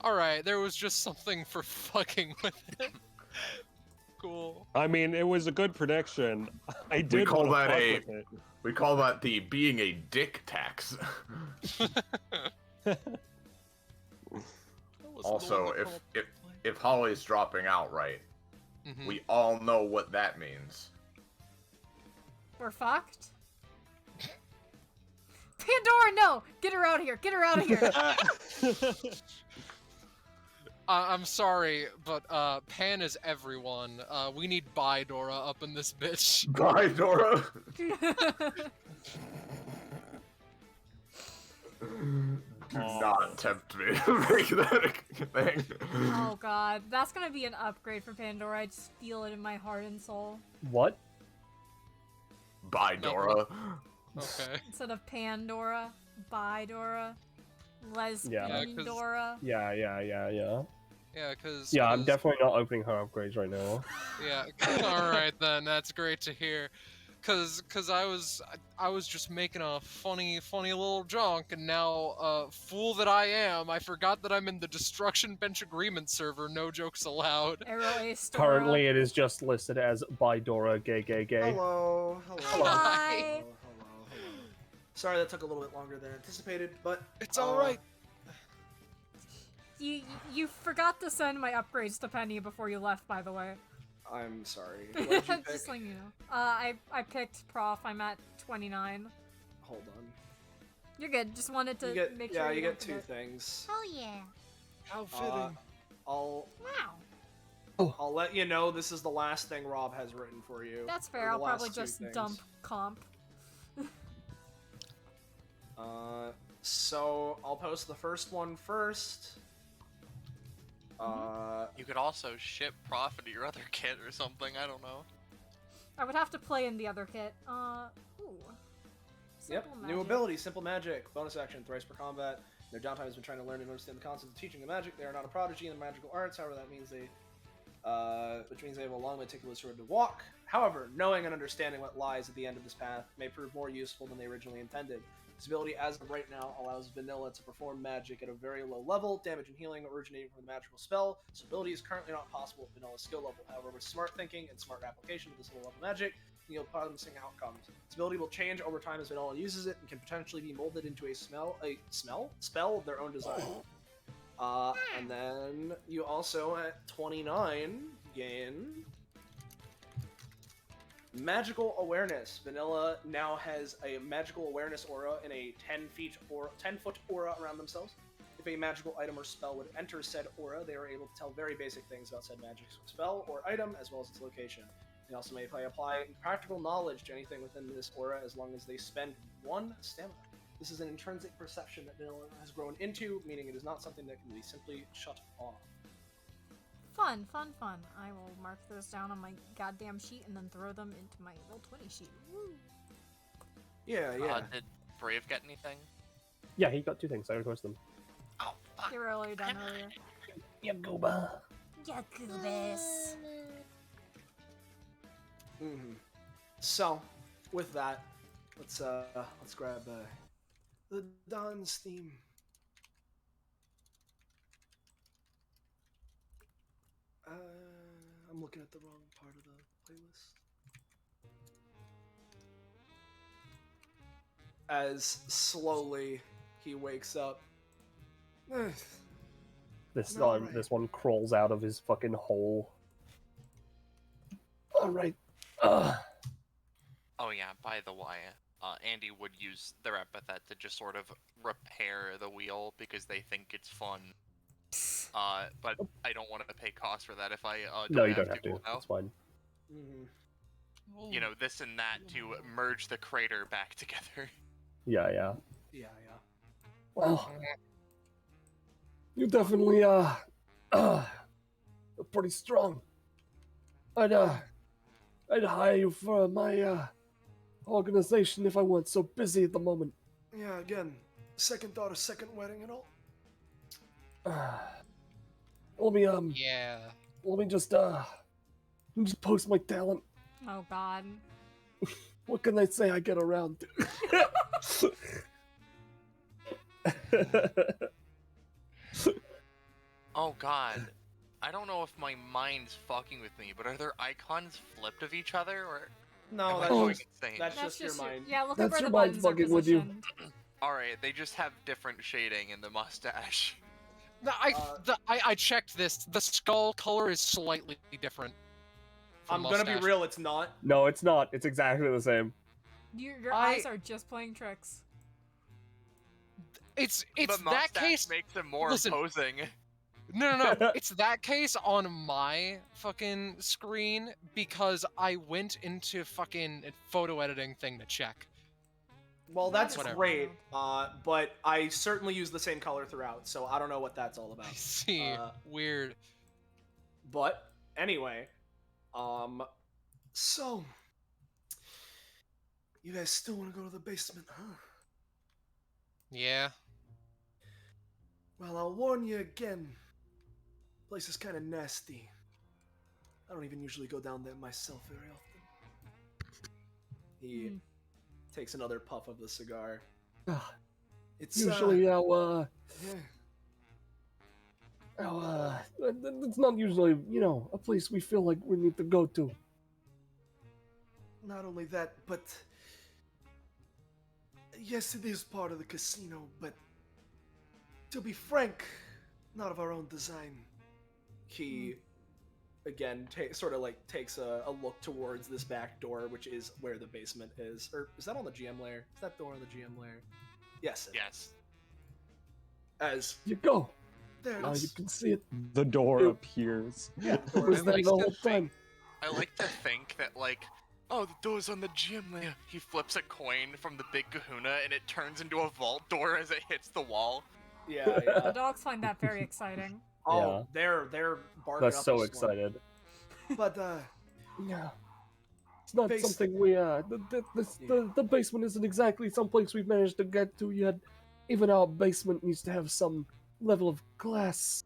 Alright, there was just something for fucking with it. Cool. I mean, it was a good prediction. We call that the being a dick tax. Also, if Holly's dropping out, right, we all know what that means. We're fucked? Pandora, no! Get her out of here! Get her out of here! I'm sorry, but Pan is everyone. We need Bidora up in this bitch. Bidora? Do not tempt me to make that a thing. Oh god, that's gonna be an upgrade for Pandora. I just feel it in my heart and soul. What? Bidora. Okay. Instead of Pandora, Bidora, Lesbian Dora. Yeah. Yeah, because... Yeah, I'm definitely not opening her upgrades right now. Yeah, alright then, that's great to hear. cause I was just making a funny little junk, and now, fool that I am, I forgot that I'm in the Destruction Bench Agreement server. No jokes allowed. Arrow Ace Dora. Currently, it is just listed as by Dora, gay. Hello. Hi. Hello. Sorry that took a little bit longer than anticipated, but It's all right. You forgot to send my upgrades to Penny before you left, by the way. I'm sorry. What did you pick? Just letting you know. I picked Prof. I'm at 29. Hold on. You're good. Just wanted to make sure. Yeah, you don't get two forget. things. Oh yeah. How fitting. I'll Wow. I'll let you know this is the last thing Rob has written for you. That's or fair. the I'll probably last two just things. dump comp. So I'll post the first one first. You could also ship profit to your other kit or something. I don't know. I would have to play in the other kit. Ooh. Yep, Simple new magic. ability, Simple Magic. Bonus action, thrice per combat. Their downtime has been trying to learn and understand the concepts of teaching the magic. They are not a prodigy in the magical arts, however that means which means they have a long, meticulous road to walk. However, knowing and understanding what lies at the end of this path may prove more useful than they originally intended. This ability, as of right now, allows Vanilla to perform magic at a very low level, damage and healing originating from the magical spell. This ability is currently not possible at Vanilla's skill level. However, with smart thinking and smart application of this low level magic, you can yield promising outcomes. This ability will change over time as Vanilla uses it and can potentially be molded into a spell of their own design. And then you also at 29 gain Magical Awareness. Vanilla now has a magical awareness aura in a 10-foot aura around themselves. If a magical item or spell would enter said aura, they are able to tell very basic things about said magic spell or item, as well as its location. They also may apply practical knowledge to anything within this aura as long as they spend 1 stamina. This is an intrinsic perception that Vanilla has grown into, meaning it is not something that can be simply shut off. Fun. I will mark those down on my goddamn sheet and then throw them into my Roll20 sheet. Woo. Yeah. Did Brave get anything? Yeah, he got 2 things. I requested them. Oh, fuck. You were earlier done earlier. Yakuba. Yakubas. So, with that, let's grab the Dawn's theme. I'm looking at the wrong part of the playlist. As slowly he wakes up. This Alright. this one crawls out of his fucking hole. All right. Oh yeah, by the way, Andy would use their epithet to just sort of repair the wheel because they think it's fun. But I don't want to pay costs for that if I No, you don't have to. now. It's fine. You know, this and that to merge the crater back together. Yeah. Yeah. Well, you definitely are pretty strong. I'd hire you for my organization if I weren't so busy at the moment. Yeah, again, second daughter, second wedding and all. Let me Yeah. let me just post my talent. Oh god. What can I say I get around to? Oh god. I don't know if my mind's fucking with me, but are there icons flipped of each other, or No, am I that's going just, insane? that's just your mind. Yeah, look That's at where your the mind buttons are fucking with you. positioned. Alright, they just have different shading in the mustache. I checked this. The skull color is slightly different. I'm gonna be real, it's not. No, it's not. It's exactly the same. Your eyes are just playing tricks. It's the that mustache case. makes him more Listen. imposing. No. It's that case on my fucking screen because I went into fucking photo editing thing to check. Well, that's Whatever. great, but I certainly use the same color throughout, so I don't know what that's all about. I see. Weird. But anyway, So, you guys still want to go to the basement, huh? Yeah. Well, I'll warn you again. Place is kind of nasty. I don't even usually go down there myself very often. He takes another puff of the cigar. Ah, It's usually yeah. it's not usually, a place we feel like we need to go to. Not only that, but yes, it is part of the casino, but to be frank, not of our own design. He again sort of like takes a look towards this back door, which is where the basement is. Or is that on the GM layer? Is that door on the GM layer? Yes. Yes. As you go. There Now you can see it. The door appears. Yeah, It was there the whole time. I like to think that, like, oh, the door's on the gym layer. He flips a coin from the big kahuna and it turns into a vault door as it hits the wall. Yeah, The dogs find that very exciting. Oh, they're barking They're up so a storm. excited. But Yeah. It's not something we, the basement isn't exactly someplace we've managed to get to yet. Even our basement needs to have some level of glass.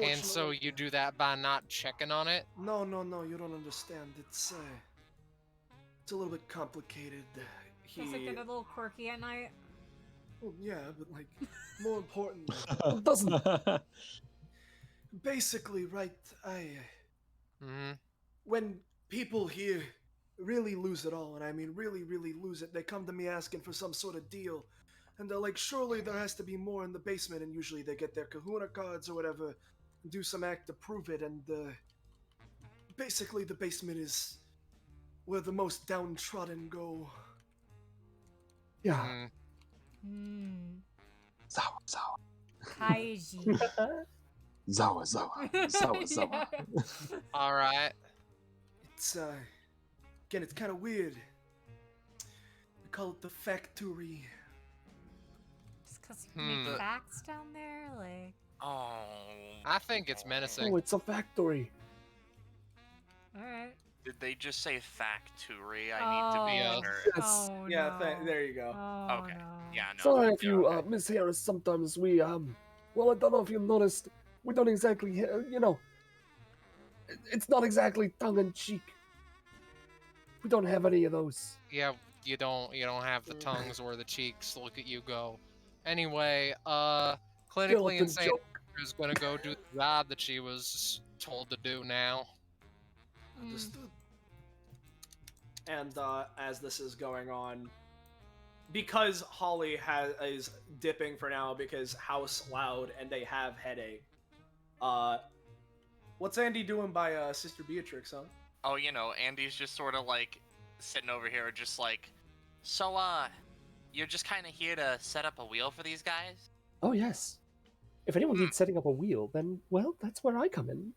And so you do that by not checking on it? No, you don't understand. It's a little bit complicated. Does it get a little quirky at night? Well, yeah, but like, more importantly, It doesn't. Basically, right, when people here really lose it all, and I mean really, really lose it, they come to me asking for some sort of deal. And they're like, surely there has to be more in the basement, and usually they get their kahuna cards or whatever, and do some act to prove it, and basically the basement is where the most downtrodden go. Yeah. Zawa. Kaiji. Zawa. Alright. It's, again, it's kind of weird. We call it the factory. Just because you make facts down there? Like. Oh. I think it's menacing. Oh, it's a factory. Alright. Did they just say factory? I need to be sure. Yes. Oh, Yeah, no. there you go. Okay. Yeah, no. Sorry if you, Miss Harris, sometimes we, well, I don't know if you noticed, we don't exactly, it's not exactly tongue-in-cheek. We don't have any of those. Yeah, you don't have the tongues or the cheeks look at you go. Anyway, clinically Skeleton insane joke. is gonna go do the job that she was told to do now. Understood. And as this is going on, because Holly is dipping for now because house loud and they have headache. What's Andy doing by Sister Beatrix, huh? Oh, Andy's just sort of like sitting over here, just like, so, you're just kind of here to set up a wheel for these guys? Oh, yes. If anyone needs setting up a wheel, then, well, that's where I come in.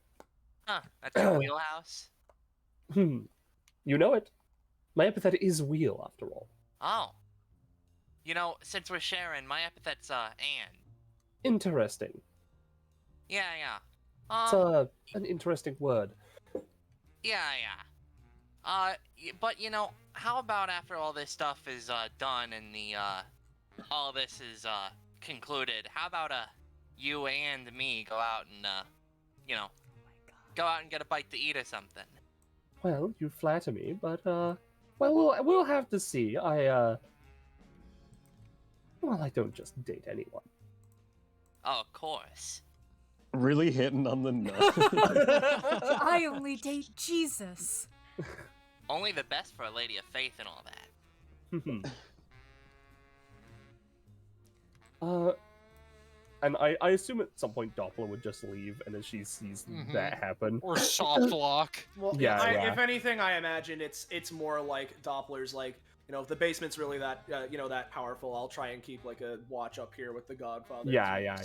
Huh, that's your wheelhouse? You know it. My epithet is wheel, after all. Oh. Since we're sharing, my epithet's, Anne. Interesting. Yeah. It's an interesting word. Yeah. But, how about after all this stuff is, done and all this is, concluded, how about, you and me go out and, go out and get a bite to eat or something? Well, you flatter me, but, well, we'll have to see. I don't just date anyone. Oh, of course. Really hitting on the nut. I only date Jesus. Only the best for a lady of faith and all that. And I assume at some point Doppler would just leave, and as she sees that happen, Or soft lock. Well, yeah. If anything, I imagine it's more like Doppler's like, if the basement's really that that powerful, I'll try and keep like a watch up here with the Godfather. Yeah.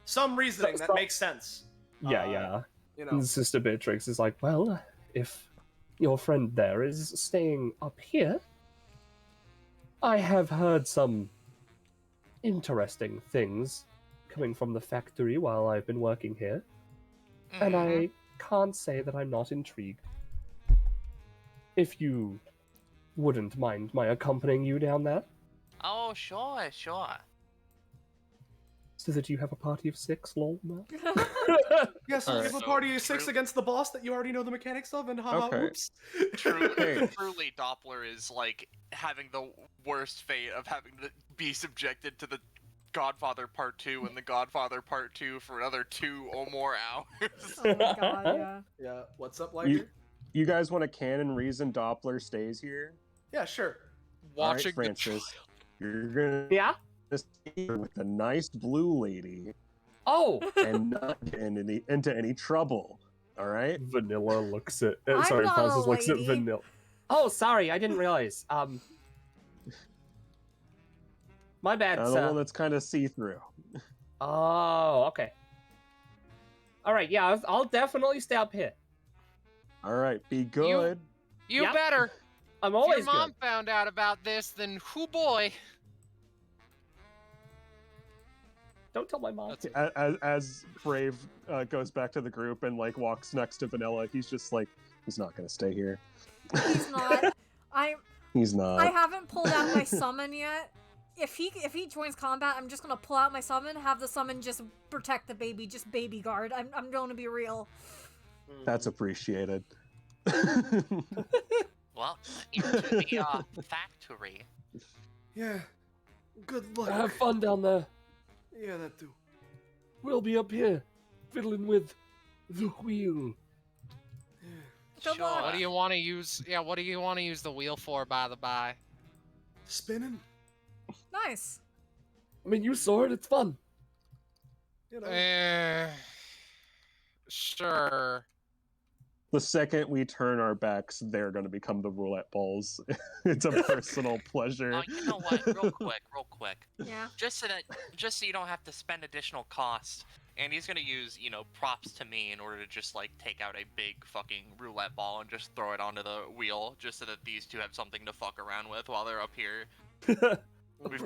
Some reasoning that makes sense. Yeah. And Sister Beatrix is like, well, if your friend there is staying up here, I have heard some interesting things coming from the factory while I've been working here, and I can't say that I'm not intrigued. If you wouldn't mind my accompanying you down there? Oh, sure. So that you have a party of 6, lol, man. Yes, we have a So party of 6 true. against the boss that you already know the mechanics of, and haha, Okay. oops. Truly, Doppler is like having the worst fate of having to be subjected to the Godfather Part 2 and the Godfather Part 2 for another 2 or more hours. Oh my god, yeah. Yeah, what's up, Liger? You guys want to canon reason Doppler stays here? Yeah, sure. Watching All right, the Francis, you're gonna Yeah? stay here with the nice blue lady Oh! and not get into any trouble. All right? Vanilla looks at... I'm sorry, not a Francis looks at lady. Vanilla. Oh, sorry, I didn't realize. My bad, The sir. one that's kind of see-through. Oh, okay. Alright, yeah, I'll definitely stay up here. All right, be good. You Yep. better. I'm If always your mom good. found out about this, then whoo boy. Don't tell my mom. As Brave goes back to the group and like walks next to Vanilla, he's just like, he's not gonna stay here. He's not. He's not. I haven't pulled out my summon yet. If he joins combat, I'm just gonna pull out my summon, have the summon just protect the baby, just baby guard. I'm gonna be real. That's appreciated. Well, into the factory. Yeah. Good luck. Have fun down there. Yeah, that too. We'll be up here, fiddling with the wheel. Good luck. What do you want to use? Yeah, what do you want to use the wheel for, by the by? Spinning. Nice. I mean, you saw it. It's fun. You know. Sure. The second we turn our backs, they're going to become the roulette balls. It's a personal pleasure. You know what? Real quick. Yeah. Just so you don't have to spend additional cost. And he's gonna use, props to me in order to just like take out a big fucking roulette ball and just throw it onto the wheel, just so that these two have something to fuck around with while they're up here. We've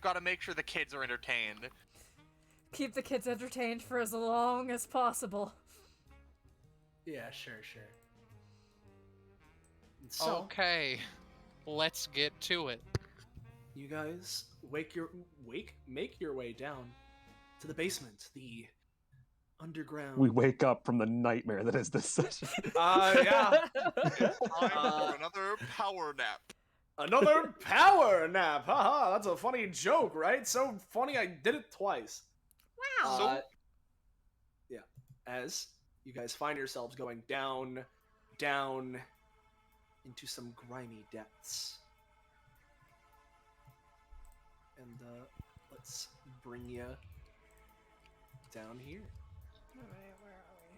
got to make sure the kids are entertained. Keep the kids entertained for as long as possible. Yeah, sure. And so, Okay, let's get to it. you guys make your way down to the basement, the underground. We wake up from the nightmare that is this session. Yeah. Time for another power nap. Another power nap. Haha, that's a funny joke, right? So funny I did it twice. Wow. Yeah. As you guys find yourselves going down into some grimy depths. And let's bring you down here. Alright, where are we?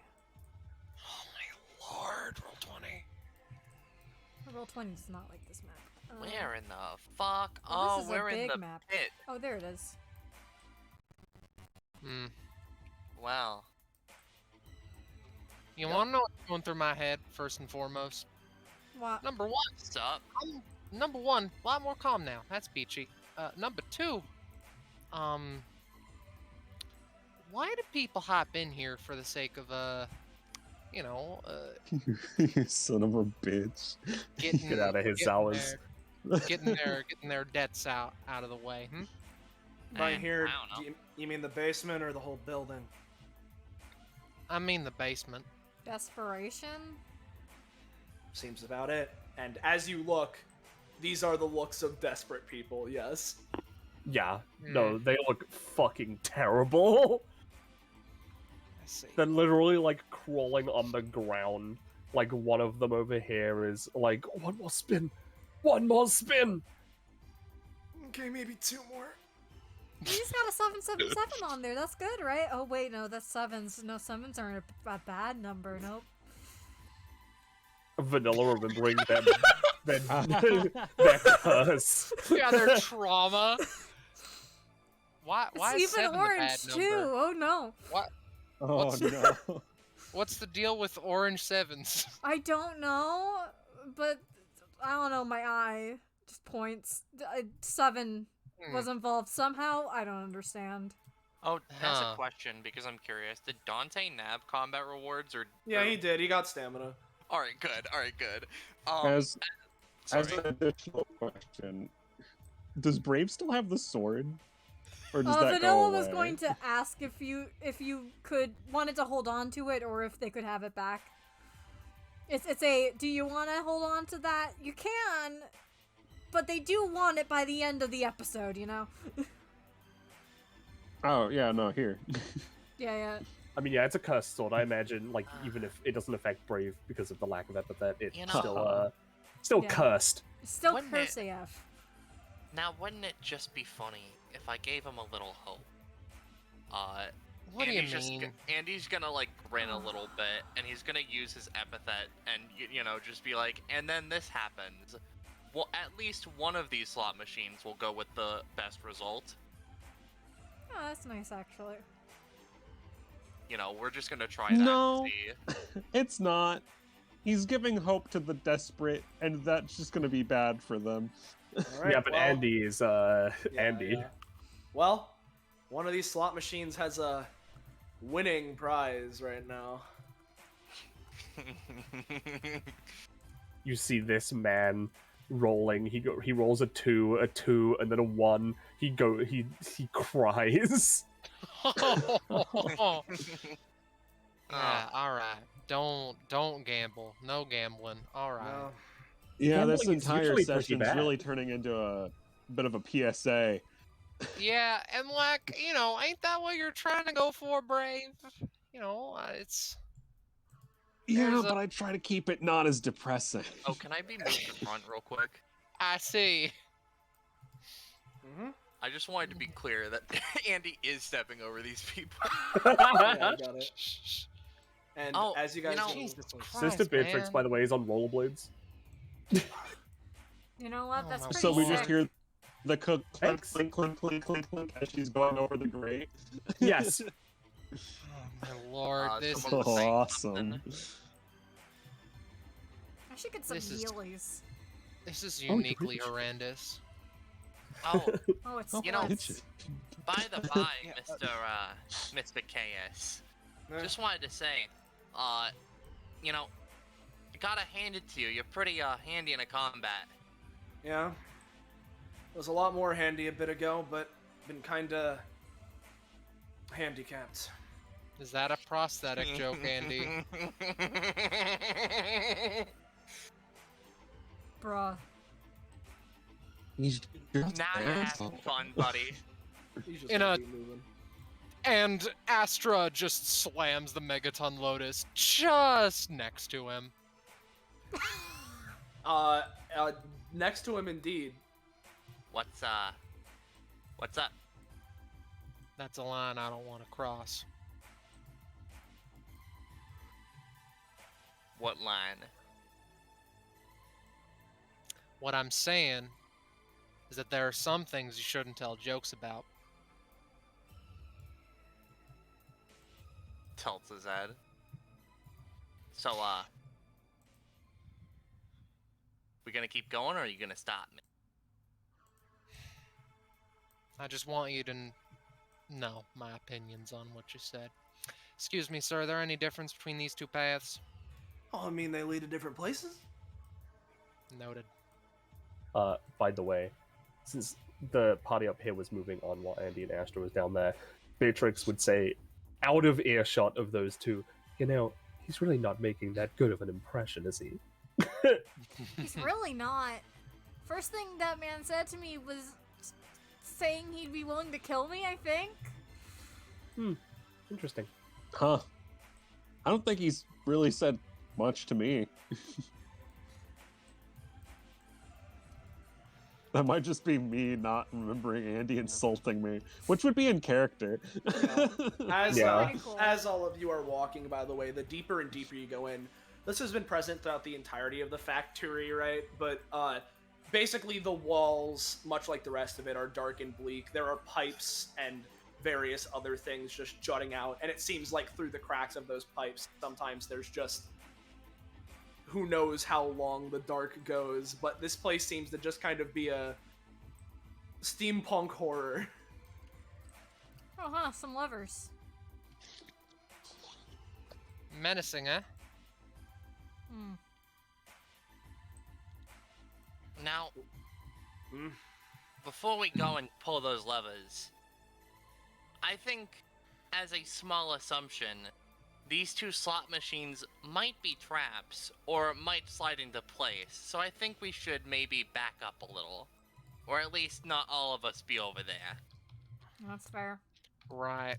Oh my lord, roll 20. Roll 20 is not like this map. Where in the fuck? Oh, this is we're a in big the map. pit. Oh, there it is. Well. You want to know what's going through my head, first and foremost? What? Number one. What's up? Number one, a lot more calm now. That's peachy. Number two, why do people hop in here for the sake of, You son of a bitch. getting Get out of his hours. getting their debts out of the way? By here, I don't know. you mean the basement or the whole building? I mean the basement. Desperation? Seems about it. And as you look, these are the looks of desperate people, yes. Yeah, no, they look fucking terrible. I see. They're literally like crawling on the ground. Like one of them over here is like, one more spin. Okay, maybe 2 more. He's got a 777 on there. That's good, right? Oh, wait, no, that's 7s. No, 7s aren't a bad number. Nope. Vanilla remembering them. Their curse. Yeah, their trauma. Why It's is even 7 orange, the bad too. number? Oh, no. What? Oh no. What's the deal with orange 7s? I don't know, but I don't know. My eye just points. 7 was involved somehow. I don't understand. Oh, that's Huh. a question because I'm curious. Did Dante nab combat rewards or? Yeah, he did. He got stamina. All right, good. As sorry. an additional question, does Brave still have the sword? Or does that Vanilla go was away? going to ask if you wanted to hold on to it or if they could have it back. It's a, do you want to hold on to that? You can, but they do want it by the end of the episode, you know? Oh, yeah, no, here. Yeah. I mean, yeah, it's a cursed sword. I imagine, like, even if it doesn't affect Brave because of the lack of epithet, it's You know- still Yeah. cursed. Still Wouldn't curse it- AF. Now, wouldn't it just be funny if I gave him a little hope? What do you Andy's mean? Andy's gonna like grin a little bit, and he's gonna use his epithet, and you know, just be like, and then this happens. Well, at least one of these slot machines will go with the best result. Oh, that's nice, actually. You know, we're just gonna try that. No. And see. It's not. He's giving hope to the desperate, and that's just gonna be bad for them. All right, Yeah, but well, Andy is Andy. yeah. Well, one of these slot machines has a winning prize right now. You see this man rolling. He rolls a 2, and then a 1. He cries. Yeah, all right. Don't gamble. No gambling. All right. No. Yeah, this Gambling is entire usually pretty session's bad. really turning into a bit of a PSA. Yeah, and like, you know, ain't that what you're trying to go for, Brave? You know, it's... Yeah, There's but I try to keep it not as depressing. Oh, can I be moved to front real quick? I see. Mm-hmm. I just wanted to be clear that Andy is stepping over these people. Yeah, I got it. And Oh, as you guys know, know, Sister Beatrix, by the way, is on rollerblades. You know what? That's pretty So we sick. just hear the clink, clink, Thanks. clink, clink, clink, clink, clink as she's going over the grate. Yes. Oh my lord, this someone is... was saying Awesome. something. I should get some This is- healies. This is Oh, uniquely Rich. horrendous. Oh, Oh, it's You know, splits. by the by, Mr. KS, just wanted to say, you know, gotta hand it to you. You're pretty handy in a combat. yeah, was a lot more handy a bit ago, but been kinda handicapped. Is that a prosthetic joke, Andy? Bruh. Now you're having fun, buddy. He's just In gonna a- keep moving. And Astra just slams the Megaton Lotus just next to him. Next to him, indeed. What's up? That's a line I don't want to cross. What line? What I'm saying is that there are some things you shouldn't tell jokes about. Tilts his head. So, we gonna keep going, or are you gonna stop me? I just want you to know my opinions on what you said. Excuse me, sir, are there any difference between these two paths? Oh, I mean, they lead to different places. Noted. By the way, since the party up here was moving on while Andy and Astra was down there, Beatrix would say, out of earshot of those two, you know, he's really not making that good of an impression, is he? He's really not. First thing that man said to me was saying he'd be willing to kill me, I think. Interesting. Huh. I don't think he's really said much to me. That might just be me not remembering Andy insulting me, which would be in character. As Yeah. Pretty cool. as all of you are walking, by the way, the deeper and deeper you go in, this has been present throughout the entirety of the factory, right? But basically the walls, much like the rest of it, are dark and bleak. There are pipes and various other things just jutting out, and it seems like through the cracks of those pipes, sometimes there's just who knows how long the dark goes, but this place seems to just kind of be a steampunk horror. Oh, huh, some levers. Menacing, eh? Hmm. Now, Hmm. before we go and pull those levers, I think, as a small assumption, these two slot machines might be traps, or might slide into place, so I think we should maybe back up a little. Or at least not all of us be over there. That's fair. Right.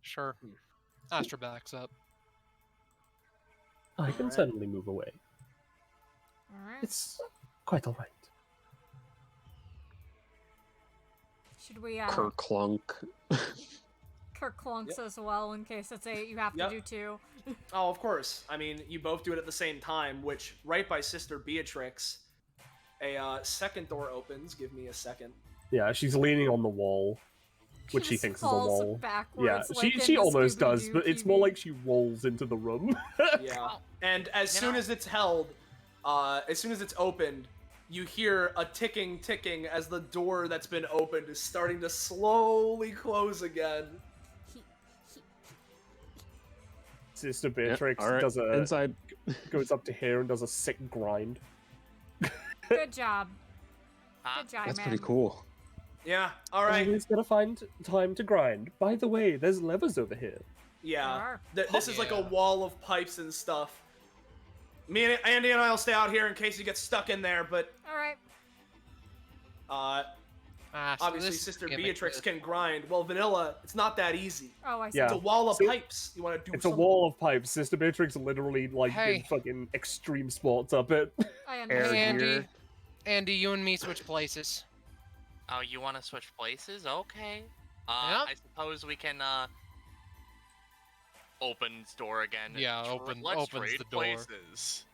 Sure. Astra backs up. I can certainly move away. Alright. It's quite alright. Should we, Kerclunk. Kerclunks as well, in case it's you have to do two. Oh, of course. I mean, you both do it at the same time, which, right by Sister Beatrix, a second door opens. Give me a second. Yeah, she's leaning on the wall, which she just thinks is a falls wall. backwards, Yeah, like she in the almost does, Scooby-Doo but it's more like she rolls into the room. Yeah. And as soon as it's held, as soon as it's opened, you hear a ticking as the door that's been opened is starting to slowly close again. Sister Beatrix alright, does a inside. goes up to here and does a sick grind. Good job. Good job, That's man. pretty cool. Yeah, alright. Always gotta find time to grind. By the way, there's levers over here. Yeah. This is like a wall of pipes and stuff. Me and Andy and I will stay out here in case you get stuck in there, but Alright. So obviously this Sister gimmick Beatrix is- can grind. Well, Vanilla, it's not that easy. Oh, I see. Yeah. It's a wall of See? pipes. You want to do It's a something. wall of pipes. Sister Beatrix literally like Hey. did fucking extreme sports up it. I Hey, understand. Andy, you and me switch places. Oh, you want to switch places? Okay. Yep. I suppose we can, opens door again. Yeah, Let's opens trade the door. places.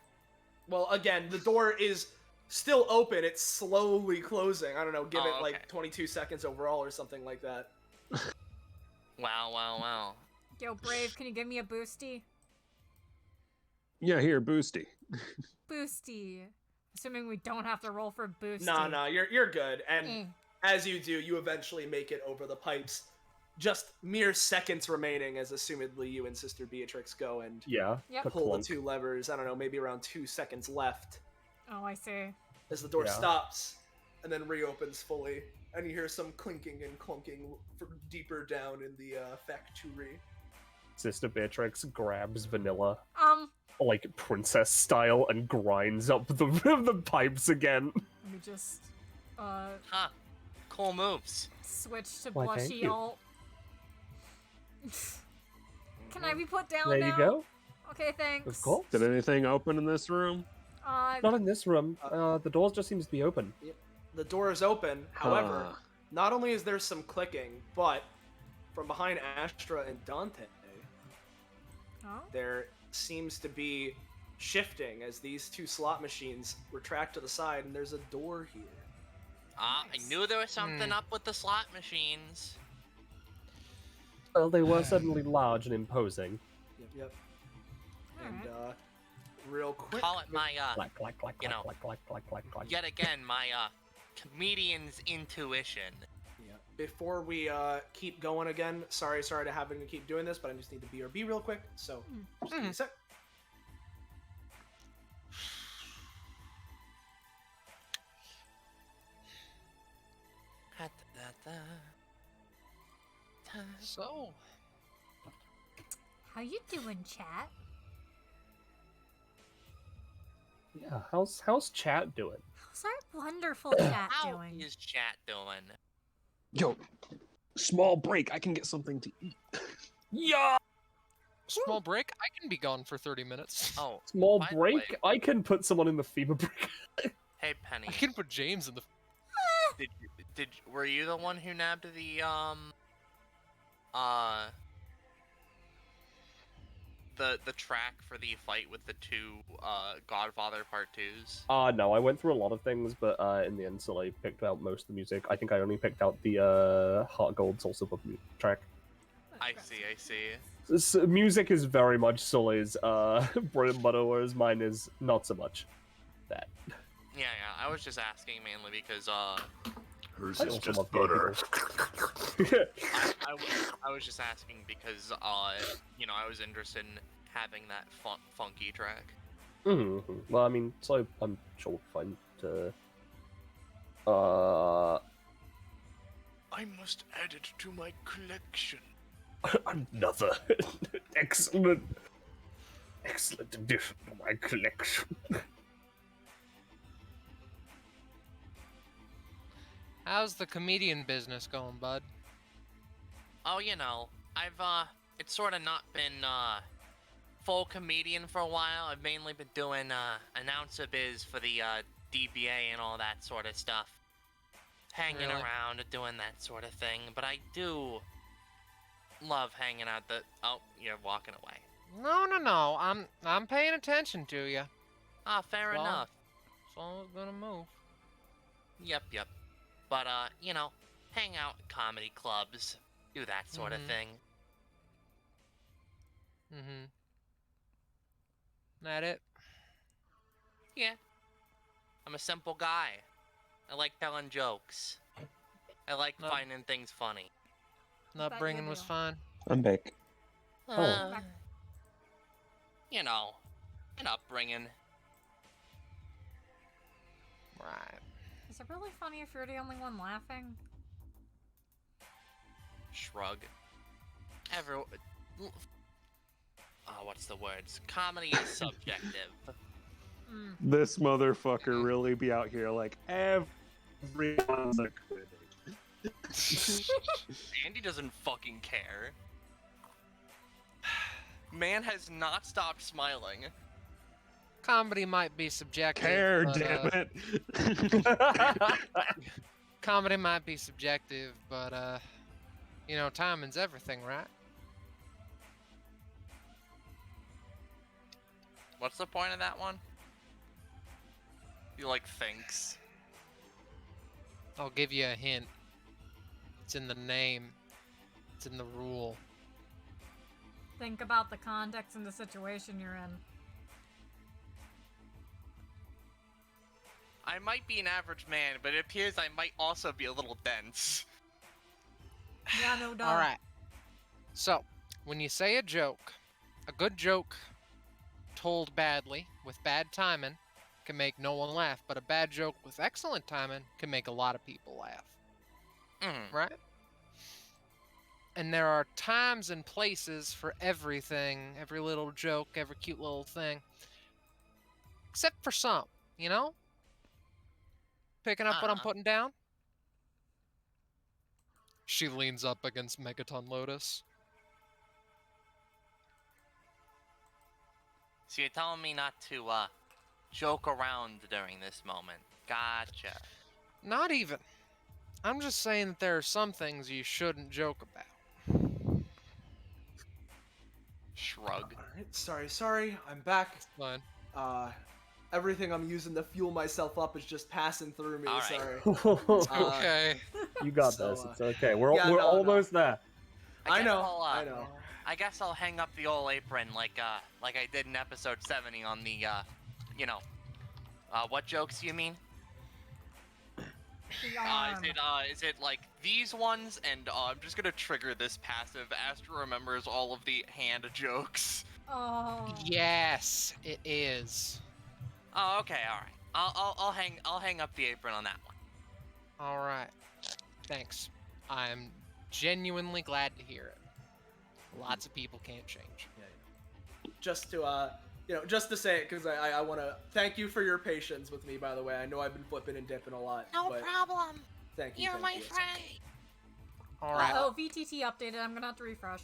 Well, again, the door is still open. It's slowly closing. I don't know. Give Oh, it like okay. 22 seconds overall or something like that. Wow. Yo, Brave, can you give me a boosty? Yeah, here, Boosty. Boosty. Assuming we don't have to roll for boosty. No, you're good. And Eh. as you do, you eventually make it over the pipes. Just mere seconds remaining as assumedly you and Sister Beatrix go and Yeah. Yep. pull the Ka-clunk. two levers. I don't know, maybe around 2 seconds left Oh, I see. as the door Yeah. stops and then reopens fully. And you hear some clinking and clunking deeper down in the factory. Sister Beatrix grabs Vanilla, Um, like princess style, and grinds up the the pipes again. let me just, Huh. Cool moves. switch to Why, thank blushy you. alt. Can I be put down There now? you go. Okay, thanks. Of course. Did anything open in this room? Not in this room. The door just seems to be open. The door is open. However, Ah. not only is there some clicking, but from behind Astra and Dante, Oh? there seems to be shifting as these two slot machines retract to the side, and there's a door here. I knew there was something up with the slot machines. Well, they were certainly large and imposing. Yep. And real quick, Call it my, Clack, clack, clack, you clack, know, clack, clack, clack, clack, clack. yet again, my, comedian's intuition. yeah. Before we keep going again, sorry to having to keep doing this, but I just need the BRB real quick. So just give me a sec. So, How you doing, chat? Yeah, how's chat doing? How's our wonderful chat How doing? is chat doing? Yo, small break. I can get something to eat. Yeah. small break. I can be gone for 30 minutes. Oh, Small by the break. way, I can put someone in the fever break. hey Penny, I can put James in the. were you the one who nabbed the the track for the fight with the two Godfather Part 2s? No, I went through a lot of things, but in the end, Soleil picked out most of the music. I think I only picked out the Heart Gold Salsa Book track. I see. Music is very much Soleil's bread and butter, whereas mine is not so much that. Yeah, I was just asking mainly because Hers I is also just love gay butter. I was just asking because you know, I was interested in having that funky track. Mm-hmm. Well, I mean, so I'm sure we'll find. Oh I must add it to my collection. Another excellent addition to my collection. How's the comedian business going, bud? Oh, you know, it's sort of not been, full comedian for a while. I've mainly been doing, announcer biz for the, DBA and all that sort of stuff. Hanging Really? around and doing that sort of thing, but I do love hanging out oh, you're walking away. No. I'm paying attention to you. Ah, fair Well, enough. Someone's gonna move. Yep. But, you know, hang out at comedy clubs, do that sort of thing. Mm-hmm. That it? Yeah. I'm a simple guy. I like telling jokes. I like Not- finding things funny. Not bringing was fine. I'm back. You know, an upbringing. Right. Is it really funny if you're the only one laughing? Shrug. What's the words? Comedy is subjective. This motherfucker really be out here like everyone's a critic. Andy doesn't fucking care. Man has not stopped smiling. Comedy might be subjective. Care, but, damn it. Comedy might be subjective, but you know, timing's everything, right? What's the point of that one? He like thinks. I'll give you a hint. It's in the name. It's in the rule. Think about the context and the situation you're in. I might be an average man, but it appears I might also be a little dense. Yeah, no doubt. All right. So, when you say a joke, a good joke told badly with bad timing can make no one laugh, but a bad joke with excellent timing can make a lot of people laugh. Right? And there are times and places for everything, every little joke, every cute little thing. Except for some, you know? Picking up what I'm putting down? She leans up against Megaton Lotus. So you're telling me not to, joke around during this moment. Gotcha. Not even. I'm just saying that there are some things you shouldn't joke about. Shrug. Alright, sorry, I'm back. Fine. Everything I'm using to fuel myself up is just passing through me, All right. sorry. Okay. You got So, this. It's okay. We're yeah, we're no, almost there. I know. I guess I'll hang up the old apron like I did in episode 70 on the, you know, what jokes do you mean? Is it like these ones? And I'm just gonna trigger this passive. Astra remembers all of the hand jokes. Oh. Yes, it is. Oh, okay, all right. I'll hang up the apron on that one. All right. Thanks. I'm genuinely glad to hear it. Lots of people can't change. Just to just to say it, because I want to thank you for your patience with me. By the way, I know I've been flipping and dipping a lot. No but problem. Thank you. You're thank my you. friend. All right. Oh, VTT updated. I'm gonna have to refresh.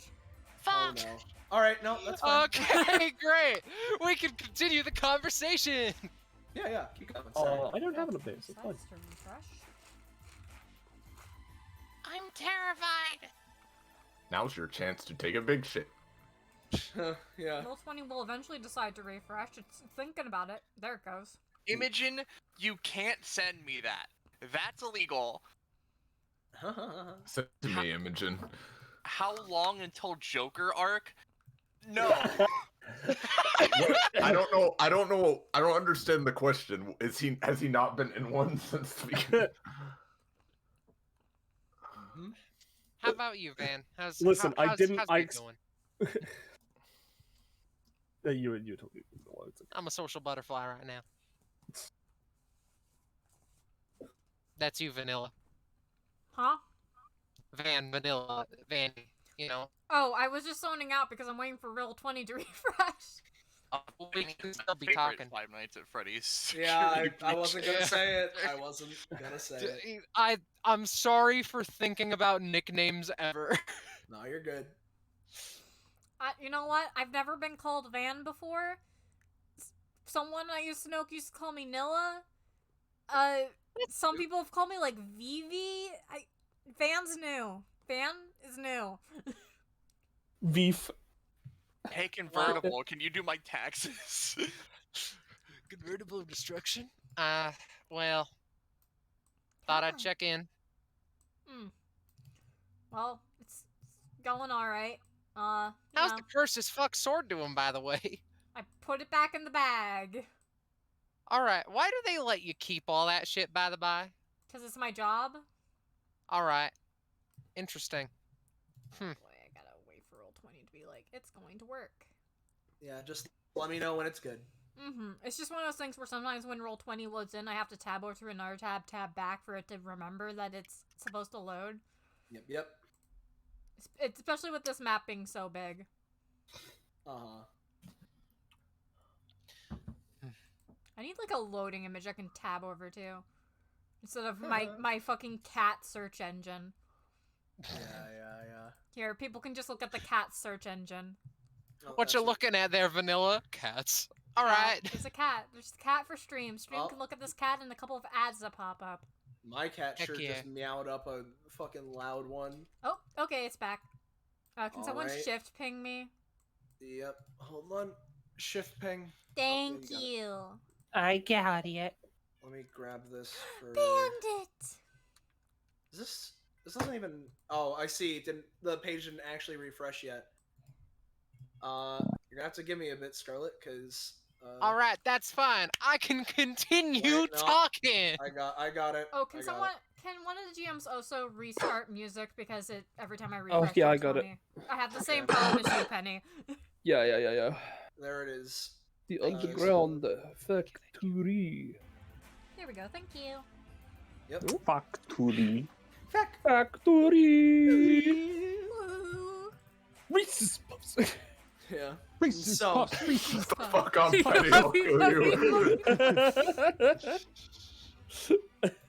Oh Fuck. no. All right, no, that's fine. Okay, great. We can continue the conversation. Yeah, keep going. Sorry. I don't have an update. So it's fine. Decides to refresh. I'm terrified. Now's your chance to take a big shit. Yeah. Roll 20 will eventually decide to refresh. It's thinking about it. There it goes. Imogen, you can't send me that. That's illegal. Send to me, Imogen. How long until Joker arc? No. I don't know. I don't understand the question. Has he not been in one since the beginning? How about you, Van? How's Listen, how's, I didn't. How's I it going? you told me. I'm a social butterfly right now. That's you, Vanilla. Huh? Vanilla, Vanny, you know. Oh, I was just zoning out because I'm waiting for Roll 20 to refresh. We can still be Favorite talking. Five Nights at Freddy's. Yeah, I security wasn't breach. gonna say it. I wasn't gonna say it. I'm sorry for thinking about nicknames ever. No, you're good. You know what? I've never been called Van before. Someone I used to know used to call me Nilla. Some people have called me like Vivi. Van's new. Van is new. Veef. Hey, convertible, can you do my taxes? Convertible of destruction? Well, thought I'd check in. Well, it's going alright. How's know, the curse as fuck sword doing, by the way? I put it back in the bag. Alright, why do they let you keep all that shit, by the by? Because it's my job. Alright. Interesting. Boy, I gotta wait for Roll 20 to be like, it's going to work. Yeah, just let me know when it's good. It's just one of those things where sometimes when Roll 20 loads in, I have to tab over to another tab back for it to remember that it's supposed to load. Yep. It's especially with this map being so big. I need like a loading image I can tab over to. Instead of my fucking cat search engine. Yeah. Here, people can just look at the cat search engine. What you looking at there, Vanilla? Cats. Alright. There's a cat. There's a cat for stream. Stream can look at this cat and a couple of ads that pop up. My cat Heck sure yeah. just meowed up a fucking loud one. Oh, okay, it's back. Can someone Alright. shift ping me? Yep. Hold on. Shift ping. Thank there you. I got it. Let me grab this for. Bandit! This doesn't even. Oh, I see. The page didn't actually refresh yet. You're gonna have to give me a bit, Scarlet, because. Alright, that's fine. I can continue Wait, no. talking. I got it. Oh, can one of the GMs also restart music because every time I refresh? yeah, Roll I got it. 20. I have the same problem as you, Penny. Yeah. There it is. The underground factory. There we go. Thank you. Yep. Factory. Factory. Woo. Reese's Puffs. Yeah. Reese's So- Puffs. The fuck I'm Penny, I'll kill you.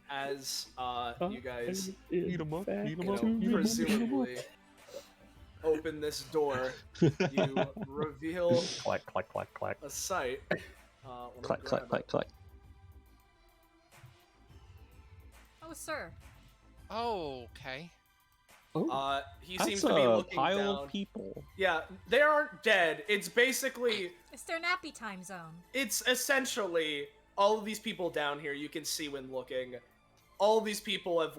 As you guys Eat 'em up. Eat 'em up. presumably open this door, you reveal Clack, clack, clack, clack. a sight. Let me Clack, grab clack, clack, clack. Oh, sir. Oh, okay. it. He That's seems to be a looking pile down. of people. Yeah, they aren't dead. It's basically, It's their nappy time zone. it's essentially all of these people down here. You can see when looking, all of these people have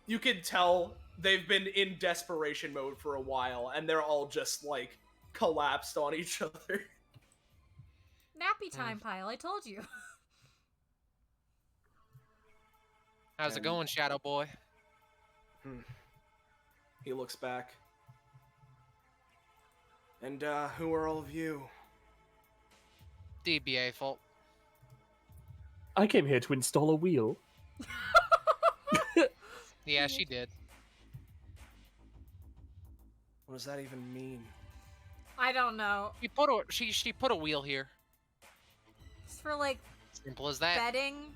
you can tell they've been in desperation mode for a while, and they're all just collapsed on each other. Nappy time pile. I told you. How's it And- going, Shadow Boy? He looks back. And who are all of you? DBA fault. I came here to install a wheel. Yeah, she did. What does that even mean? I don't know. She put a wheel here. It's for Simple as that. betting.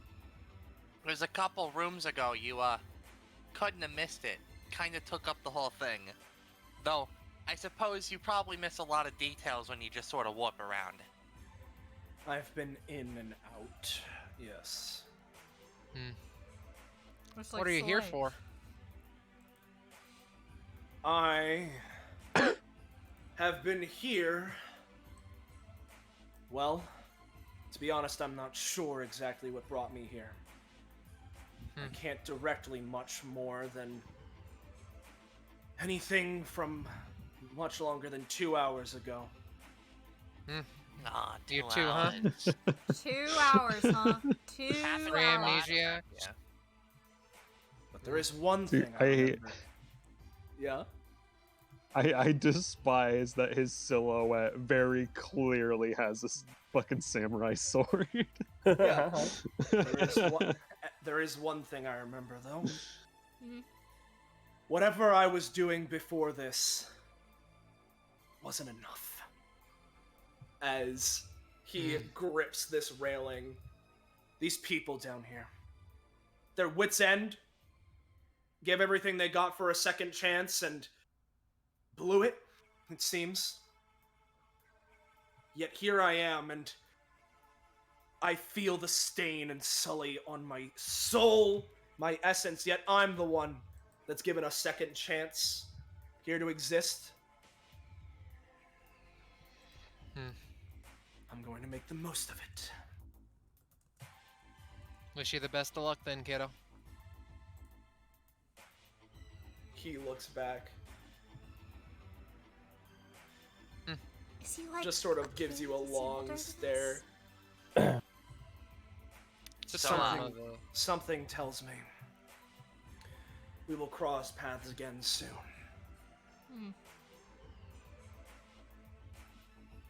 It was a couple rooms ago. You couldn't have missed it. Kind of took up the whole thing. Though, I suppose you probably miss a lot of details when you just sort of whoop around. I've been in and out. Yes. Looks What like are you here Soleil. for? I have been here. Well, to be honest, I'm not sure exactly what brought me here. I can't directly much more than anything from much longer than 2 hours ago. Ah, You too, huh? 2 hours, huh? 2 Half an For hours. amnesia. Yeah. But there is one Dude, thing I remember. Yeah? I despise that his silhouette very clearly has this fucking samurai sword. Yeah. There is one thing I remember, though. whatever I was doing before this wasn't enough. As he grips this railing, these people down here, their wits' end, gave everything they got for a second chance and blew it, it seems. Yet here I am, and I feel the stain and sully on my soul, my essence, yet I'm the one that's given a second chance here to exist. I'm going to make the most of it. Wish you the best of luck then, kiddo. He looks back. Is he like Just sort of gives you a long stare. Something tells me we will cross paths again soon.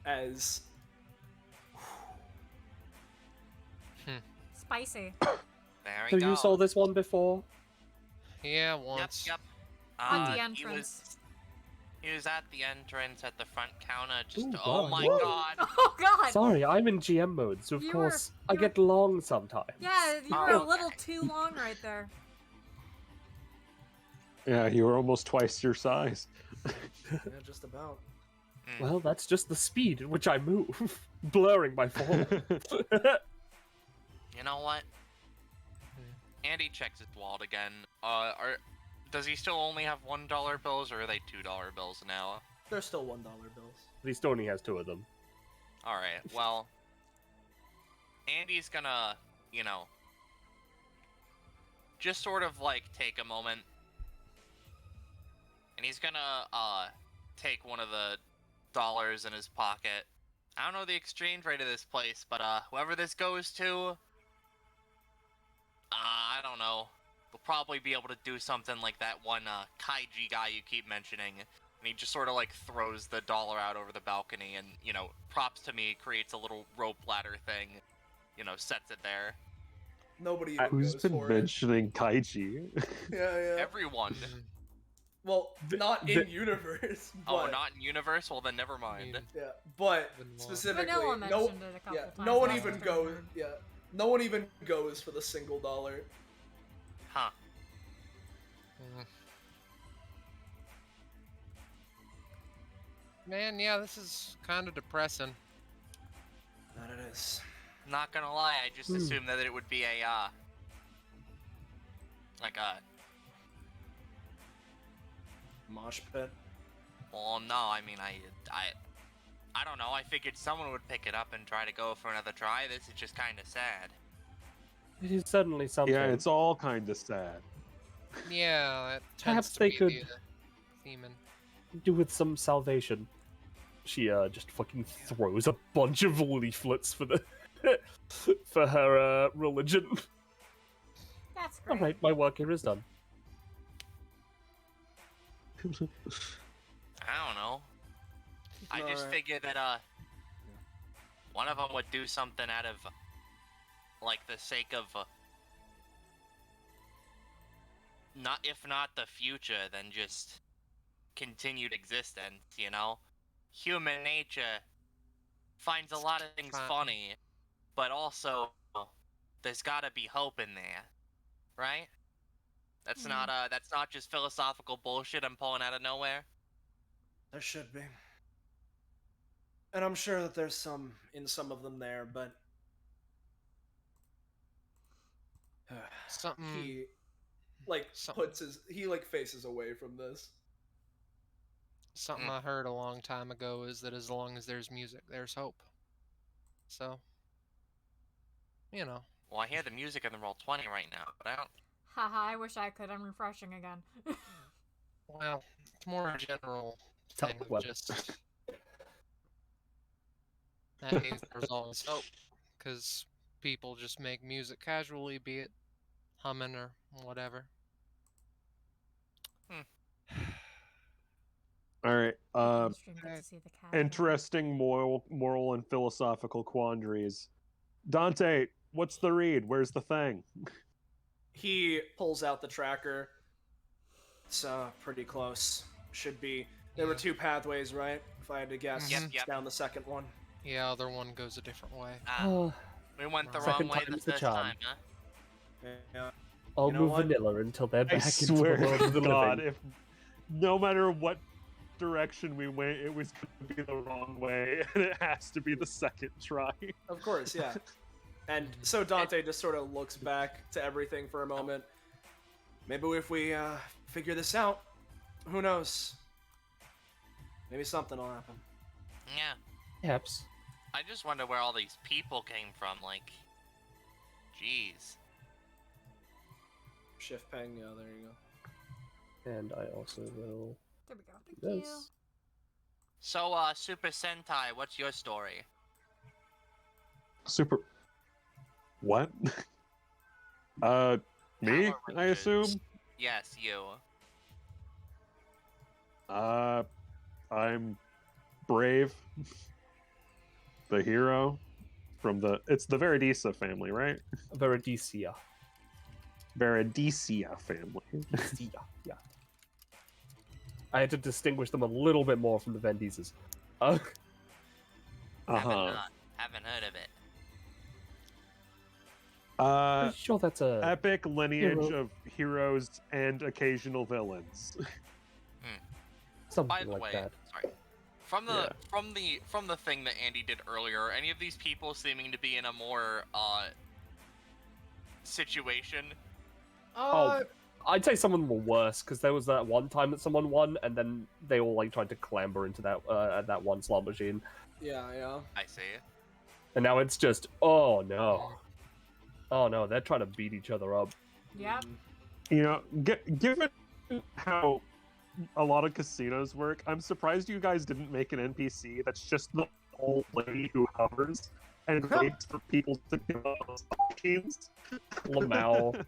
As Spicy. There we Have go. you saw this one before? Yeah, once. Yep. At the entrance. He was at the entrance at the front counter. Just Ooh, oh wow. my Whoa. god. Oh god! Sorry, I'm in GM mode, so of You course were- I get long sometimes. Yeah, you were a little too long right there. Yeah, you were almost twice your size. yeah, just about. Well, that's just the speed at which I move, blurring my form. You know what? Andy checks his wallet again. Does he still only have $1 bills, or are they $2 bills now? They're still $1 bills. But he still only has 2 of them. All right. Well, Andy's gonna, you know, just sort of like take a moment, and he's gonna take one of the dollars in his pocket. I don't know the exchange rate of this place, but whoever this goes to, I don't know. We'll probably be able to do something like that one Kaiji guy you keep mentioning. And he just sort of like throws the dollar out over the balcony and, you know, props to me, creates a little rope ladder thing, you know, sets it there. Nobody even Who's goes been for mentioning Kaiji? Yeah. Everyone. Well, not in universe. Oh, but- not in universe? Well, then never mind. Yeah, but specifically, Vanilla no, mentioned it a couple times no one last even time. goes. Yeah, no one even goes for the single dollar. Huh. Man, yeah, this is kind of depressing. That it is. Not gonna lie, I just assumed that it would be a, like a... Mosh pit. Well, no, I mean, I don't know, I figured someone would pick it up and try to go for another try. This is just kinda sad. It is certainly something. Yeah, it's all kind of sad. Yeah, that tends Perhaps to they be could the theme. do with some salvation. She just fucking throws a bunch of leaflets for the for her religion. That's great. All right, my work here is done. I don't know. I just Alright. figured that, one of them would do something out of, like, the sake of, not, if not the future, then just continued existence, you know? Human nature finds a lot of things funny, but also, there's gotta be hope in there, right? That's not just philosophical bullshit I'm pulling out of nowhere. There should be. And I'm sure that there's some in some of them there, but Something. he like faces away from this. Something I heard a long time ago is that as long as there's music, there's hope. So, you know. Well, I hear the music in the Roll20 right now, but I don't... Haha, I wish I could. I'm refreshing again. Well, it's more a general Tell thing the of web. just... That means there's always hope, because people just make music casually, be it humming or whatever. All right. Stream, get to see the cat. Interesting moral and philosophical quandaries. Dante, what's the read? Where's the thing? He pulls out the tracker. It's pretty close. Should be. There were 2 pathways, right? If I had to guess. Yep, It's down the second one. Yeah, other one goes a different way. We went the Second wrong way the time's the first charm. time, huh? Yeah. I'll You know move what? vanilla until they're I back into swear the world of the to God, living. if no matter what direction we went, it was going to be the wrong way, and it has to be the second try. Of course, yeah. And so Dante just sort of looks back to everything for a moment. Maybe if we figure this out, who knows? Maybe something will happen. Yeah. Perhaps. I just wonder where all these people came from, like... Jeez. Shift ping, yeah, there you go. And I also will... There we go. do Thank you. this. So, Super Sentai, what's your story? Super. What? Me? Power I Rangers. assume. Yes, you. I'm Brave, the hero from it's the Veridisa family, right? Veridisia. Veridisia family. Yeah. I had to distinguish them a little bit more from the Vendises. Haven't heard of it. Pretty sure that's a Epic lineage hero. of heroes and occasional villains. something By the like way, that. sorry. From the thing that Andy did earlier, are any of these people seeming to be in a more situation? Oh, I'd say some of them were worse because there was that one time that someone won, and then they all like tried to clamber into that one slot machine, Yeah. I see. and now it's just oh no, they're trying to beat each other up. Yep. You know, given how a lot of casinos work, I'm surprised you guys didn't make an NPC that's just the old lady who hovers and waits for people to give up those machines. Lamau.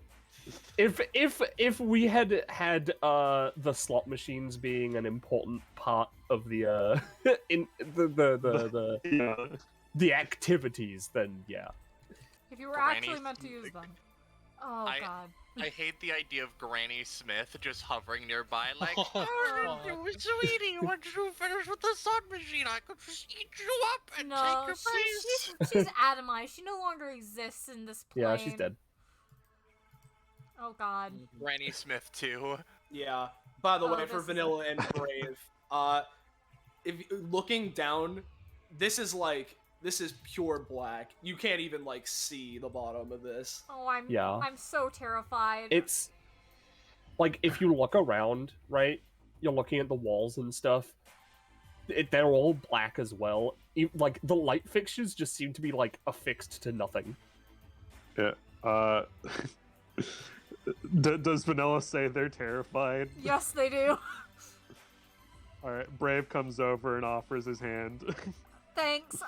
If we had the slot machines being an important part of the in the activities, then yeah. If you were Granny actually meant to use them. Oh I- god. I hate the idea of Granny Smith just hovering nearby, like, Sweetie, once you finish with the sun machine, I could just eat you up and No, take your place. she's atomized. She no longer exists in this plane. Yeah, she's dead. Oh god. Granny Smith too. Yeah. By the Oh, way, for this is- Vanilla and Brave, if looking down, this is pure black. You can't even like see the bottom of this. Oh, I'm Yeah. I'm so terrified. It's like if you look around, right? You're looking at the walls and stuff. They're all black as well. Like the light fixtures just seem to be like affixed to nothing. Yeah. Does Vanilla say they're terrified? Yes, they do. All right. Brave comes over and offers his hand. Thanks.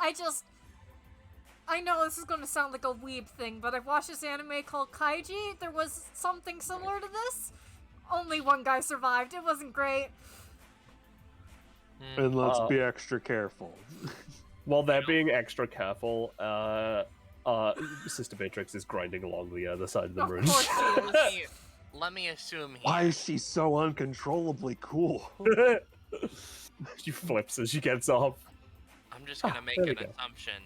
I know this is gonna sound like a weeb thing, but I've watched this anime called Kaiji. There was something similar to this. Only one guy survived. It wasn't great. And let's be extra careful. While they're being extra careful, Sister Beatrix is grinding along the side of the Of room. course she is. Let me assume here. Why is she so uncontrollably cool? She flips as she gets off. I'm just gonna make there we an go. assumption.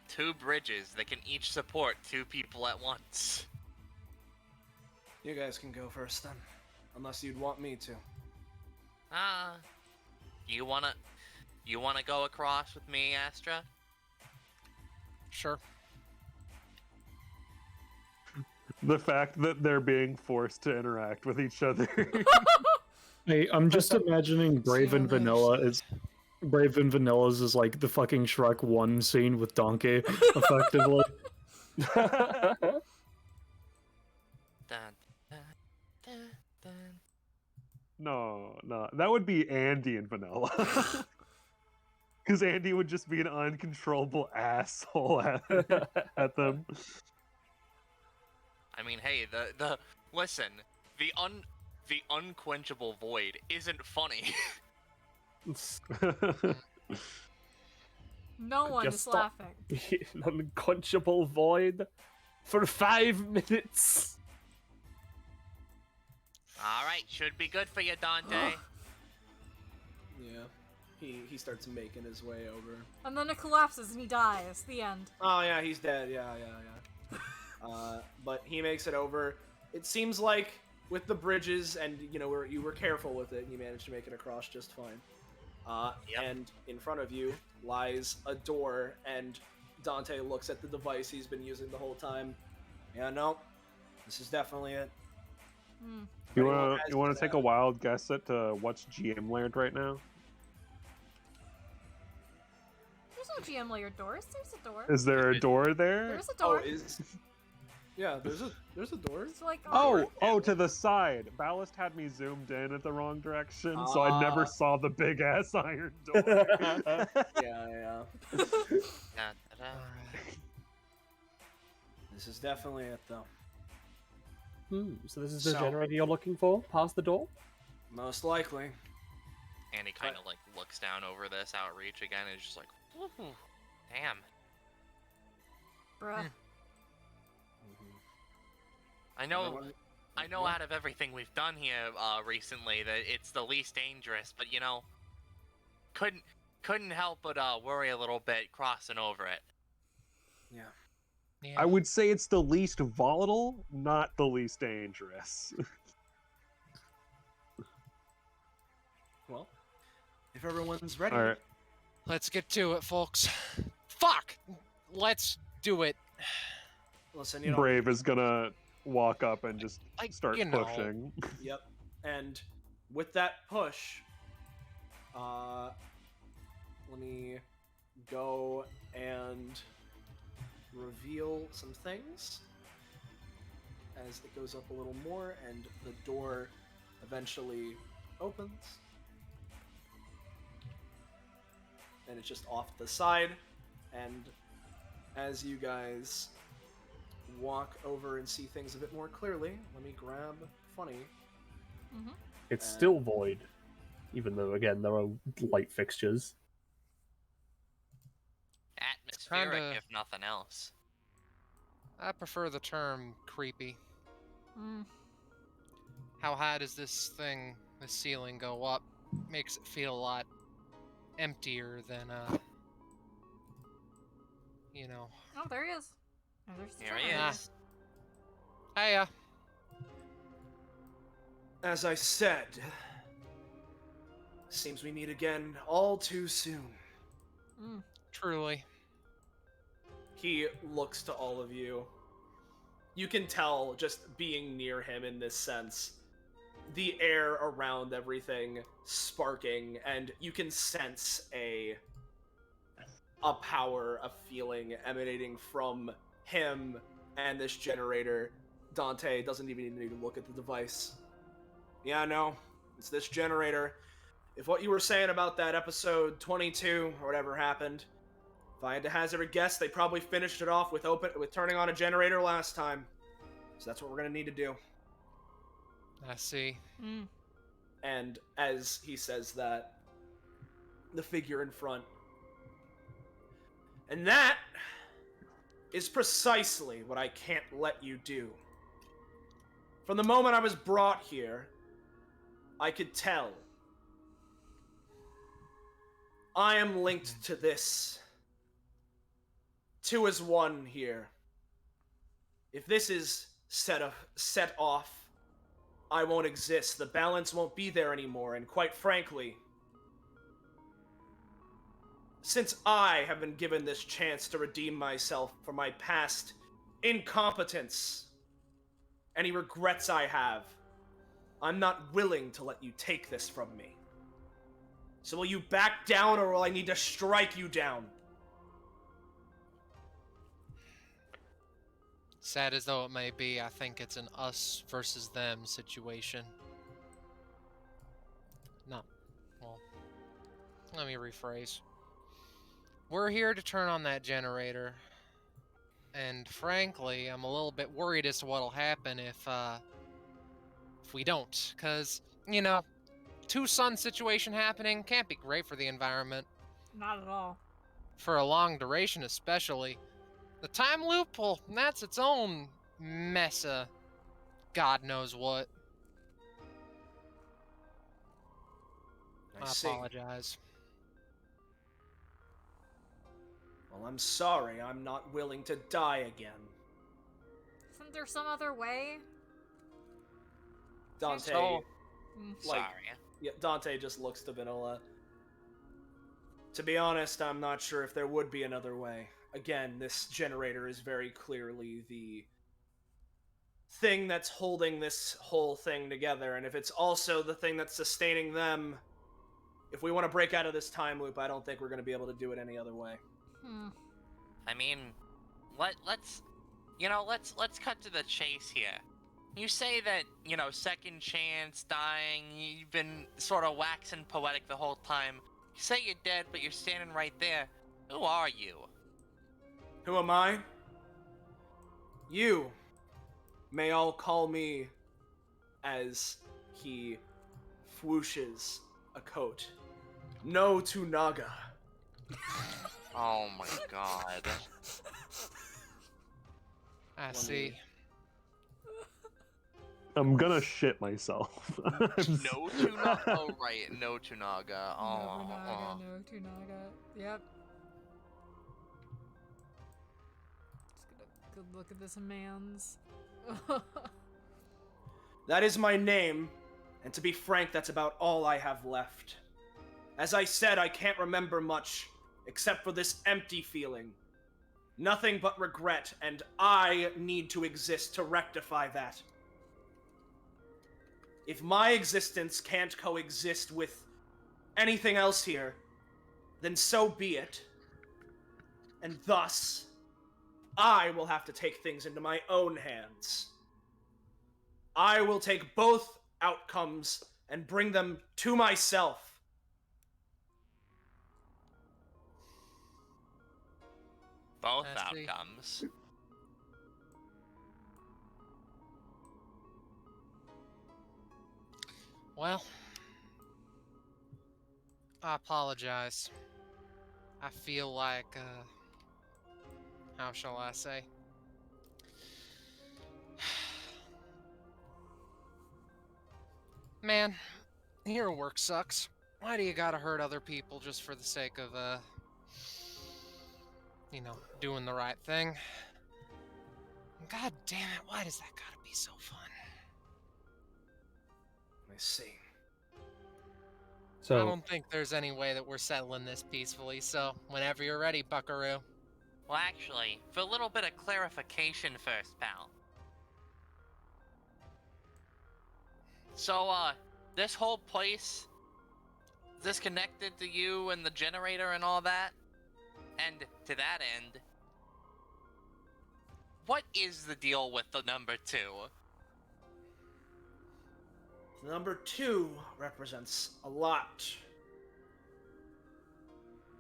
2 bridges that can each support 2 people at once. You guys can go first then, unless you'd want me to. You wanna go across with me, Astra? Sure. The fact that they're being forced to interact with each other. Hey, I'm just imagining Brave and Vanilla's is like the fucking Shrek 1 scene with Donkey, effectively. No, that would be Andy and Vanilla. Because Andy would just be an uncontrollable asshole at them. I mean, hey, listen, the unquenchable void isn't funny. No one Just is stop. laughing. An unquenchable void for 5 minutes. All right, should be good for you, Dante. Yeah. He starts making his way over. And then it collapses and he dies. The end. Oh yeah, he's dead. Yeah. But he makes it over. It seems like with the bridges and you were careful with it, and you managed to make it across just fine. And in front of you lies a door, and Dante looks at the device he's been using the whole time. Yeah, no, this is definitely it. You want to take a wild guess at what's GM layered right now? There's no GM layered doors. There's a door. Is there a door there? There's a door. Yeah, there's a door. It's like to the side. Ballast had me zoomed in at the wrong direction, so I never saw the big ass iron door. Yeah. This is definitely it, though. So this is the generator you're looking for? Past the door? Most likely. And he kind of like looks down over this outreach again and is just like, woohoo, damn. Bruh. I know out of everything we've done here recently that it's the least dangerous, but couldn't help but worry a little bit crossing over it. Yeah. I would say it's the least volatile, not the least dangerous. Well, if everyone's ready. All right. Let's get to it, folks. Fuck! Let's do it. Listen, Brave is gonna walk up and just start pushing. Yep. And with that push, let me go and reveal some things as it goes up a little more, and the door eventually opens. And it's just off to the side, and as you guys walk over and see things a bit more clearly, let me grab Funny. It's still void, even though, again, there are light fixtures. Atmospheric, if nothing else. I prefer the term creepy. How high does this ceiling go up? Makes it feel a lot emptier than, Oh, there he is. Oh, there's the Here he generator. is. Hiya. As I said, seems we meet again all too soon. Truly. He looks to all of you. You can tell, just being near him in this sense, the air around everything sparking, and you can sense a power, a feeling emanating from him and this generator. Dante doesn't even need to look at the device. Yeah, no, it's this generator. If what you were saying about that episode 22 or whatever happened, if I had to hazard a guess, they probably finished it off with turning on a generator last time. So that's what we're gonna need to do. I see. And as he says that, the figure in front. And that is precisely what I can't let you do. From the moment I was brought here, I could tell. I am linked to this. 2 is 1 here. If this is set off, I won't exist. The balance won't be there anymore, and quite frankly, since I have been given this chance to redeem myself for my past incompetence, any regrets I have, I'm not willing to let you take this from me. So will you back down, or will I need to strike you down? Sad as though it may be, I think it's an us versus them situation. No. Well, let me rephrase. We're here to turn on that generator. And frankly, I'm a little bit worried as to what'll happen if we don't. Because, 2 sun situation happening can't be great for the environment. Not at all. For a long duration especially. The time loop, well, that's its own mess of God knows what. I see. apologize. Well, I'm sorry. I'm not willing to die again. Isn't there some other way? Dante, So, like, sorry. yeah, Dante just looks to Vanilla. To be honest, I'm not sure if there would be another way. Again, this generator is very clearly the thing that's holding this whole thing together, and if it's also the thing that's sustaining them, if we want to break out of this time loop, I don't think we're going to be able to do it any other way. I mean, let's cut to the chase here. You say that, second chance, dying, you've been sort of waxing poetic the whole time. You say you're dead, but you're standing right there. Who are you? Who am I? You may all call me, as he whooshes a coat, No Tunaga. Oh my god. I see. I'm gonna shit myself. No Tunaga. Oh right, no Tunaga. Oh. No Tunaga. Yep. Just get a good look at this man's. That is my name, and to be frank, that's about all I have left. As I said, I can't remember much, except for this empty feeling. Nothing but regret, and I need to exist to rectify that. If my existence can't coexist with anything else here, then so be it. And thus, I will have to take things into my own hands. I will take both outcomes and bring them to myself. Both I see. outcomes. Well, I apologize. I feel like, how shall I say? Man, hero work sucks. Why do you gotta hurt other people just for the sake of, doing the right thing? God damn it, why does that gotta be so fun? I see. I So, don't think there's any way that we're settling this peacefully, so whenever you're ready, buckaroo. Well, actually, for a little bit of clarification first, pal. So, this whole place, is this connected to you and the generator and all that? And to that end, what is the deal with the number 2? The number 2 represents a lot.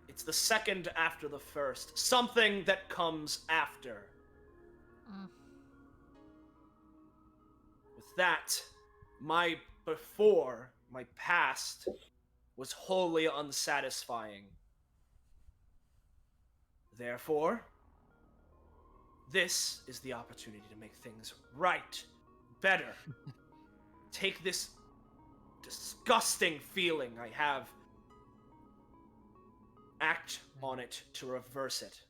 It's the second after the first. Something that comes after. With that, my before, my past, was wholly unsatisfying. Therefore, this is the opportunity to make things right, better. Take this disgusting feeling I have, act on it to reverse it.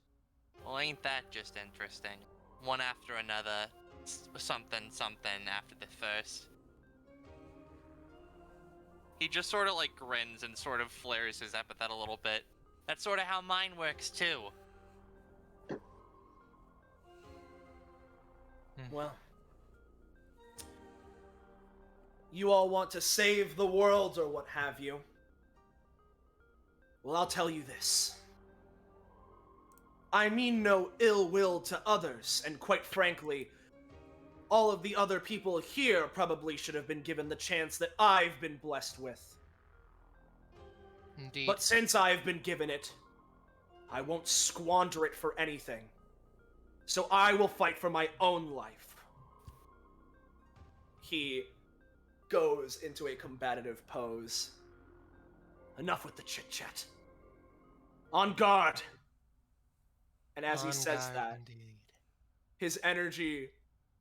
Well, ain't that just interesting? One after another, something after the first. He just sort of like grins and sort of flares his epithet a little bit. That's sort of how mine works too. Well, you all want to save the world or what have you. Well, I'll tell you this. I mean no ill will to others, and quite frankly, all of the other people here probably should have been given the chance that I've been blessed with. Indeed. But since I've been given it, I won't squander it for anything. So I will fight for my own life. He goes into a combative pose. Enough with the chit-chat. On guard! And as he says that, his energy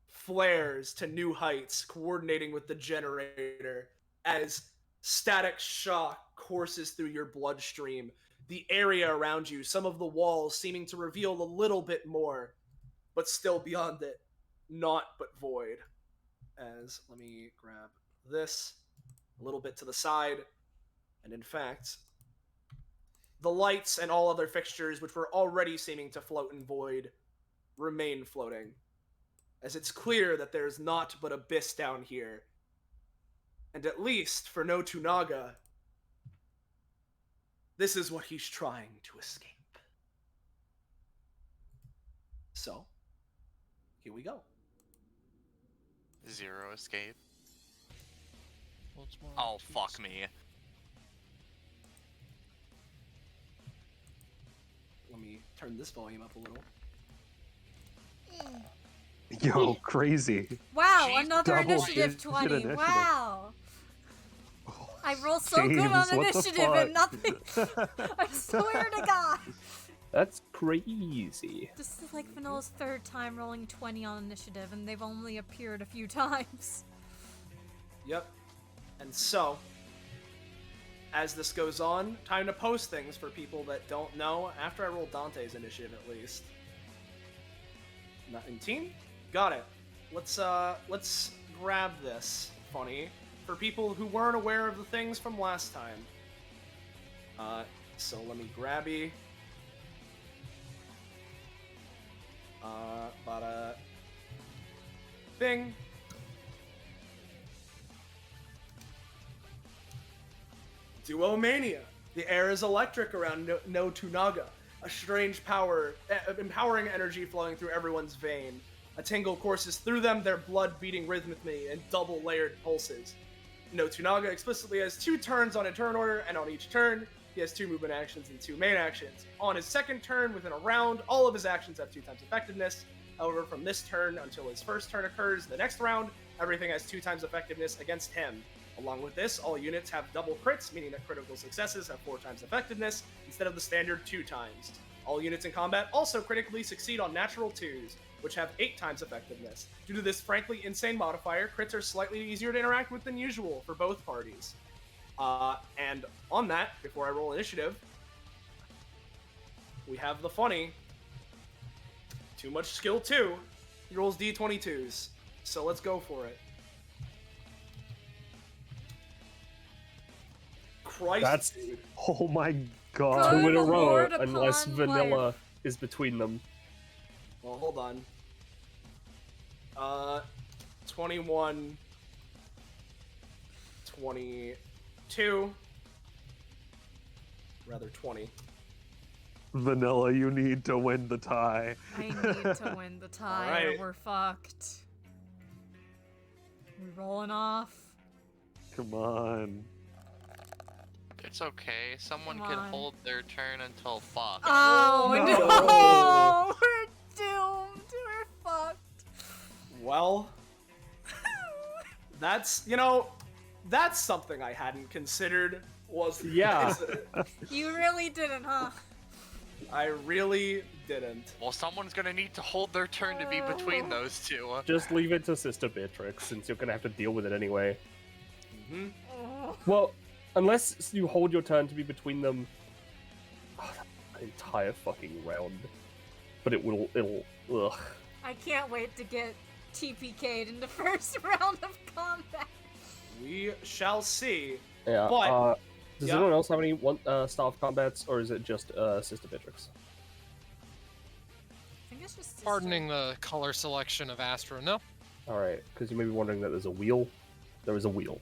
flares to new heights, coordinating with the generator, as Static shock courses through your bloodstream. The area around you, some of the walls seeming to reveal a little bit more, but still beyond it, naught but void. As, let me grab this a little bit to the side, and in fact, the lights and all other fixtures, which were already seeming to float in void, remain floating, as it's clear that there's naught but abyss down here. And at least, for no Tunaga, this is what he's trying to escape. So, here we go. Zero escape. Well, it's more Oh, like fuck two me. Let me turn this volume up a little. Yo, crazy. Wow, Jeez, another double initiative digit 20. initiative. Wow. I roll so good James, on what the initiative and nothing. I swear to God. That's crazy. This is like Vanilla's third time rolling 20 on initiative, and they've only appeared a few times. Yep. And so, as this goes on, time to post things for people that don't know, after I roll Dante's initiative at least. 19? Got it. Let's grab this, funny, for people who weren't aware of the things from last time. So let me grabby. Bada. Bing. Duomania. The air is electric around no Tunaga. A strange power, empowering energy flowing through everyone's vein. A tingle courses through them, their blood beating rhythmically in double-layered pulses. No Tunaga explicitly has 2 turns on a turn order, and on each turn, he has 2 movement actions and 2 main actions. On his second turn, within a round, all of his actions have 2 times effectiveness. However, from this turn until his first turn occurs the next round, everything has 2 times effectiveness against him. Along with this, all units have double crits, meaning that critical successes have 4 times effectiveness, instead of the standard 2 times. All units in combat also critically succeed on natural 2s, which have 8 times effectiveness. Due to this frankly insane modifier, crits are slightly easier to interact with than usual for both parties. And on that, before I roll initiative, we have the funny, too much skill 2, he rolls D22s, so let's go for it. Christ, That's dude. Oh my god. Good 2 in a row, Lord unless upon Vanilla life. is between them. Well, hold on. 21, 22, rather 20. Vanilla, you need to win the tie. I need to win the tie, or Alright. we're fucked. We rolling off? Come on. It's okay. Someone Come can on. hold their turn until fuck. Oh no. no! We're doomed. We're fucked. Well, that's something I hadn't considered. Was Yeah. You really didn't, huh? I really didn't. Well, someone's gonna need to hold their turn to be between those two. Just leave it to Sister Beatrix, since you're gonna have to deal with it anyway. Mm-hmm. Oh. Well, unless you hold your turn to be between them an entire fucking round. But it'll, ugh. I can't wait to get TPK'd in the first round of combat. We shall see. Yeah, But does yeah. anyone else have any staff combats, or is it just Sister Beatrix? I think it's just Pardoning the color selection of Astro, no? Alright, because you may be wondering that there's a wheel. There is a wheel.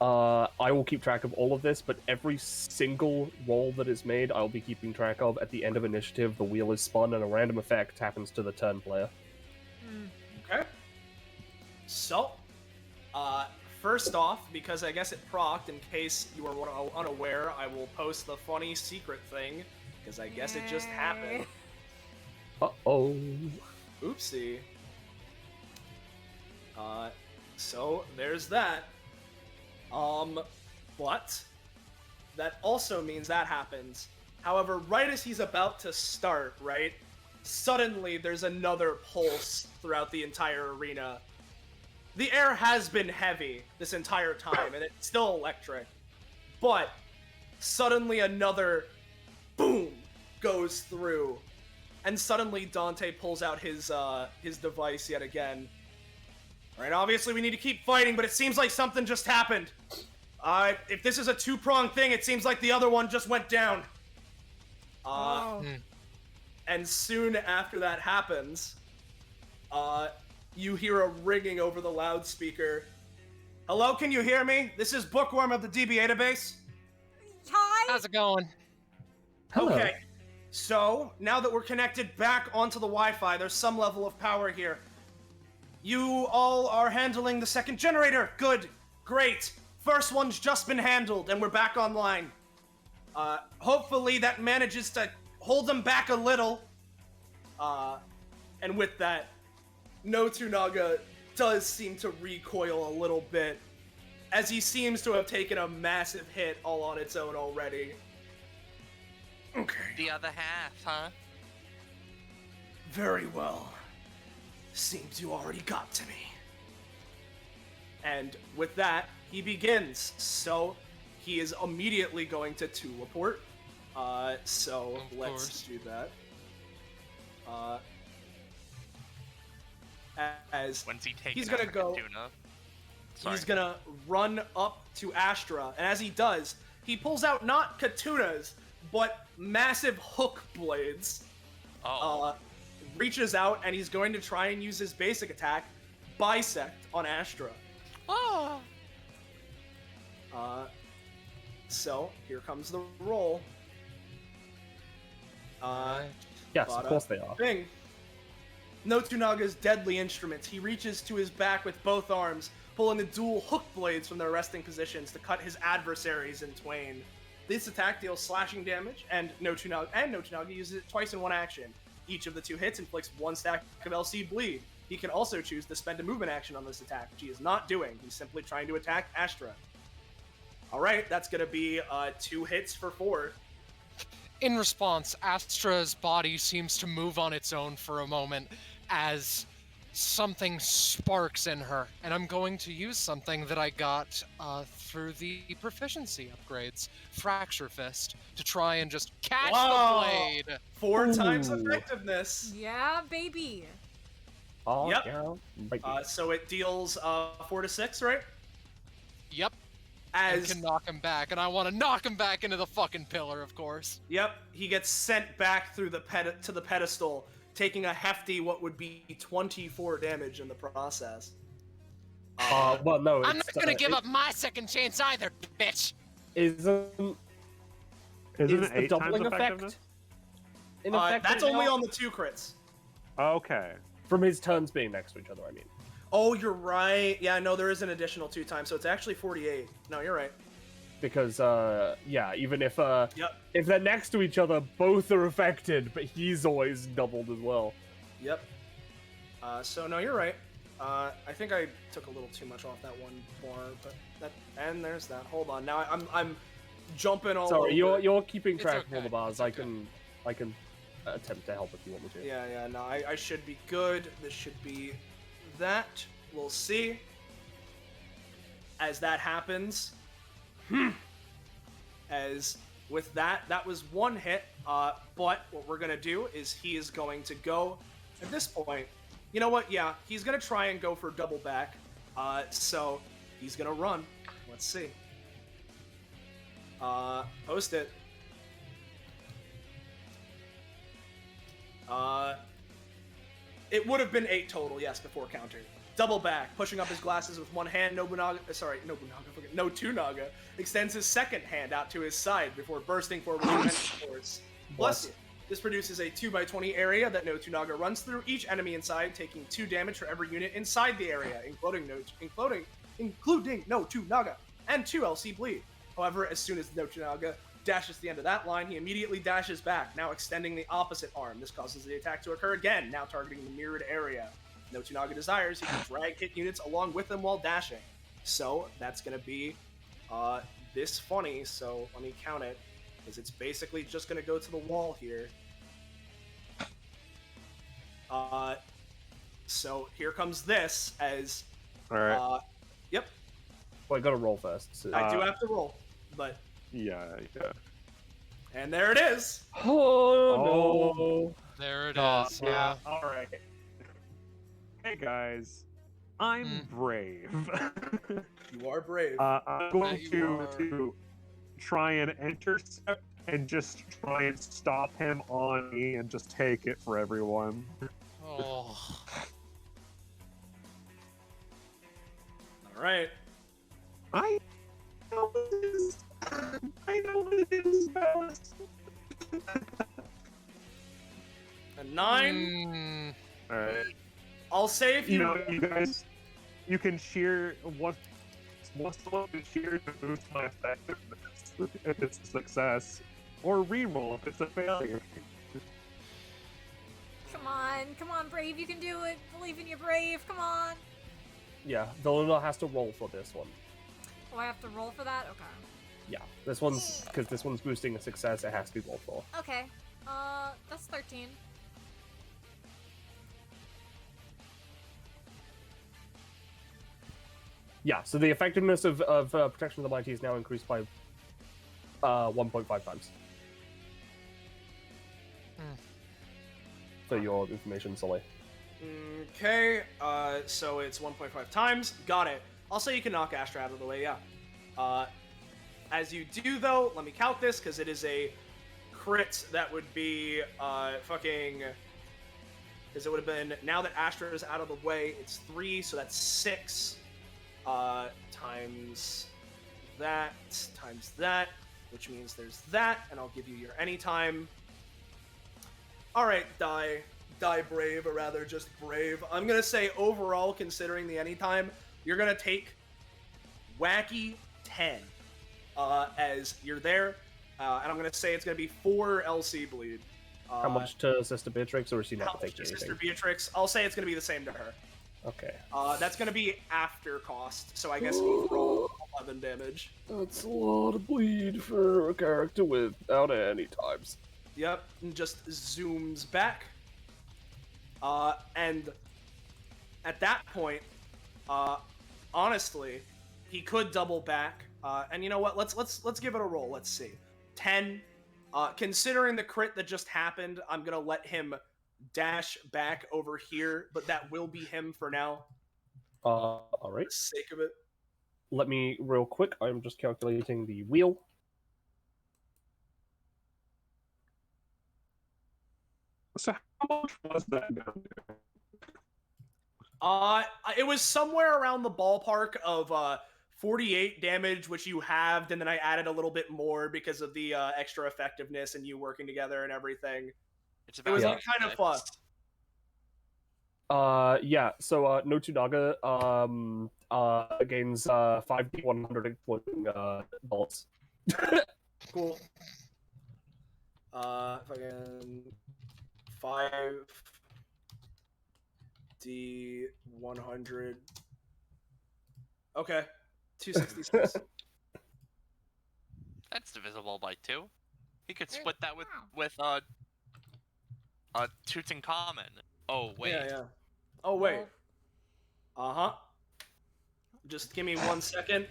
I will keep track of all of this, but every single roll that is made, I'll be keeping track of. At the end of initiative, the wheel is spun, and a random effect happens to the turn player. Okay. So, first off, because I guess it procced, in case you are unaware, I will post the funny secret thing, because I guess it just happened. Uh-oh. Oopsie. So there's that. But that also means that happens. However, right as he's about to start, right, suddenly there's another pulse throughout the entire arena. the air has been heavy this entire time, and it's still electric. But suddenly another boom goes through, and suddenly Dante pulls out his device yet again. All right, obviously we need to keep fighting, but it seems like something just happened. If this is a two-pronged thing, it seems like the other one just went down. And soon after that happens, you hear a ringing over the loudspeaker. Hello, can you hear me? This is Bookworm of the DBA database. Hi. How's it going? Hello. Okay, so now that we're connected back onto the Wi-Fi, there's some level of power here. You all are handling the second generator. Good, great. First one's just been handled, and we're back online. Hopefully that manages to hold them back a little. And with that, No Tsunaga does seem to recoil a little bit, as he seems to have taken a massive hit all on its own already. Okay. The other half, huh? Very well. Seems you already got to me. And with that, he begins. So, he is immediately going to teleport. So let's do that. As When's he taking he's gonna out go, Tuna? he's gonna run up to Astra, and as he does, he pulls out not katunas, but massive hook blades. Reaches out, and he's going to try and use his basic attack, Bisect, on Astra. Oh. So here comes the roll. Yes, of course they are. Bing. No Tsunaga's deadly instruments. He reaches to his back with both arms, pulling the dual hook blades from their resting positions to cut his adversaries in twain. This attack deals slashing damage, and No Tsunaga uses it twice in one action. Each of the two hits inflicts 1 stack of LC bleed. He can also choose to spend a movement action on this attack, which he is not doing. He's simply trying to attack Astra. Alright, that's gonna be 2 hits for 4. In response, Astra's body seems to move on its own for a moment as something sparks in her, and I'm going to use something that I got through the proficiency upgrades, Fracture Fist, to try and just catch the blade. 4 times effectiveness. Yeah, baby. Oh, Yep. yeah, baby. So it deals 4 to 6, right? Yep. As And can knock him back, and I want to knock him back into the fucking pillar, of course. Yep, he gets sent back through the to the pedestal, taking a hefty what would be 24 damage in the process. Well, no, I'm it's, not gonna give up my second chance either, bitch. Isn't it the 8 doubling times effect? effectiveness? In effect That's right only now? on the 2 crits. Okay. From his turns being next to each other, I mean. Oh, you're right. Yeah, no, there is an additional 2 times, so it's actually 48. No, you're right. Because, yeah, even if, Yep. if they're next to each other, both are affected, but he's always doubled as well. Yep. So no, you're right. I think I took a little too much off that one bar, but that, and there's that. Hold on, now I'm jumping all over. Sorry, you're keeping It's track of all okay, the bars. it's I okay. can attempt to help if you want me to. Yeah, no, I should be good. This should be that. We'll see. As that happens, as with that was 1 hit. But what we're gonna do is he is going to go at this point. You know what? Yeah, he's gonna try and go for double back. So he's gonna run. Let's see. Post it. It would have been 8 total, yes, before counter. Double back, pushing up his glasses with one hand. No Tsunaga extends his second hand out to his side before bursting forward with force. Bless you. This produces a 2x20 area that No Tsunaga runs through each enemy inside, taking 2 damage for every unit inside the area, including No Tsunaga, and 2 LC bleed. However, as soon as No Tsunaga dashes to the end of that line, he immediately dashes back, now extending the opposite arm. This causes the attack to occur again, now targeting the mirrored area. No Tsunaga desires, he can drag hit units along with him while dashing. So that's going to be this funny, so let me count it, because it's basically just going to go to the wall here. So here comes this, as All right. Yep. Well, I gotta roll first. So. I do have to roll, but Yeah. and there it is. Oh no! There it is. Yeah. All right. Hey guys, I'm brave. You are brave. I'm going you to try and intercept and just try and stop him on me and just take it for everyone. Oh. All right. I know what it is. I know what it is, Alice. A 9. All right. I'll say if You know, you guys, you can cheer once someone can cheer to boost my effectiveness if it's a success, or reroll if it's a failure. Come on, Brave, you can do it. Believe in you, Brave. Come on. Yeah, Villanelle has to roll for this one. Oh, I have to roll for that? Okay. Yeah, this one's because this one's boosting a success. It has to be rolled for. Okay. That's 13. Yeah, so the effectiveness of Protection of the Mighty is now increased by 1.5 times. For your information, Soleil. Okay, so it's 1.5 times. Got it. I'll say you can knock Astra out of the way, yeah. As you do, though, let me count this, because it is a crit that would be, fucking... Because it would have been, now that Astra is out of the way, it's 3, so that's 6. Times that, which means there's that, and I'll give you your anytime. Alright, die brave, or rather just brave. I'm gonna say overall, considering the anytime, you're gonna take wacky 10 as you're there, and I'm gonna say it's gonna be 4 LC bleed. How much to Sister Beatrix, or is she not taking anything? Sister Beatrix, I'll say it's gonna be the same to her. Okay. That's gonna be after cost, so I guess overall 11 damage. That's a lot of bleed for a character without any times. Yep, and just zooms back. And at that point, honestly, he could double back. And you know what? Let's give it a roll. Let's see. 10. Considering the crit that just happened, I'm gonna let him dash back over here, but that will be him for now. All right. For the sake of it. Let me real quick. I'm just calculating the wheel. So how much was that down to? It was somewhere around the ballpark of 48 damage, which you halved, and then I added a little bit more because of the extra effectiveness and you working together and everything. It's It was like kind of fun. Yeah, so Notunaga gains 5d100 including bullets. Cool. Fucking 5d100. Okay, 266. That's divisible by 2. He could split that with Tutankhamun. Oh wait. Yeah. Oh wait. Uh-huh. Just give me 1 second.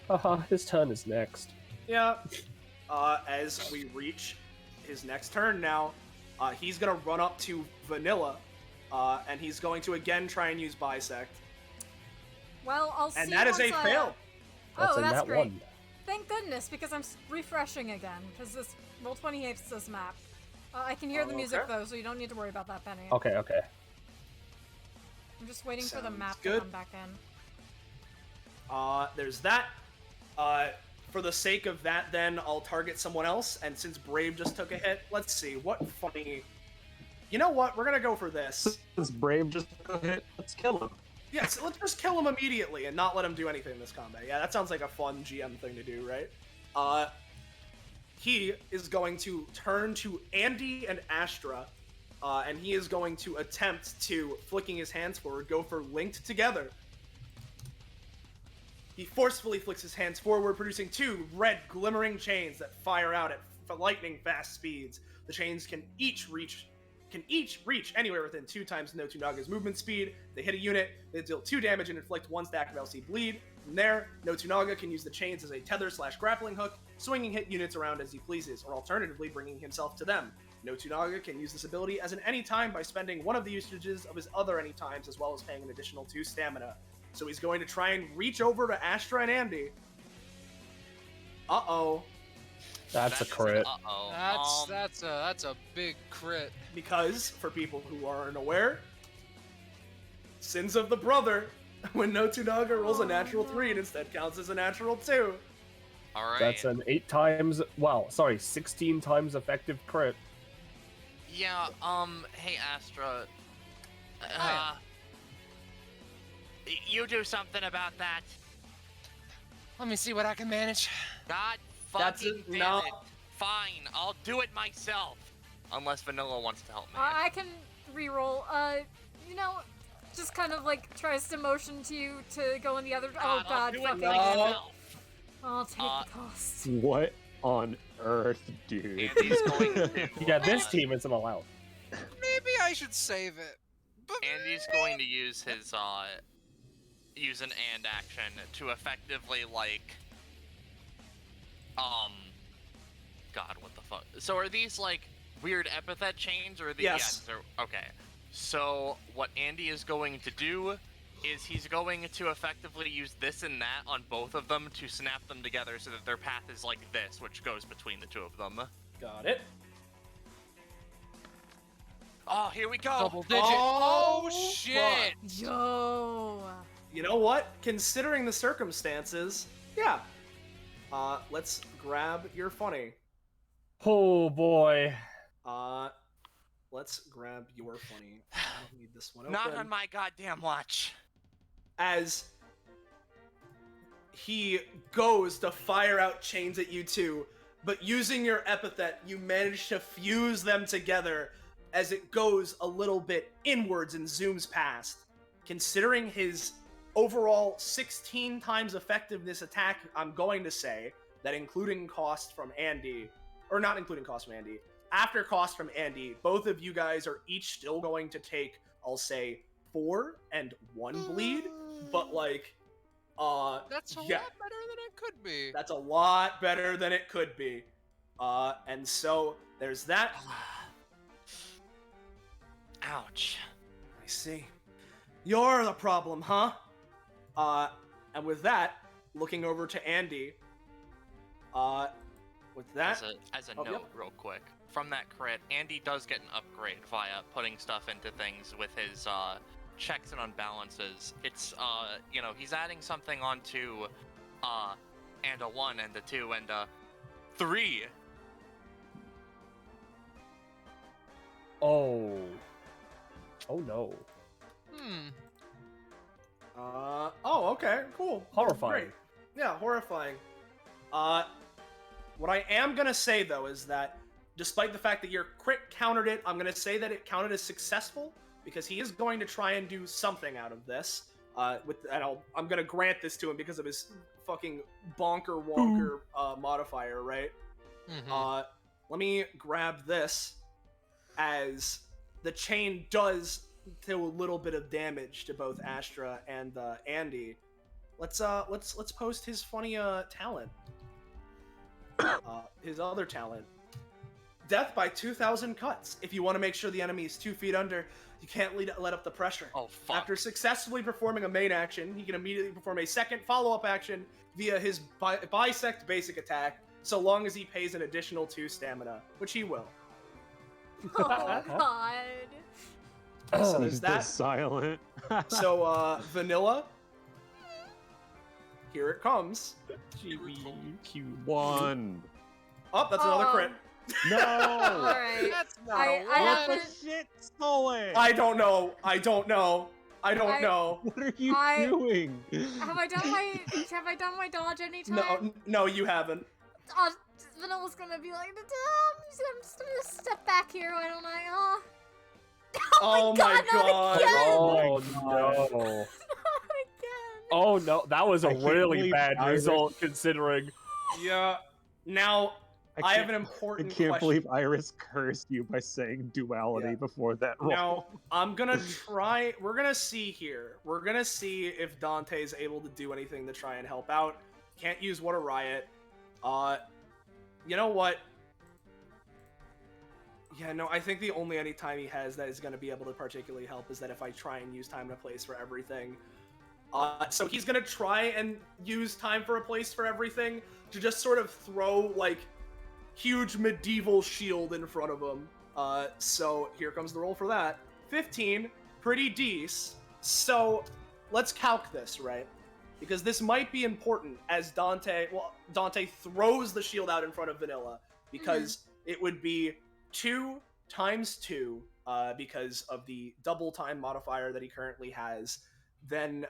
Haha, his turn is next. Yeah. As we reach his next turn now, he's gonna run up to Vanilla, and he's going to again try and use Bisect. Well, I'll see. And that is a once fail. Oh, that's great. Thank goodness, because I'm refreshing again, because this Roll20 hates this map. I can hear the music though, so you don't need to worry about that, Penny. Okay. I'm just waiting for the map good. to come back in. There's that. For the sake of that, then, I'll target someone else, and since Brave just took a hit, let's see, what funny... You know what, we're gonna go for this. Since Brave just took a hit, let's kill him. Yeah, so let's just kill him immediately and not let him do anything in this combat. Yeah, that sounds like a fun GM thing to do, right? He is going to turn to Andy and Astra, and he is going to attempt to, flicking his hands forward, go for linked together. He forcefully flicks his hands forward, producing 2 red glimmering chains that fire out at lightning fast speeds. The chains can each reach can each reach anywhere within 2 times Notunaga's movement speed. They hit a unit, they deal 2 damage and inflict 1 stack of LC bleed. From there, Notunaga can use the chains as a tether/grappling hook, swinging hit units around as he pleases, or alternatively bringing himself to them. Notunaga can use this ability as an anytime by spending one of the usages of his other anytimes, as well as paying an additional 2 stamina. So he's going to try and reach over to Astra and Andy. Uh-oh. That's a crit. Uh-oh. That's a big crit. Because, for people who aren't aware, Sins of the Brother, when Notunaga rolls a natural 3, it instead counts as a natural 2. Alright. That's an 16 times effective crit. Yeah, hey Astra. You do something about that. Let me see what I can manage. God fucking damn it. Fine, I'll do it myself. Unless Vanilla wants to help me. I can reroll. You know, just kind of like tries to motion to you to go in the other. Oh God, fucking. I'll take the cost. What on earth, dude? Andy's going to. Yeah, this team isn't allowed. Maybe I should save it. But Andy's going to use his use an and action to effectively like God, what the fuck? So are these like weird epithet chains or are these? Yes. Okay. So what Andy is going to do is he's going to effectively use this and that on both of them to snap them together so that their path is like this, which goes between the 2 of them. Got it. Oh, here we go. Double digit. Oh, shit. Yo. You know what? Considering the circumstances, yeah. Let's grab your funny. Oh boy. Let's grab your funny. I don't need this one open. Not on my goddamn watch. As he goes to fire out chains at you two, but using your epithet, you manage to fuse them together as it goes a little bit inwards and zooms past. Considering his overall 16 times effectiveness attack, I'm going to say that including cost from Andy, or not including cost from Andy, after cost from Andy, both of you guys are each still going to take, I'll say, 4 and 1 bleed, but like, That's a yeah, lot better than it could be. that's a lot better than it could be. And so there's that. Ouch. I see. You're the problem, huh? And with that, looking over to Andy, with that... As a Oh, note, yep. real quick, from that crit, Andy does get an upgrade via putting stuff into things with his, checks and unbalances. It's, you know, he's adding something onto, and a 1 and a 2 and a 3. Oh. Oh no. Oh, okay, cool. Horrifying. Great. Yeah, horrifying. What I am gonna say, though, is that despite the fact that your crit countered it, I'm gonna say that it counted as successful, because he is going to try and do something out of this. I'm gonna grant this to him because of his fucking bonker-wonker modifier, right? Mm-hmm. Let me grab this, as the chain does do a little bit of damage to both Astra and Andy. Let's post his funny talent. His other talent. Death by 2,000 cuts. If you want to make sure the enemy is 2 feet under, you can't let up the pressure. Oh, fuck. After successfully performing a main action, he can immediately perform a second follow-up action via his bisect basic attack, so long as he pays an additional 2 stamina, which he will. Oh God. So there's that. Silent. So, Vanilla, here it comes. Q1. Oh, that's another crit. No! Alright. That's not I a have one. to- Shit, Soleil! I don't know. I don't know. What are you doing? Have I done my dodge anytime? No, you haven't. Vanilla's gonna be like, I'm just gonna step back here, why don't I? Oh my God, not again! Oh no. Not again! Oh no, that was a I can't really believe bad Iris- result considering. Yeah. Now, I have an I important can't question. believe Iris cursed you by saying duality before that roll. Now, I'm gonna try. We're gonna see here. We're gonna see if Dante is able to do anything to try and help out. Can't use What a Riot. You know what? Yeah, no, I think the only any time he has that is gonna be able to particularly help is that if I try and use Time and a Place for everything. So he's gonna try and use Time for a Place for everything to just sort of throw, like, huge medieval shield in front of him. So here comes the roll for that. 15, pretty decent. So let's calc this, right? Because this might be important as Dante throws the shield out in front of Vanilla, because it would be 2 times 2, because of the double time modifier that he currently has. Then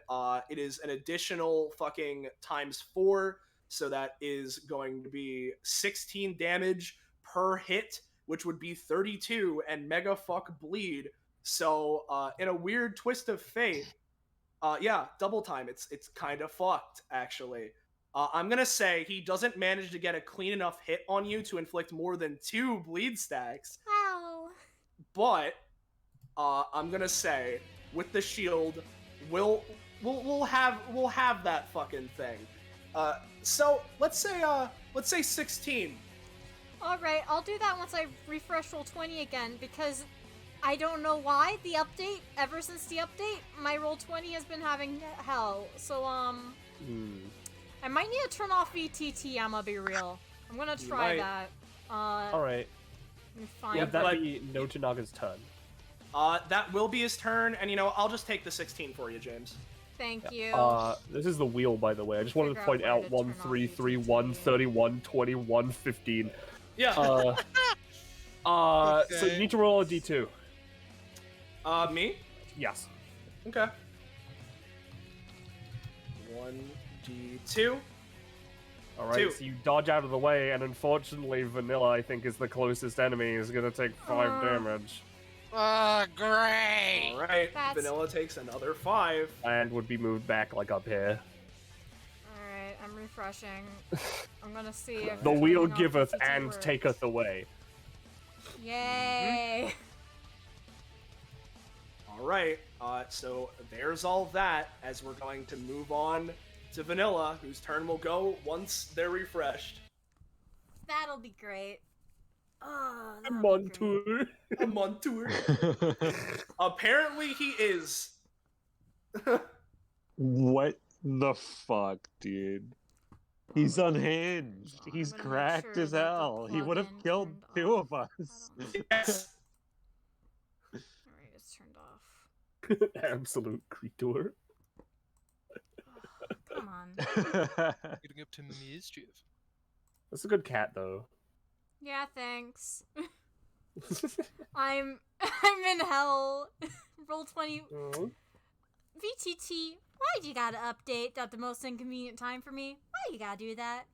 it is an additional fucking times 4, so that is going to be 16 damage per hit, which would be 32 and mega fuck bleed. So in a weird twist of fate, yeah, double time. It's kind of fucked, actually. I'm gonna say he doesn't manage to get a clean enough hit on you to inflict more than 2 bleed stacks. Ow. But I'm gonna say with the shield, we'll have that fucking thing. So let's say 16. All right, I'll do that once I refresh Roll20 again, because I don't know why the update. Ever since the update, my Roll20 has been having hell. So I might need to turn off VTT. I'm gonna be real. I'm gonna try that. All right. Fine. Would that be Nochinaga's turn? That will be his turn, and I'll just take the 16 for you, James. Thank you. This is the wheel, by the way. I just wanted to point out 1, 3, 3, 1, 31, 21, 15. Yeah. So you need to roll a d2. Me? Yes. Okay. 1d2. All right. 2. So you dodge out of the way, and unfortunately, Vanilla, I think, is the closest enemy. Is gonna take 5 damage. Great! Alright, Vanilla takes another 5. And would be moved back, like, up here. Alright, I'm refreshing. I'm gonna see if The wheel turning off giveth VTT and works. taketh away. Yay! Alright, so there's all that, as we're going to move on to Vanilla, whose turn will go once they're refreshed. That'll be great. Oh, I'm on tour. I'm on tour. Apparently he is. What the fuck, dude? He's unhinged. He's cracked as hell. He would have killed 2 of us. Yes. Alright, it's turned off. Absolute creature. Come on. Getting up to mischief. That's a good cat, though. Yeah, thanks. I'm in hell. Roll20. VTT, why'd you gotta update at the most inconvenient time for me? Why you gotta do that?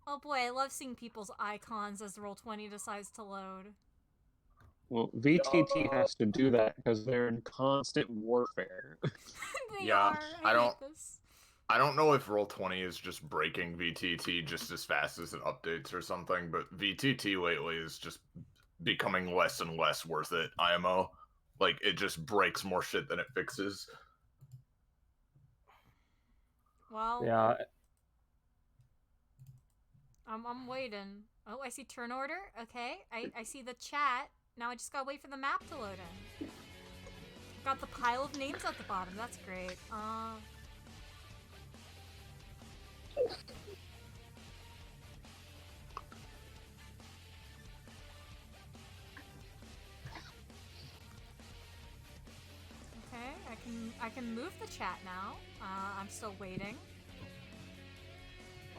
Oh boy, I love seeing people's icons as Roll20 decides to load. Well, VTT has to do that because they're in constant warfare. They are. I don't know if Roll20 is just breaking VTT just as fast as it updates or something, but VTT lately is just becoming less and less worth it, IMO. Like, it just breaks more shit than it fixes. Well, yeah. I'm waiting. Oh, I see turn order. Okay, I see the chat. Now I just gotta wait for the map to load in. Got the pile of names at the bottom. That's great. Okay, I can move the chat now. I'm still waiting.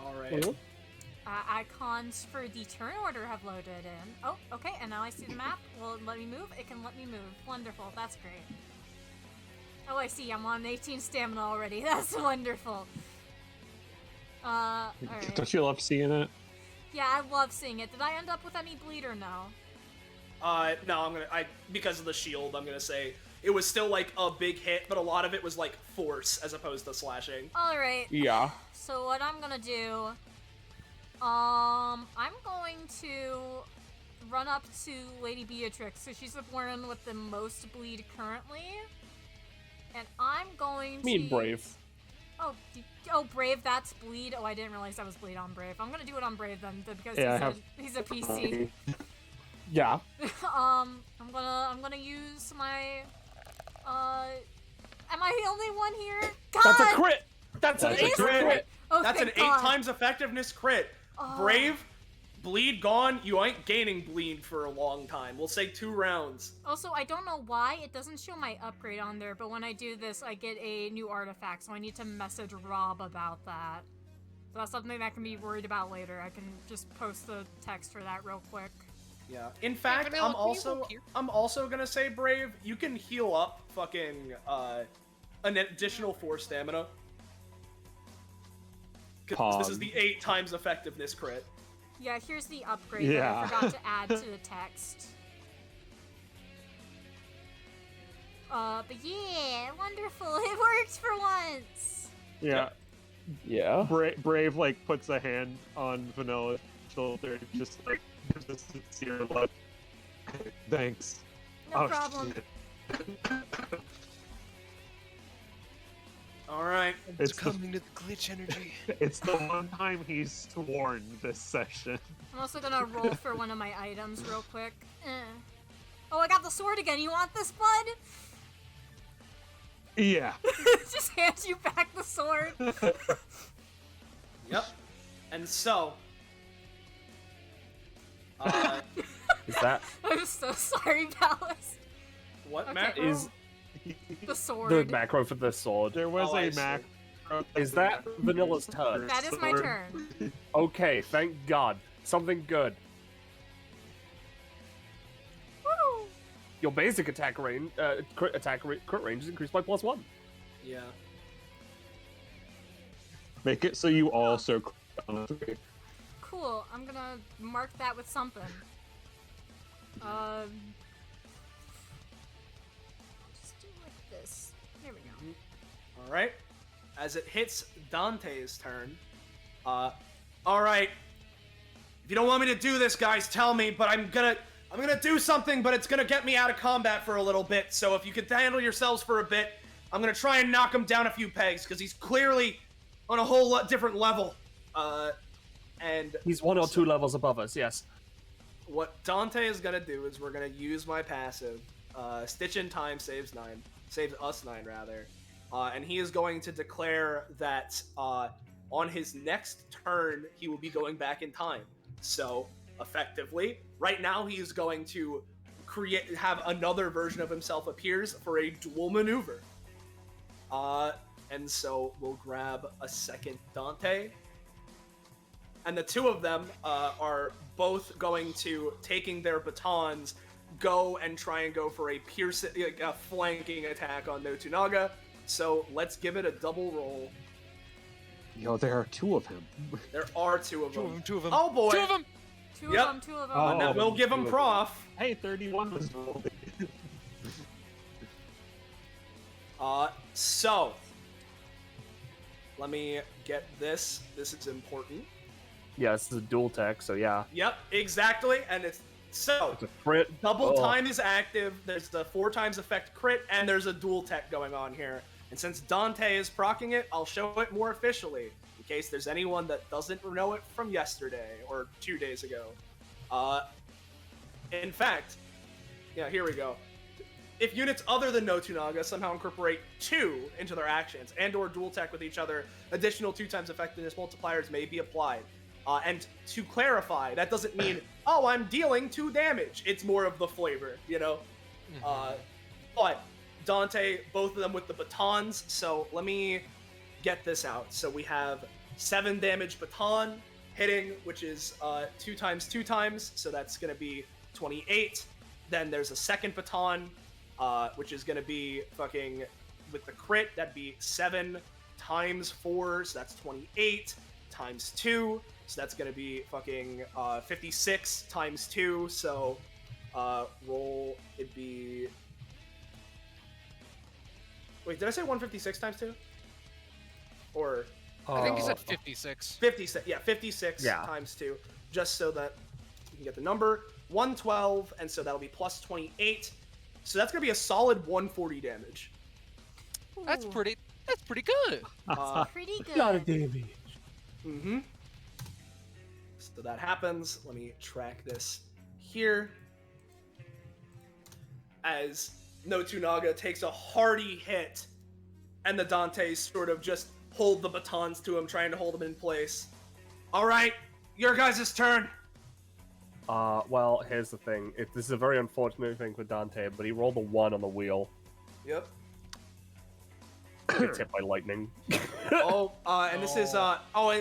All right. Icons for the turn order have loaded in. Oh, okay, and now I see the map. Will it let me move? It can let me move. Wonderful. That's great. Oh, I see. I'm on 18 stamina already. That's wonderful. Alright. Don't you love seeing it? Yeah, I love seeing it. Did I end up with any bleed or no? No, because of the shield, I'm gonna say it was still like a big hit, but a lot of it was like force as opposed to slashing. Alright. Yeah. So what I'm gonna do I'm going to run up to Lady Beatrix, so she's the one with the most bleed currently. And I'm going to... mean Brave. Oh, Brave, that's bleed. Oh, I didn't realize that was bleed on Brave. I'm gonna do it on Brave then, because he's a PC. Yeah. I'm gonna use my... Am I the only one here? God! That's a crit! That's an It is 8 crit! Oh, That's an thank 8 God. times effectiveness crit. Brave, bleed gone. You ain't gaining bleed for a long time. We'll say 2 rounds. Also, I don't know why it doesn't show my upgrade on there, but when I do this, I get a new artifact, so I need to message Rob about that. So that's something that I can be worried about later. I can just post the text for that real quick. Yeah. In fact, Vanilla, I'm also gonna say Brave. You can heal up fucking an additional 4 stamina. Because this is the 8 times effectiveness crit. Yeah, here's the upgrade that I forgot to add to the text. But yeah, wonderful. It works for once. Yeah. Yeah. Brave like puts a hand on Vanilla's shoulder and just like gives a sincere look. Thanks. No problem. shit. Alright. It's coming to the glitch energy. It's the one time he's sworn this session. I'm also gonna roll for one of my items real quick. Oh, I got the sword again. You want this, bud? Yeah. Just hands you back the sword. Yep. And so... Is that... I'm so sorry, Palace. What Okay, macro? Is the sword. the macro for the sword? There was I a see. macro. Is that Vanilla's turn? That is my turn. Okay, thank God. Something good. Woo! Your basic attack range, crit range is increased by +1. Yeah. Make it so you also crit on a 3. Cool. I'm gonna mark that with something. Just do it like this. There we go. Alright. As it hits Dante's turn. Alright. If you don't want me to do this, guys, tell me, but I'm gonna do something, but it's gonna get me out of combat for a little bit, so if you could handle yourselves for a bit, I'm gonna try and knock him down a few pegs, because he's clearly on a whole lot different level. And He's 1 or 2 levels above us, yes. what Dante is gonna do is we're gonna use my passive. Stitch in Time saves us 9 rather. And he is going to declare that on his next turn, he will be going back in time. So, effectively, right now he is going to have another version of himself appears for a dual maneuver. And so we'll grab a second Dante. And the 2 of them are both going to, taking their batons, go and try and go for a flanking attack on Notunaga. So let's give it a double roll. Yo, there are 2 of him. There are 2 of them. 2 of them. Oh boy! 2 of them! Two Yep. of them, 2 of them. Oh. And that will give him prof. Hey, 31 was rolled. So let me get this. This is important. Yeah, this is a dual tech, so yeah. Yep, exactly. And it's so It's a crit. double Oh. time is active. There's the 4 times effect crit, and there's a dual tech going on here. And since Dante is proccing it, I'll show it more officially in case there's anyone that doesn't know it from yesterday or 2 days ago. In fact, yeah, here we go. If units other than Notunaga somehow incorporate 2 into their actions and/or dual tech with each other, additional 2 times effectiveness multipliers may be applied. And to clarify, that doesn't mean, oh, I'm dealing 2 damage. It's more of the flavor, you know? But Dante, both of them with the batons, so let me get this out. So we have 7 damage baton hitting, which is 2 times 2 times, so that's going to be 28. Then there's a second baton, which is going to be fucking, with the crit, that'd be 7 times 4, so that's 28, times 2, so that's going to be fucking 56 times 2, so roll, it'd be... Wait, did I say 156 times 2? Or... I think he said 56. 56, yeah, 56 Yeah. times 2, just so that you can get the number. 112, and so that'll be plus 28. So that's going to be a solid 140 damage. That's Ooh, pretty good. pretty good. Lot of damage. Mm-hmm. So that happens. Let me track this here. As Notunaga takes a hearty hit, and the Dantes sort of just hold the batons to him, trying to hold him in place. All right, your guys' turn. Well, here's the thing. This is a very unfortunate thing for Dante, but he rolled a 1 on the wheel. Yep. Gets hit by lightning. And this is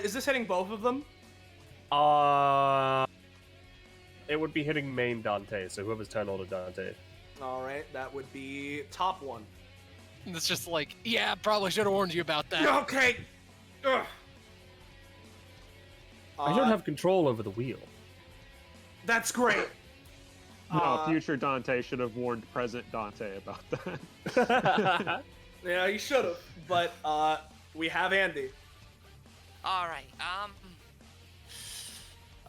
is this hitting both of them? It would be hitting main Dante, so whoever's turn order Dante. All right, that would be top one. And it's just like, yeah, probably should have warned you about that. Okay. Ugh. I don't have control over the wheel. That's great. No, future Dante should have warned present Dante about that. Yeah, he should have. But we have Andy. All right.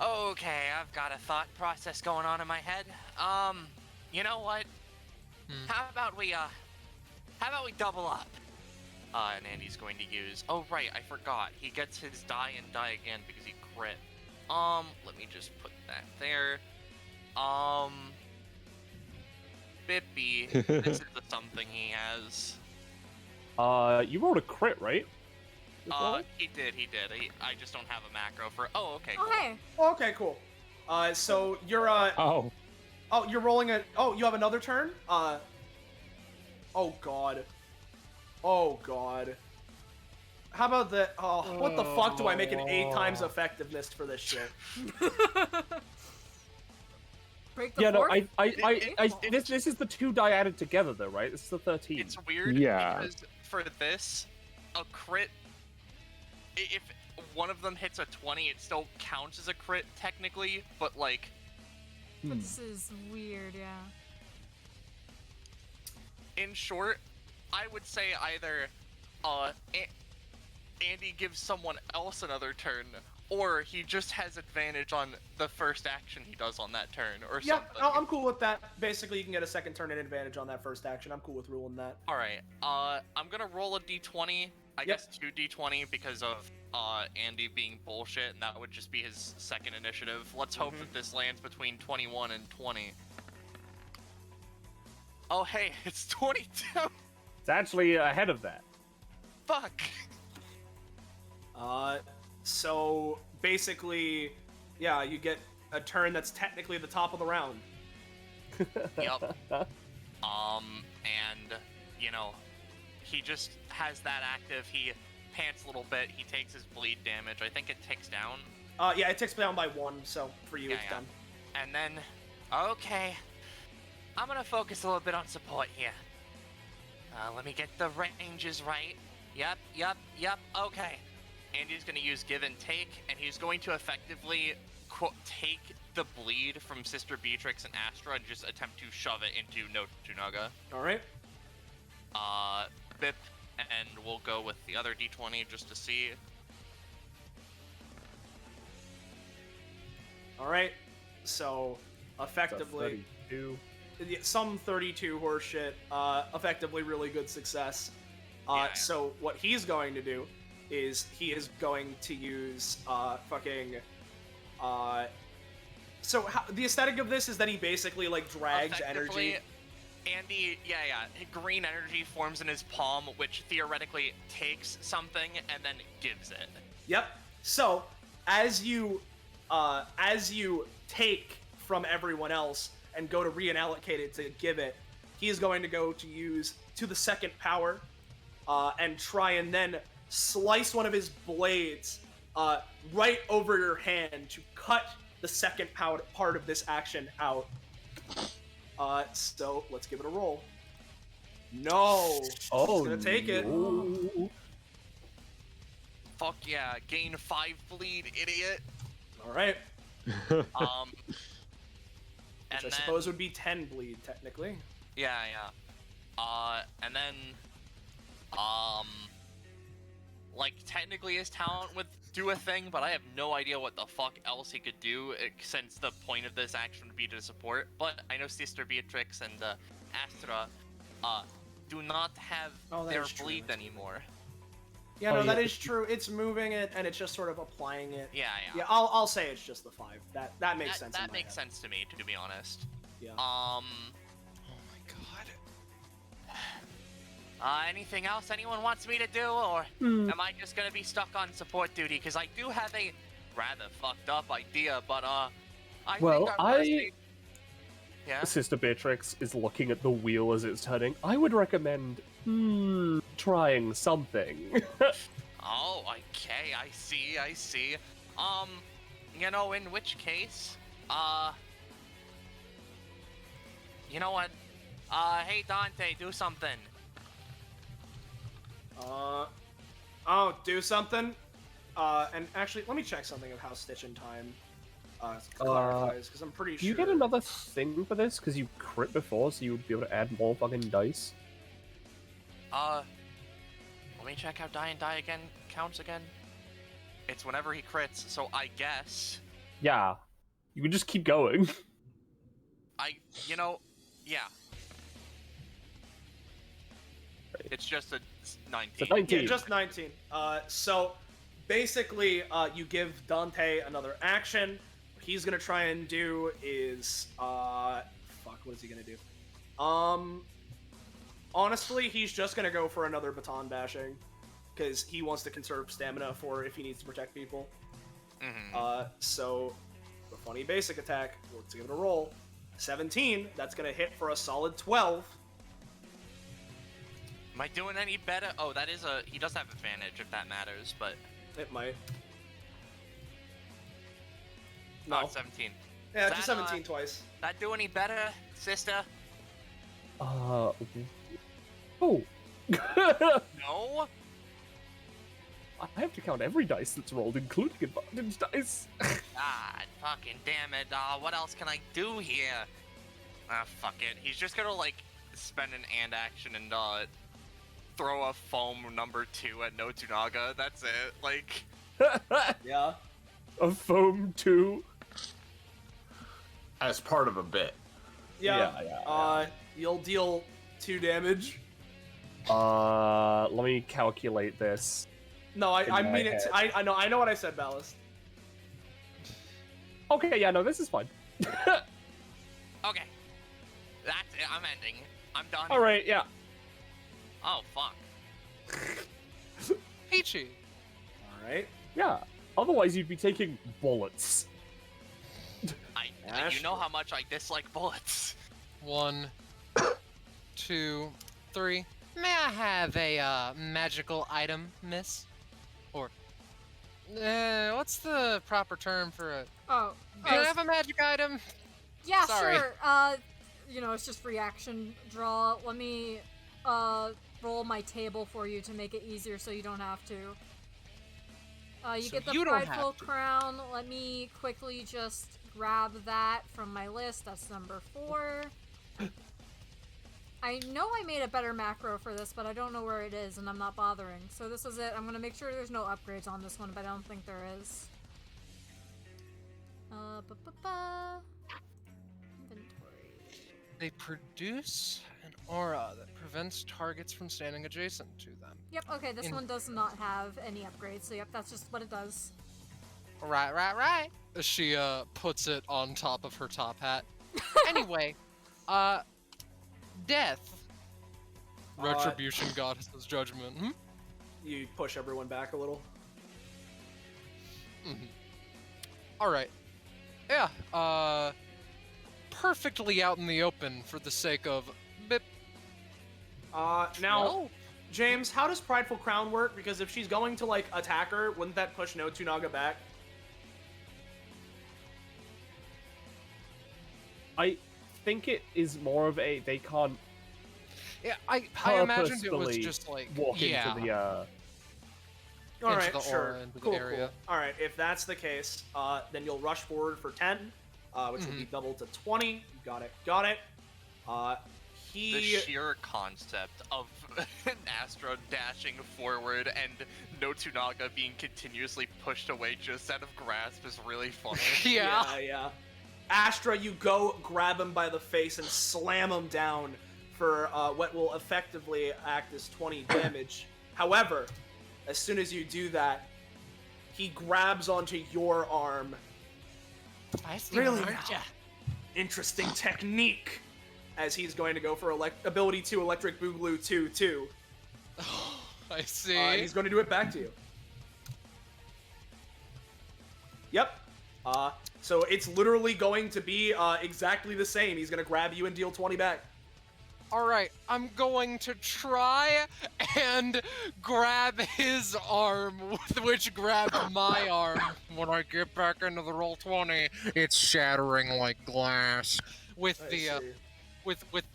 Okay, I've got a thought process going on in my head. You know what? How about we double up? And Andy's going to use. Oh right, I forgot. He gets his die and die again because he crit. Let me just put that there. Bippy, this is the something he has. You rolled a crit, right? He did. I just don't have a macro for. Oh, okay. Cool. Oh, hey. Okay, cool. So you're you're rolling a. Oh, you have another turn. Oh god. Oh god. How about that? Oh, what the fuck do I make an 8 times effectiveness for this shit? Break the Yeah, no, fourth? this is the 2 die added together though, right? This is the 13. It's weird because for this, a crit, if one of them hits a 20, it still counts as a crit technically, but like... But this is weird, yeah. In short, I would say either Andy gives someone else another turn, or he just has advantage on the first action he does on that turn, or Yeah, something. I'm cool with that. Basically, you can get a second turn and advantage on that first action. I'm cool with ruling that. Alright, I'm gonna roll a d20, I guess 2 d20 because of Andy being bullshit, and that would just be his second initiative. Let's hope that this lands between 21 and 20. Oh hey, it's 22! It's actually ahead of that. Fuck! So basically, yeah, you get a turn that's technically the top of the round. Yep. And, you know, he just has that active, he pants a little bit, he takes his bleed damage, I think it ticks down. Yeah, it ticks down by 1, so for you it's done. And then, okay, I'm gonna focus a little bit on support here. Let me get the ranges right. Yep, okay. Andy's gonna use give and take, and he's going to effectively take the bleed from Sister Beatrix and Astra and just attempt to shove it into Notunaga. Alright. Bip, and we'll go with the other d20 just to see. Alright, so effectively... 32. Some 32 horseshit, effectively really good success. So what he's going to do is he is going to use so the aesthetic of this is that he basically like drags energy. Andy, green energy forms in his palm, which theoretically takes something and then gives it. Yep. So as you take from everyone else and go to reallocate it to give it, he is going to go to use to the second power and try and then slice one of his blades right over your hand to cut the second part of this action out. So let's give it a roll. No. Oh, it's gonna take it. No. Fuck yeah, gain 5 bleed, idiot. All right. And Which I then, suppose would be 10 bleed technically. Yeah. And then, like technically his talent would do a thing, but I have no idea what the fuck else he could do, since the point of this action would be to support. But I know Sister Beatrix and Astra do not have their bleed anymore. Yeah, no, that is true. It's moving it, and it's just sort of applying it. Yeah. Yeah, I'll say it's just the 5. That makes sense. That makes sense to me, to be honest. Yeah. Oh my god. Anything else anyone wants me to do, or am I just gonna be stuck on support duty? Because I do have a rather fucked up idea, but Yeah. Sister Beatrix is looking at the wheel as it's turning. I would recommend trying something. Oh, okay, I see. You know, in which case, you know what? Hey Dante, do something. Do something? And actually, let me check something of how Stitch in Time clarifies, because I'm pretty Do you sure. get another thing for this? Because you crit before, so you would be able to add more fucking dice. Let me check how die and die again counts again. It's whenever he crits, so I guess. Yeah. You can just keep going. Yeah. It's just a 19. It's a 19. Yeah, just 19. So basically, you give Dante another action. What he's gonna try and do is, what is he gonna do? Honestly, he's just gonna go for another baton bashing, because he wants to conserve stamina for if he needs to protect people. So the funny basic attack. Let's give it a roll. 17. That's gonna hit for a solid 12. Am I doing any better? Oh, that is he does have advantage if that matters, but. It might. No, 17. Yeah, just 17 twice. That do any better, sister? Oh. No? I have to count every dice that's rolled, including advantage dice. God fucking damn it. What else can I do here? Fuck it. He's just gonna, spend an and action and, throw a foam number 2 at Notunaga. That's it. Yeah. A foam 2. As part of a bit. Yeah. You'll deal 2 damage. Let me calculate this. No, I mean it. I know what I said, Ballast. Okay, yeah, no, this is fine. Okay. That's it. I'm ending. I'm done. Alright, yeah. Oh, fuck. Peachy. Alright. Yeah. Otherwise, you'd be taking bullets. You know how much I dislike bullets. 1, 2, 3. May I have a magical item, miss? Or what's the proper term for a? Do you have a magic item? Yeah, Sorry. sure. It's just reaction draw. Let me roll my table for you to make it easier, so you don't have to. You So get the you don't have prideful to. crown. Let me quickly just grab that from my list. That's number 4. I know I made a better macro for this, but I don't know where it is, and I'm not bothering. So this is it. I'm gonna make sure there's no upgrades on this one, but I don't think there is. Inventory. They produce an aura that prevents targets from standing adjacent to them. Yep, okay, this one does not have any upgrades, so yep, that's just what it does. Right. She puts it on top of her top hat. Anyway, death. Retribution, goddess's judgment. You push everyone back a little. All right. Yeah. Perfectly out in the open for the sake of bip. Now, No. James, how does Prideful Crown work? Because if she's going to attack her, wouldn't that push Notunaga back? I think it is more of a they can't. Yeah, I imagined it was just walk into the All right, the sure. aura, into the Cool. area. All right, if that's the case, then you'll rush forward for 10, which will be doubled to 20. You got it. The sheer concept of Astra dashing forward and Notunaga being continuously pushed away just out of grasp is really funny. Yeah. Astra, you go grab him by the face and slam him down for what will effectively act as 20 damage. However, as soon as you do that, he grabs onto your arm. Really? Interesting technique. As he's going to go for ability 2 Electric Boogaloo 2/2. I see. And he's going to do it back to you. Yep. So it's literally going to be exactly the same. He's going to grab you and deal 20 back. Alright, I'm going to try and grab his arm, which grabbed my arm. When I get back into the roll 20, it's shattering like glass. With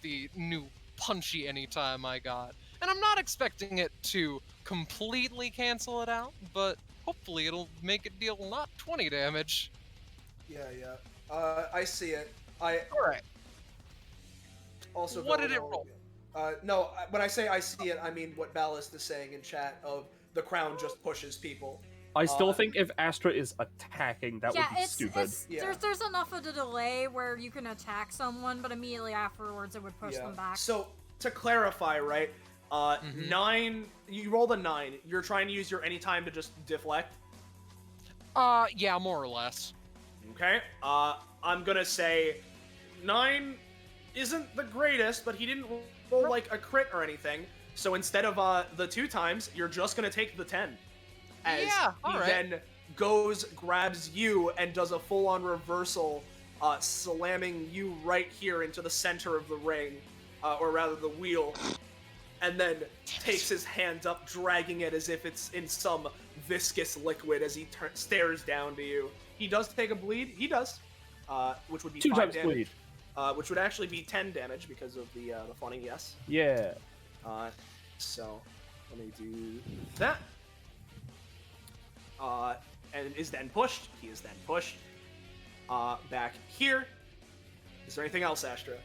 the new punchy anytime I got. And I'm not expecting it to completely cancel it out, but hopefully it'll make it deal not 20 damage. Yeah. I see it. Alright. Also, What did it roll? No, when I say I see it, I mean what Ballast is saying in chat of the crown just pushes people. I still think if Astra is attacking, that would be stupid. There's enough of a delay where you can attack someone, but immediately afterwards it would push them back. So, to clarify, right, 9, you rolled a 9, you're trying to use your anytime to just deflect? Yeah, more or less. Okay, I'm gonna say 9 isn't the greatest, but he didn't roll like a crit or anything, so instead of the 2 times, you're just gonna take the 10. As he then goes, grabs you, and does a full-on reversal, slamming you right here into the center of the ring, or rather the wheel, and then takes his hand up, dragging it as if it's in some viscous liquid as he stares down to you. He does take a bleed. He does, which would be 2 5 times damage, bleed. which would actually be 10 damage because of the funny yes. Yeah. So let me do that. And is then pushed. He is then pushed. Back here. Is there anything else, Astra?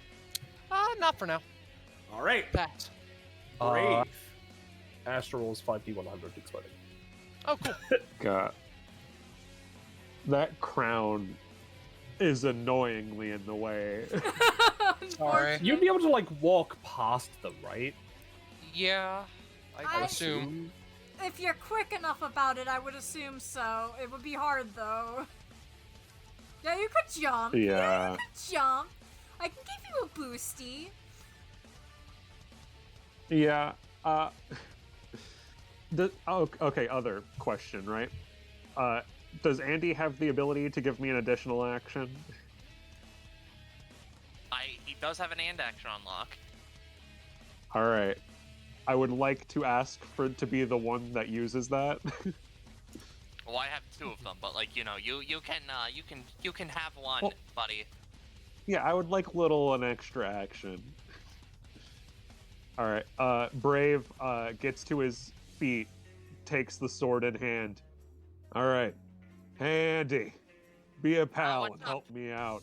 Not for now. All right. Pass. Brave. Astra rolls 5d100 exploding. Oh, cool. God. That crown is annoyingly in the way. Sorry. You'd be able to, like, walk past them, right? Yeah, I assume. If you're quick enough about it, I would assume so. It would be hard, though. Yeah, you could jump. Yeah. You could jump. I can give you a boosty. Yeah. Okay, other question, right? Does Andy have the ability to give me an additional action? He does have an and action on lock. Alright. I would like to ask for to be the one that uses that. Well, I have 2 of them, but like you can have one, Well, buddy. Yeah, I would like an extra action. Alright, Brave gets to his feet, takes the sword in hand. Alright, hey Andy, be a pal and help me out.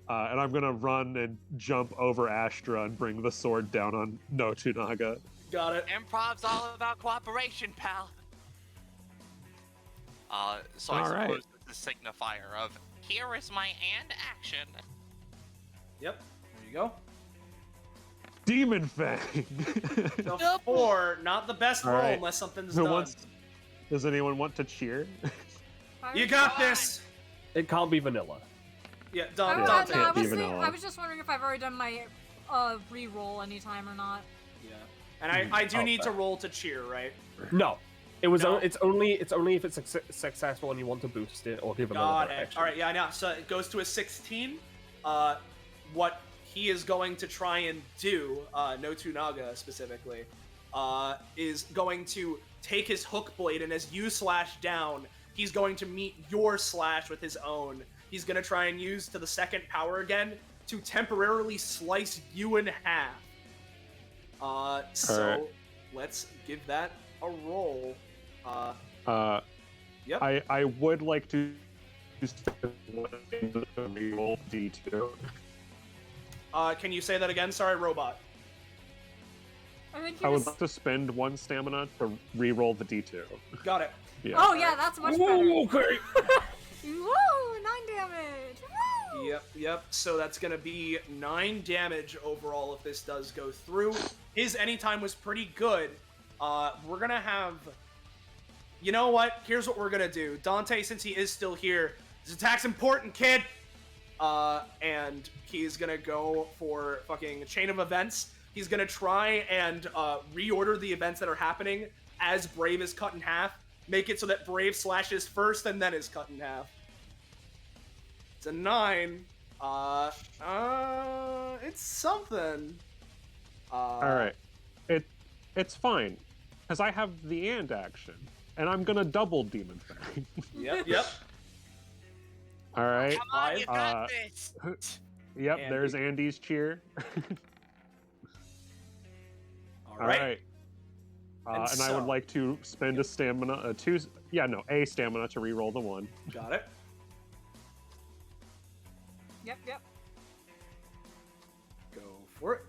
And I'm gonna run and jump over Astra and bring the sword down on Notunaga. Got it. Improv's all about cooperation, pal. So I All suppose right. it's the signifier of here is my and action. Yep. There you go. Demon Fang. The 4, not the best All roll right. unless something's Who done. wants- Does anyone want to cheer? You got this. It can't be vanilla. Yeah, I Dante. was just wondering if I've already done my re-roll anytime or not. Yeah. And I do need to roll to cheer, right? No. It was. No. It's only if it's successful and you want to boost it or give them Got another it. action. All right, yeah, I know. So it goes to a 16. What he is going to try and do, Notunaga specifically, is going to take his hook blade, and as you slash down, he's going to meet your slash with his own. He's going to try and use to the second power again to temporarily slice you in half. So Alright. let's give that a roll. Yep. I would like to roll D2. Can you say that again? Sorry, robot. I think I would like to spend 1 stamina to re-roll the D2. Got it. Yeah. Oh yeah, that's much better. Okay. Woo! 9 damage. Woo! Yep. So that's gonna be 9 damage overall if this does go through. His anytime was pretty good. We're gonna have. You know what? Here's what we're gonna do. Dante, since he is still here, his attack's important, kid. And he's gonna go for fucking chain of events. He's gonna try and reorder the events that are happening as Brave is cut in half. Make it so that Brave slashes first and then is cut in half. It's a 9. It's something. Alright. It's fine. Because I have the and action. And I'm gonna double Demon Fang. Yep. Alright. Come on, you got this. Yep, Andy. there's Andy's cheer. Alright. And I would like to spend a stamina, a stamina to re-roll the 1. Got it. Yep. Go for it.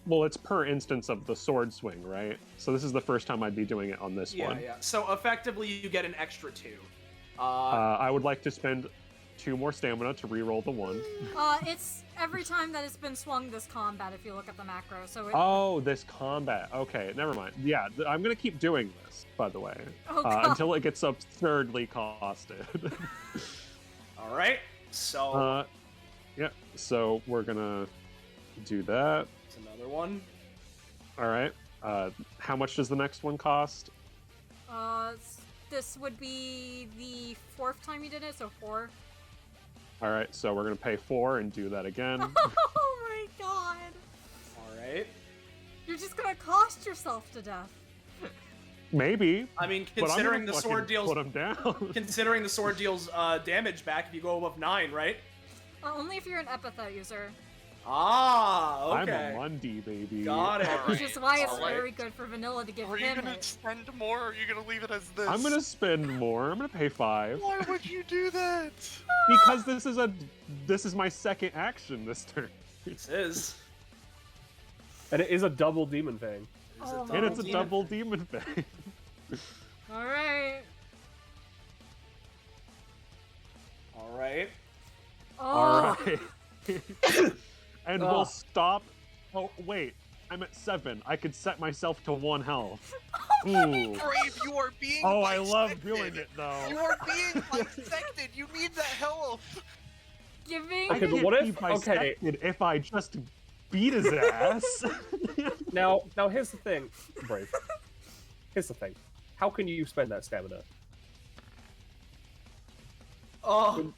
Well, it's per instance of the sword swing, right? So this is the first time I'd be doing it on this one. Yeah. So effectively, you get an extra 2. I would like to spend 2 more stamina to re-roll the 1. It's every time that it's been swung this combat, if you look at the macro. So Oh, this combat. Okay, never mind. Yeah, I'm gonna keep doing this, by the way, until it gets absurdly costed. All right. So. Yeah. So we're gonna do that. It's another one. All right. How much does the next one cost? This would be the 4th time you did it, so 4. All right. So we're gonna pay 4 and do that again. Oh my god! All right. You're just gonna cost yourself to death. Maybe. I mean, but I'm considering gonna the sword fucking deals, put him down. considering the sword deals damage back if you go above 9, right? Only if you're an epithet user. Ah, okay. I'm a Mundi, baby. Got it. Which is why it's Alright. very good for vanilla to give Are you him gonna it. spend more, or are you gonna leave it as this? I'm gonna spend more. I'm gonna pay 5 Why would you do that? because this is my second action this turn, This is. And it is a double demon fang. and it's a double demon thing. Alright. All right. Oh. All right. And we'll stop. Oh wait, I'm at 7. I could set myself to 1 health. Ooh. Brave, you are being Oh, I love bisected. doing it though. You are being bisected. You need that health. Giving. Okay, but what if? Okay, if I just beat his ass. now here's the thing, Brave. Here's the thing. How can you spend that stamina? Oh,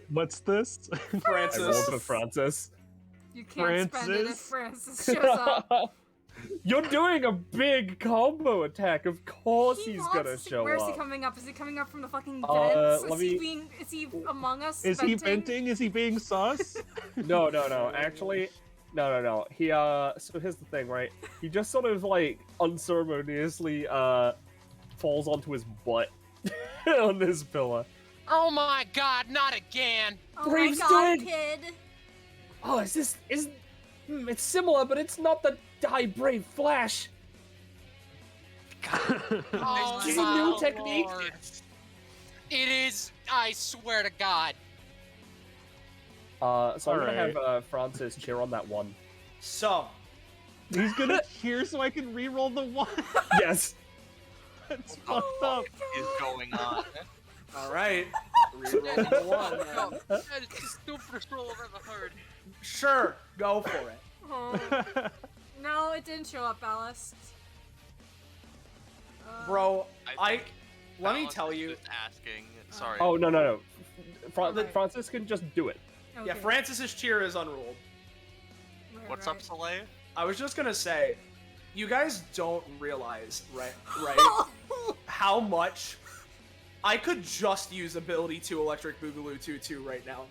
What's this? I rolled Francis. for Francis. You can't spend it if Francis? Francis shows up. You're doing a big combo attack. Of course he's wants gonna to- show Where's up. he coming up? Is he coming up from the fucking vents? let Is he among us? Is he venting? Is he being sus? No. Actually, no. He So here's the thing, right? He just sort of like unceremoniously falls onto his butt on this pillar. Oh my god, not again! Oh my Brave's god, dead. kid! Oh, it's similar, but it's not the Die Brave Flash. Oh This is a my new technique. lord. It is, I swear to god. So I'm gonna Alright. have Francis cheer on that 1. So, He's gonna cheer so I can re-roll the 1. Yes. That's fucked up. Is going on. all right. Reroll the 1. No, then. that is the stupidest roll I've ever heard. Sure, go for it. Oh. No, it didn't show up, Alice. Bro, I let me Balance tell is you. just asking. Sorry. Oh no. Right. Francis can just do it. Yeah, Okay. Francis's cheer is unruled. Right, What's right. up, Soleil? I was just gonna say, you guys don't realize, right, how much I could just use ability 2 Electric Boogaloo 2-2 right now.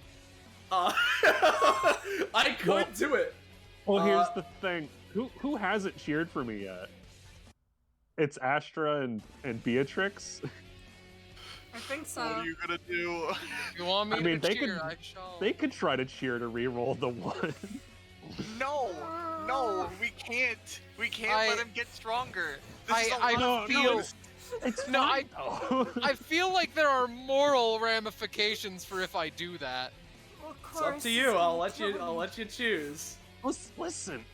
I could do it. Well, here's the thing. Who hasn't cheered for me yet? It's Astra and Beatrix. I think so. What are you gonna do? You want me I mean, to they cheer? could I shall. they could try to cheer to re-roll the 1. No, we can't. We can't let him get stronger. This is a I lot of feel. feels. It's No, fine, though. I feel like there are moral ramifications for if I do that. Of It's up course, to you. I'll don't. let you choose. Listen,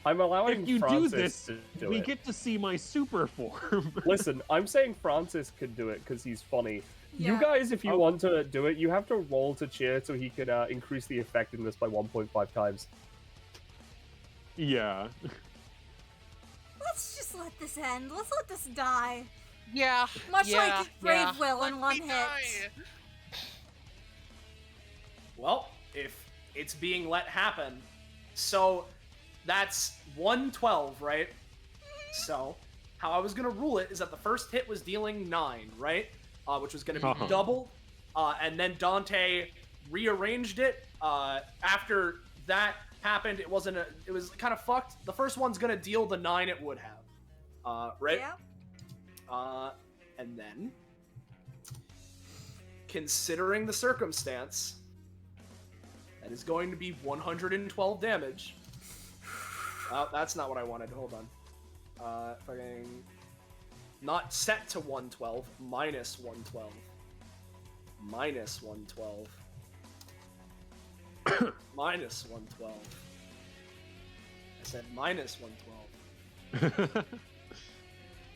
I'm allowing if you Francis do this, to do we it. get to see my super form. Listen, I'm saying Francis could do it because he's funny. You Yeah. guys, if you want to do it, you have to roll to cheer so he can increase the effectiveness by 1.5 times. Yeah. Let's just let this end. Let's let this die. Yeah. Much yeah, like Brave yeah. will in one hit. Well, if it's being let happen, so that's 112, right? So, how I was gonna rule it is that the first hit was dealing 9, right? Which was gonna be doubled, and then Dante rearranged it. After that happened, it was kind of fucked. The first one's gonna deal the 9 it would have, right? Yeah. And then, considering the circumstance, that is going to be 112 damage. That's not what I wanted. Hold on. Fucking... Not set to 112, minus 112. Minus 112. Minus 112. I said minus 112.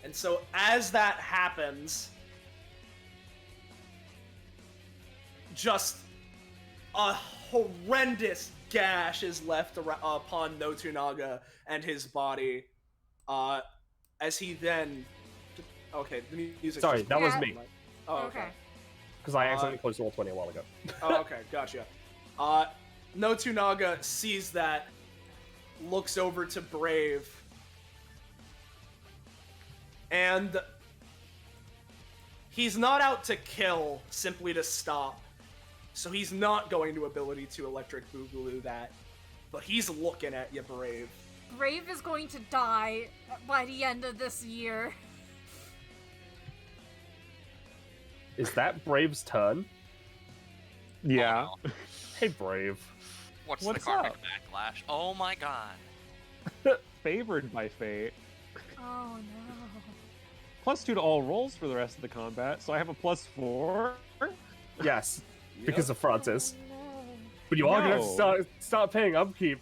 And so as that happens, just a horrendous gash is left upon Notunaga and his body, as he then... Okay, the music. Sorry, that was me. Oh, okay. Because I accidentally closed roll 20 a while ago. Oh, okay, gotcha. Notunaga sees that, looks over to Brave, and he's not out to kill, simply to stop. So he's not going to ability to electric boogaloo that, but he's looking at you, Brave. Brave is going to die by the end of this year. Is that Brave's turn? Yeah. Hey, Brave. What's What's the karmic up? backlash? Oh my god. Favored by fate. Oh no. +2 to all rolls for the rest of the combat, so I have a +4. Yes, because of Francis. Oh, no. But you are going to have No. to start paying upkeep.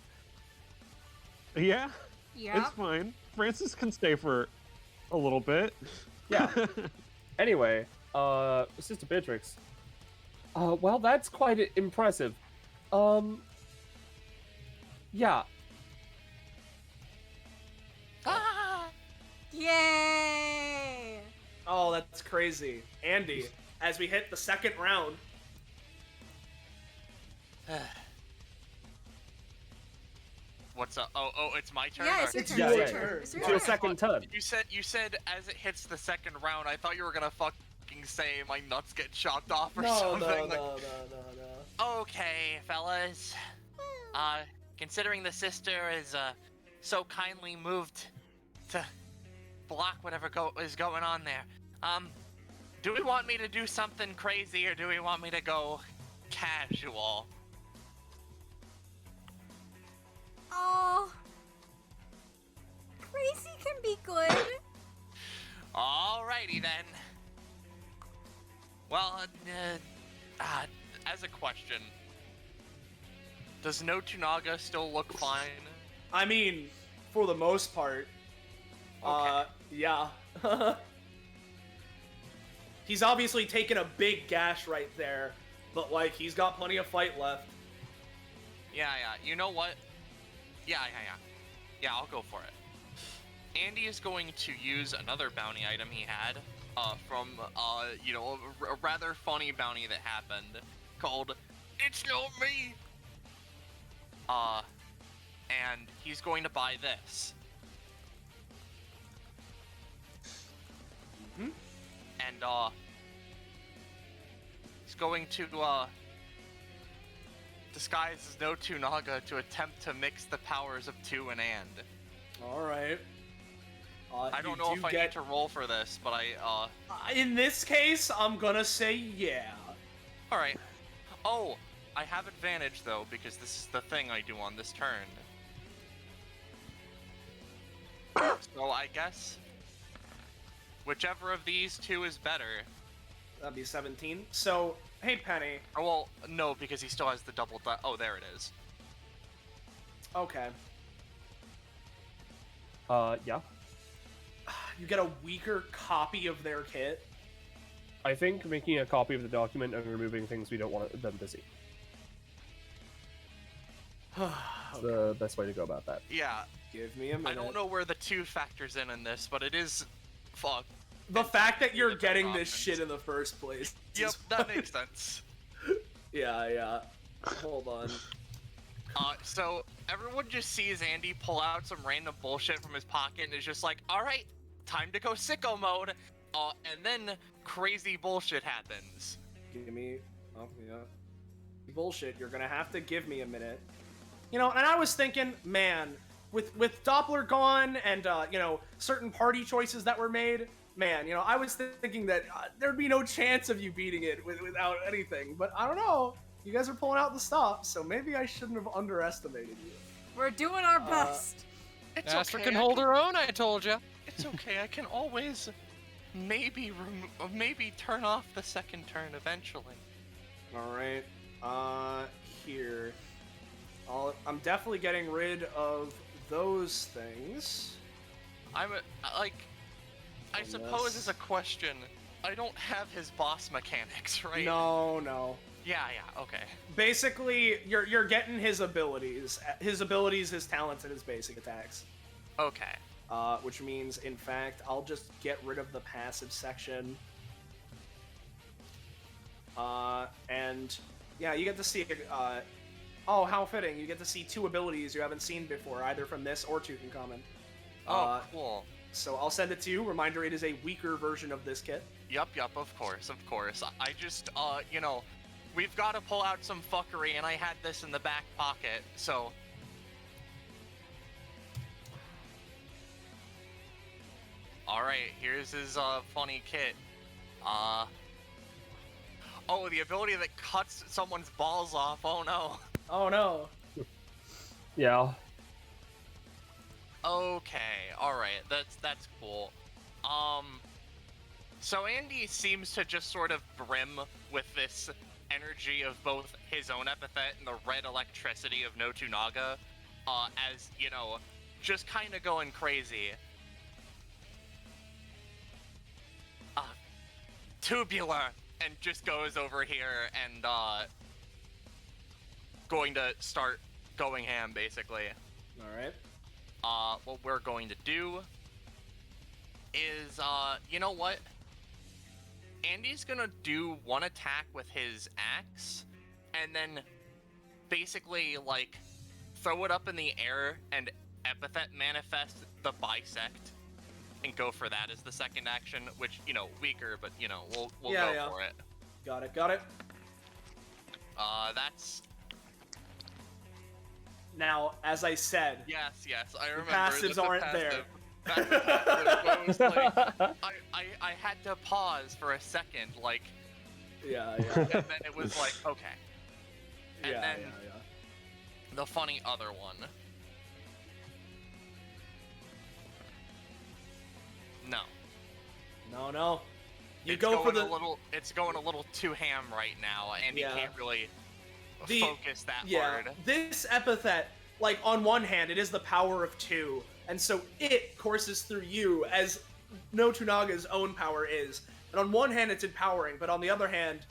Yeah, Yeah. it's fine. Francis can stay for a little bit. Yeah. Anyway, Sister Beatrix. Well, that's quite impressive. Yeah. Yay! Oh, that's crazy. Andy, as we hit the second round... What's up? Oh, it's my turn. Yeah, or- it's your turn. Yeah, It's yeah, your turn. yeah. It's your It's your turn. second turn. You said as it hits the second round, I thought you were gonna fucking say my nuts get chopped off or No, something. no, like, no. Okay, fellas. Considering the sister is so kindly moved to block whatever is going on there, do we want me to do something crazy or do we want me to go casual? Oh. Crazy can be good. Alrighty then. Well, as a question, does Notunaga still look fine? I mean, for the most part. Yeah. He's obviously taken a big gash right there, but, like, he's got plenty of fight left. Yeah. You know what? Yeah, I'll go for it. Andy is going to use another bounty item he had from, a rather funny bounty that happened called It's Not Me! And he's going to buy this. Mm-hmm. And, he's going to, disguise as Notunaga to attempt to mix the powers of two and. Alright. I don't know if I need to roll for this, but In this case, I'm gonna say yeah. All right. Oh, I have advantage though because this is the thing I do on this turn. So I guess whichever of these two is better. That'd be 17. So, hey Penny. Oh, well, no, because he still has the double die. Oh, there it is. Okay. Yeah. You get a weaker copy of their kit. I think making a copy of the document and removing things we don't want them to see. It's the best way to go about that. Yeah. Give me a minute. I don't know where the 2 factors in this, but it is... Fuck. The fact that you're getting this shit in the first place. Yep, that makes sense. Yeah. Hold on. So everyone just sees Andy pull out some random bullshit from his pocket and is just like, alright, time to go sicko mode. And then crazy bullshit happens. Give me... Oh, yeah. Bullshit, you're gonna have to give me a minute. You know, and I was thinking, man, with Doppler gone and, you know, certain party choices that were made, man, you know, I was thinking that there'd be no chance of you beating it without anything. But I don't know. You guys are pulling out the stops, so maybe I shouldn't have underestimated you. We're doing our best. It's Aster okay, can hold her own, I told you. It's okay, I can always maybe turn off the second turn eventually. Alright. Here. I'm definitely getting rid of those things. I suppose as a question, I don't have his boss mechanics, right? No. Yeah, okay. Basically, you're getting his abilities, his talents, and his basic attacks. Okay. Which means, in fact, I'll just get rid of the passive section. And yeah, you get to see. Oh, how fitting! You get to see 2 abilities you haven't seen before, either from this or Tutankhamun. Oh, cool. So I'll send it to you. Reminder: it is a weaker version of this kit. Yup, of course. I just, you know, we've got to pull out some fuckery, and I had this in the back pocket, so... Alright, here's his, funny kit. Oh, the ability that cuts someone's balls off, oh no. Oh no. Yeah. Okay, alright, that's cool. So Andy seems to just sort of brim with this energy of both his own epithet and the red electricity of No Tunaga, as, you know, just kind of going crazy. Tubular! And just goes over here and, going to start going ham, basically. Alright. What we're going to do is, you know what? Andy's gonna do one attack with his axe, and then basically, like, throw it up in the air and epithet manifest the bisect, and go for that as the second action, which, you know, weaker, but, you know, we'll go for it. Got it. That's... Now, as I said... Yes, I remember. Passives aren't there. I had to pause for a second, like... Yeah. And then it was like, okay. And then the funny other one. No. It's going a little too ham right now, and he can't really focus that hard. This epithet, like, on one hand, it is the power of 2, and so it courses through you as No Tunaga's own power is. And on one hand, it's empowering, but on the other hand,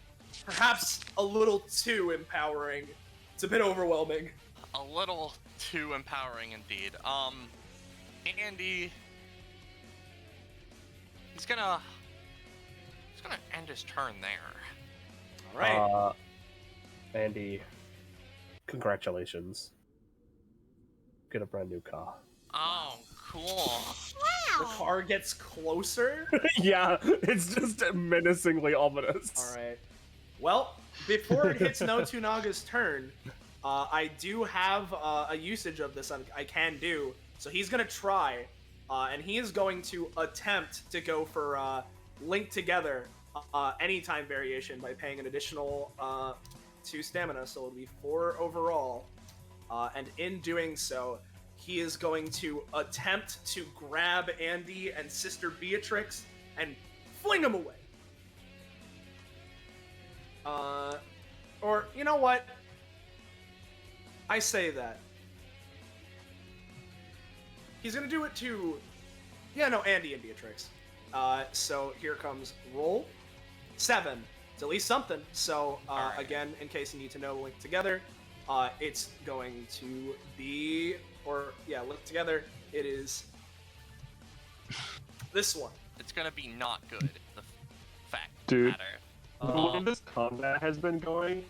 perhaps a little too empowering. It's a bit overwhelming. A little too empowering indeed. Andy... He's gonna end his turn there. Alright. Andy, congratulations. Get a brand new car. Oh, cool. The car gets closer? Yeah, it's just menacingly ominous. Alright. Well, before it hits No Tunaga's turn, I do have a usage of this I can do. So he's gonna try, and he is going to attempt to go for Link Together anytime variation by paying an additional 2 stamina, so it'll be 4 overall. And in doing so, he is going to attempt to grab Andy and Sister Beatrix and fling them away. Or, you know what? I say that. He's gonna do it to... Yeah, no, Andy and Beatrix. So here comes roll. 7. It's at least something. So, again, in case you need to know Link Together, it's going to be... Or, yeah, Link Together. It is... this one. It's gonna be not good. The fact Dude. matter. The way this combat has been going,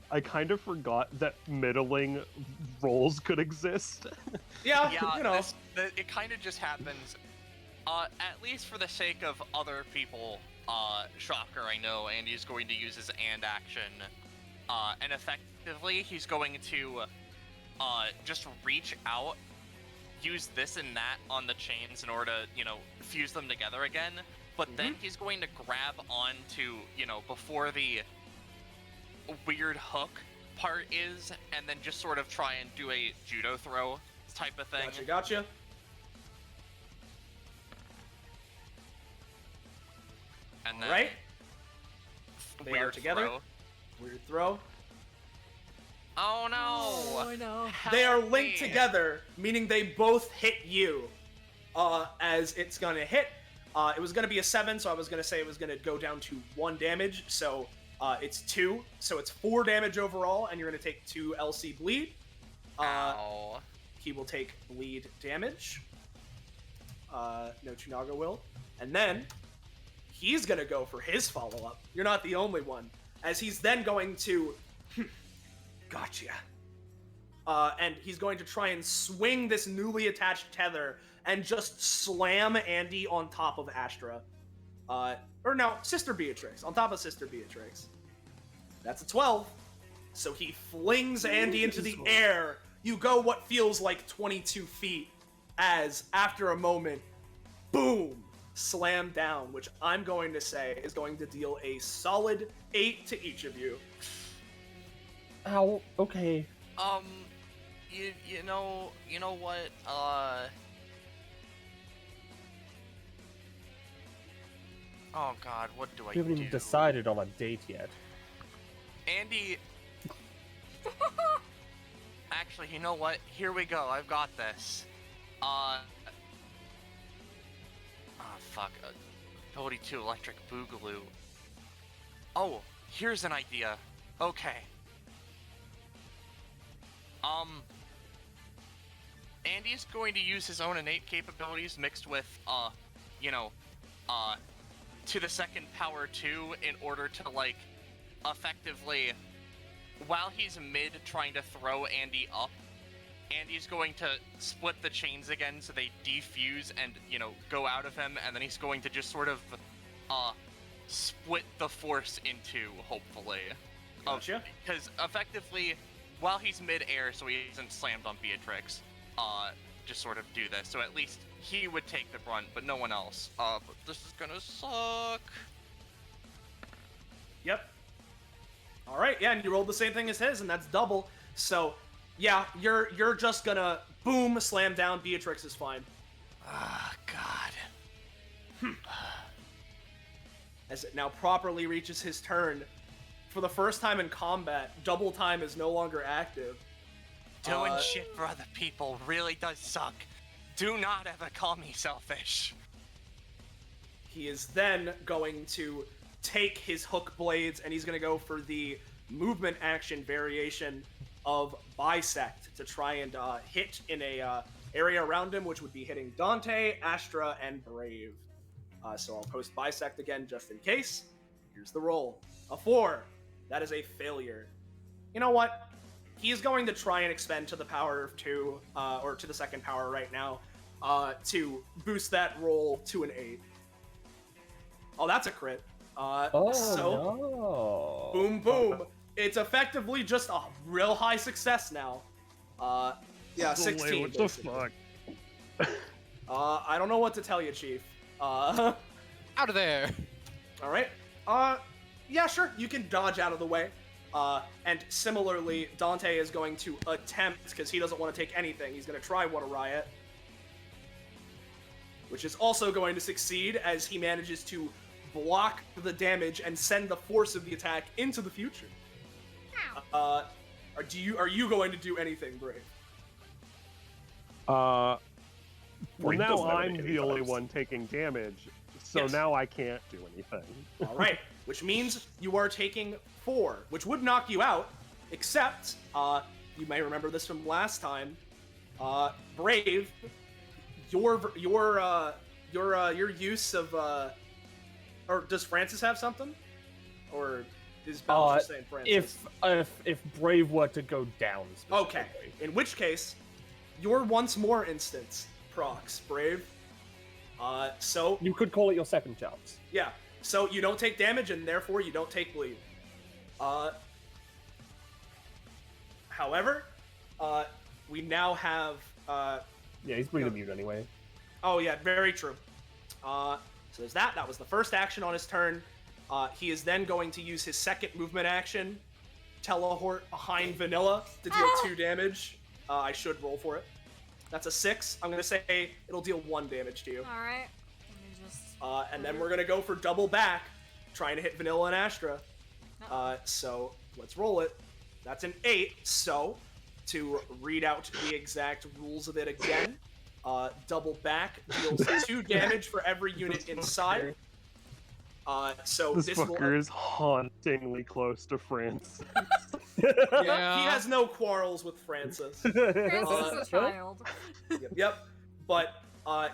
I kind of forgot that middling roles could exist. Yeah, Yeah, you know. it kind of just happens. At least for the sake of other people, Shocker, I know Andy's going to use his and action, and effectively he's going to just reach out, use this and that on the chains in order to, you know, fuse them together again. But then he's going to grab onto, you know, before the weird hook part is, and then just sort of try and do a judo throw type of thing. Gotcha. And then Right? They are weird together. throw. Weird throw. Oh no! Oh no. They are Help linked me. together, meaning they both hit you. As it's gonna hit. It was gonna be a 7, so I was gonna say it was gonna go down to 1 damage. So it's 2, so it's 4 damage overall, and you're gonna take 2 LC bleed. Ow. He will take bleed damage. No Chunaga will, and then he's gonna go for his follow-up. You're not the only one, as he's then going to. Gotcha. And he's going to try and swing this newly attached tether and just slam Andy on top of Astra. Or no, Sister Beatrix. On top of Sister Beatrix. That's a 12. So he flings Andy into the air. You go what feels like 22 feet. As, after a moment, boom, slam down, which I'm going to say is going to deal a solid 8 to each of you. Ow, okay. You know what, oh god, what do I We haven't do? even decided on a date yet. Andy... Actually, you know what? Here we go, I've got this. Fuck. Ability 2 Electric Boogaloo. Oh, here's an idea. Okay. Andy's going to use his own innate capabilities mixed with, to the second power 2 in order to, like, effectively, while he's mid trying to throw Andy up, Andy's going to split the chains again so they defuse and, go out of him, and then he's going to just sort of, split the force into, hopefully. Gotcha. Because effectively, while he's mid-air, so he isn't slammed on Beatrix, just sort of do this. So at least he would take the brunt, but no one else. But this is gonna suck. Yep. Alright, yeah, and you rolled the same thing as his, and that's double. So, yeah, you're just gonna, boom, slam down. Beatrix is fine. Ah, God. As it now properly reaches his turn, for the first time in combat, double time is no longer active. Doing shit for other people really does suck. Do not ever call me selfish. He is then going to take his hook blades, and he's going to go for the movement action variation of Bisect to try and hit in a area around him, which would be hitting Dante, Astra, and Brave. So I'll post Bisect again just in case. Here's the roll. A 4. That is a failure. You know what? He's going to try and expend to the power of 2, or to the second power right now, to boost that roll to an 8. Oh, that's a crit. No. Boom, boom. It's effectively just a real high success now. Yeah, 16. What the fuck? I don't know what to tell you, Chief. Out of there. All right. Yeah, sure. You can dodge out of the way. And similarly, Dante is going to attempt, because he doesn't want to take anything, he's going to try What a Riot. Which is also going to succeed as he manages to block the damage and send the force of the attack into the future. Are you going to do anything, Brave? Well, Brave now doesn't have I'm any the only types. one taking damage, so Yes. now I can't do anything. All right, which means you are taking 4, which would knock you out, except you may remember this from last time. Brave, your use of or does Francis have something, or is Bell just saying Francis? If Brave were to go down. Okay, in which case, your once more instance procs, Brave. So You could call it your second chance. yeah, so you don't take damage and therefore you don't take bleed. However, we now have Yeah, he's bleed immune anyway. oh yeah, very true. So there's that. That was the first action on his turn. He is then going to use his second movement action, teleport behind Vanilla to deal 2 damage. I should roll for it. That's a 6. I'm gonna say it'll deal 1 damage to you. All right. Let me just. And then we're gonna go for double back, trying to hit Vanilla and Astra. So let's roll it. That's an 8. So to read out the exact rules of it again, double back deals 2 damage for every unit inside. So This this fucker will. is hauntingly close to France. Yeah. He has no quarrels with Francis. Francis is a child. Yep. But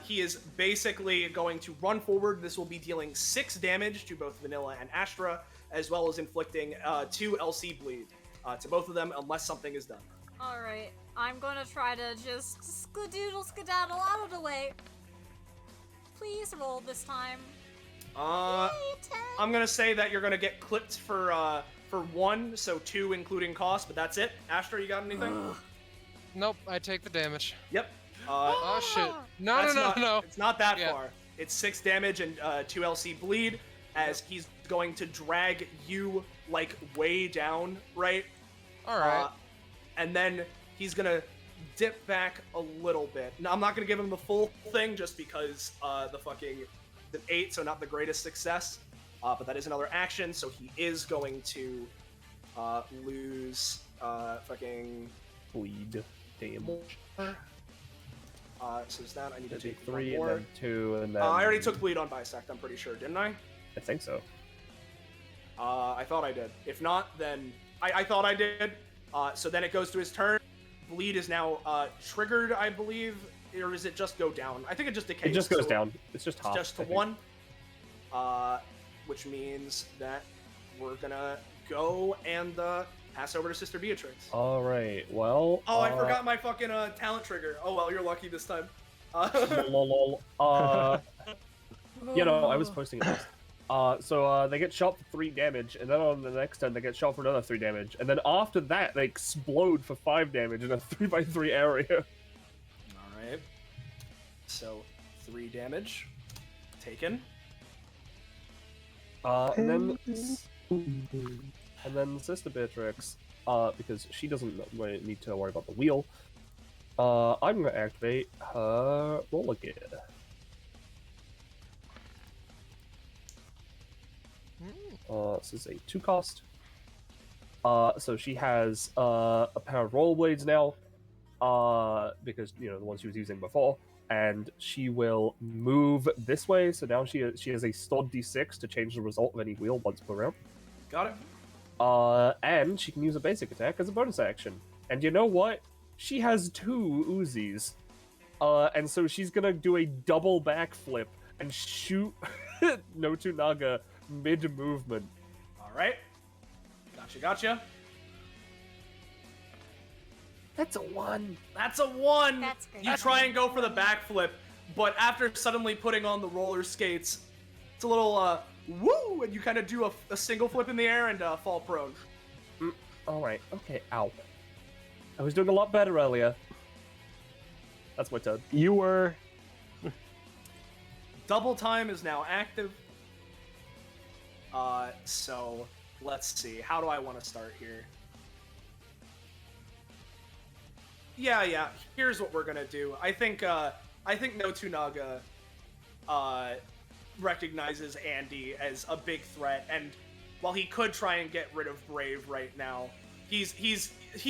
he is basically going to run forward. This will be dealing 6 damage to both Vanilla and Astra, as well as inflicting 2 LC bleed to both of them, unless something is done. All right. I'm gonna try to just skedaddle out of the way. Please roll this time. I'm gonna say that you're gonna get clipped for 1, so 2 including cost, but that's it. Astra, you got anything? Nope, I take the damage. Yep. Oh shit. No, That's no, not- no. It's not that Yeah. far. It's 6 damage and 2 LC bleed, as he's going to drag you like way down, right? All right. And then he's gonna dip back a little bit. Now I'm not gonna give him the full thing just because the 8, so not the greatest success. But that is another action, so he is going to lose fucking Bleed damage. So is that I need to Take take 3 one more. and then 2 and then. I already took bleed on Bisect, I'm pretty sure, didn't I? I think so. I thought I did. If not, then I thought I did. So then it goes to his turn. Bleed is now triggered, I believe, or does it just go down? I think it just decays. It just goes so down. It's just half. just to I think. 1. Which means that we're gonna go and pass over to Sister Beatrix. All right. Well. Oh, I forgot my fucking talent trigger. Oh well, you're lucky this time. Lol. You know, I was posting it last. So they get shot for 3 damage, and then on the next turn they get shot for another 3 damage, and then after that they explode for 5 damage in a 3x3 area. All right. So 3 damage taken. And then Sister Beatrix, because she doesn't need to worry about the wheel. I'm gonna activate her roll again. This is a 2 cost. So she has a pair of rollerblades now, because you know the ones she was using before, and she will move this way. So now she has a stored d6 to change the result of any wheel once per round. Got it. And she can use a basic attack as a bonus action. And you know what? She has 2 Uzis. And so she's gonna do a double backflip and shoot Notunaga mid-movement. Alright. Gotcha. That's a 1. That's a 1! That's great. You try and go for the backflip, but after suddenly putting on the roller skates, it's a little, woo! And you kind of do a single flip in the air and fall prone. Alright, okay, ow. I was doing a lot better earlier. That's my turn. You were. double time is now active. So let's see. How do I want to start here? Yeah. Here's what we're gonna do. I think No Tsunaga recognizes Andy as a big threat, and while he could try and get rid of Brave right now, he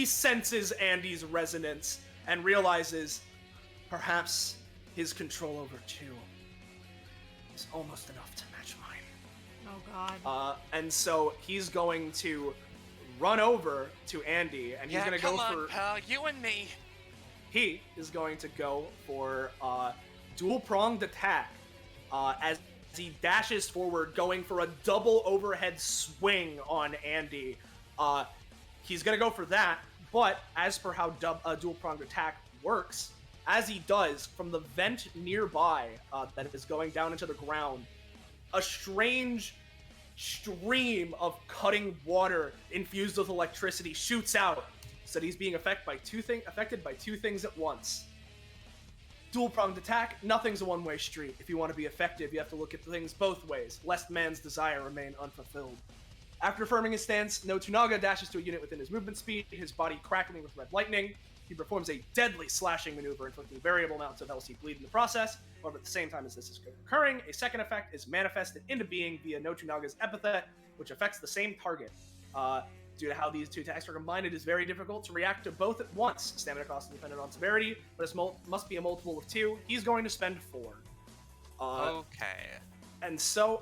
senses Andy's resonance and realizes perhaps his control over two is almost enough to match mine. Oh God. And so he's going to run over to Andy, and he's gonna go come for. on, pal, you and me. He is going to go for dual-pronged attack as he dashes forward, going for a double overhead swing on Andy. He's going to go for that, but as per how dual-pronged attack works, as he does, from the vent nearby that is going down into the ground, a strange stream of cutting water infused with electricity shoots out. So he's being affected by two things at once. Dual-pronged attack, nothing's a one-way street. If you want to be effective, you have to look at things both ways, lest man's desire remain unfulfilled. After affirming his stance, No Tsunaga dashes to a unit within his movement speed, his body crackling with red lightning. He performs a deadly slashing maneuver, inflicting variable amounts of LC bleed in the process. However, at the same time as this is occurring, a second effect is manifested into being via No Tsunaga's epithet, which affects the same target. Due to how these two attacks are combined, it is very difficult to react to both at once. Stamina cost is dependent on severity, but it must be a multiple of 2. He's going to spend 4. Okay. And so,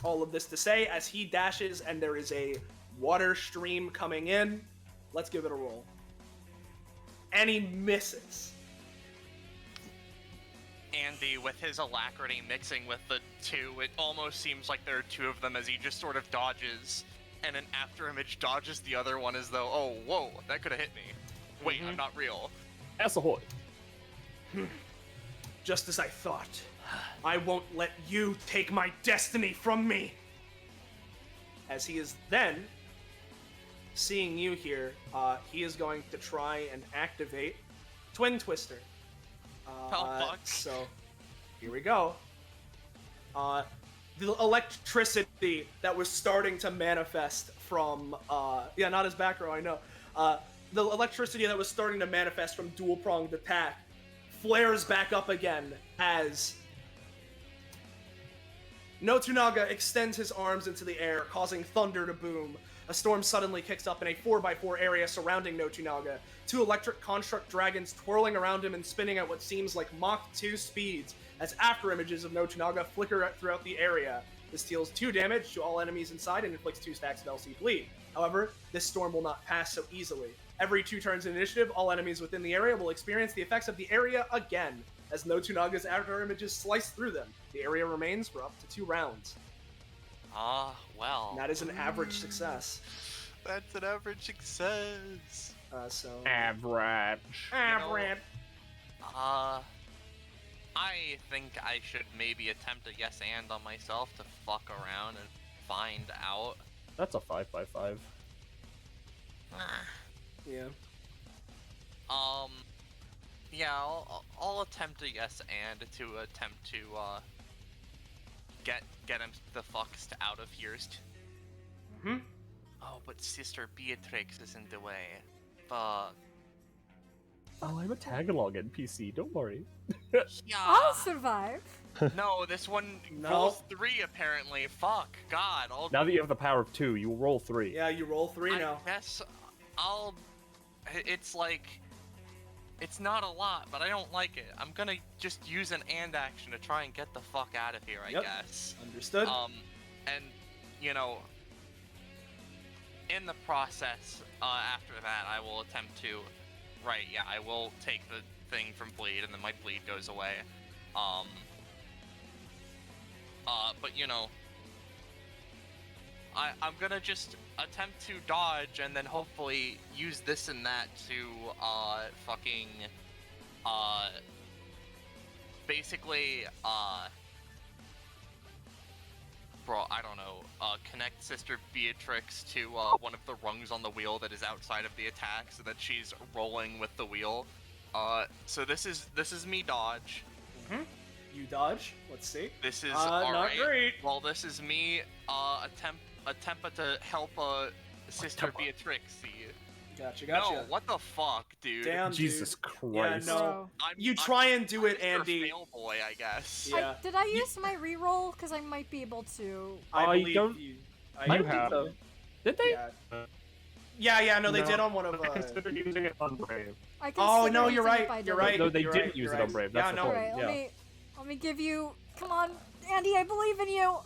all of this to say, as he dashes and there is a water stream coming in, let's give it a roll. And he misses. Andy, with his alacrity mixing with the 2, it almost seems like there are 2 of them as he just sort of dodges. And an afterimage dodges the other one as though, oh, whoa, that could have hit me. Wait, I'm not real. Ahoy. Just as I thought. I won't let you take my destiny from me. As he is then, seeing you here, he is going to try and activate Twin Twister. Fuck. So, here we go. The electricity that was starting to manifest from, not his back row, I know. The electricity that was starting to manifest from dual-pronged attack flares back up again as No Tsunaga extends his arms into the air, causing thunder to boom. A storm suddenly kicks up in a 4x4 area surrounding No Tsunaga. 2 electric construct dragons twirling around him and spinning at what seems like Mach 2 speeds as afterimages of No Tsunaga flicker throughout the area. This deals 2 damage to all enemies inside and inflicts 2 stacks of LC bleed. However, this storm will not pass so easily. Every 2 turns in initiative, all enemies within the area will experience the effects of the area again. As No Tsunaga's afterimages slice through them, the area remains for up to 2 rounds. Well. And that is an average success. That's an average success. Average. Average. I think I should maybe attempt a yes and on myself to fuck around and find out. That's a 5x5. Yeah. Yeah, I'll attempt a yes and to attempt to get him the fucks out of here. Oh, but Sister Beatrix is in the way. Fuck. Oh, I'm a tag-along NPC, don't worry. Yeah. I'll survive. No, this one No. rolls 3 apparently. Fuck, God. Now that you have the power of 2, you will roll 3. Yeah, you roll 3 now. I guess I'll... It's like... It's not a lot, but I don't like it. I'm gonna just use an and action to try and get the fuck out of here, I guess. Understood. And, you know... In the process, after that, I will attempt to... Right, yeah, I will take the thing from bleed, and then my bleed goes away. But you know, I'm gonna just attempt to dodge, and then hopefully use this and that to, basically, bro, I don't know, connect Sister Beatrix to, one of the rungs on the wheel that is outside of the attack, so that she's rolling with the wheel. So this is me dodge. You dodge. Let's see. This is not alright. great. Well, this is me attempt to help Sister Beatrix. Gotcha. No, what the fuck, dude? Damn, Jesus dude. Yeah, Christ. no. I'm You try and do it, Mr. Andy. Failboy, I guess. Yeah. Did I use my reroll? Because I might be able to. I believe don't- you. I think have. so. Did they? Yeah, no, they No. did on one of. I considered using it on Brave. I Oh consider no, you're using it right. by You're double. right. No, they you're didn't right, use you're it on right. Brave. That's Yeah, the no. point. Alright, Yeah. let me give you. Come on, Andy, I believe in you.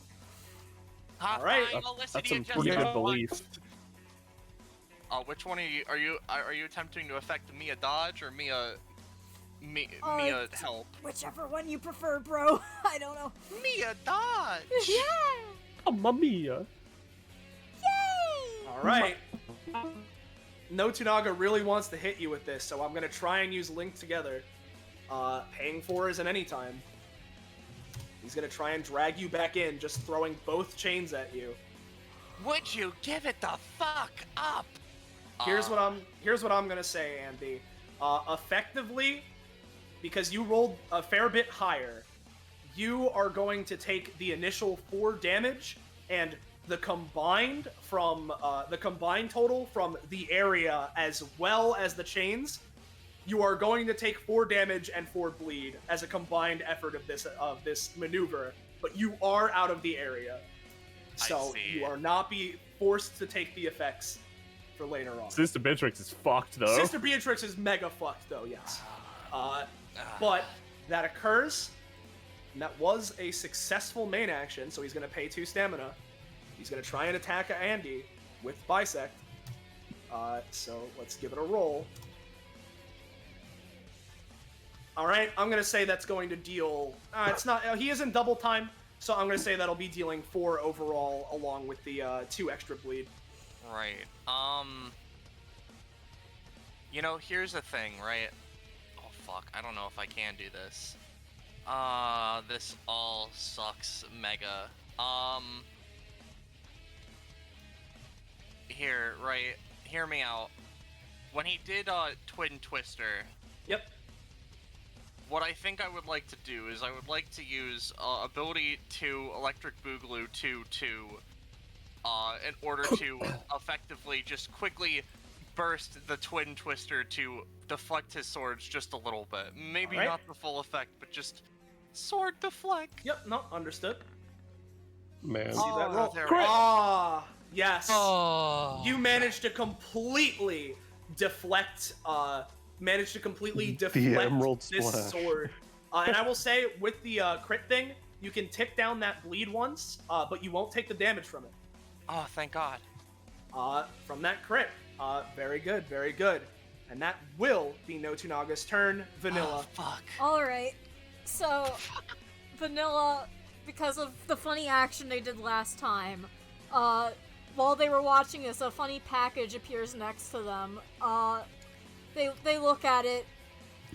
All right. That's some pretty good belief. Which one are you? Are you attempting to affect Mia dodge or Mia help? Whichever one you prefer, bro. I don't know. Mia dodge. Yeah. Mamma mia. Yay! All right. No Tunaga really wants to hit you with this, so I'm gonna try and use Link Together. Paying for isn't any time. He's gonna try and drag you back in, just throwing both chains at you. Would you give it the fuck up? Here's what I'm gonna say, Andy. Effectively, because you rolled a fair bit higher, you are going to take the initial 4 damage, and the combined total from the area as well as the chains, you are going to take 4 damage and 4 bleed as a combined effort of this maneuver. But you are out of the area, so you are not be forced to take the effects for later on. Sister Beatrix is fucked though. Sister Beatrix is mega fucked though, yes. But that occurs, and that was a successful main action, so he's going to pay 2 stamina. He's going to try and attack Andy with Bisect. So let's give it a roll. Alright, I'm going to say that's going to deal... it's not. He is in double time, so I'm going to say that'll be dealing 4 overall along with the 2 extra bleed. Right. You know, here's the thing, right? Oh fuck, I don't know if I can do this. This all sucks mega. Here, right? Hear me out. When he did Twin Twister. Yep. What I think I would like to do is I would like to use ability 2 Electric Boogaloo 2 in order to effectively just quickly burst the Twin Twister to deflect his swords just a little bit. Maybe Alright. not the full effect, but just sword deflect. Yep, no, understood. Man. See that roll? there we go. Ah, yes. Oh. You managed to completely deflect. The Emerald this Splash. sword. And I will say, with the crit thing, you can tick down that bleed once, but you won't take the damage from it. Oh, thank God. From that crit. Very good, very good. And that will be No Tunaga's turn. Vanilla. Oh, fuck. Alright, so Vanilla, because of the funny action they did last time, while they were watching this, a funny package appears next to them. They look at it,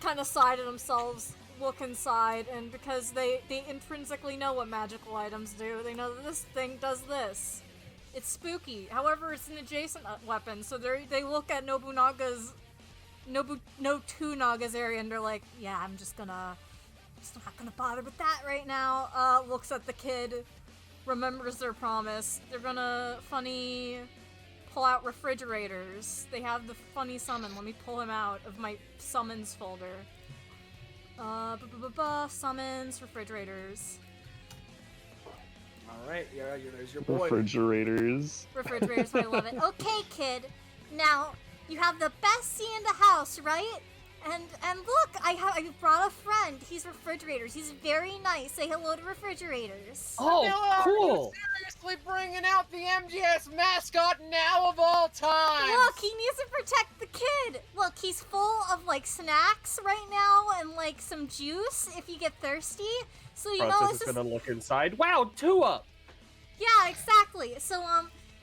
kind of sigh to themselves, look inside, and because they intrinsically know what magical items do, they know that this thing does this. It's spooky. However, it's an adjacent weapon, so they look at Nobunaga's area and they're like, yeah, I'm just not gonna bother with that right now. Looks at the kid, remembers their promise. They're gonna funny pull out refrigerators. They have the funny summon. Let me pull him out of my summons folder. Summons, refrigerators. Alright, yeah, there's your boy. Refrigerators. Refrigerators, I love it. Okay, kid. Now, you have the best seat in the house, right? And look, I brought a friend. He's refrigerators. He's very nice. Say hello to refrigerators. Oh, Vanilla, cool. Are you seriously bringing out the MGS mascot now of all time? Look, he needs to protect the kid. Look, he's full of like snacks right now and like some juice if you get thirsty. So you know Francis this is is gonna look inside. Wow, Tua! yeah, exactly. So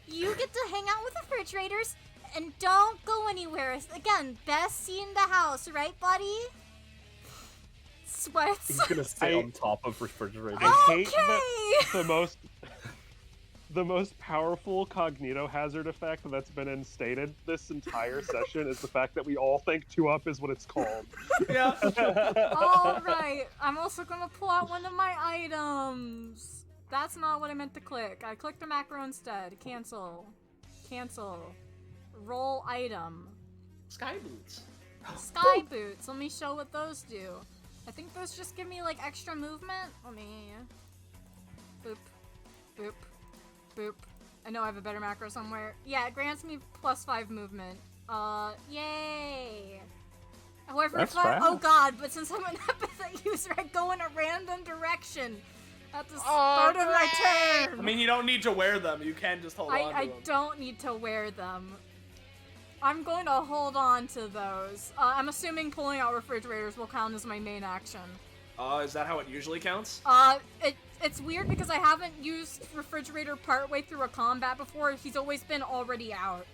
you get to hang out with refrigerators. And don't go anywhere. Again, best seat in the house, right, buddy? Sweats. He's gonna stay on top of refrigerators. I hate Okay. the most. the most powerful cognito hazard effect that's been instated this entire session is the fact that we all think 2-up is what it's called. Yeah. Alright, I'm also gonna pull out one of my items. That's not what I meant to click. I clicked a macro instead. Cancel. Cancel. Roll item. Sky boots. Sky boots. Let me show what those do. I think those just give me like extra movement. Let me. Boop. Boop. Boop. I know I have a better macro somewhere. Yeah, it grants me +5 movement. Yay! However, That's if I, oh fast. god, but since I'm an epithet user, I go in a random direction at the start of my turn. I mean, you don't need to wear them. You can just hold on to I them. don't need to wear them. I'm going to hold on to those. I'm assuming pulling out refrigerators will count as my main action. Is that how it usually counts? It's weird because I haven't used refrigerator partway through a combat before. He's always been already out.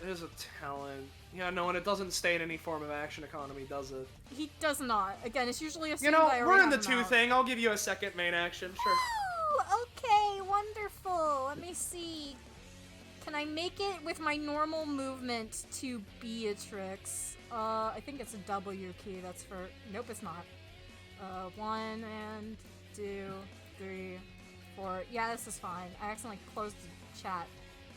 It is a talent. Yeah, no, and it doesn't stay in any form of action economy, does it? He does not. Again, it's usually You assumed know, I we're already in the have him 2 out. thing. I'll give you a second main action, sure. Oh, okay, wonderful. Let me see. Can I make it with my normal movement to Beatrix? I think it's a W key. That's for... Nope, it's not. 1 and 2, 3, 4. Yeah, this is fine. I accidentally closed the chat.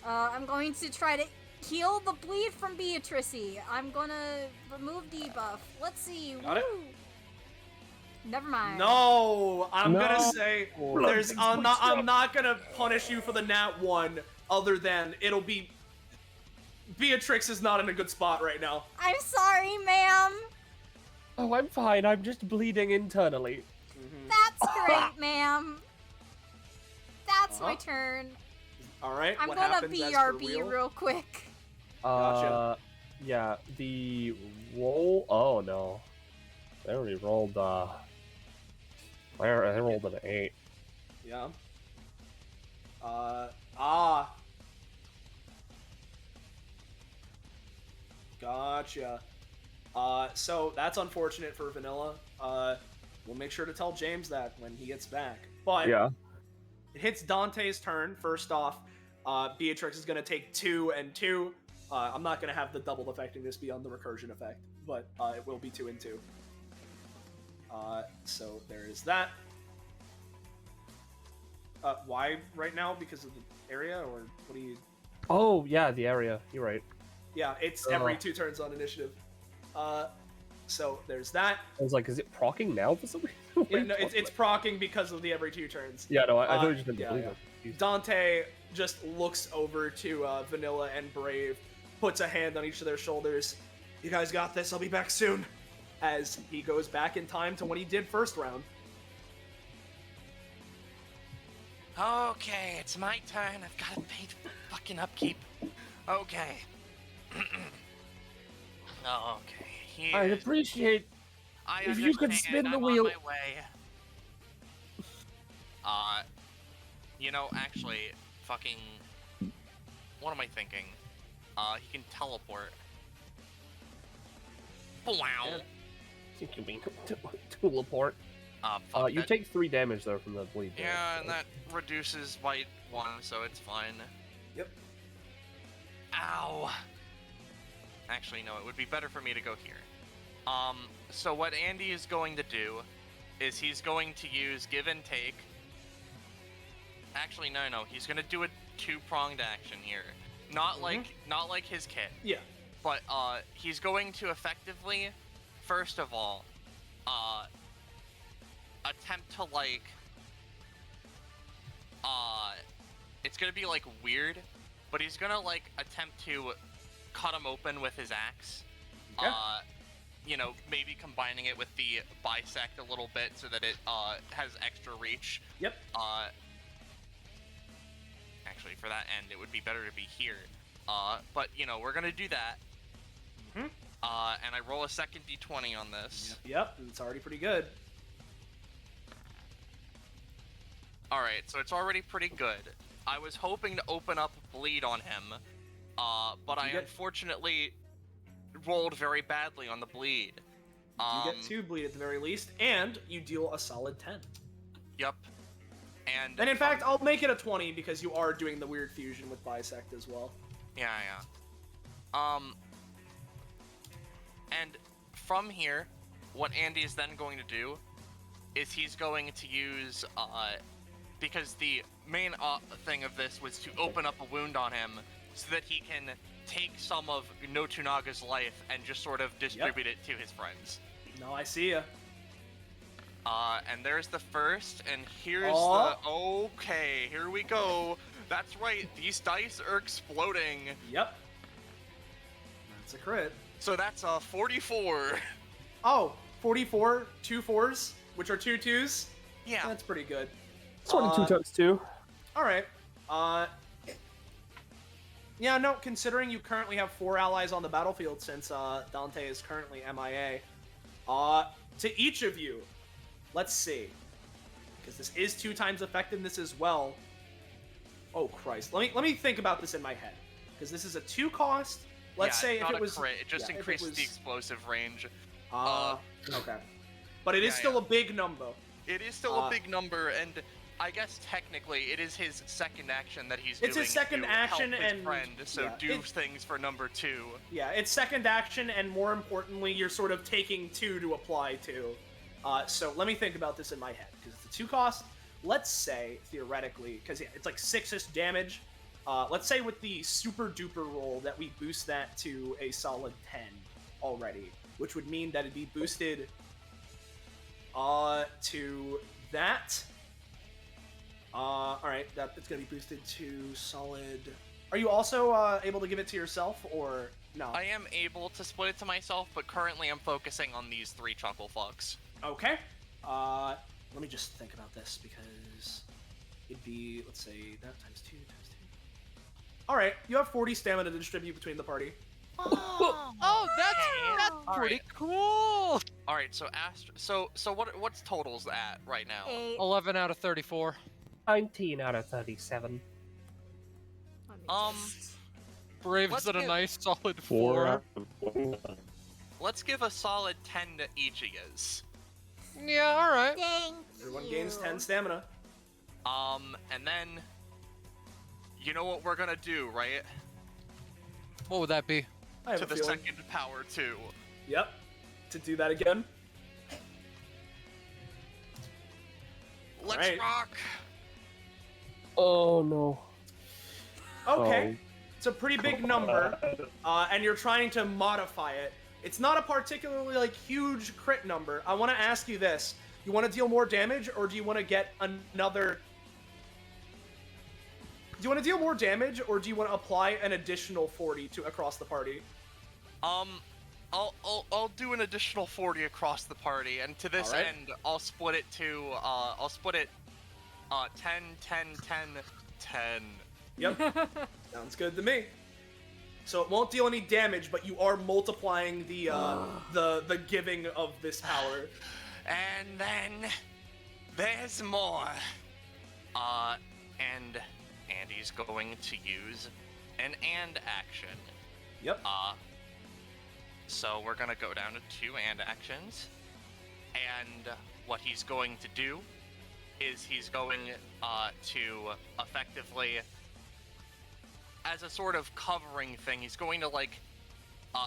I'm going to try to heal the bleed from Beatrice. I'm gonna remove debuff. Let's see. Got it? Woo! Never mind. No, I'm No. gonna say there's. I'm not gonna punish you for the nat 1. Other than it'll be. Beatrix is not in a good spot right now. I'm sorry, ma'am. Oh, I'm fine. I'm just bleeding internally. That's great, ma'am. That's my turn. All right. I'm what gonna happens as per BRB wheel? real quick. Gotcha. Yeah, the roll. Oh no, they already rolled. They rolled an 8. Yeah. Gotcha. So that's unfortunate for Vanilla. We'll make sure to tell James that when he gets back. But Yeah. it hits Dante's turn. First off, Beatrix is gonna take 2 and 2. I'm not gonna have the double affecting this beyond the recursion effect, but it will be 2 and 2. So there is that. Why right now? Because of the area, or what do you? Oh yeah, the area. You're right. Yeah, it's every 2 turns on initiative. So there's that. I was like, is it proccing now for some reason? Yeah, no, it's proccing because of the every 2 turns. Yeah, no, I thought you just meant to yeah, believe yeah. it. Dante just looks over to Vanilla and Brave, puts a hand on each of their shoulders. You guys got this. I'll be back soon. As he goes back in time to when he did first round. Okay, it's my turn. I've got to pay the fucking upkeep. Okay. Okay. Here. I'd appreciate I if you could understand. spin the I'm wheel. On my way. You know, actually, fucking. What am I thinking? He can teleport. Wow. You can be teleport. Fuck You that. take 3 damage though from the bleed. Yeah, and that reduces by 1, so it's fine. Yep. Ow. Actually, no, it would be better for me to go here. So what Andy is going to do is he's going to use give and take. Actually, no, he's gonna do a 2-pronged action here. Not like his kit. Yeah. But he's going to effectively, first of all, attempt to like it's gonna be like weird, but he's gonna like attempt to cut him open with his axe. Okay. You know, maybe combining it with the bisect a little bit so that it has extra reach. Yep. Actually, for that end, it would be better to be here. But you know, we're gonna do that. Mhm. And I roll a second d20 on this. Yep. It's already pretty good. Alright, so it's already pretty good. I was hoping to open up bleed on him, but I unfortunately rolled very badly on the bleed. You get 2 bleed at the very least, and you deal a solid 10. Yep. And in fact, I'll make it a 20 because you are doing the weird fusion with bisect as well. Yeah. And from here, what Andy is then going to do is he's going to use, because the main thing of this was to open up a wound on him so that he can take some of Notunaga's life and just sort of distribute it to his friends. No, I see ya. And there's the first, and here's the... Okay, here we go. That's right, these dice are exploding. Yep. That's a crit. So that's a 44. Oh, 44, 2 4s, which are 2 2s? Yeah. That's pretty good. It's 1 and 2 times 2. Alright. Yeah, no, considering you currently have 4 allies on the battlefield since Dante is currently MIA, to each of you, let's see. Because this is 2 times effectiveness as well. Oh, Christ. Let me think about this in my head. Because this is a 2 cost. Let's say if it was... Crit. It just increases the explosive range. Okay. But it is still a big number. It is still a big number, and I guess technically it is his second action that he's doing. It's his second action, help his and friend, so do things for number 2. Yeah, it's second action, and more importantly, you're sort of taking 2 to apply to. So let me think about this in my head, because it's a 2 cost. Let's say, theoretically, because it's like 6-ish damage. Let's say with the super duper roll that we boost that to a solid 10 already, which would mean that it'd be boosted to that. Alright, it's gonna be boosted to solid... Are you also able to give it to yourself, or no? I am able to split it to myself, but currently I'm focusing on these 3 chuckle fucks. Okay. Let me just think about this, because it'd be, let's say, that times 2 times 2. Alright, you have 40 stamina to distribute between the party. Oh, that's pretty cool. All right, so what's totals at right now? 11 out of 34. 19 out of 37. Braves at a nice solid 4. Let's give a solid 10 to each of yous. Yeah, all right. Everyone gains 10 stamina. And then, you know what we're gonna do, right? What would that be? To the second power 2. Yep. To do that again. Let's rock. Oh no. Okay. It's a pretty big number, and you're trying to modify it. It's not a particularly huge crit number. I want to ask you this: you want to deal more damage, or do you want to get another? Do you want to deal more damage, or do you want to apply an additional 40 across the party? I'll do an additional 40 across the party, and to this end, I'll split it to 10, 10, 10, 10. Yep. Sounds good to me. So it won't deal any damage, but you are multiplying the giving of this power. And then there's more. And Andy's going to use an and action. Yep. So we're gonna go down to 2 and actions. And what he's going to do is he's going to effectively, as a sort of covering thing, he's going to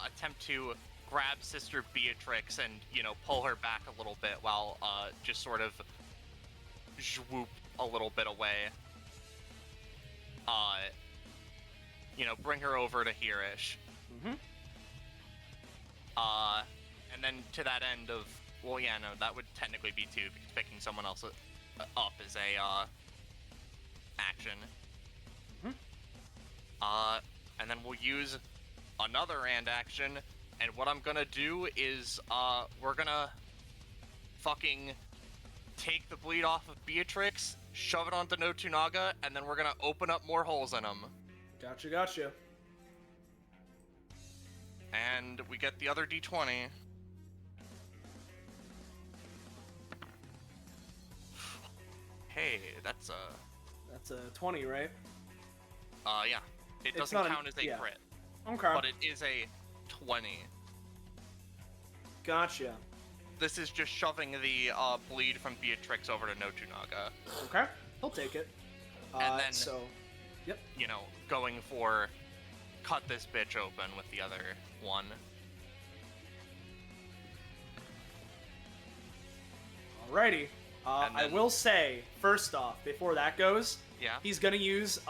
attempt to grab Sister Beatrix and, pull her back a little bit while just sort of swoop a little bit away. Bring her over to here-ish. Mm-hmm. And then to that end of, well, yeah, no, that would technically be 2, because picking someone else up is a action. Mm-hmm. And then we'll use another and action, and what I'm gonna do is, we're gonna fucking take the bleed off of Beatrix, shove it onto Notunaga, and then we're gonna open up more holes in them. Gotcha. And we get the other D20. Hey, that's a 20, right? Yeah. It doesn't count as a crit. Okay. But it is a 20. Gotcha. this is just shoving the bleed from Beatrix over to Notunaga. Okay, he'll take it. And then, so, yep. You know, going for cut this bitch open with the other one. Alrighty. I will say, first off, before that goes, yeah, he's gonna use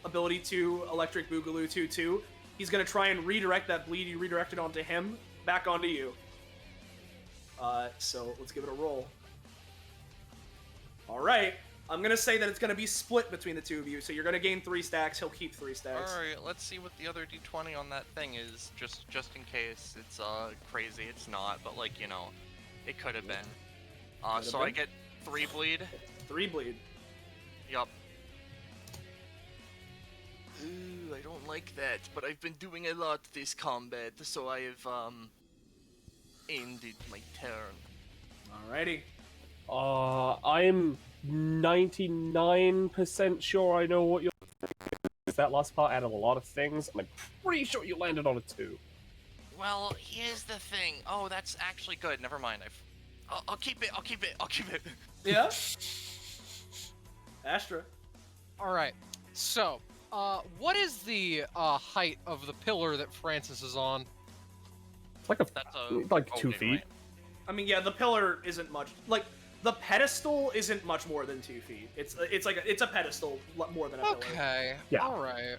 ability 2, Electric Boogaloo 2/2. He's gonna try and redirect that bleed you redirected onto him back onto you. So let's give it a roll. Alright, I'm gonna say that it's gonna be split between the two of you, so you're gonna gain 3 stacks, he'll keep 3 stacks. Alright, let's see what the other d20 on that thing is, just in case it's crazy. It's not, but like, you know, it could have been. So I get 3 bleed. 3 bleed. Yup. Ooh, I don't like that, but I've been doing a lot this combat, so I have ended my turn. Alrighty. I'm 99% sure I know what you're thinking. That last part added a lot of things, and I'm pretty sure you landed on a 2. Well, here's the thing. Oh, that's actually good. Never mind. I'll keep it. I'll keep it. Yeah? Astra. Alright, so, what is the height of the pillar that Francis is on? It's like like 2 feet. Right? I mean, yeah, the pillar isn't much. Like, the pedestal isn't much more than 2 feet. It's like it's a pedestal more than a pillar. Okay. Yeah. Alright.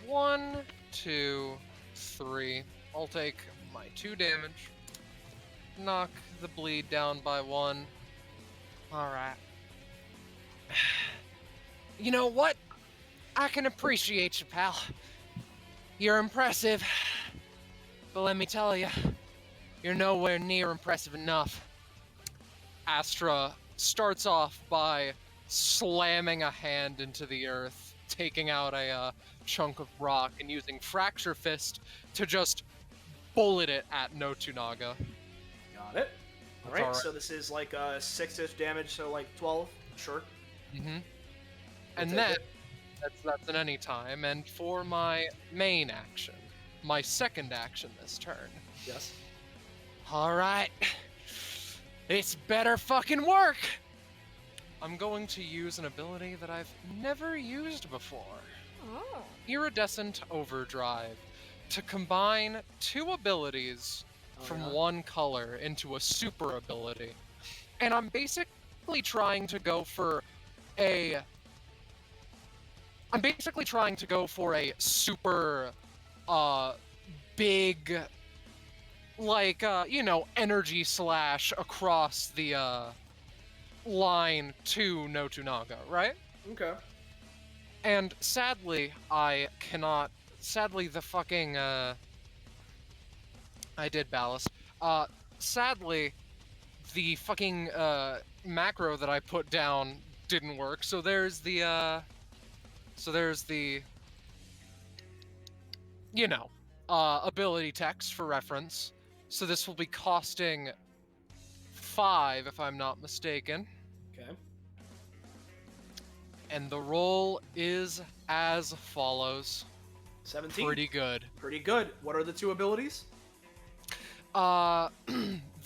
1, 2, 3. I'll take my 2 damage. Knock the bleed down by 1. Alright. You know what? I can appreciate you, pal. You're impressive. But let me tell you, you're nowhere near impressive enough. Astra starts off by slamming a hand into the earth, taking out a chunk of rock, and using Fracture Fist to just bullet it at Notunaga. Got it. Alright, so this is like 6-ish damage, so like 12. Sure. Mm-hmm. And then, that's at any time, and for my main action, my second action this turn. Yes. Alright. It's better fucking work! I'm going to use an ability that I've never used before. Oh. Iridescent Overdrive. To combine 2 abilities from one color into a super ability. And I'm basically trying to go for a... super, big, like, you know, energy slash across the, line to Notunaga, right? Okay. And sadly, I cannot... Sadly, the fucking, I did ballast. Sadly, the fucking, macro that I put down didn't work, so there's the, you know, ability text for reference. So this will be costing 5, if I'm not mistaken. Okay. And the roll is as follows. 17. Pretty good. Pretty good. What are the 2 abilities?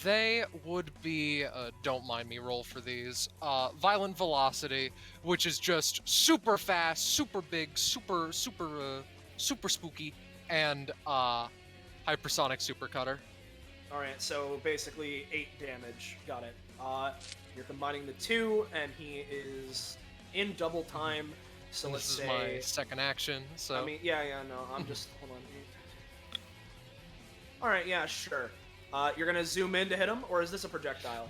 They would be, don't mind me roll for these, Violent Velocity, which is just super fast, super big, super spooky, and, Hypersonic Supercutter. Alright, so basically 8 damage. Got it. You're combining the 2, and he is in double time, so And let's this say... is my second action, so... I mean, yeah, no, I'm just... hold on. Alright, yeah, sure. You're gonna zoom in to hit him, or is this a projectile?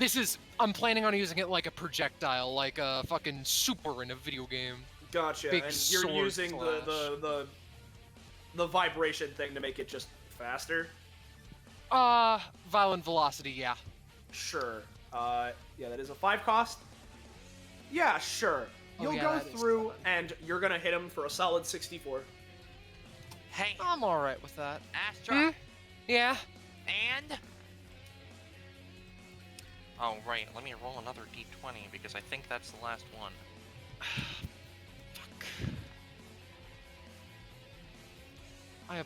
I'm planning on using it like a projectile, like a fucking super in a video game. Gotcha, Big and you're sword using slash. the vibration thing to make it just faster? Violent Velocity, yeah. Sure. Yeah, that is a 5 cost. Yeah, sure. You'll yeah, go that is through, and you're gonna hit him for a solid 64. Hey, I'm alright with that. Astra. Yeah? And... Oh, right. Let me roll another d20, because I think that's the last one. Fuck. I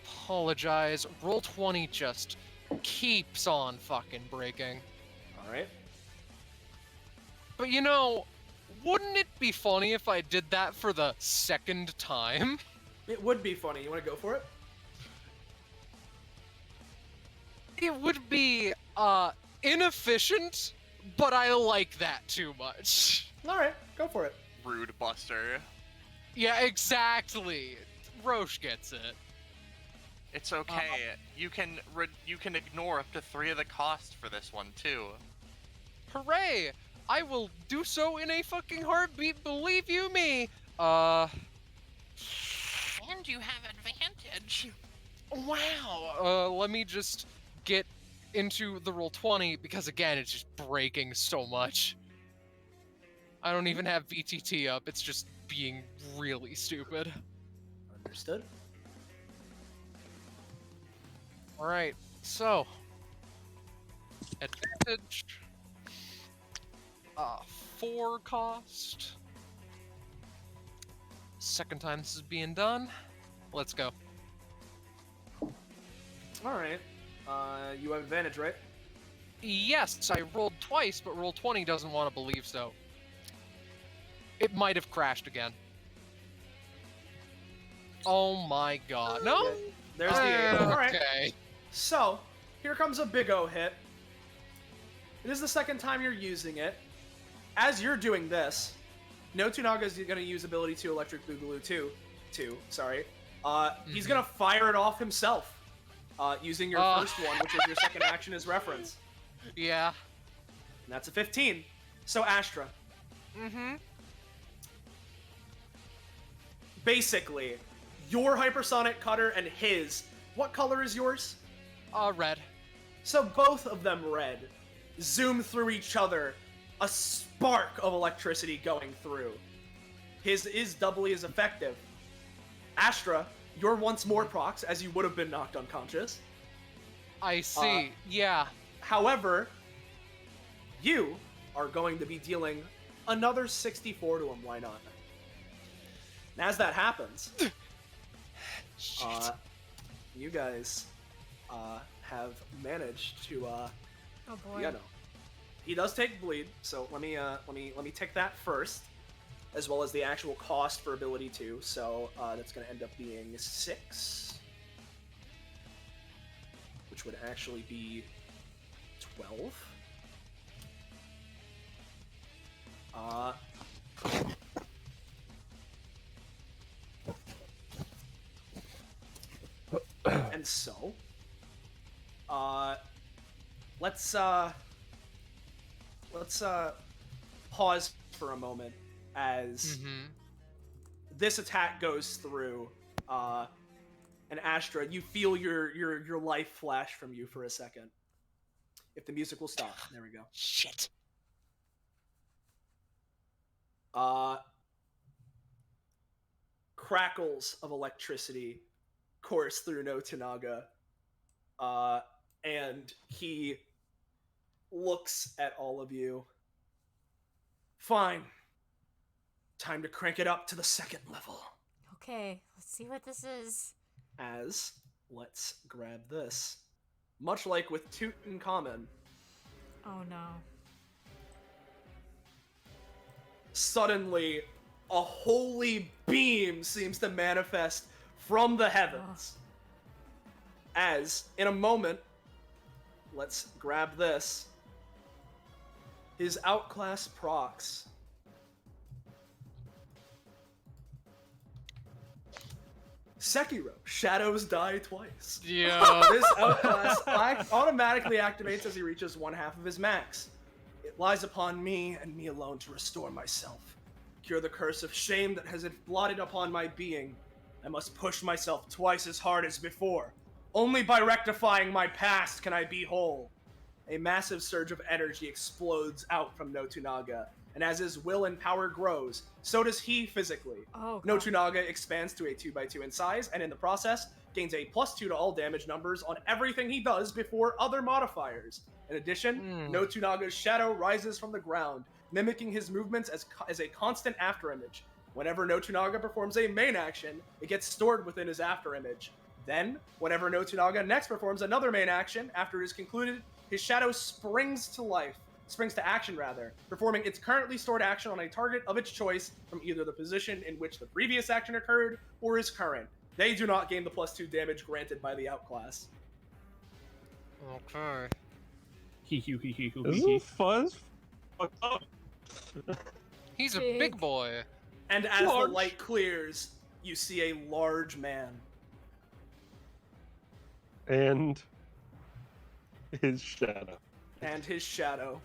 apologize. Roll 20 just keeps on fucking breaking. All right. But you know, wouldn't it be funny if I did that for the second time? It would be funny. You want to go for it? It would be, inefficient, but I like that too much. All right, go for it. Rude Buster. Yeah, exactly. Roche gets it. It's okay. You can ignore up to 3 of the cost for this one too. Hooray! I will do so in a fucking heartbeat, believe you me! And you have advantage. Wow! Let me just get into the roll 20, because again, it's just breaking so much. I don't even have VTT up, it's just being really stupid. Understood. Alright, so... Advantage... 4 cost. Second time this is being done. Let's go. Alright. You have advantage, right? Yes, I rolled twice, but roll 20 doesn't want to believe so. It might have crashed again. Oh my god. No? Yeah, there's the 8. Alright. Okay. So, here comes a big O hit. It is the second time you're using it. As you're doing this, Notunaga is going to use ability 2 Electric Boogaloo 2. He's going to fire it off himself, using your first one, which is your second action as reference. Yeah. And that's a 15. So, Astra. Basically, your hypersonic cutter and his, what color is yours? Red. So both of them red zoom through each other, a spark of electricity going through. His is doubly as effective. Astra, you're once more procs, as you would have been knocked unconscious. I see, yeah. However, you are going to be dealing another 64 to him, why not? And as that happens, you guys have managed to oh boy. you know, he does take bleed, so let me take that first, as well as the actual cost for ability 2. So that's going to end up being 6, which would actually be 12. And so, let's pause for a moment as this attack goes through, and Astra, you feel your life flash from you for a second. If the music will stop, there we go. Shit. Crackles of electricity course through Notunaga, and he looks at all of you. Fine. Time to crank it up to the second level. Okay, let's see what this is. Let's grab this. Much like with Tutankhamun, Oh no. suddenly a holy beam seems to manifest from the heavens. As, in a moment, let's grab this. His outclass procs. Sekiro, shadows die twice. Yeah. This outclass automatically activates as he reaches 1/2 of his max. It lies upon me and me alone to restore myself. Cure the curse of shame that has blotted upon my being. I must push myself twice as hard as before. Only by rectifying my past can I be whole. A massive surge of energy explodes out from Notunaga, and as his will and power grows, so does he physically. Oh, God. Notunaga expands to a 2x2 in size, and in the process, gains a +2 to all damage numbers on everything he does before other modifiers. In addition, Notunaga's shadow rises from the ground, mimicking his movements as a constant afterimage. Whenever Notunaga performs a main action, it gets stored within his afterimage. Then, whenever Notunaga next performs another main action, after it is concluded, his shadow springs to action, performing its currently stored action on a target of its choice from either the position in which the previous action occurred or is current. They do not gain the +2 damage granted by the outclass. Okay. This is fun. Fucked up. He's a big boy. And as the light clears, you see a large man. And his shadow. And his shadow.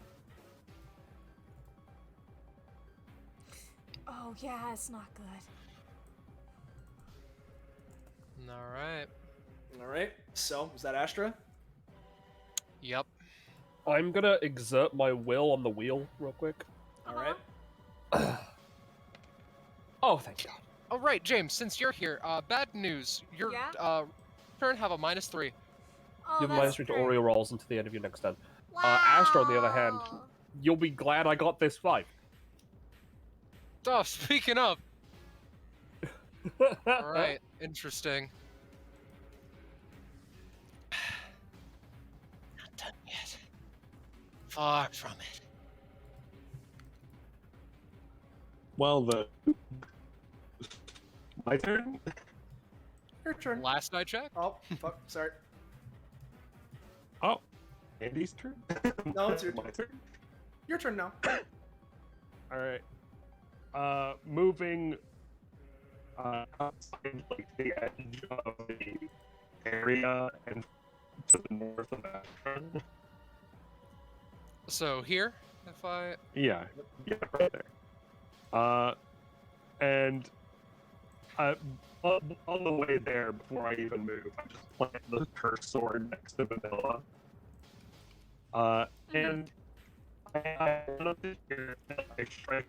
Oh yeah, it's not good. Alright. Alright, so, is that Astra? Yep. I'm gonna exert my will on the wheel real quick. Alright. Oh, thank God. Oh, right, James, since you're here, bad news. Your turn have a -3. Oh, You have that's -3 to great. Oreo rolls until the end of your next turn. Astra, on the other hand, Wow. you'll be glad I got this 5. Oh, speaking of. Alright, interesting. Not done yet. Far from it. Well, my turn? Your turn. Last I checked. Oh, fuck, sorry. Oh, Andy's turn? No, it's your My turn. turn? Your turn now. Alright. Moving outside like the edge of the area and to the north of Astra. So here, if I... Yeah, right there. And on the way there, before I even move, I just plant the cursed sword next to Vanilla. And I run up to here and I strike.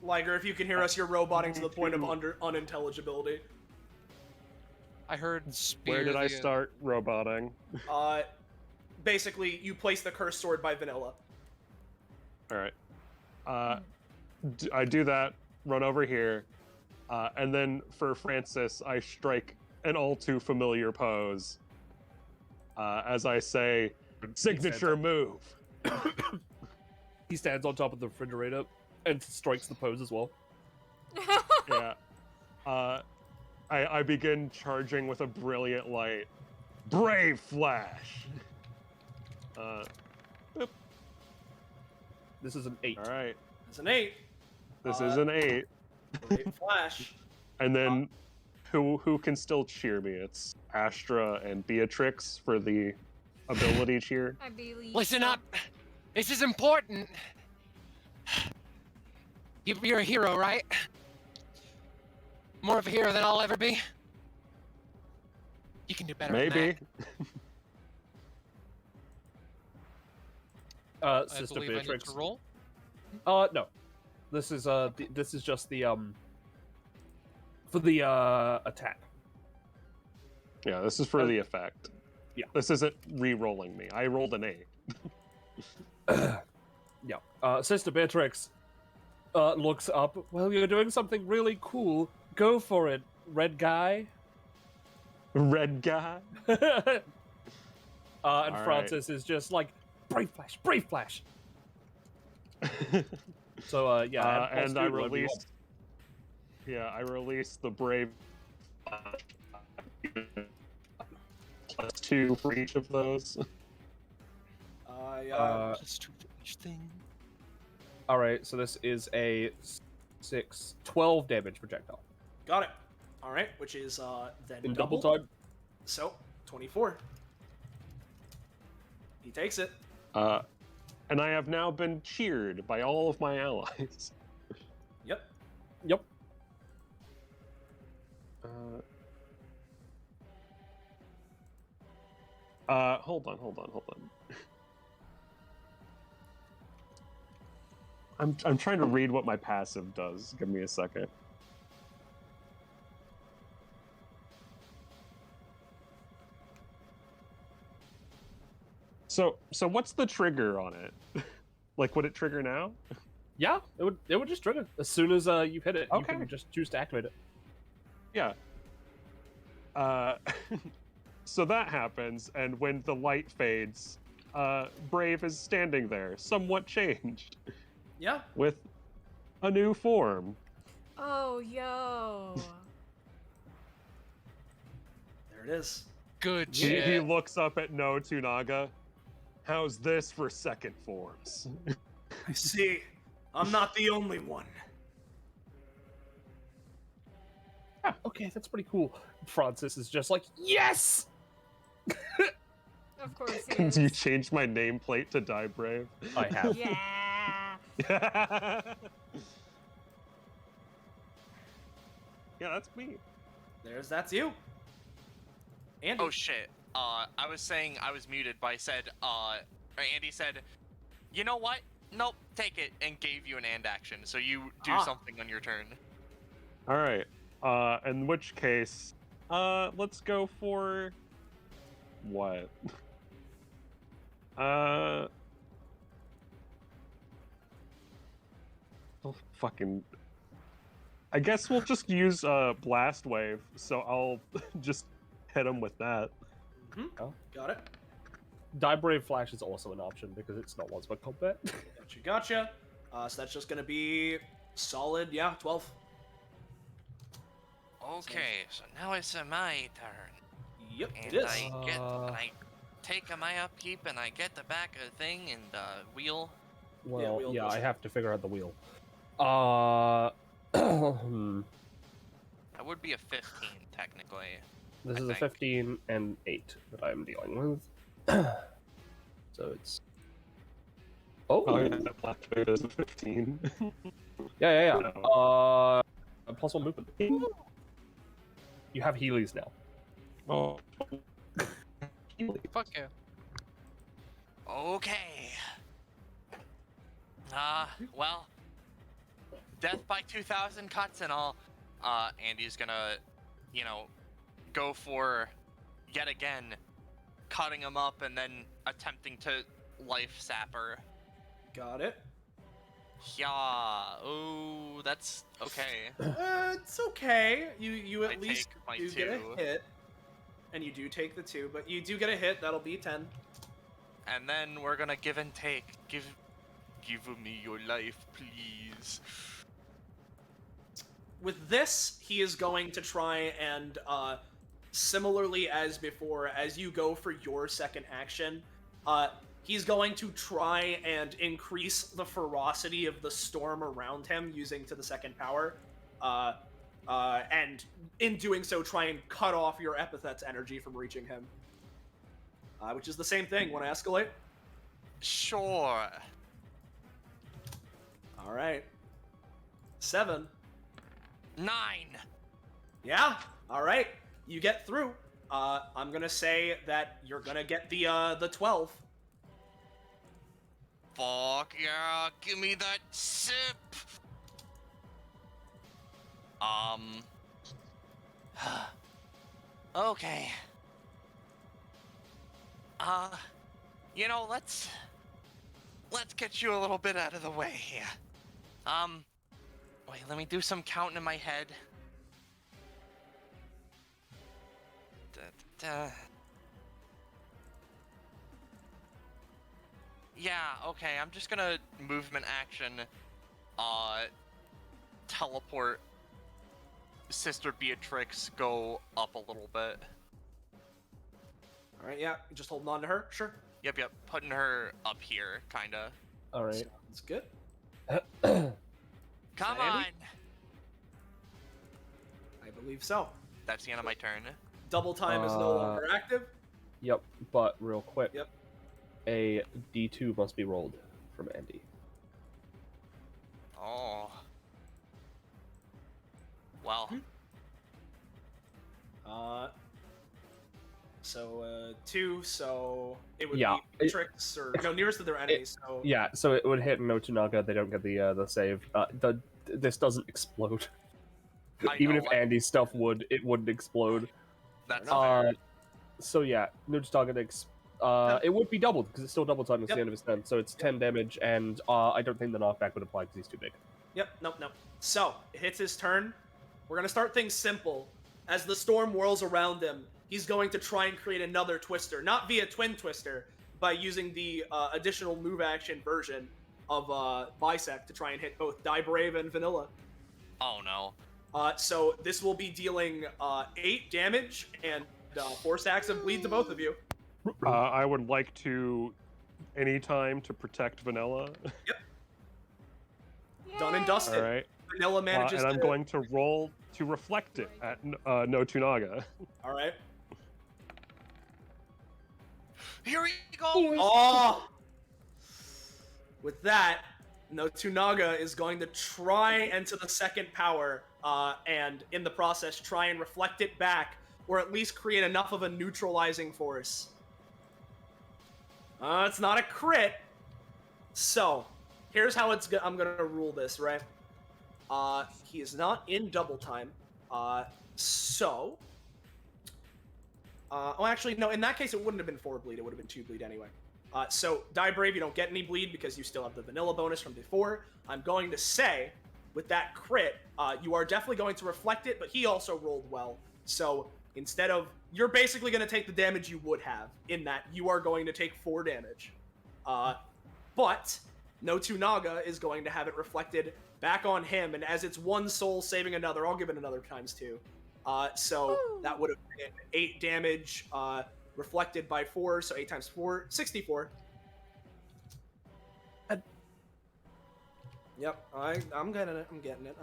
Liger, if you can hear us, you're roboting to the point of unintelligibility. I heard spear. Where did I the- start roboting? Basically, you place the cursed sword by Vanilla. All right. I do that, run over here, and then for Francis, I strike an all too familiar pose. As I say, signature move. He stands on top of the refrigerator and strikes the pose as well. Yeah. I begin charging with a brilliant light. Brave Flash! This is an 8. All right. It's an 8. This is an 8. Great Flash. And then, who can still cheer me? It's Astra and Beatrix for the ability cheer. I believe. Listen so. up! This is important! You're a hero, right? More of a hero than I'll ever be? You can do better than Maybe. that. I Sister believe I need Beatrix. to roll. No. This is this is just the for the attack. Yeah, this is for the effect. Yeah. This isn't re-rolling me. I rolled an 8. Yeah. Sister Beatrix looks up. Well, you're doing something really cool. Go for it, red guy. Red guy? And All Francis is just like, brave flash, brave flash. So yeah, and I released. Yeah, I released the brave. +2 for each of those. +2 for each thing. All right, so this is a 12 damage projectile. Got it. All right, which is then In double. double time. So 24. He takes it. And I have now been cheered by all of my allies. Yep. Yep. Hold on. I'm trying to read what my passive does. Give me a second. So what's the trigger on it? Like, would it trigger now? Yeah, it would just trigger as soon as you hit it. You Okay. can just choose to activate it. Yeah. So that happens, and when the light fades, Brave is standing there, somewhat changed, Yeah. with a new form. Oh, yo. There it is. Good He shit. looks up at No Tunaga. How's this for second forms? I see. I'm not the only one. Yeah, okay, that's pretty cool. Francis is just like, yes! Of course he is. You changed my nameplate to Die Brave. I have. Yeah. Yeah, that's me. That's you. Andy. Oh shit. I was saying I was muted, but I said, Andy said, you know what? Nope, take it, and gave you an and action, so you do something on your turn. All right. In which case, let's go for what? Oh, fucking. I guess we'll just use Blast Wave, so I'll just hit him with that. Mm-hmm. Got it. Die Brave Flash is also an option because it's not once but combat. Gotcha. So that's just gonna be solid, 12. Okay, so now it's my turn. Yep, And it is. I take my upkeep and I get the back of the thing and wheel. Well, wheel yeah, goes I in. have to figure out the wheel. That would be a 15 technically. This I is a think. 15 and 8 that I'm dealing with. So it's. Oh, yeah, that Blast Wave is a 15. Yeah. No. Plus 1 movement. You have Heelys now. Oh. Fuck yeah. Okay. Well, death by 2,000 cuts and all. Andy's gonna, go for yet again, cutting him up and then attempting to life sapper. Got it. Yeah. Oh, that's okay. It's okay. You I at least take my do get a 2. hit, and you do take the 2, but you do get a hit. That'll be 10. And then we're gonna give and take. Give me your life, please. With this, he is going to try and, similarly as before, as you go for your second action, he's going to try and increase the ferocity of the storm around him using to the second power, and in doing so, try and cut off your Epithet's energy from reaching him. Which is the same thing. Want to escalate? Sure. All right. 7. 9. Yeah. All right. You get through. I'm gonna say that you're gonna get the 12. Fuck yeah, give me that sip. Okay. Let's get you a little bit out of the way here. Wait, let me do some counting in my head. Yeah, okay, I'm just gonna movement action, teleport Sister Beatrix go up a little bit. All right. Yeah. Just holding on to her. Sure. Yep, putting her up here, kinda. All right. Sounds good. Come Andy? on! I believe so. That's the end of my turn. Double time is no longer active. Yep, but real quick. Yep. A D2 must be rolled from Andy. Oh. Well. So 2. So it would Yeah, be tricks or nearest to their enemies. So Yeah, so it would hit Notunaga. They don't get the save. This doesn't explode. I Even know, if Andy's stuff would, it wouldn't explode. That's fair. So yeah, Notunaga It would be doubled because it's still double time at Yep. the end of his turn, so it's 10 damage, and I don't think the knockback would apply because he's too big. Yep, nope. So, it hits his turn. We're going to start things simple. As the storm whirls around him, he's going to try and create another twister, not via twin twister, by using the additional move action version of Bisect to try and hit both Die Brave and Vanilla. Oh no. So this will be dealing 8 damage and 4 stacks of bleed to both of you. I would like to, anytime to protect Vanilla. Done and dusted. All right. Vanilla manages and I'm going to roll to reflect it at no Tunaga. All right. Here he goes. Oh! With that, no Tunaga is going to try into the second power, and in the process try and reflect it back, or at least create enough of a neutralizing force. It's not a crit. So, here's how I'm gonna rule this, right? He is not in double time. So... oh, actually, no, in that case, it wouldn't have been 4 bleed. It would have been 2 bleed anyway. So, Die Brave, you don't get any bleed because you still have the vanilla bonus from before. I'm going to say, with that crit, you are definitely going to reflect it, but he also rolled well. So, instead of... You're basically going to take the damage you would have, in that you are going to take 4 damage. But, no Tunaga is going to have it reflected back on him, and as it's one soul saving another, I'll give it another ×2. So that would have been 8 damage, reflected by 4, so 8 times 4, 64. Yep, I'm getting it,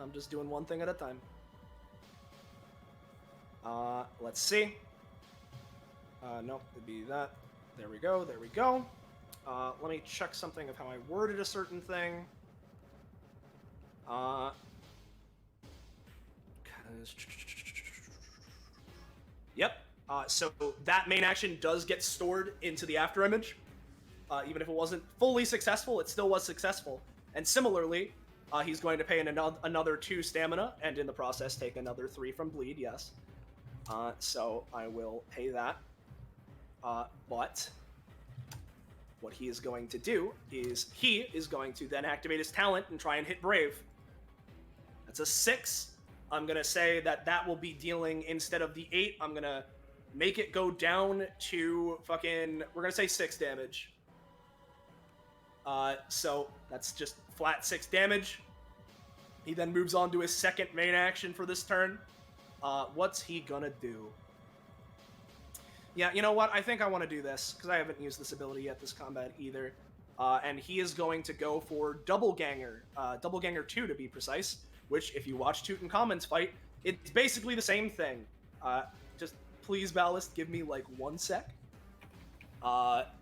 I'm just doing one thing at a time. Let's see. Nope, it'd be that. There we go. Let me check something of how I worded a certain thing. Yep. So that main action does get stored into the after image. Even if it wasn't fully successful, it still was successful. And similarly, he's going to pay another 2 stamina, and in the process take another 3 from bleed, yes. So I will pay that. But what he is going to do is he is going to then activate his talent and try and hit Brave. That's a 6. I'm going to say that will be dealing, instead of the 8, I'm going to make it go down to fucking, we're going to say 6 damage. So that's just flat 6 damage. He then moves on to his second main action for this turn. What's he gonna do? Yeah, you know what? I think I want to do this, because I haven't used this ability yet this combat either. And he is going to go for Double Ganger 2 to be precise, which, if you watch Tutankhamun's fight, it's basically the same thing. Just please, Ballast, give me like 1 sec. But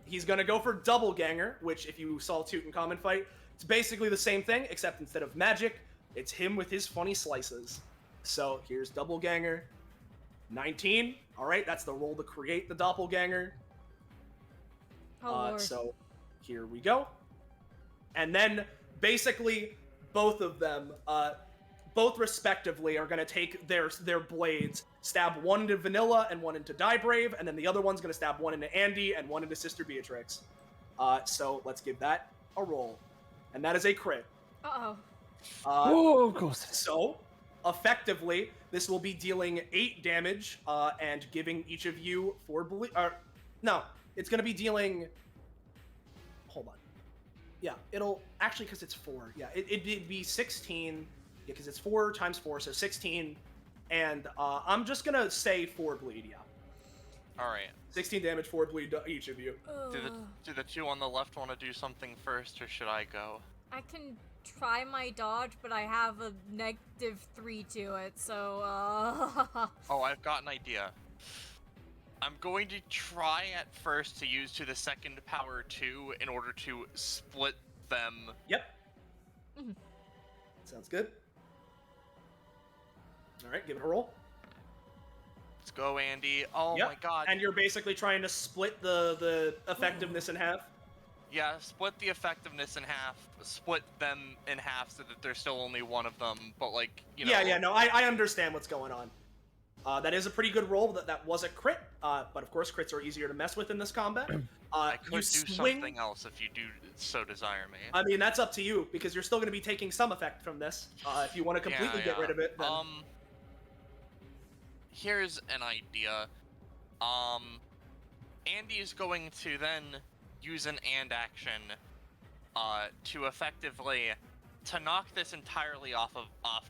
he's gonna go for Double Ganger, which, if you saw Tutankhamun fight, it's basically the same thing, except instead of magic, it's him with his funny slices. So here's Double Ganger. 19. All right, that's the roll to create the doppelganger. Oh, Lord. So here we go. And then basically both of them, both respectively, are going to take their blades, stab one into Vanilla and one into Die Brave, and then the other one's going to stab one into Andy and one into Sister Beatrix. So let's give that a roll. And that is a crit. Uh-oh. Oh, of course. So, effectively, this will be dealing 8 damage and giving each of you 4 bleed. No, it's going to be dealing... Hold on. Yeah, it'll... Actually, because it's 4. Yeah, it'd be 16. Yeah, because it's 4 times 4, so 16. And I'm just going to say 4 bleed, yeah. Alright. 16 damage, 4 bleed to each of you. Do the 2 on the left want to do something first, or should I go? I can try my dodge, but I have a -3 to it, so, Oh, I've got an idea. I'm going to try at first to use to the second power 2 in order to split them. Yep. Sounds good. Alright, give it a roll. Let's go, Andy. Oh Yep. my god. And you're basically trying to split the effectiveness in half? Yeah, split the effectiveness in half, split them in half so that there's still only one of them, but like, you know... Yeah, no, I understand what's going on. That is a pretty good roll. That was a crit, but of course crits are easier to mess with in this combat. I could You do swing. something else if you do so desire me. I mean, that's up to you because you're still going to be taking some effect from this. If you want to completely get rid of it, then... Here's an idea. Andy is going to then use an and action to effectively knock this entirely off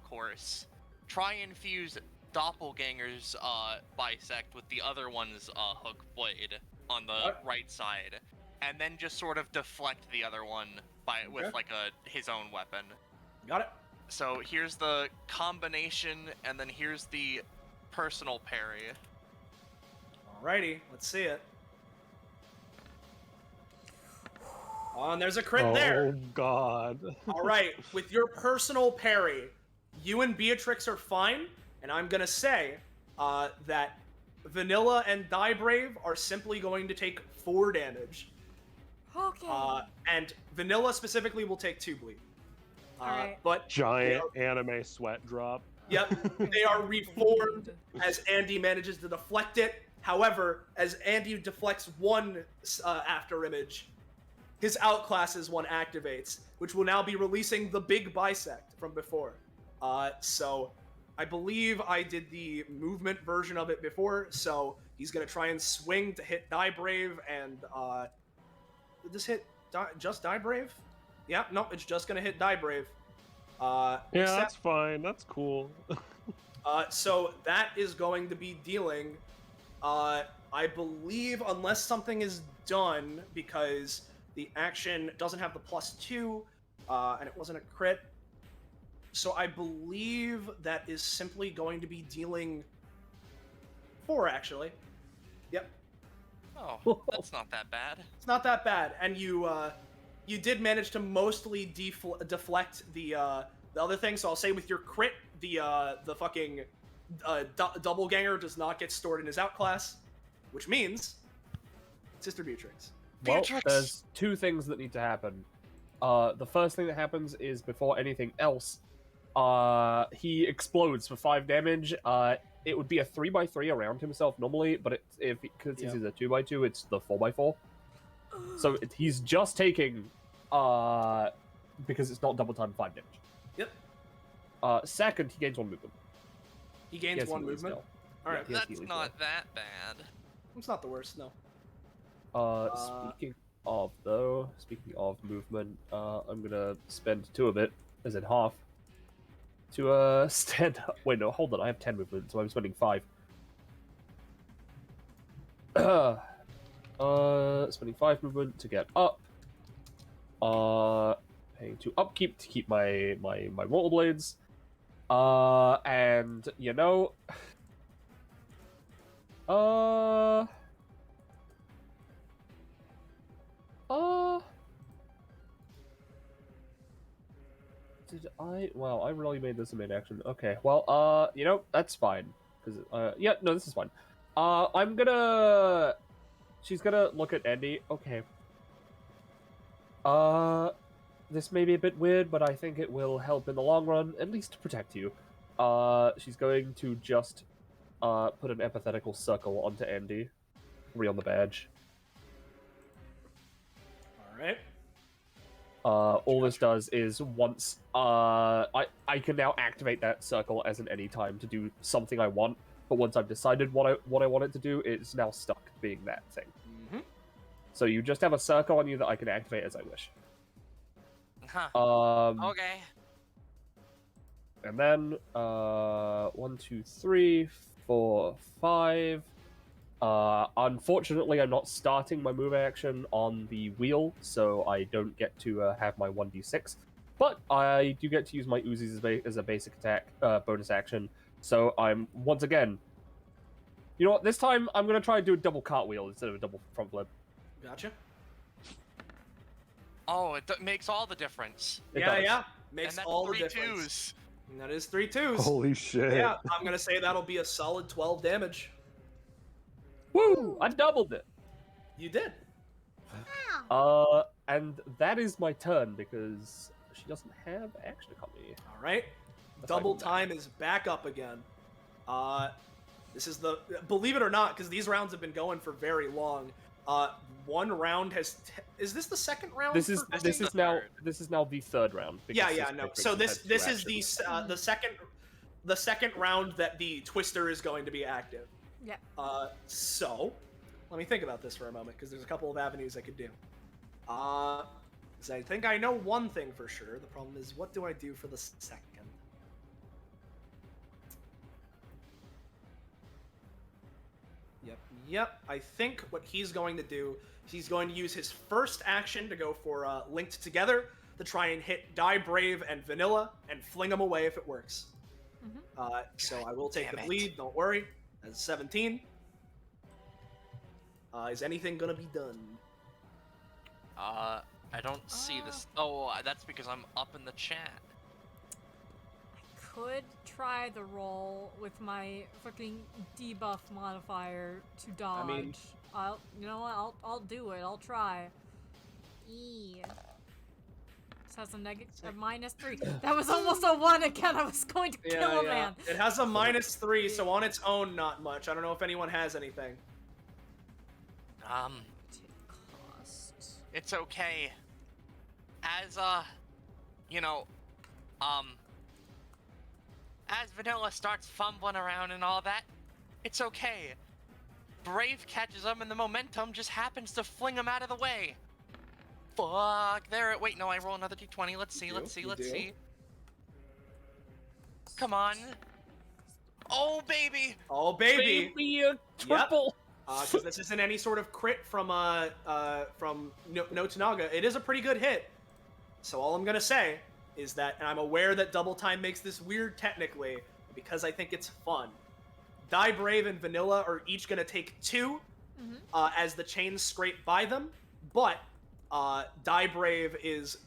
course. Try and fuse Doppelganger's bisect with the other one's hook blade on the right side, and then just sort of deflect the other one with like his own weapon. Got it. So here's the combination, and then here's the personal parry. Alrighty, let's see it. Oh, and there's a crit there. Oh god. All right, with your personal parry, you and Beatrix are fine, and I'm gonna say that Vanilla and Die Brave are simply going to take 4 damage. Okay. And Vanilla specifically will take 2 bleed. Alright. But Giant anime sweat drop. Yep, they are reformed as Andy manages to deflect it. However, as Andy deflects one after image, his outclasses one activates, which will now be releasing the big bisect from before. So I believe I did the movement version of it before, so he's gonna try and swing to hit Die Brave, and did this hit just Die Brave? Yeah, no, it's just gonna hit Die Brave. Yeah, that's fine. That's cool. So that is going to be dealing, I believe, unless something is done, because the action doesn't have the +2, and it wasn't a crit. So I believe that is simply going to be dealing 4, actually. Yep. Oh, that's not that bad. It's not that bad, and you did manage to mostly deflect the other thing. So I'll say with your crit, the fucking Doppelganger does not get stored in his outclass, which means Sister Beatrix. Well, there's 2 things that need to happen. The first thing that happens is, before anything else, he explodes for 5 damage. It would be a 3x3 around himself normally, but because he's a 2x2, it's the 4x4. So he's just taking, because it's not double time, 5 damage. Yep. Second, he gains 1 movement. He gains 1 movement? Alright. Yeah, That's not that bad. It's not the worst, no. Speaking of movement, I'm gonna spend 2 of it, as in half, to stand up. Wait, no, hold on, I have 10 movement, so I'm spending 5. Spending 5 movement to get up. Paying 2 upkeep to keep my rollerblades. And you know, did I? Wow, I really made this a main action. Okay, well, you know, that's fine. Because, yeah, no, this is fine. She's gonna look at Andy. Okay. This may be a bit weird, but I think it will help in the long run, at least to protect you. She's going to just, put an empathetical circle onto Andy. On the badge. Alright. All this does is once, I can now activate that circle as an anytime to do something I want, but once I've decided what I want it to do, it's now stuck being that thing. Mm-hmm. So you just have a circle on you that I can activate as I wish. Huh. Okay. And then, 1, 2, 3, 4, 5. Unfortunately, I'm not starting my move action on the wheel, so I don't get to have my 1d6. But I do get to use my Uzis as a basic attack bonus action. So I'm, once again... You know what, this time I'm going to try and do a double cartwheel instead of a double front flip. Gotcha. Oh, it makes all the difference. Yeah. Makes and that's all the 3 difference. 2s. And that is 3 2s. Holy shit. Yeah, I'm going to say that'll be a solid 12 damage. Woo! I doubled it! You did. And that is my turn, because she doesn't have action economy. Alright. Double time is back up again. This is the, believe it or not, because these rounds have been going for very long. One round has. Is this the second round? This is now the third round. Yeah, because yeah, this no. character So has this two is actions. the second round that the Twister is going to be active. Yeah. So let me think about this for a moment, because there's a couple of avenues I could do. 'Cause I think I know one thing for sure. The problem is, what do I do for the second? Yep. I think what he's going to do is he's going to use his first action to go for Linked Together to try and hit Die Brave and Vanilla and fling them away if it works. So I will take the bleed, don't worry. That's 17. Is anything gonna be done? I don't see this. Oh, that's because I'm up in the chat. Could try the roll with my fucking debuff modifier to dodge. mean- you know what? I'll do it. I'll try. This has a -3. That was almost a 1 again. I was going to kill a man. It has a -3, so on its own, not much. I don't know if anyone has anything. It's okay. As as Vanilla starts fumbling around and all that, it's okay. Brave catches him and the momentum just happens to fling him out of the way. Fuck, there. Wait, no, I roll another d20. Let's see. Come on. Oh, baby. Oh, baby. Baby, a triple. Because this isn't any sort of crit from Notunaga. It is a pretty good hit. So all I'm gonna say is that, and I'm aware that double time makes this weird technically, because I think it's fun. Die Brave and Vanilla are each gonna take 2 as the chains scrape by them, but Die Brave is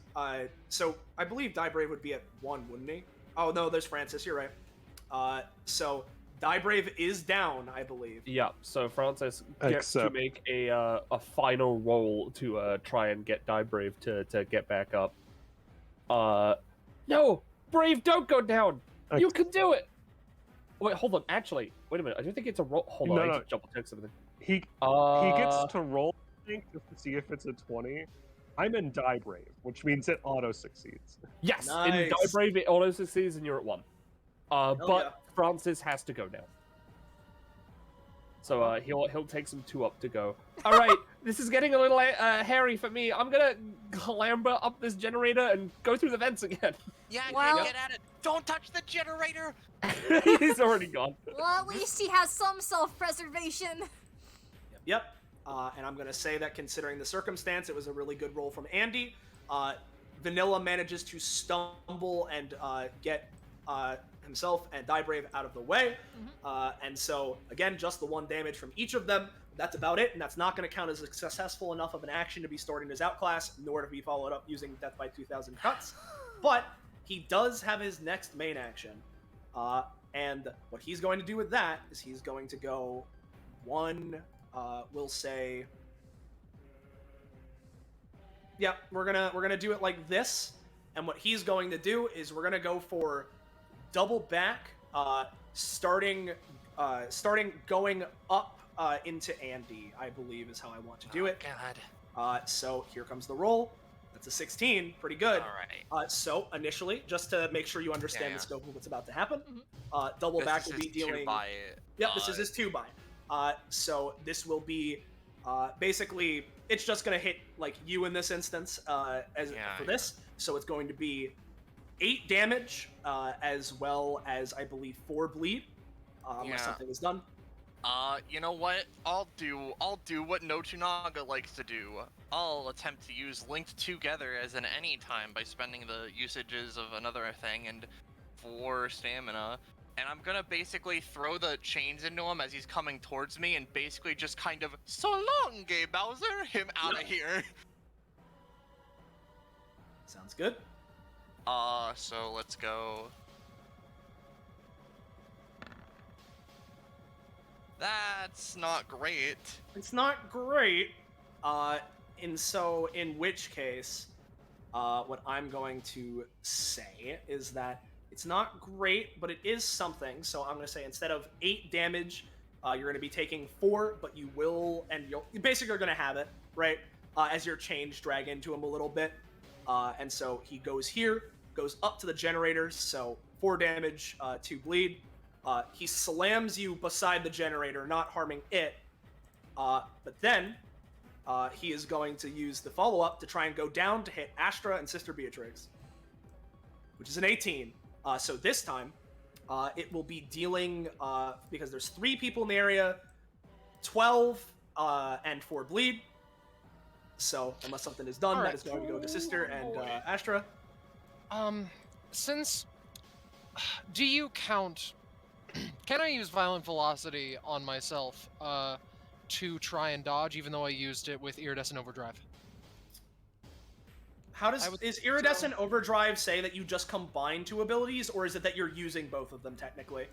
so I believe Die Brave would be at 1, wouldn't he? Oh no, there's Francis. You're right. So Die Brave is down, I believe. Yeah, so Francis gets to Except- make a final roll to try and get Die Brave to get back up. No! Brave, don't go down! You can do it! Wait, hold on. Actually, wait a minute. I don't think it's a roll. Hold on, I need to double check something. He gets to roll, I think, just to see if it's a 20. I'm in Die Brave, which means it auto succeeds. Yes, in Nice. Die Brave it auto succeeds and you're at 1. But yeah. Francis has to go now. So he'll take some 2 up to go. All right, this is getting a little hairy for me. I'm gonna clamber up this generator and go through the vents again. Yeah, Well- get at it. Don't touch the generator. He's already gone. Well, at least he has some self-preservation. Yep. And I'm gonna say that considering the circumstance, it was a really good roll from Andy. Vanilla manages to stumble and get himself and Die Brave out of the way. And so, again, just the 1 damage from each of them. That's about it, and that's not going to count as a successful enough of an action to be stored in his outclass, nor to be followed up using Death by 2,000 cuts. But he does have his next main action. And what he's going to do with that is he's going to go 1, we'll say... Yep, we're gonna do it like this. And what he's going to do is we're gonna go for double back, starting going up into Andy, I believe is how I want to do it. God. So here comes the roll. That's a 16, pretty good. All right. So initially, just to make sure you understand Yeah. the scope of what's about to happen, double This back is will be his 2 dealing. by, Yep, this is his 2 buy. So this will be basically it's just gonna hit like you in this instance for this. So it's going to be 8 damage as well as I believe 4 bleed unless something is done. You know what? I'll do what Notunaga likes to do. I'll attempt to use Linked Together as an anytime by spending the usages of another thing and 4 stamina. And I'm gonna basically throw the chains into him as he's coming towards me and basically just kind of, so long, Gay Bowser, him out of here. Sounds good. So let's go. That's not great. It's not great. In which case, what I'm going to say is that it's not great, but it is something. So I'm going to say instead of 8 damage You're going to be taking 4, but you will, and you basically are going to have it, right? As your change drag into him a little bit. And so he goes here, goes up to the generators, so 4 damage, 2 bleed. He slams you beside the generator, not harming it. But then he is going to use the follow-up to try and go down to hit Astra and Sister Beatrix, which is an 18. So this time, it will be dealing, because there's 3 people in the area, 12 and 4 bleed. So unless something is done, that is going to go to Sister and Astra. Do you count? Can I use Violent Velocity on myself to try and dodge, even though I used it with Iridescent Overdrive? How is Iridescent Overdrive say that you just combine 2 abilities, or is it that you're using both of them technically?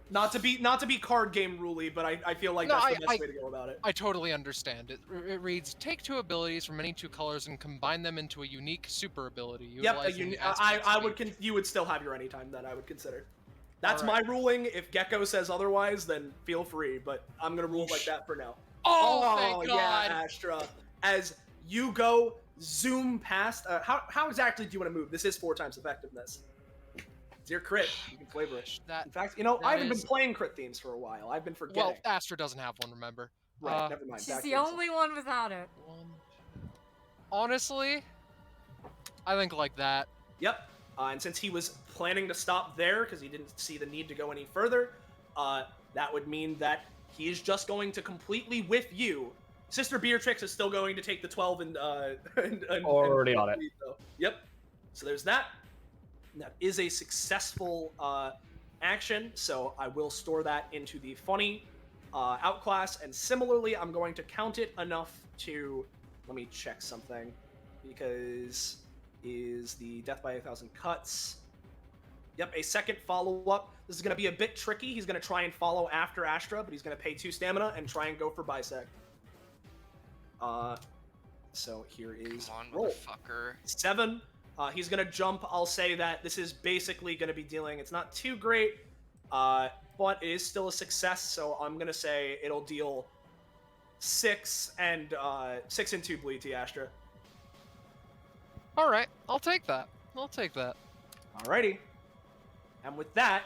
Not to be card game ruly, but I feel like that's the best way to go about it. I totally understand. It reads, take 2 abilities from any 2 colors and combine them into a unique super ability. Yep, you would still have your anytime that I would consider. That's my ruling. If Gecko says otherwise, then feel free, but I'm gonna rule like that for now. Oh, thank God. Yeah, Astra. As you go zoom past, how exactly do you want to move? This is 4 times effectiveness. It's your crit. You can flavor it. In fact, I haven't been playing crit themes for a while. I've been forgetting. Well, Astra doesn't have one, remember? Right, never mind. She's the only one without it. Honestly, I think like that. Yep. And since he was planning to stop there because he didn't see the need to go any further, that would mean that he is just going to completely whiff you. Sister Beatrix is still going to take the 12 and already on it. Though. Yep. So there's that. That is a successful action, so I will store that into the funny outclass, and similarly, I'm going to count it enough to... Let me check something, because is the Death by 1,000 Cuts... Yep, a second follow-up. This is going to be a bit tricky. He's going to try and follow after Astra, but he's going to pay 2 stamina and try and go for Bisect. So here is Come on, roll. motherfucker. 7. He's going to jump. I'll say that this is basically going to be dealing... It's not too great, but it is still a success, so I'm going to say it'll deal 6 and 2 bleed to Astra. Alright, I'll take that. Alrighty. And with that,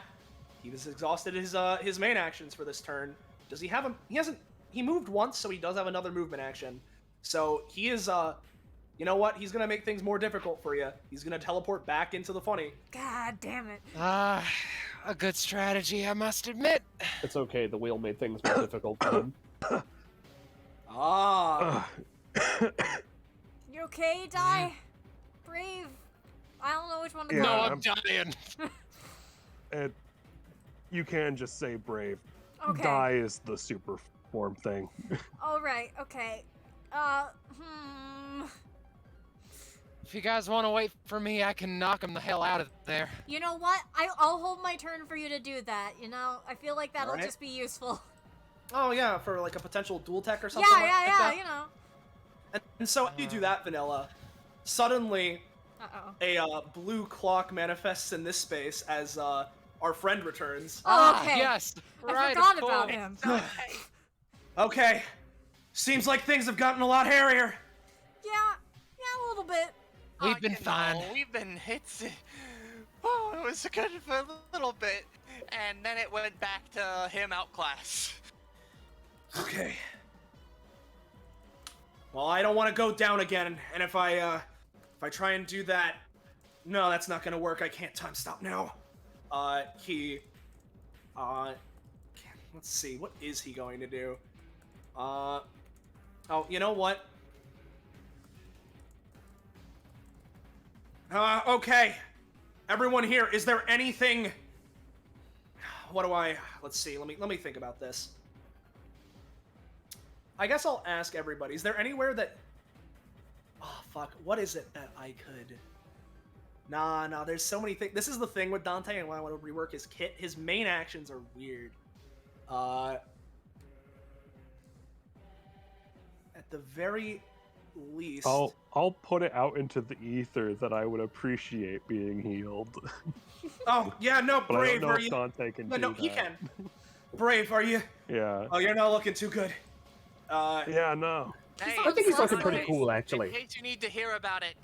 he was exhausted his main actions for this turn. Does he have him? He moved once, so he does have another movement action. So he is, you know what? He's gonna make things more difficult for you. He's gonna teleport back into the funny. God damn it. A good strategy, I must admit. It's okay, the wheel made things more difficult for him. You okay, Die? Brave? I don't know which one to Yeah, No, call. I'm dying. You can just say brave. Okay. Die is the super form thing. Alright, okay. If you guys want to wait for me, I can knock him the hell out of there. You know what? I'll hold my turn for you to do that, you know? I feel like that'll Alright. just be useful. Oh yeah, for like a potential dual tech or something. Yeah, you know. And so you do that, Vanilla. Suddenly, a blue clock manifests in this space as our friend returns. Oh, okay. Yes. I forgot about him. Okay. Seems like things have gotten a lot hairier. Yeah, a little bit. We've been fine. We've been hits. Oh, it was good for a little bit, and then it went back to him outclass. Okay. Well, I don't want to go down again, and if I try and do that, no, that's not gonna work. I can't time stop now. Let's see, what is he going to do? Oh, you know what? Okay. Everyone here, is there anything... Let's see, let me think about this. I guess I'll ask everybody, is there anywhere that... Oh, fuck, what is it that I could... Nah, there's so many things. This is the thing with Dante, and why I want to rework his kit. His main actions are weird. At the very least... I'll put it out into the ether that I would appreciate being healed. Oh, yeah, no, But I Brave, don't know are if you... Dante can No, do no, that. he can. Brave, are you? Yeah. Oh, you're not looking too good. Yeah, no. Hey, I think he's looking pretty in cool, case- actually. In case you need to hear about it,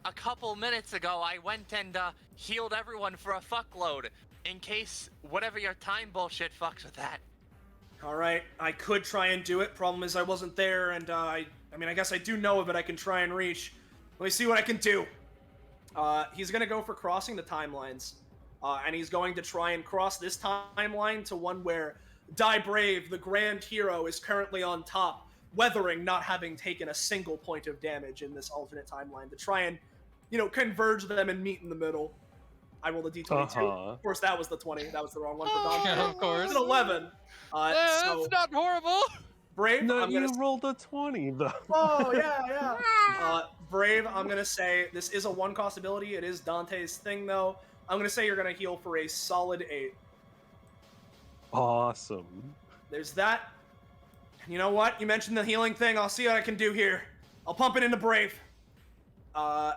a couple minutes ago, I went and healed everyone for a fuckload. In case whatever your time bullshit fucks with that. All right, I could try and do it. Problem is, I wasn't there, and I mean, I guess I do know of it. I can try and reach. Let me see what I can do. He's gonna go for crossing the timelines, and he's going to try and cross this timeline to one where Die Brave, the grand hero, is currently on top, weathering, not having taken a single point of damage in this alternate timeline, to try and, converge them and meet in the middle. I rolled a d22. Of course, that was the 20. That was the wrong one for Dante. Yeah, of course. It's an 11. So That's not horrible. Brave, No, I'm gonna. you rolled a 20 though. Oh yeah. Brave, I'm gonna say this is a 1-cost ability. It is Dante's thing though. I'm gonna say you're gonna heal for a solid 8. Awesome. There's that. And you know what? You mentioned the healing thing. I'll see what I can do here. I'll pump it into Brave. And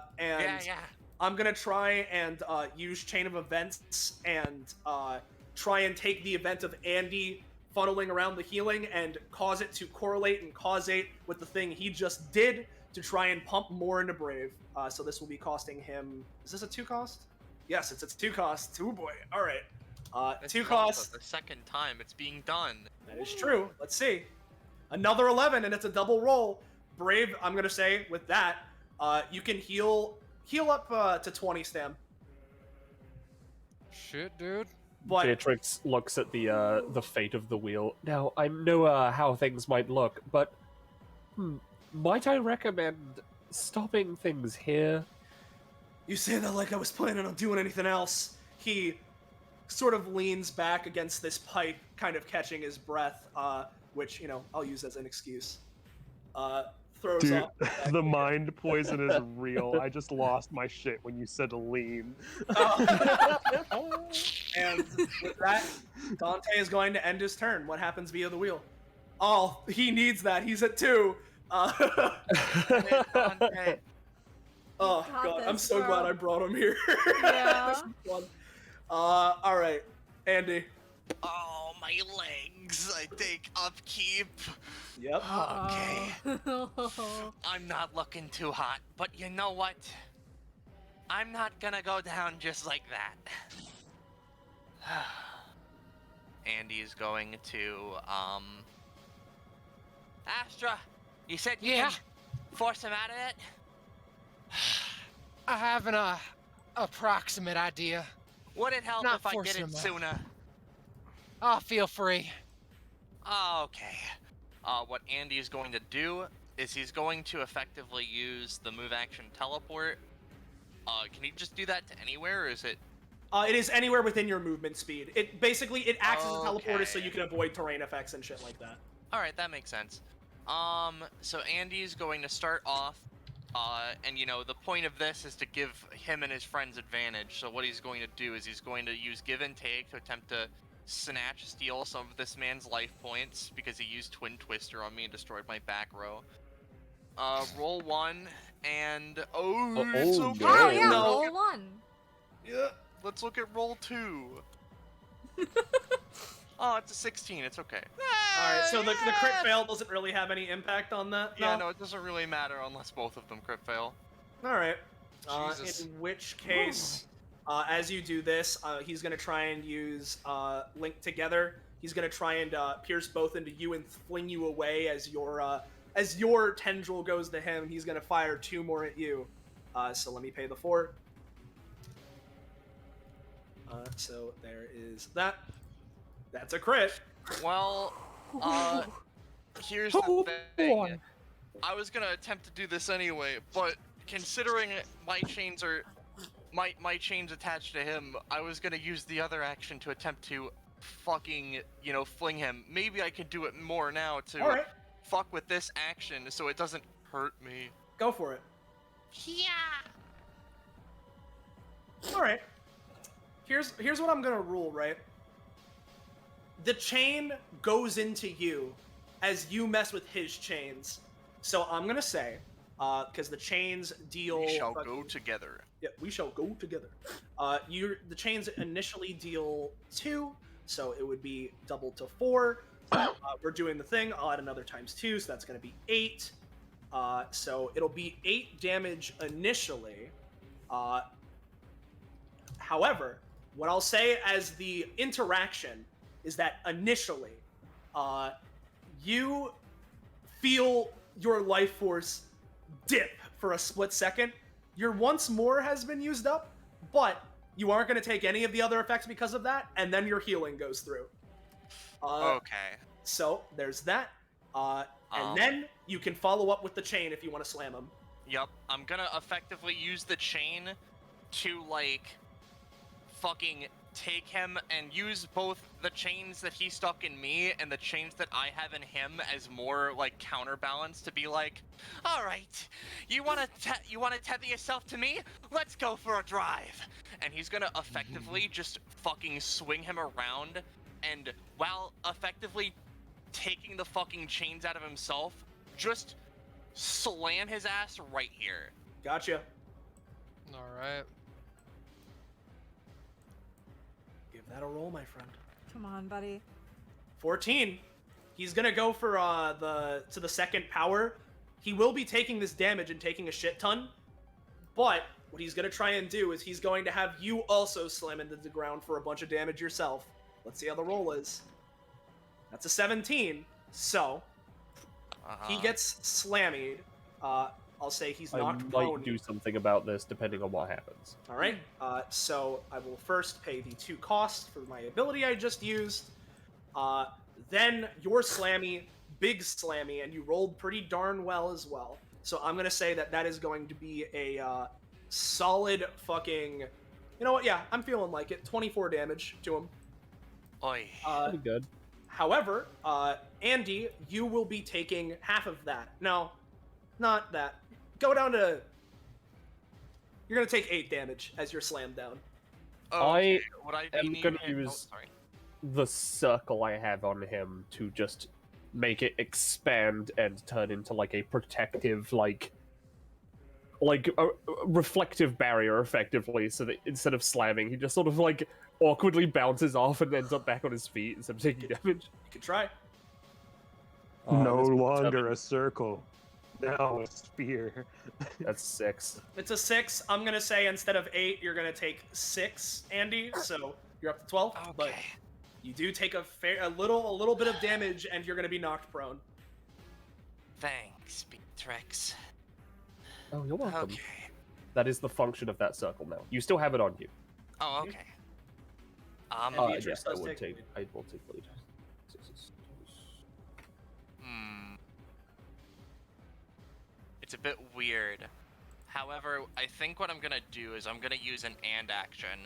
Yeah. I'm gonna try and use Chain of Events and try and take the event of Andy funneling around the healing and cause it to correlate and causate with the thing he just did to try and pump more into Brave. So this will be costing him. Is this a 2-cost? Yes, it's a 2-cost. Oh boy. All right. This 2 is also costs. the second time it's being done. That is true. Let's see. Another 11, and it's a double roll. Brave, I'm gonna say with that, you can heal up to 20 stam. Shit, dude. But Beatrix looks at the fate of the wheel. Now, I know how things might look, but might I recommend stopping things here? you say that like I was planning on doing anything else. He sort of leans back against this pipe, kind of catching his breath, which, I'll use as an excuse. Throws Dude, off. the mind poison is real. I just lost my shit when you said lean. And with that, Dante is going to end his turn. What happens via the wheel? Oh, he needs that. He's at 2. Dante. Oh, got God. I'm this, so bro. glad I brought him here. Yeah. This is fun. All right. Andy. Oh, my legs. I take upkeep. Yep. Okay. I'm not looking too hot, but you know what? I'm not gonna go down just like that. Andy's going to, Astra, you said you Yeah? can force him out of it? I have an approximate idea. Would it help Not if I force did it him out. sooner? Oh, feel free. Okay. What Andy is going to do is he's going to effectively use the move action teleport. Can he just do that to anywhere, or is it? It is anywhere within your movement speed. It acts as a teleporter so Okay. you can avoid terrain effects and shit like that. All right, that makes sense. So Andy's going to start off, and the point of this is to give him and his friends advantage. So what he's going to do is he's going to use give and take to attempt to steal some of this man's life points because he used Twin Twister on me and destroyed my back row. Roll 1, and it's oh, okay. Oh yeah, No. roll 1. Yeah, let's look at roll 2. Oh, it's a 16. It's okay. All right, so the crit fail doesn't really have any impact on that. Yeah, no, it doesn't really matter unless both of them crit fail. All right. Jesus. In which case, as you do this, he's gonna try and use Link Together. He's gonna try and pierce both into you and fling you away as your tendril goes to him. He's gonna fire 2 more at you. So let me pay the 4. So there is that. That's a crit. Well, here's the thing. I was gonna attempt to do this anyway, but considering my chains attached to him, I was gonna use the other action to attempt to fucking, fling him. Maybe I could do it more now to All right, fuck with this action so it doesn't hurt me. go for it. Yeah. All right. Here's what I'm gonna rule, right? The chain goes into you as you mess with his chains. So I'm gonna say, because the chains deal. We shall go together. Yeah, we shall go together. The chains initially deal 2. So it would be doubled to 4. We're doing the thing. I'll add another times 2, so that's going to be 8. So it'll be 8 damage initially. However, what I'll say as the interaction is that initially, you feel your life force dip for a split second. Your once more has been used up, but you aren't going to take any of the other effects because of that, and then your healing goes through. Okay. So there's that. And then you can follow up with the chain if you want to slam him. Yep, I'm gonna effectively use the chain to, like, fucking take him and use both the chains that he stuck in me and the chains that I have in him as more, like, counterbalance to be like, all right, you wanna tether yourself to me? Let's go for a drive. And he's gonna effectively just fucking swing him around, and while effectively taking the fucking chains out of himself, just slam his ass right here. Gotcha. All right. Give that a roll, my friend. Come on, buddy. 14. He's gonna go for the second power. He will be taking this damage and taking a shit ton, but what he's gonna try and do is he's going to have you also slam into the ground for a bunch of damage yourself. Let's see how the roll is. That's a 17. So he gets slammied. I'll say he's knocked I prone. might do something about this depending on what happens. All right. So I will first pay the 2 costs for my ability I just used. Then your slammy, big slammy, and you rolled pretty darn well as well. So I'm gonna say that is going to be a solid fucking. You know what? Yeah, I'm feeling like it. 24 damage to him. Oi. Pretty good. However, Andy, you will be taking half of that. No, not that. Go down to. You're gonna take 8 damage as you're slammed down. Okay. I am gonna use the circle I have on him to just make it expand and turn into like a protective, like a reflective barrier, effectively, so that instead of slamming, he just sort of like awkwardly bounces off and ends up back on his feet instead of taking damage. You can try. No longer a circle. Now a sphere. That's 6. It's a 6. I'm gonna say instead of 8, you're gonna take 6, Andy. So you're up to 12. Okay. But you do take a little bit of damage, and you're gonna be knocked prone. Thanks, Beatrix. Oh, you're welcome. Okay. That is the function of that circle now. You still have it on you. Oh, okay. Beatrix Yes, I does would take take. I will take lead. It's a bit weird. However, I think what I'm gonna do is I'm gonna use an and action.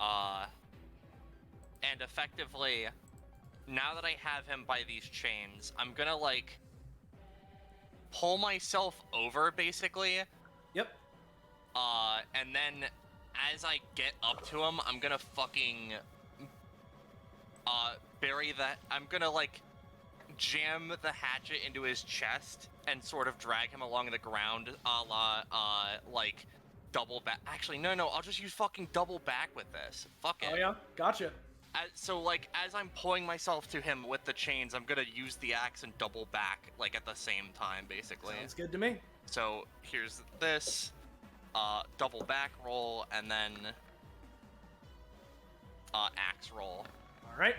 And effectively, now that I have him by these chains, I'm gonna, like, pull myself over, basically. Yep. And then as I get up to him, I'm gonna fucking bury that. I'm gonna, like, jam the hatchet into his chest and sort of drag him along the ground, a la, like, double back. Actually, no, I'll just use fucking double back with this. Fuck it. Oh yeah, gotcha. So, like, as I'm pulling myself to him with the chains, I'm gonna use the axe and double back, like, at the same time, basically. Sounds good to me. So, here's this, double back roll, and then, axe roll. Alright.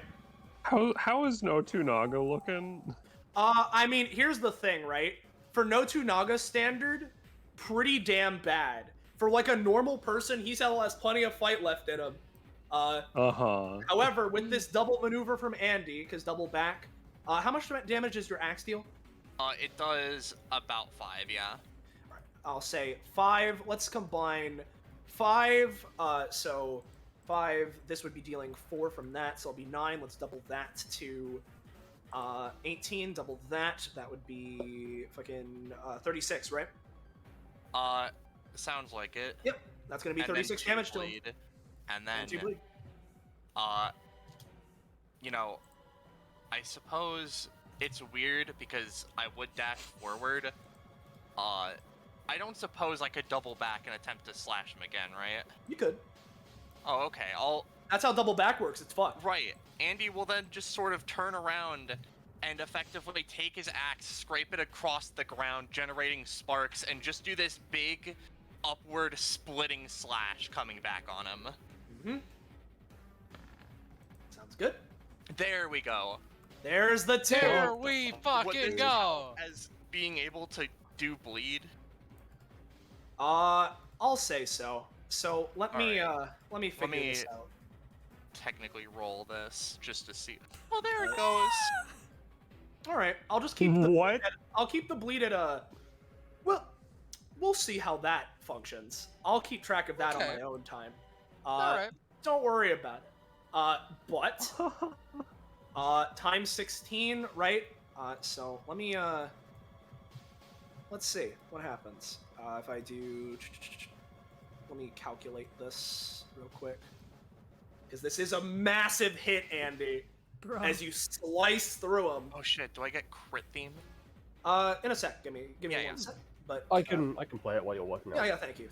How is No Naga looking? I mean, here's the thing, right? For No Naga standard, pretty damn bad. For, like, a normal person, he still has plenty of fight left in him. However, with this double maneuver from Andy, because double back, how much damage does your axe deal? It does about 5, yeah. I'll say 5. Let's combine 5. So 5. This would be dealing 4 from that, so it'll be 9. Let's double that to 18. Double that. That would be fucking 36, right? Sounds like it. Yep. That's gonna be 36 damage to him. And then, 2 bleed. you know, I suppose it's weird because I would dash forward. I don't suppose I could double back and attempt to slash him again, right? You could. Oh, okay. That's how double back works. It's fucked. Right. Andy will then just sort of turn around and effectively take his axe, scrape it across the ground, generating sparks, and just do this big upward splitting slash coming back on him. Mm-hmm. Sounds good. There we go. There's the two. There we fucking go. As being able to do bleed. I'll say so. So let me figure this out. Technically roll this just to see. Oh, there it goes. All right, I'll just keep the I'll keep the bleed at a. Well, we'll see how that functions. I'll keep track of that on my own time. All right. Don't worry about it. But times 16, right? So let me let's see what happens if I do. Let me calculate this real quick, because this is a massive hit, Andy. Bro. As you slice through him. Oh shit! Do I get crit theme? In a sec. Give me one sec. But I can play it while you're working out. Yeah. Thank you.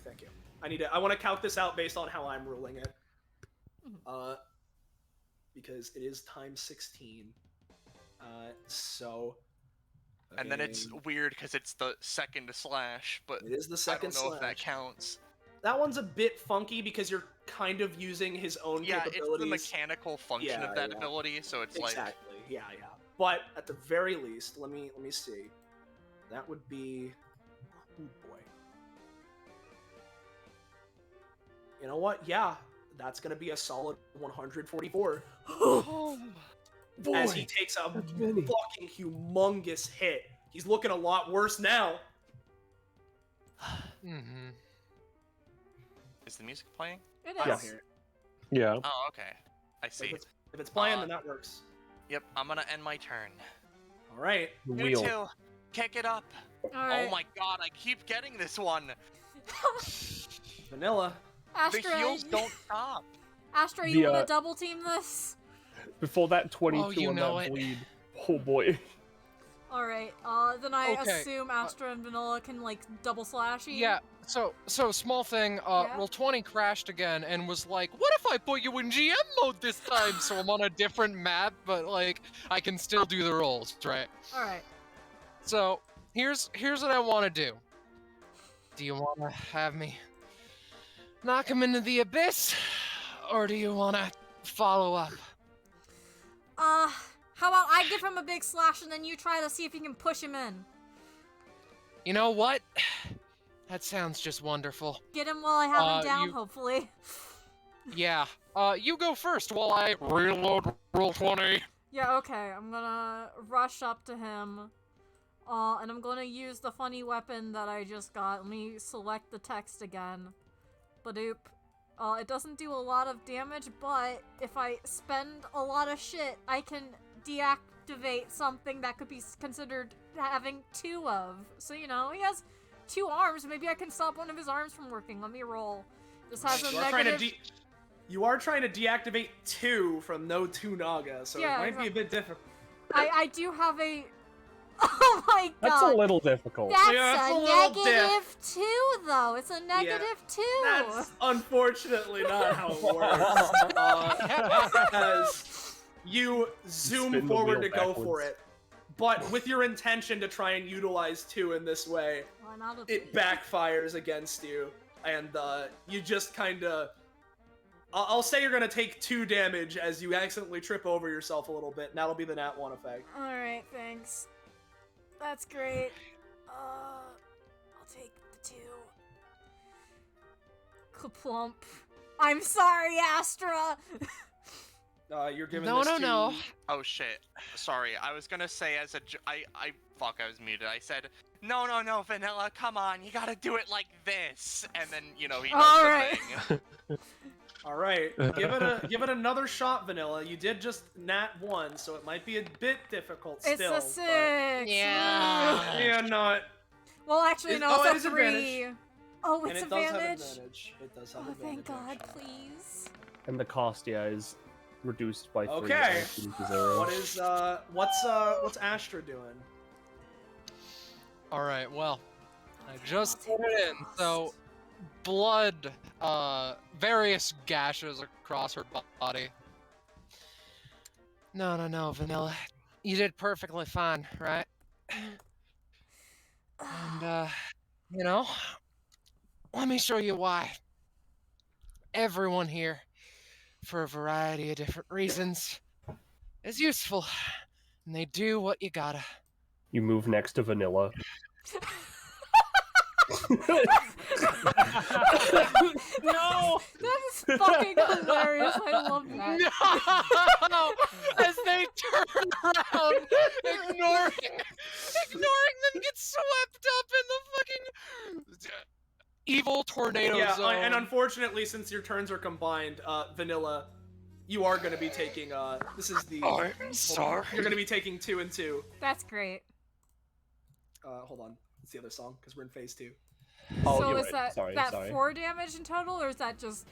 I want to calc this out based on how I'm ruling it. Because it is times 16. So. And then it's weird because it's the second slash, but it is the second I don't know if that slash. counts. That one's a bit funky because you're kind of using his own capabilities. It's the mechanical function of that ability, so it's exactly. Yeah. But at the very least, let me see. That would be. Oh boy. You know what? Yeah, that's gonna be a solid 144. Oh, boy. As he takes a fucking humongous hit. He's looking a lot worse now. Mm-hmm. Is the music playing? It I don't is. hear it. Yeah. Oh, okay. I see. If it's playing, then that works. Yep, I'm gonna end my turn. All right. You two, kick it up. All right. Oh my god, I keep getting this one. Vanilla. Astra, The heals don't stop. Astra, you want to double team this? Before that 22 you on know that it. bleed. Oh boy. All right. Then I Okay, assume Astra and Vanilla can like double slash you. Yeah, so small thing, roll 20 crashed again and was like, what if I put you in GM mode this time? So I'm on a different map, but like, I can still do the rolls, right? All right. So, here's what I want to do. Do you want to have me knock him into the abyss? Or do you want to follow up? How about I give him a big slash and then you try to see if you can push him in? You know what? That sounds just wonderful. Get him while I have him down, hopefully. Yeah. You go first while I reload roll 20. Yeah, okay. I'm gonna rush up to him. And I'm gonna use the funny weapon that I just got. Let me select the text again. Badoop. It doesn't do a lot of damage, but if I spend a lot of shit, I can deactivate something that could be considered having 2 of. So, you know, he has 2 arms. Maybe I can stop one of his arms from working. Let me roll. This has a negative... You are trying to deactivate 2 from no 2 Naga, so Yeah, it might be a bit difficult. I do have a... Oh my god! That's a little difficult. That's a a little negative 2, though. It's a negative 2. That's unfortunately not how it works. As you zoom Spin the forward to wheel go backwards. for it, but with your intention to try and utilize 2 in this way, it backfires against you, and you just kind of... I'll say you're going to take 2 damage as you accidentally trip over yourself a little bit, and that'll be the Nat 1 effect. Alright, thanks. That's great. I'll take the 2. Kaplump. I'm sorry, Astra! You're giving No, this no, to... no. Oh shit. Sorry, I was gonna say as a I was muted. I said, no, Vanilla, come on, you gotta do it like this. And then, you know, he does Alright. the thing. All right, give it another shot, Vanilla. You did just Nat 1, so it might be a bit difficult It's still. a 6! Yeah. Yeah, not. Well, actually, no, it it's is a 3. advantage. Oh, And it's it does have advantage? advantage. It does have Oh, advantage. thank God, actually. please. And the cost, is reduced by 3. Okay. To 0. What is what's Astra doing? Alright, well, I just put it in, so blood various gashes across her body. No, Vanilla. You did perfectly fine, right? And, let me show you why. Everyone here, for a variety of different reasons, is useful. And they do what you gotta. You move next to Vanilla. No! That is fucking hilarious. I love that. No! As they turn around, ignoring them get swept up in the fucking evil tornado zone. And unfortunately, since your turns are combined, Vanilla, you are going to be taking, this is the... I'm sorry. You're going to be taking 2 and 2. That's great. Hold on. It's the other song, because we're in phase 2. Oh, So you're is right. that Sorry. 4 damage in total, or is that just...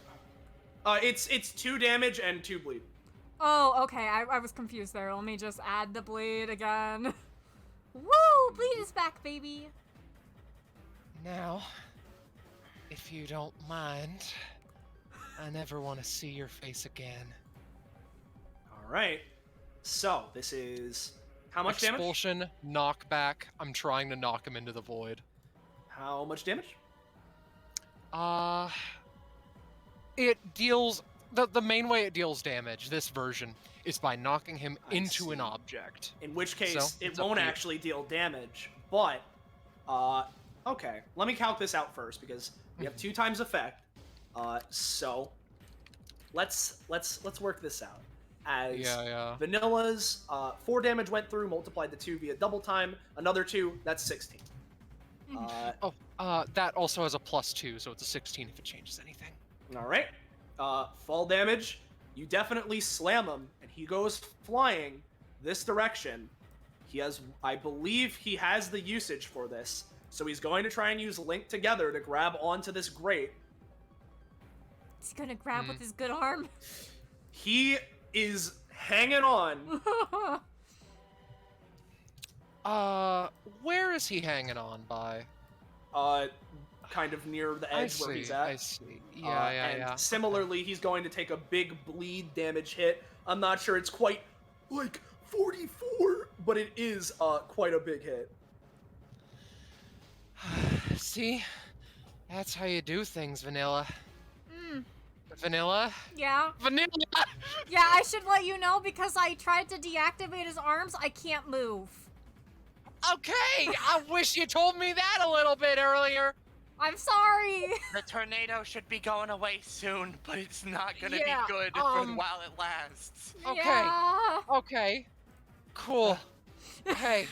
It's 2 damage and 2 bleed. Oh, okay. I was confused there. Let me just add the bleed again. Woo! Bleed is back, baby. Now, if you don't mind, I never want to see your face again. Alright. So, this is... How much damage? Expulsion, knockback. I'm trying to knock him into the void. How much damage? It deals... The main way it deals damage, this version, is by knocking him into an object. In which case, So, it it's up won't to you. actually deal damage, but... okay. Let me calc this out first, because we have 2 times effect. So... Let's work this out. As Yeah. Vanilla's 4 damage went through, multiplied the 2 via double time, another 2, that's 16. That also has a +2, so it's a 16 if it changes anything. Alright. Fall damage, you definitely slam him, and he goes flying this direction. I believe he has the usage for this, so he's going to try and use Link Together to grab onto this grate. He's gonna grab with his good arm. He is hanging on. Where is he hanging on by? Kind of near the edge where he's at. I see. Yeah. And similarly, he's going to take a big bleed damage hit. I'm not sure it's quite like 44, but it is quite a big hit. See? That's how you do things, Vanilla. Vanilla? Yeah? Vanilla! Yeah, I should let you know because I tried to deactivate his arms. I can't move. Okay! I wish you told me that a little bit earlier. I'm sorry. The tornado should be going away soon, but it's not gonna Yeah, be good for while it lasts. Okay. Yeah. Okay. Cool. Hey.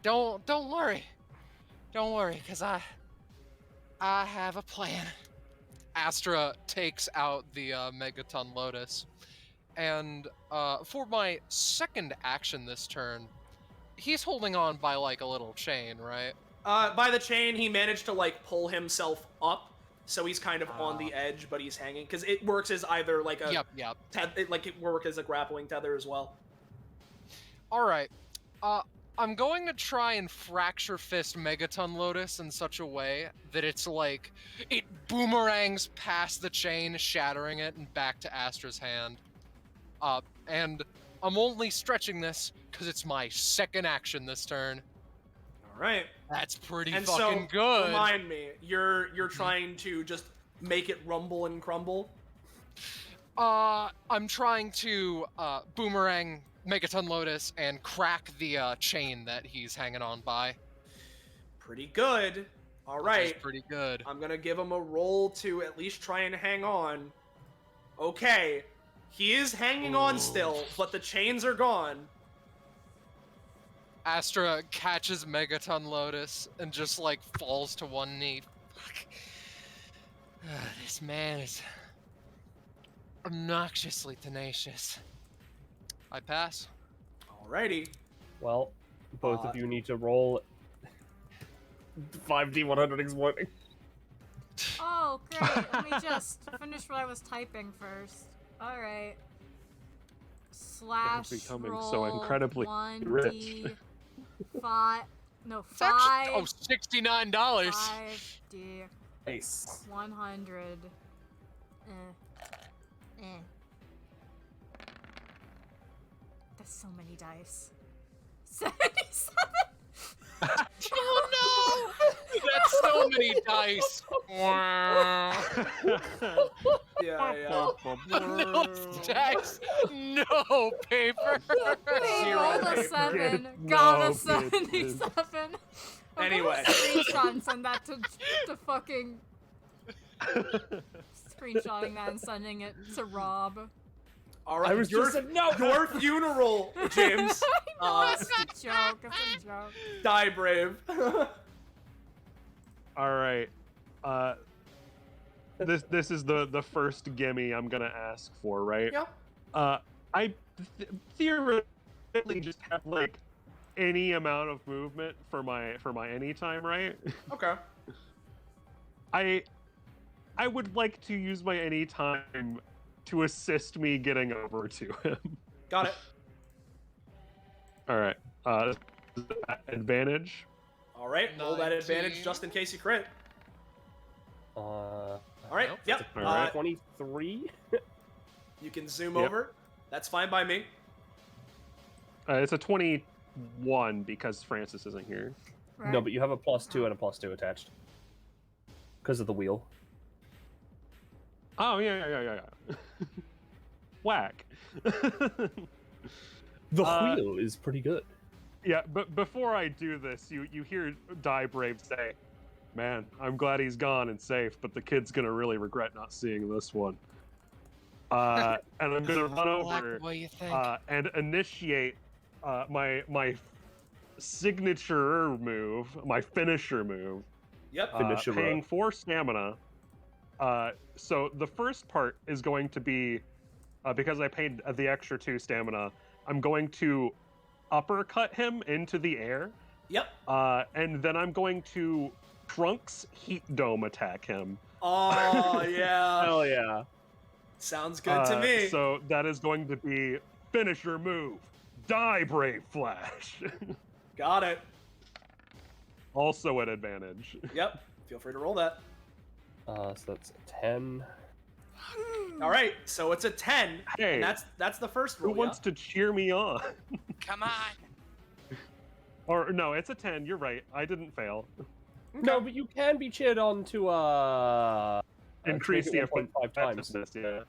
Don't worry. Don't worry, cause I have a plan. Astra takes out the Megaton Lotus, and for my second action this turn, he's holding on by like a little chain, right? By the chain, he managed to like pull himself up, so he's kind of on the edge, but he's hanging because it works as either like a Yep. it works as a grappling tether as well. All right. I'm going to try and fracture fist Megaton Lotus in such a way that it's like it boomerangs past the chain, shattering it and back to Astra's hand. And I'm only stretching this because it's my second action this turn. All right. That's pretty And fucking so, good. remind me, you're trying to just make it rumble and crumble? I'm trying to boomerang Megaton Lotus and crack the chain that he's hanging on by. Pretty good. All right. That's pretty good. I'm gonna give him a roll to at least try and hang on. Okay. He is hanging on still, but the chains are gone. Astra catches Megaton Lotus and just like falls to one knee. Fuck. This man is obnoxiously tenacious. I pass. Alrighty. Well, both of you need to roll 5d100 warning. Oh, great. Let me just finish what I was typing first. All right. Slash becoming roll so incredibly 1d rich. 5. No, It's actually, 5. $69. 5d. Nice. 100. That's so many dice. 77. Oh no! That's so many dice. Yeah. No stacks, no paper. They rolled a 7, Get got no a 77. I'm Anyway. gonna screenshot and send that to fucking. Screenshotting that and sending it to Rob. All right, I was just said no. your funeral, James. It's a joke. It's a joke. Die brave. All right. This is the first gimme I'm gonna ask for, right? Yeah. I theoretically just have like any amount of movement for my anytime, right? Okay. I would like to use my anytime to assist me getting over to him. Got it. All right. Advantage. All right. Roll that advantage 19. just in case you crit. All All right. Nope. Yep. All right. 23. You can zoom Yep. over. That's fine by me. It's a 21 because Francis isn't here. Right? No, but you have a +2 and a +2 attached. Because of the wheel. Oh yeah. Whack. The wheel is pretty good. Yeah, but before I do this, you hear Die Brave say, "Man, I'm glad he's gone and safe, but the kid's gonna really regret not seeing this one." And I'm gonna run over What you think? and initiate my signature move, my finisher move. Yep. Finisher paying move. 4 stamina. So the first part is going to be because I paid the extra 2 stamina. I'm going to uppercut him into the air. Yep. And then I'm going to Trunks Heat Dome attack him. Oh yeah. Hell yeah. Sounds good to me. So that is going to be finisher move. Die Brave Flash. Got it. Also an advantage. Yep. Feel free to roll that. So that's 10. All right. So it's a 10. Hey, And that's the first who roll. wants to cheer me on? Come on. Or no, it's a 10. You're right. I didn't fail. No, but you can be cheered on to Increase the 1.5 times. effectiveness, yeah.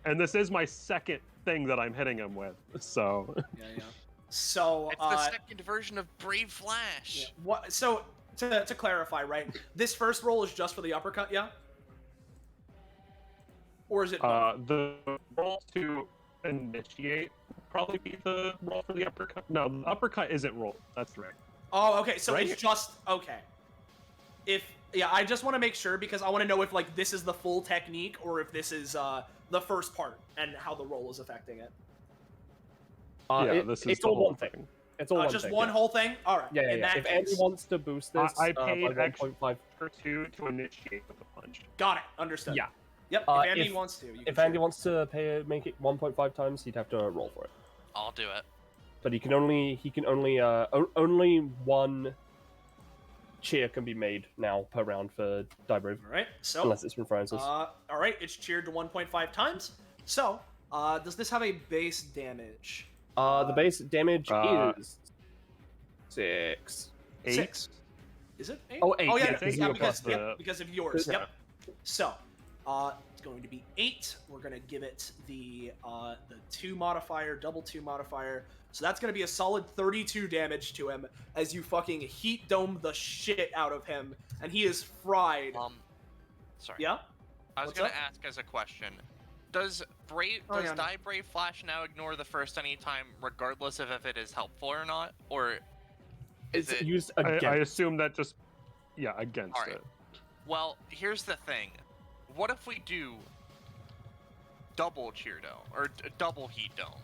And this is my second thing that I'm hitting him with, so. Yeah. So It's the second version of Brave Flash. yeah. What? So to clarify, right? This first roll is just for the uppercut, yeah? Or is it? The roll to initiate would probably be the roll for the uppercut. No, the uppercut isn't rolled. That's right. Oh, okay. So Right? it's just okay. I just want to make sure because I want to know if like this is the full technique or if this is the first part and how the roll is affecting it. This is it's the all whole one thing. It's all one Just thing. one yeah. whole thing. All right. Yeah. In that If case, Andy wants to boost this, I by paid extra 1.5. for 2 to initiate with a punch. got it. Understood. Yeah. Yep. Uh, If Andy if- wants to, you If can Andy shoot. wants to make it 1.5 times, he'd have to roll for it. I'll do it. But he can only only one cheer can be made now per round for Die Brave, All right. So unless it's from Francis. all right. It's cheered to 1.5 times. So does this have a base damage? The base damage is 6. 6. Is it 8? Oh, 8, Oh yeah, yeah, yeah, because you because, plus the- because of yours. Yeah. Yep. So it's going to be 8. We're gonna give it the 2 modifier, double 2 modifier. So that's gonna be a solid 32 damage to him as you fucking heat dome the shit out of him, and he is fried. Sorry. Yeah. I was What's gonna up? ask as a question. Does Oh, yeah, no. Die Brave Flash now ignore the first anytime, regardless of if it is helpful or not, or is It's it? used I against. assume that just, against Alright. it. Well, here's the thing. What if we do double cheer dome or double heat dome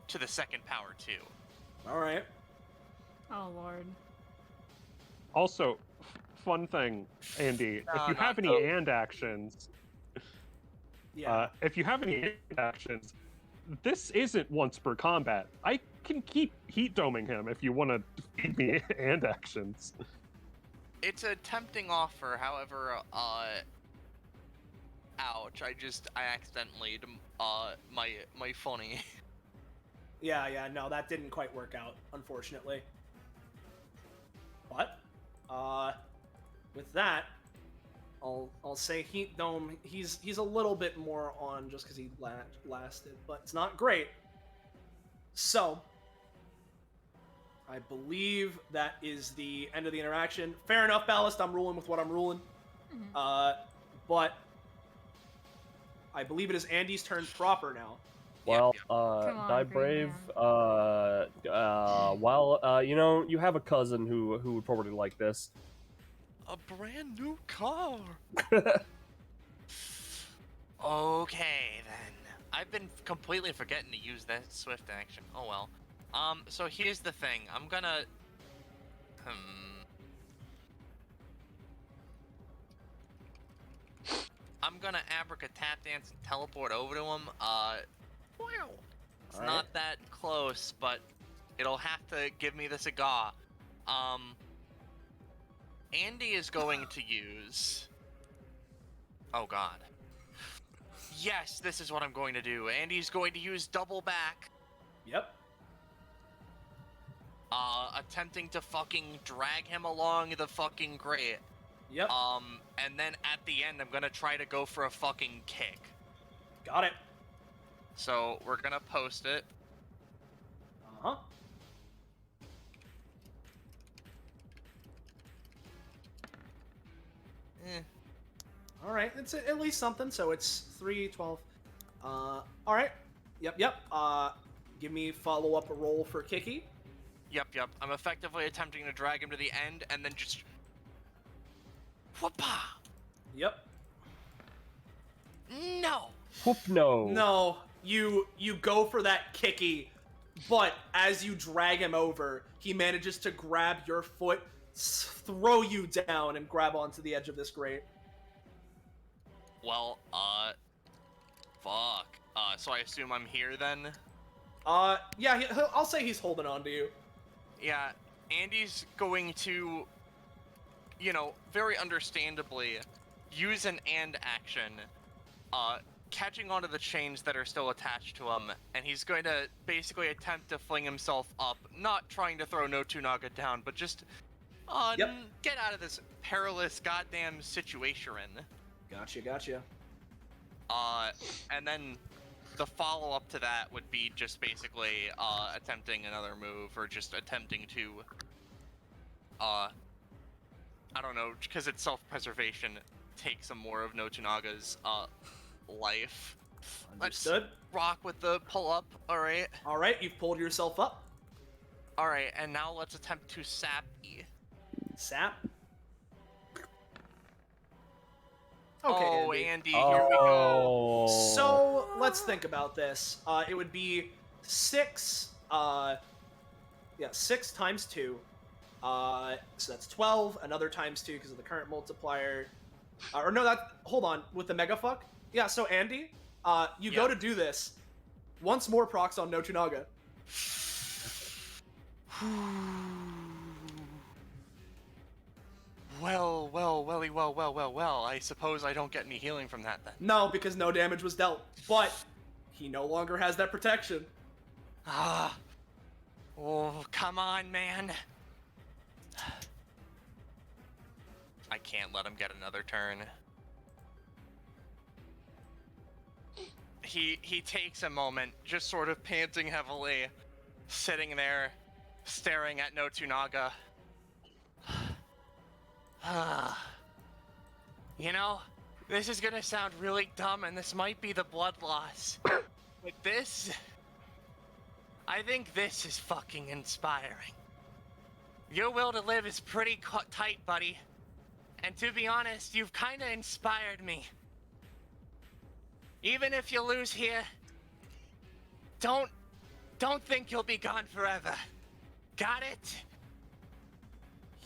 to the second power too? All right. Oh lord. Also, fun thing, Andy, No, if you have not any those. and actions, Yeah. if you have any and actions, this isn't once per combat. I can keep heat doming him if you want to feed me and actions. it's a tempting offer, however, ouch, I accidentally, my funny. Yeah, no, that didn't quite work out, unfortunately. But, with that, I'll say Heat Dome, he's a little bit more on just because he lasted, but it's not great. So, I believe that is the end of the interaction. Fair enough, Ballast, I'm ruling with what I'm ruling. But I believe it is Andy's turn proper now. Well, Come on, Die Green Brave, well, you know, you have a cousin who would probably like this. A brand new car. Okay, then. I've been completely forgetting to use that swift action. Oh well. So here's the thing. I'm gonna... I'm gonna abracadabra dance and teleport over to him. Wow. It's not that close, but it'll have to give me the cigar. Andy is going to use... Oh god. Yes, this is what I'm going to do. Andy's going to use double back. Yep. Attempting to fucking drag him along the fucking grate. Yep. And then at the end, I'm gonna try to go for a fucking kick. Got it. So, we're gonna post it. Uh-huh. Alright, it's at least something, so it's 3, 12. Alright. Yep. Give me follow-up a roll for Kiki. Yep. I'm effectively attempting to drag him to the end, and then just... Whoopah! Yep. No! Whoop no! No, you go for that Kiki, but as you drag him over, he manages to grab your foot, throw you down, and grab onto the edge of this grate. Well, fuck. So I assume I'm here then? Yeah, I'll say he's holding on to you. Yeah, Andy's going to, you know, very understandably, use an and action, catching onto the chains that are still attached to him, and he's going to basically attempt to fling himself up, not trying to throw Notunaga down, but just, get out of this perilous goddamn situation. Gotcha. And then the follow-up to that would be just basically, attempting another move, or just attempting to, I don't know, because it's self-preservation, take some more of Notunaga's, life. Understood. Let's rock with the pull-up, alright? Alright, you've pulled yourself up. Alright, and now let's attempt to sap E. Sap? Okay, Andy. Andy, here we go. So, let's think about this. It would be 6 times 2. So that's 12, another times 2 because of the current multiplier. Hold on, with the mega fuck? Yeah, so Andy, you go to do this. Once more procs on Notunaga. Well, I suppose I don't get any healing from that then. No, because no damage was dealt. But he no longer has that protection. Oh, come on, man. I can't let him get another turn. He takes a moment, just sort of panting heavily, sitting there, staring at Notunaga. You know, this is gonna sound really dumb, and this might be the blood loss. But I think this is fucking inspiring. Your will to live is pretty tight, buddy. And to be honest, you've kinda inspired me. Even if you lose here, don't think you'll be gone forever. Got it?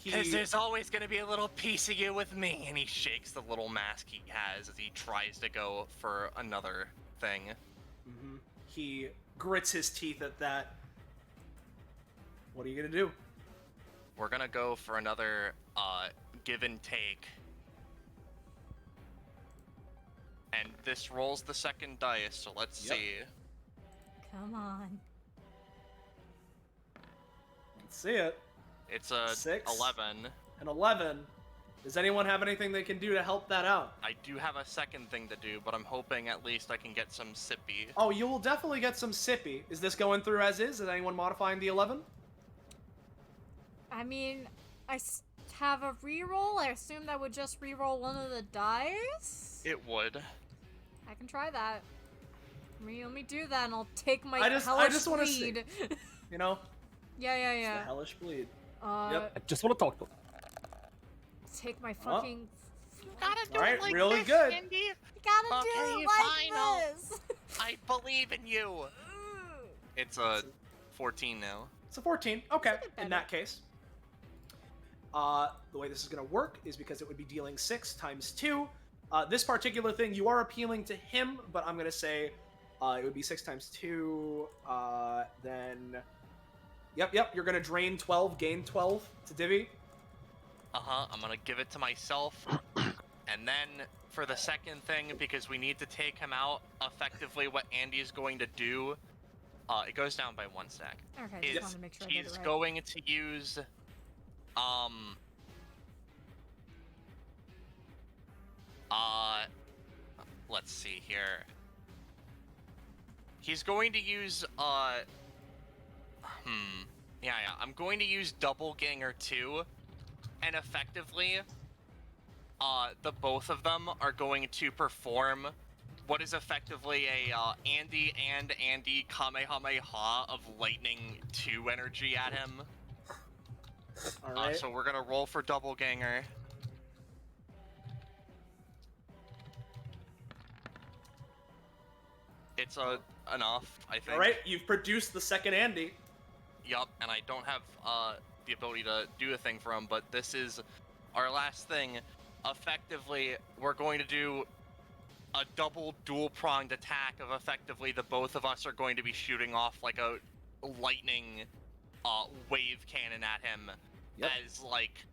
Because there's always going to be a little piece of you with me. And he shakes the little mask he has as he tries to go for another thing. Mm-hmm. He grits his teeth at that. What are you going to do? We're going to go for another give and take. And this rolls the second dice, so let's see. Come on. Let's see it. It's a 6. 11. An 11. Does anyone have anything they can do to help that out? I do have a second thing to do, but I'm hoping at least I can get some sippy. Oh, you will definitely get some sippy. Is this going through as is? Is anyone modifying the 11? I mean, have a reroll. I assume that would just reroll one of the dice. It would. I can try that. Let me do that, and I'll take my I hellish just want to see. bleed. You know? Yeah. It's the hellish bleed. Yep. I just want to talk to him. Take my fucking. You gotta do Alright, it like really this, good. Andy. You gotta do Okay, it like fine, I'll- this. I believe in you. It's a 14 now. It's a 14. Okay, in that case. The way this is going to work is because it would be dealing 6 times 2. This particular thing, you are appealing to him, but I'm going to say it would be 6 times 2. Then, yep, you're going to drain 12, gain 12 to Divvy. I'm gonna give it to myself. And then, for the second thing, because we need to take him out, effectively what Andy is going to do, it goes down by 1 stack. Okay, just wanted to make sure I did it He's right. going to use, let's see here. He's going to use, yeah, I'm going to use Doppelganger 2, and effectively, the both of them are going to perform what is effectively a, Andy and Andy Kamehameha of Lightning 2 energy at him. Alright. So we're gonna roll for Doppelganger. It's enough, I think. Alright, you've produced the second Andy. Yup, and I don't have the ability to do a thing for him, but this is our last thing. Effectively, we're going to do a double dual-pronged attack of effectively the both of us are going to be shooting off like a lightning wave cannon at him as like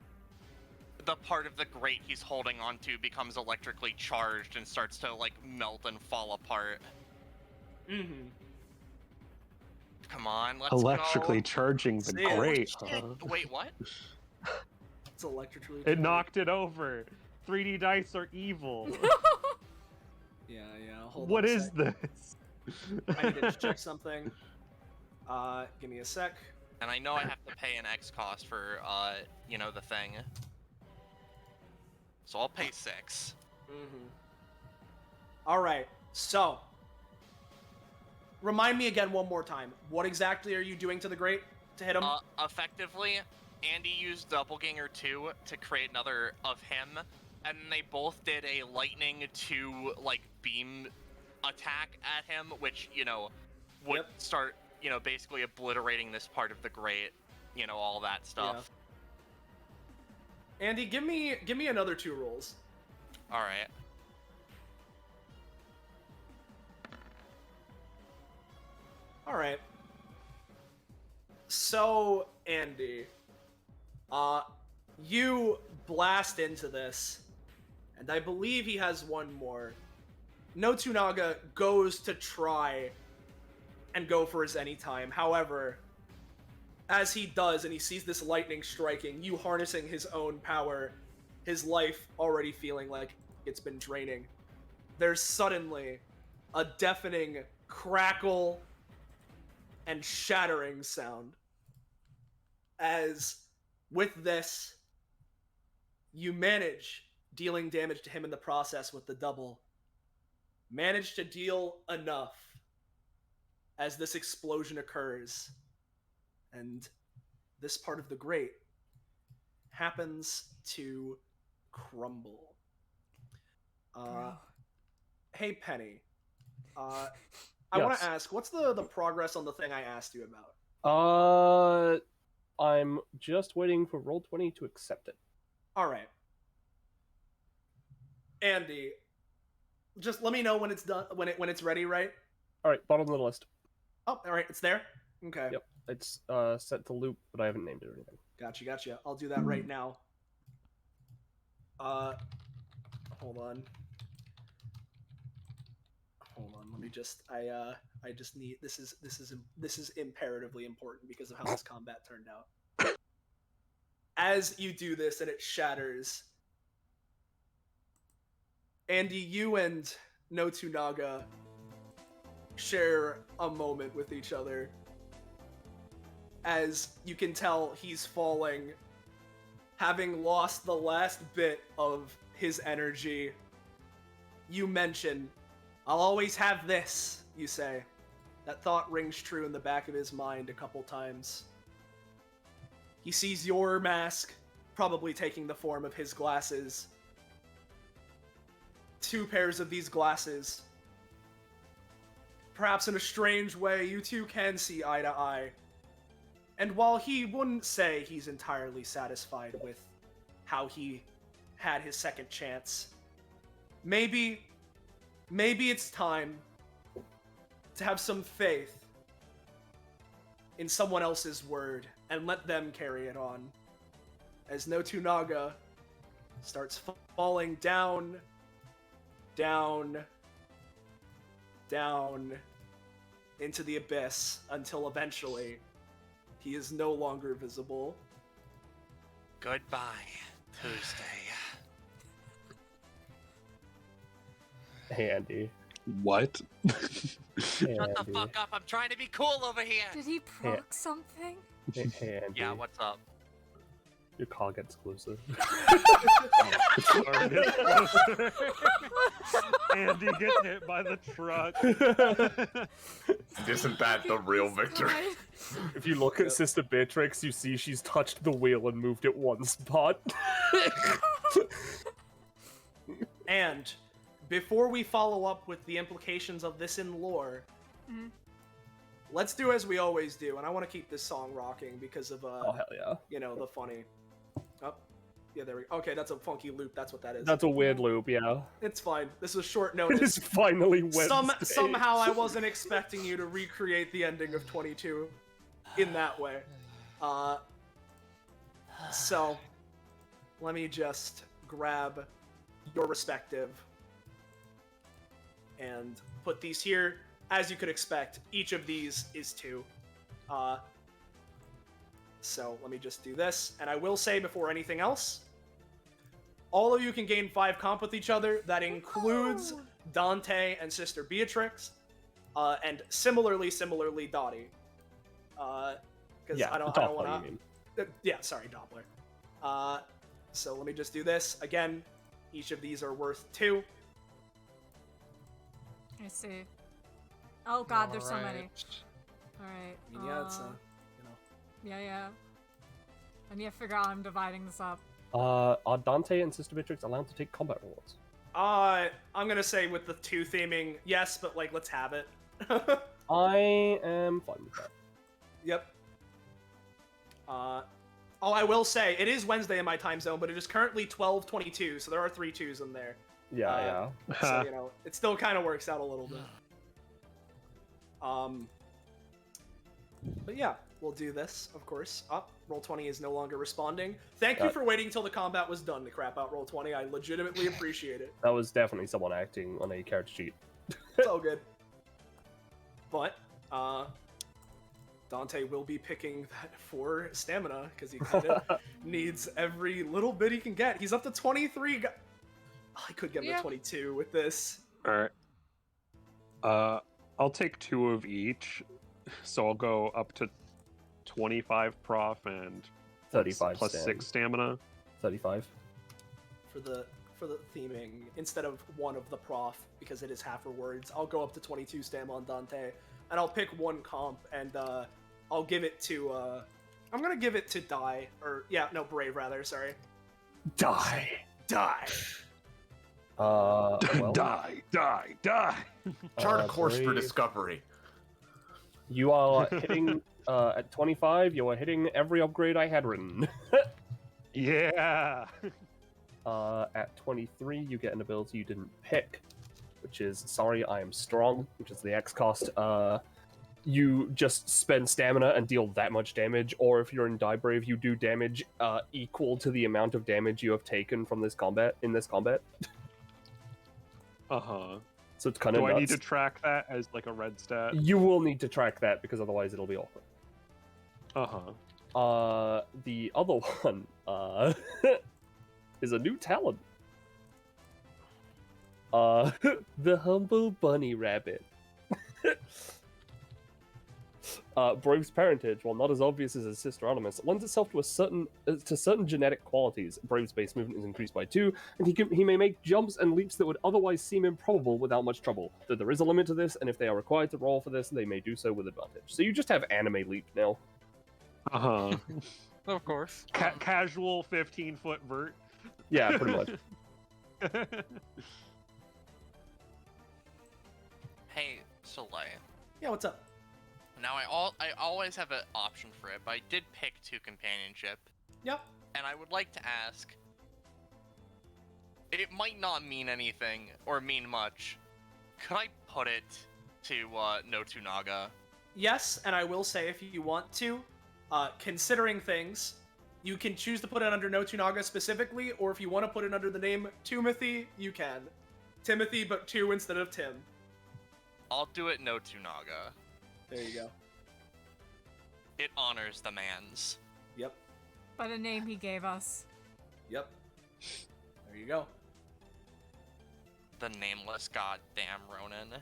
the part of the grate he's holding onto becomes electrically charged and starts to like melt and fall apart. Mm-hmm. Come on, let's Electrically go. charging the Yeah. grate. Shit. Wait, what? It's electrically. It knocked it over. 3D dice are evil. Yeah. Hold What on a is sec. this? I need to check something. Give me a sec. And I know I have to pay an X cost for, you know, the thing. So I'll pay 6. Mm-hmm. All right. So, remind me again one more time. What exactly are you doing to the grate to hit him? Effectively, Andy used Doppelganger 2 to create another of him, and they both did a lightning 2 like beam attack at him, which you know would start basically obliterating this part of the grate, all that stuff. Andy, give me another 2 rolls. All right. All right. So, Andy, you blast into this, and I believe he has one more. Notunaga goes to try and go for his anytime. However, as he does and he sees this lightning striking, you harnessing his own power, his life already feeling like it's been draining, there's suddenly a deafening crackle and shattering sound. As with this, you manage dealing damage to him in the process with the double. Manage to deal enough as this explosion occurs. And this part of the grate happens to crumble. Hey, Penny. I want Yes. to ask, what's the progress on the thing I asked you about? I'm just waiting for Roll20 to accept it. All right. Andy, just let me know when it's done, when it's ready, right? All right, bottom of the list. Oh, all right, it's there. Okay. Yep, it's set to loop, but I haven't named it or anything. Gotcha. I'll do that right now. Hold on. Let me just. I just need. This is imperatively important because of how this combat turned out. As you do this and it shatters, Andy, you and Notunaga share a moment with each other. As you can tell, he's falling, having lost the last bit of his energy. You mention, "I'll always have this," you say. That thought rings true in the back of his mind a couple times. He sees your mask, probably taking the form of his glasses. 2 pairs of these glasses. Perhaps in a strange way, you two can see eye to eye. And while he wouldn't say he's entirely satisfied with how he had his second chance, maybe it's time to have some faith in someone else's word and let them carry it on. As Notunaga starts falling down, down, down into the abyss until eventually he is no longer visible. Goodbye, Tuesday. Hey, Andy. What? Hey, Shut the Andy. fuck up, I'm trying to be cool over here! Did he proc something? Hey, Andy. Yeah, what's up? Your COG exclusive. Andy gets hit by the truck. Isn't that the real victory? If you look at Sister Beatrix, you see she's touched the wheel and moved it one spot. And before we follow up with the implications of this in lore, let's do as we always do, and I want to keep this song rocking because of Oh, hell yeah. you know, the funny. Oh, yeah, there we go. Okay, that's a funky loop. That's what that is. That's a weird loop, yeah. It's fine. This was short It notice. is finally Wednesday. Somehow I wasn't expecting you to recreate the ending of 22 in that way. So let me just grab your respective and put these here. As you could expect, each of these is 2. So let me just do this. And I will say before anything else, all of you can gain 5 comp with each other. That includes Dante and Sister Beatrix. And similarly Dottie. Because Yeah, I don't Doppler, want you mean. to... yeah, sorry, Doppler. So let me just do this. Again, each of these are worth 2. I see. Oh god, there's so many. Alright. Alright. I mean, yeah, it's Yeah. I need to figure out how I'm dividing this up. Are Dante and Sister Beatrix allowed to take combat rewards? I'm gonna say with the 2 theming, yes, but like, let's have it. I am fine with that. Yep. Oh, I will say, it is Wednesday in my time zone, but it is currently 12:22, so there are 3 2s in there. Yeah, So, you know, it still kind of works out a little bit. But yeah, we'll do this, of course. Roll20 is no longer responding. Thank you for waiting till the combat was done to crap out Roll20. I legitimately appreciate it. That was definitely someone acting on a character sheet. It's all good. But, Dante will be picking that for stamina, because he kind of needs every little bit he can get. He's up to 23. I could get him to 22 with this. Alright. I'll take 2 of each. So I'll go up to 25 prof and 35 plus stam. 6 stamina. 35. For the theming, instead of 1 of the prof, because it is half rewards, I'll go up to 22 stam on Dante, and I'll pick 1 comp, and I'll give it to I'm gonna give it to Brave rather, sorry. Die. Well, Die. Chart a course for Brave. discovery. You are hitting, at 25, you are hitting every upgrade I had written. Yeah. At 23, you get an ability you didn't pick, which is Sorry, I Am Strong, which is the X cost. you just spend stamina and deal that much damage, or if you're in Die Brave, you do damage equal to the amount of damage you have taken from this combat. Uh-huh. So it's kind of Do nuts. I need to track that as like a red stat? You will need to track that because otherwise it'll be awkward. Uh-huh. The other one is a new talent. The Humble Bunny Rabbit. Brave's parentage, while not as obvious as his sister Artemis, lends itself to certain genetic qualities. Brave's base movement is increased by 2, and he may make jumps and leaps that would otherwise seem improbable without much trouble. Though there is a limit to this, and if they are required to roll for this, they may do so with advantage. So you just have anime leap now. Uh-huh. Of course. Casual 15-foot vert. Yeah, pretty much. Hey, Soleil. Yeah, what's up? Now I always have an option for it, but I did pick 2 companionship. Yep. And I would like to ask. It might not mean anything or mean much. Could I put it to no Tunaga? Yes, and I will say if you want to, considering things, you can choose to put it under no Tunaga specifically, or if you want to put it under the name Timothy, you can. Timothy, but 2 instead of Tim. I'll do it no Tunaga. There you go. It honors the man's. Yep. By the name he gave us. Yep. There you go. The nameless goddamn Ronin.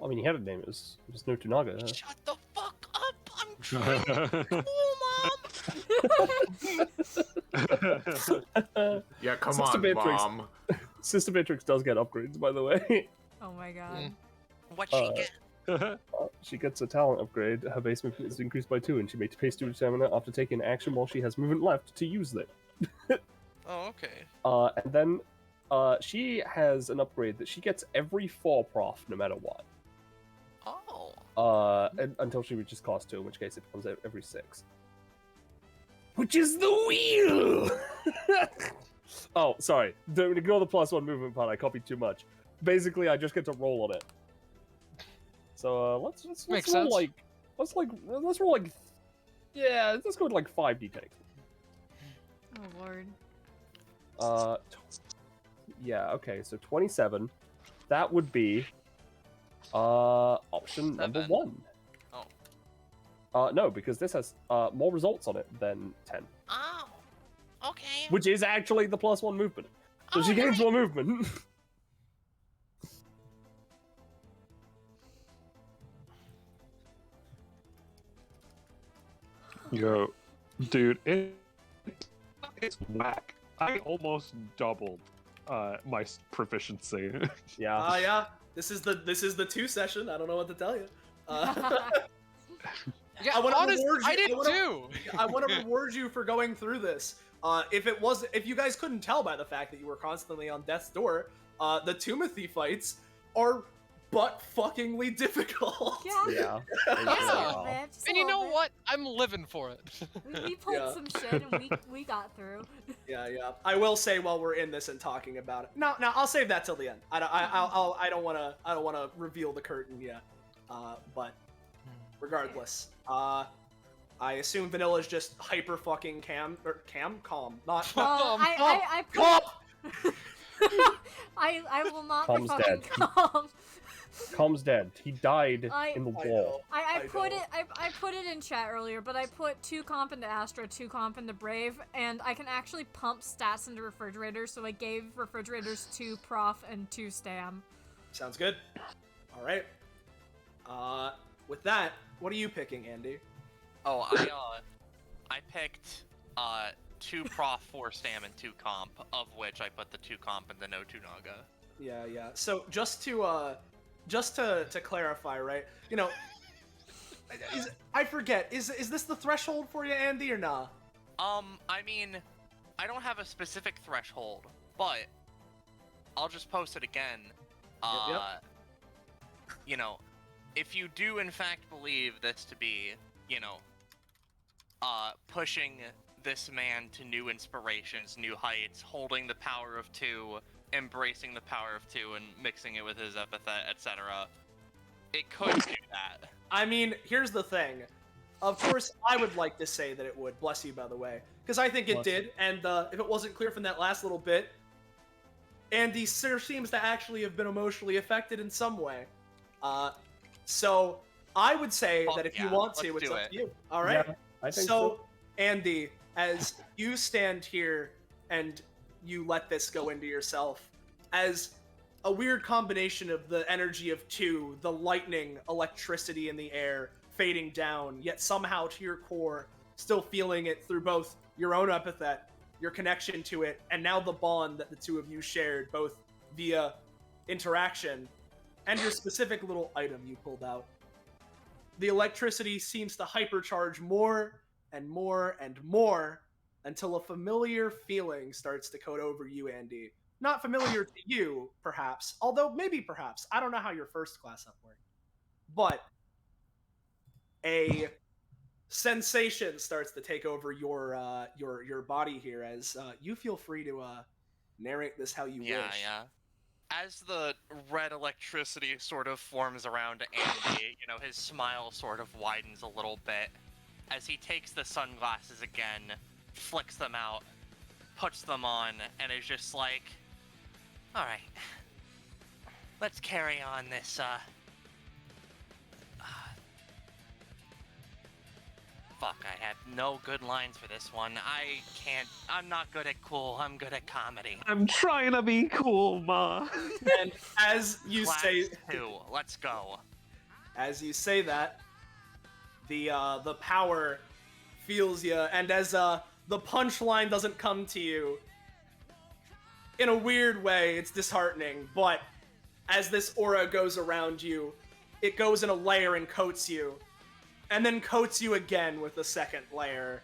I mean, he had a name. It was no Tunaga. Shut the fuck up! I'm trying to Mom! Yeah, come Sister on, Matrix. Mom. Sister Matrix does get upgrades, by the way. Oh my god. What she get? She gets a talent upgrade. Her base movement is increased by 2, and she may pay 2 stamina after taking action while she has movement left to use them. Oh, okay. And then she has an upgrade that she gets every 4 prof, no matter what. Oh. Until she reaches cost 2, in which case it becomes every 6. Which is the wheel! Oh, sorry. Don't ignore the +1 movement part. I copied too much. Basically, I just get to roll on it. So let's Makes roll sense. let's roll like yeah, let's go with like 5 d10. Oh lord. Yeah, okay, so 27. That would be option number 1. Oh. No, because this has more results on it than 10. Oh. Okay. Which is actually the +1 movement. So she gains more movement. Yo, dude, it's whack. I almost doubled my proficiency. Yeah. Yeah. This is the 2 session. I don't know what to tell you. Yeah, I want to honest, reward you. I did too. I want to reward you for going through this. If you guys couldn't tell by the fact that you were constantly on death's door, the Timothy fights are butt-fuckingly difficult. Yeah. Yeah. And you know what? I'm living for it. We pulled some shit and we got through. Yeah. I will say while we're in this and talking about it. No, I'll save that till the end. I don't want to reveal the curtain yet. But regardless, I assume Vanilla's just hyper fucking calm, not I will not be Calm's fucking dead. calm. Calm's dead. He died in the wall. I put it in chat earlier, but I put 2 comp into Astra, 2 comp into Brave, and I can actually pump stats into refrigerators, so I gave refrigerators 2 prof and 2 stam. Sounds good. All right. With that, what are you picking, Andy? Oh, I picked 2 prof, 4 stam, and 2 comp, of which I put the 2 comp in the no Tunaga. Yeah. So just to clarify, right? You know, I forget. Is this the threshold for you, Andy, or nah? I mean, I don't have a specific threshold, but I'll just post it again. Yep. You know, if you do in fact believe this to be, you know, pushing this man to new inspirations, new heights, holding the power of 2, embracing the power of 2, and mixing it with his epithet, etc., it could do that. I mean, here's the thing. Of course, I would like to say that it would. Bless you, by the way. Because I think it Bless did, and if it wasn't clear from that last little bit, Andy seems to actually have been emotionally affected in some way. So I would say Fuck that if you yeah, want to, let's it's do up it. to you. All right? Yeah, I think So, Andy, as you stand here and you let this go into yourself, as a weird combination of the energy of two, the lightning, electricity in the air, fading down, yet somehow to your core, still feeling it through both your own epithet, your connection to it, and now the bond that the two of you shared, both via interaction and your specific little item you pulled out. The electricity seems to hypercharge more and more and more until a familiar feeling starts to coat over you, Andy. Not familiar to you, perhaps, although maybe perhaps. I don't know how your first class up worked. But a sensation starts to take over your body here as you feel free to narrate this how you wish. Yeah. As the red electricity sort of forms around Andy, his smile sort of widens a little bit as he takes the sunglasses again, flicks them out, puts them on, and is just like, all right, let's carry on this, fuck, I have no good lines for this one. I'm not good at cool, I'm good at comedy. I'm trying to be cool, Ma. And as you Class say, 2, let's go. as you say that, the power feels you, and as the punchline doesn't come to you, in a weird way, it's disheartening, but as this aura goes around you, it goes in a layer and coats you, and then coats you again with a second layer.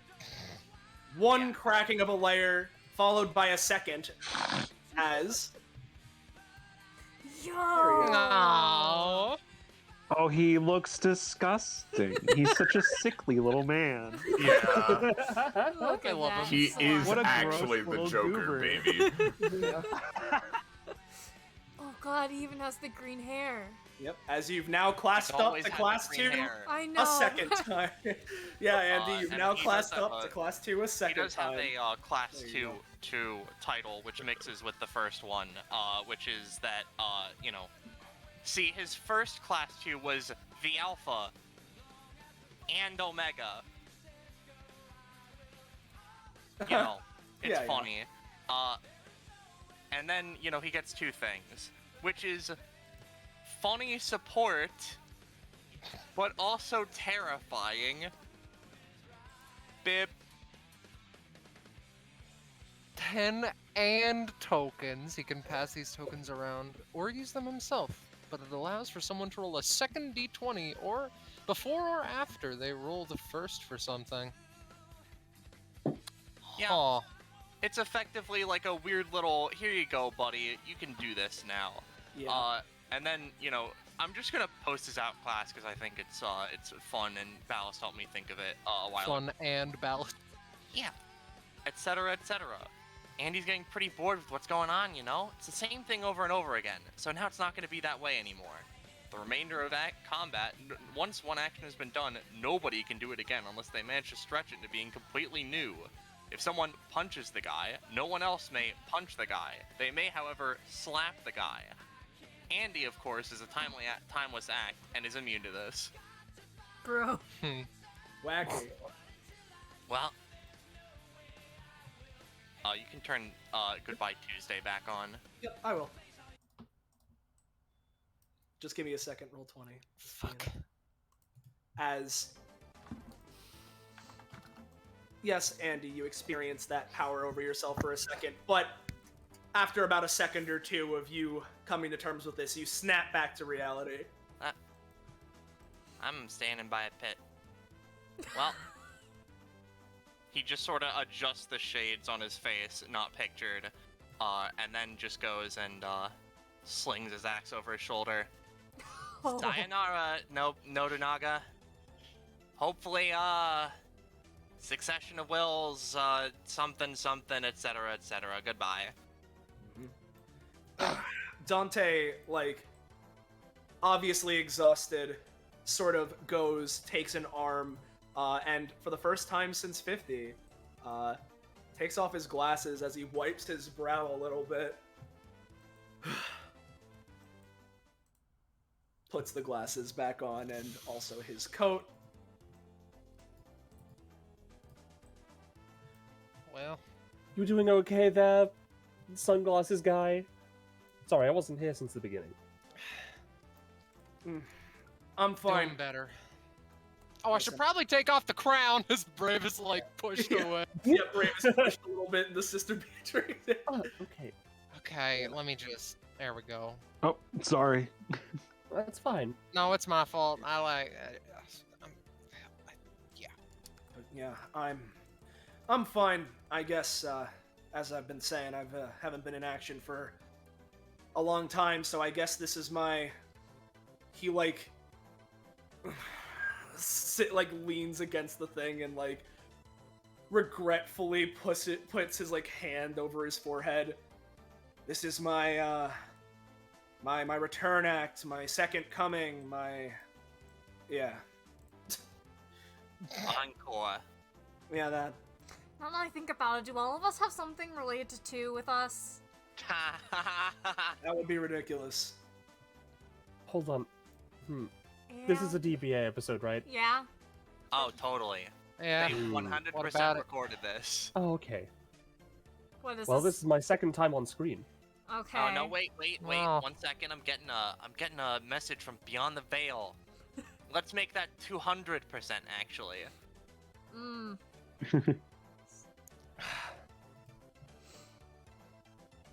One cracking of a layer, followed by a second, as... Yo! Aww. Oh, he looks disgusting. He's such a sickly little man. Yeah, Look I at love that. he is What a gross actually the little Joker, goober. baby. Oh god, he even has the green hair. Yep, as you've now classed It's up always to had the class green 2 hair. I know. a second time. Yeah, Andy, you've and now he does classed have up to class 2 a He second does have time. a class There you 2 title, which mixes with the first one, which is that, see, his first class 2 was the Alpha and Omega. It's Yeah. funny. And then, he gets 2 things, which is funny support, but also terrifying. Bip. 10 and tokens. He can pass these tokens around or use them himself, but it allows for someone to roll a second d20 or before or after they roll the first for something. Yeah. Huh. It's effectively like a weird little, here you go, buddy, you can do this now. Yeah. And then, I'm just gonna post his out class because I think it's fun, and Ballast helped me think of it a while ago. Fun and ballast. Yeah. Etc., etc. Andy's getting pretty bored with what's going on, It's the same thing over and over again, so now it's not gonna be that way anymore. The remainder of that combat, once one action has been done, nobody can do it again unless they manage to stretch it into being completely new. If someone punches the guy, no one else may punch the guy. They may, however, slap the guy. Andy, of course, is a timeless act and is immune to this. Bro. Wacky. Well, you can turn Goodbye Tuesday back on. Yep, I will. Just give me a second, roll 20. Fuck. As... Yes, Andy, you experience that power over yourself for a second, but after about a second or two of you coming to terms with this, you snap back to reality. I'm standing by a pit. Well, he just sort of adjusts the shades on his face, not pictured, and then just goes and slings his axe over his shoulder. Oh. Sayonara, Nobunaga. Hopefully, succession of wills, something, etc., etc. Goodbye. Dante, obviously exhausted, sort of goes, takes an arm, and for the first time since 50, takes off his glasses as he wipes his brow a little bit. Puts the glasses back on and also his coat. Well, You doing okay there, sunglasses guy? Sorry, I wasn't here since the beginning. I'm fine. doing better. Oh, I should probably take off the crown. As Brave is like pushed away. Yeah, Brave is pushed a little bit, and the Sister Beatrix. Oh, okay. Okay, let me just. There we go. Oh, sorry. That's fine. No, it's my fault. I like. Yeah, I'm fine. I guess, as I've been saying, haven't been in action for a long time, so I guess this is my. He like leans against the thing and like regretfully puts his like hand over his forehead. This is my my return act, my second coming, yeah. Encore. Yeah, that. Now that I think about it, do all of us have something related to 2 with us? That would be ridiculous. Hold on. This is Yeah. a DBA episode, right? Yeah. Oh, totally. Yeah. They What 100% about it? recorded this. Oh, okay. What is Well, this? this is my second time on screen. Okay. Oh no! Wait! Wow. 1 second. I'm getting a message from Beyond the Veil. Let's make that 200% actually.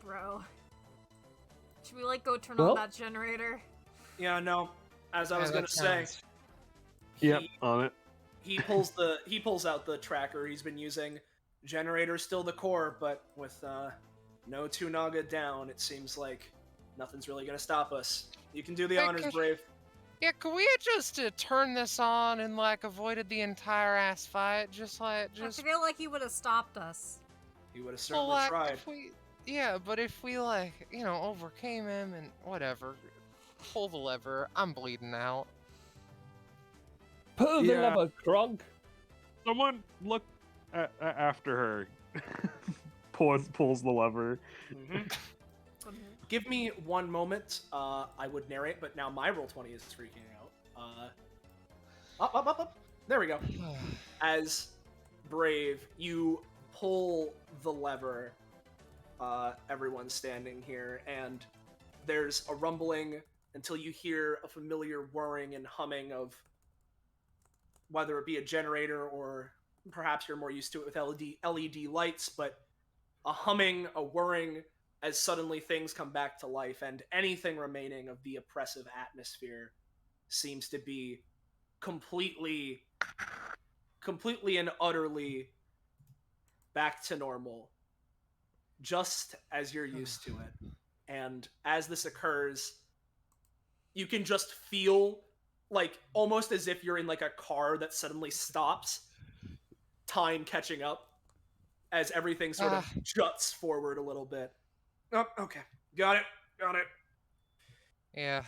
Bro. Should we like go turn Well- on that generator? Yeah, no. As I was Yeah, gonna that say, sounds- Yep, on it. he pulls out the tracker he's been using. Generator's still the core, but with no Tunaga down, it seems like nothing's really gonna stop us. You can do the Hey, honors, could- Brave. Yeah, could we have just turn this on and like avoided the entire ass fight? Just I feel like he would have stopped us. He would have well, certainly like, tried. if we, yeah, but if we like, overcame him and whatever, pull the lever. I'm bleeding out. Pull the Yeah. lever, Krunk. Someone look after her. pulls the lever. Give me one moment. I would narrate, but now my roll 20 is freaking out. Up. There we go. As Brave, you pull the lever. Everyone's standing here, and there's a rumbling until you hear a familiar whirring and humming of whether it be a generator or perhaps you're more used to it with LED lights, but a humming, a whirring, as suddenly things come back to life, and anything remaining of the oppressive atmosphere seems to be completely and utterly back to normal, just as you're used to it. And as this occurs, you can just feel, like, almost as if you're in, like, a car that suddenly stops, time catching up, as everything sort of juts forward a little bit. Oh, okay. Got it. Yeah.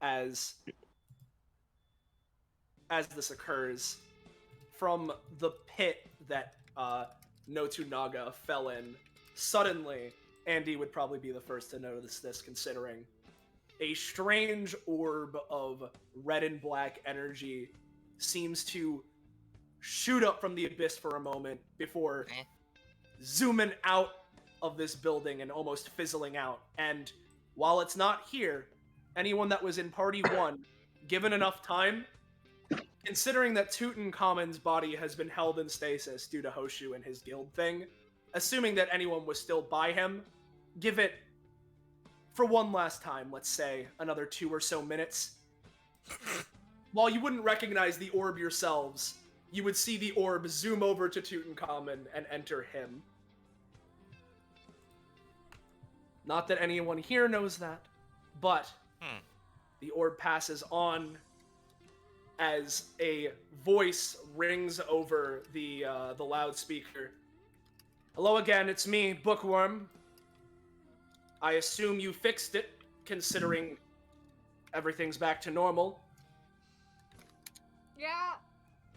As this occurs, from the pit that Notunaga fell in, suddenly, Andy would probably be the first to notice this, considering a strange orb of red and black energy seems to shoot up from the abyss for a moment before zooming out of this building and almost fizzling out. And while it's not here, anyone that was in Party 1, given enough time, considering that Tutankhamun's body has been held in stasis due to Hoshu and his guild thing, assuming that anyone was still by him, give it, for one last time, let's say, another 2 or so minutes. While you wouldn't recognize the orb yourselves, you would see the orb zoom over to Tutankhamun and enter him. Not that anyone here knows that, but the orb passes on as a voice rings over the loudspeaker. Hello again, it's me, Bookworm. I assume you fixed it. considering everything's back to normal. Yeah,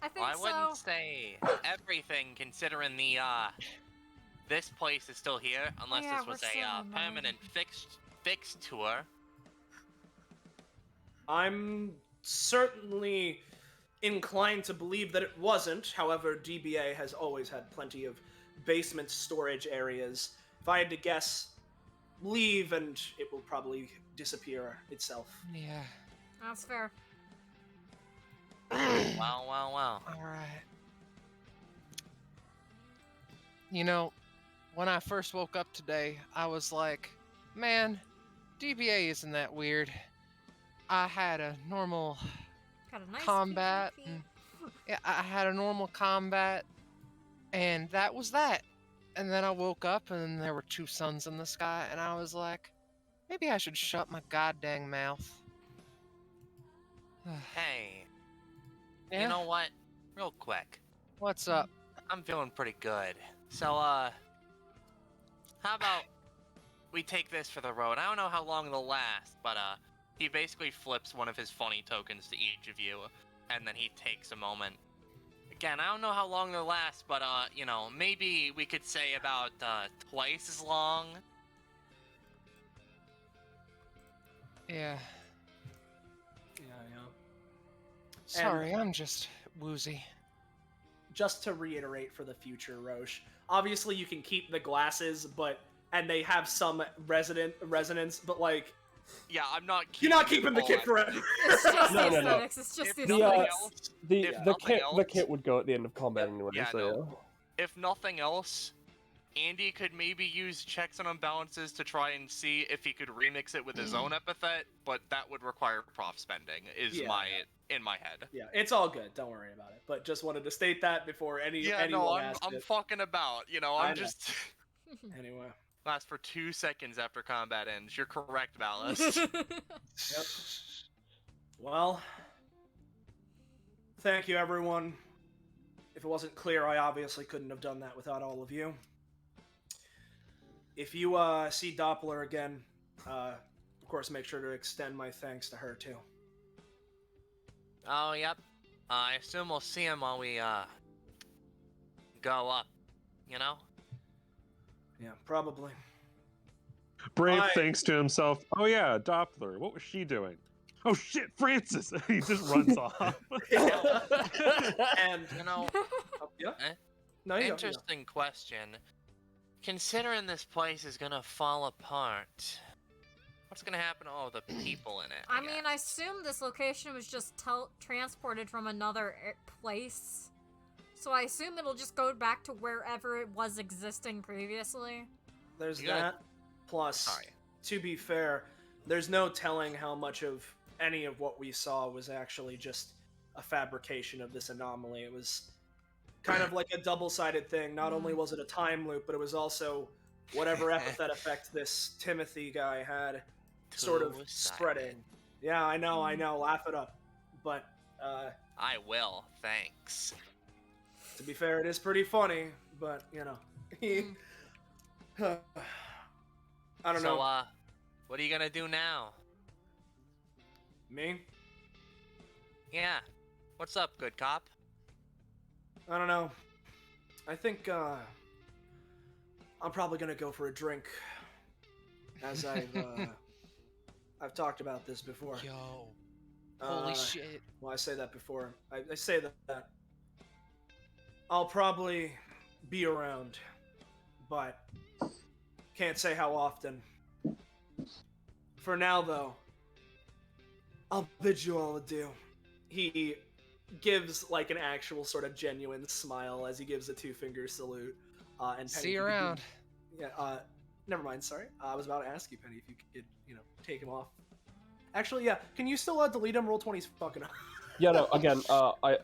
I think I so. wouldn't say everything, considering the this place is still here, unless yeah, this was we're still a in the permanent fixed tour. I'm certainly inclined to believe that it wasn't. However, DBA has always had plenty of basement storage areas. If I had to guess, leave and it will probably disappear itself. Yeah. That's fair. Wow. All right. You know, when I first woke up today, I was like, man, DBA isn't that weird. I had a normal Got a nice combat. PvP. Yeah, I had a normal combat, and that was that. And then I woke up, and there were 2 suns in the sky, and I was like, maybe I should shut my goddamn mouth. Hey, Yeah? you know what? Real quick, What's up? I'm feeling pretty good. So, how about we take this for the road? I don't know how long it'll last, but, he basically flips one of his funny tokens to each of you, and then he takes a moment. Again, I don't know how long they'll last, but, you know, maybe we could say about, twice as long. Yeah. Yeah. Sorry, I'm just woozy. Just to reiterate for the future, Roche, obviously you can keep the glasses, and they have some resonance, but like, Yeah, I'm not. you're not keeping the kit forever. It's just No, the no. aesthetics. It's just the If The, nothing aesthetics. else, The If the nothing kit else- the kit would go at the end of combat anyway. Yeah, so no. If nothing else, Andy could maybe use checks and imbalances to try and see if he could remix it with his own epithet, but that would require prof spending. In my head. Yeah, it's all good. Don't worry about it. But just wanted to state that before anyone asked I'm it. fucking about. You know, I I'm know. just Anyway. lasts for 2 seconds after combat ends. You're correct, Valis. Yep. Well, thank you, everyone. If it wasn't clear, I obviously couldn't have done that without all of you. If you see Doppler again, of course, make sure to extend my thanks to her too. Oh, yep. I assume we'll see him while we go up. You know? Yeah, probably. Brave I- thinks to himself, "Oh yeah, Doppler. What was she doing? Oh shit, Francis!" He just runs off. And You know, yeah, Eh? no, you go. interesting question. Considering this place is gonna fall apart, what's gonna happen to all the people in it? I mean, I assume this location was just transported from another place. So I assume it'll just go back to wherever it was existing previously. There's You gotta- that. Plus, Sorry. to be fair, there's no telling how much of any of what we saw was actually just a fabrication of this anomaly. It was kind of like a double-sided thing. Not only was it a time loop, but it was also whatever epithet effect this Timothy guy had sort of Two-sided. spreading. Yeah, I know, laugh it up. But, I will, thanks. to be fair, it is pretty funny, but, you know. I don't So, know. what are you gonna do now? Me? Yeah. What's up, good cop? I don't know. I think, I'm probably gonna go for a drink. As I've talked about this before. Yo. Holy shit. Well, I say that before. I say that I'll probably be around, but can't say how often. For now, though, I'll bid you all adieu. He gives like an actual sort of genuine smile as he gives a 2-finger salute. And Penny, See you if could around. Yeah. Never mind. Sorry. I was about to ask you, Penny, if you could, take him off. Actually, yeah. Can you still delete him? Roll20's fucking. Yeah, no. Again, I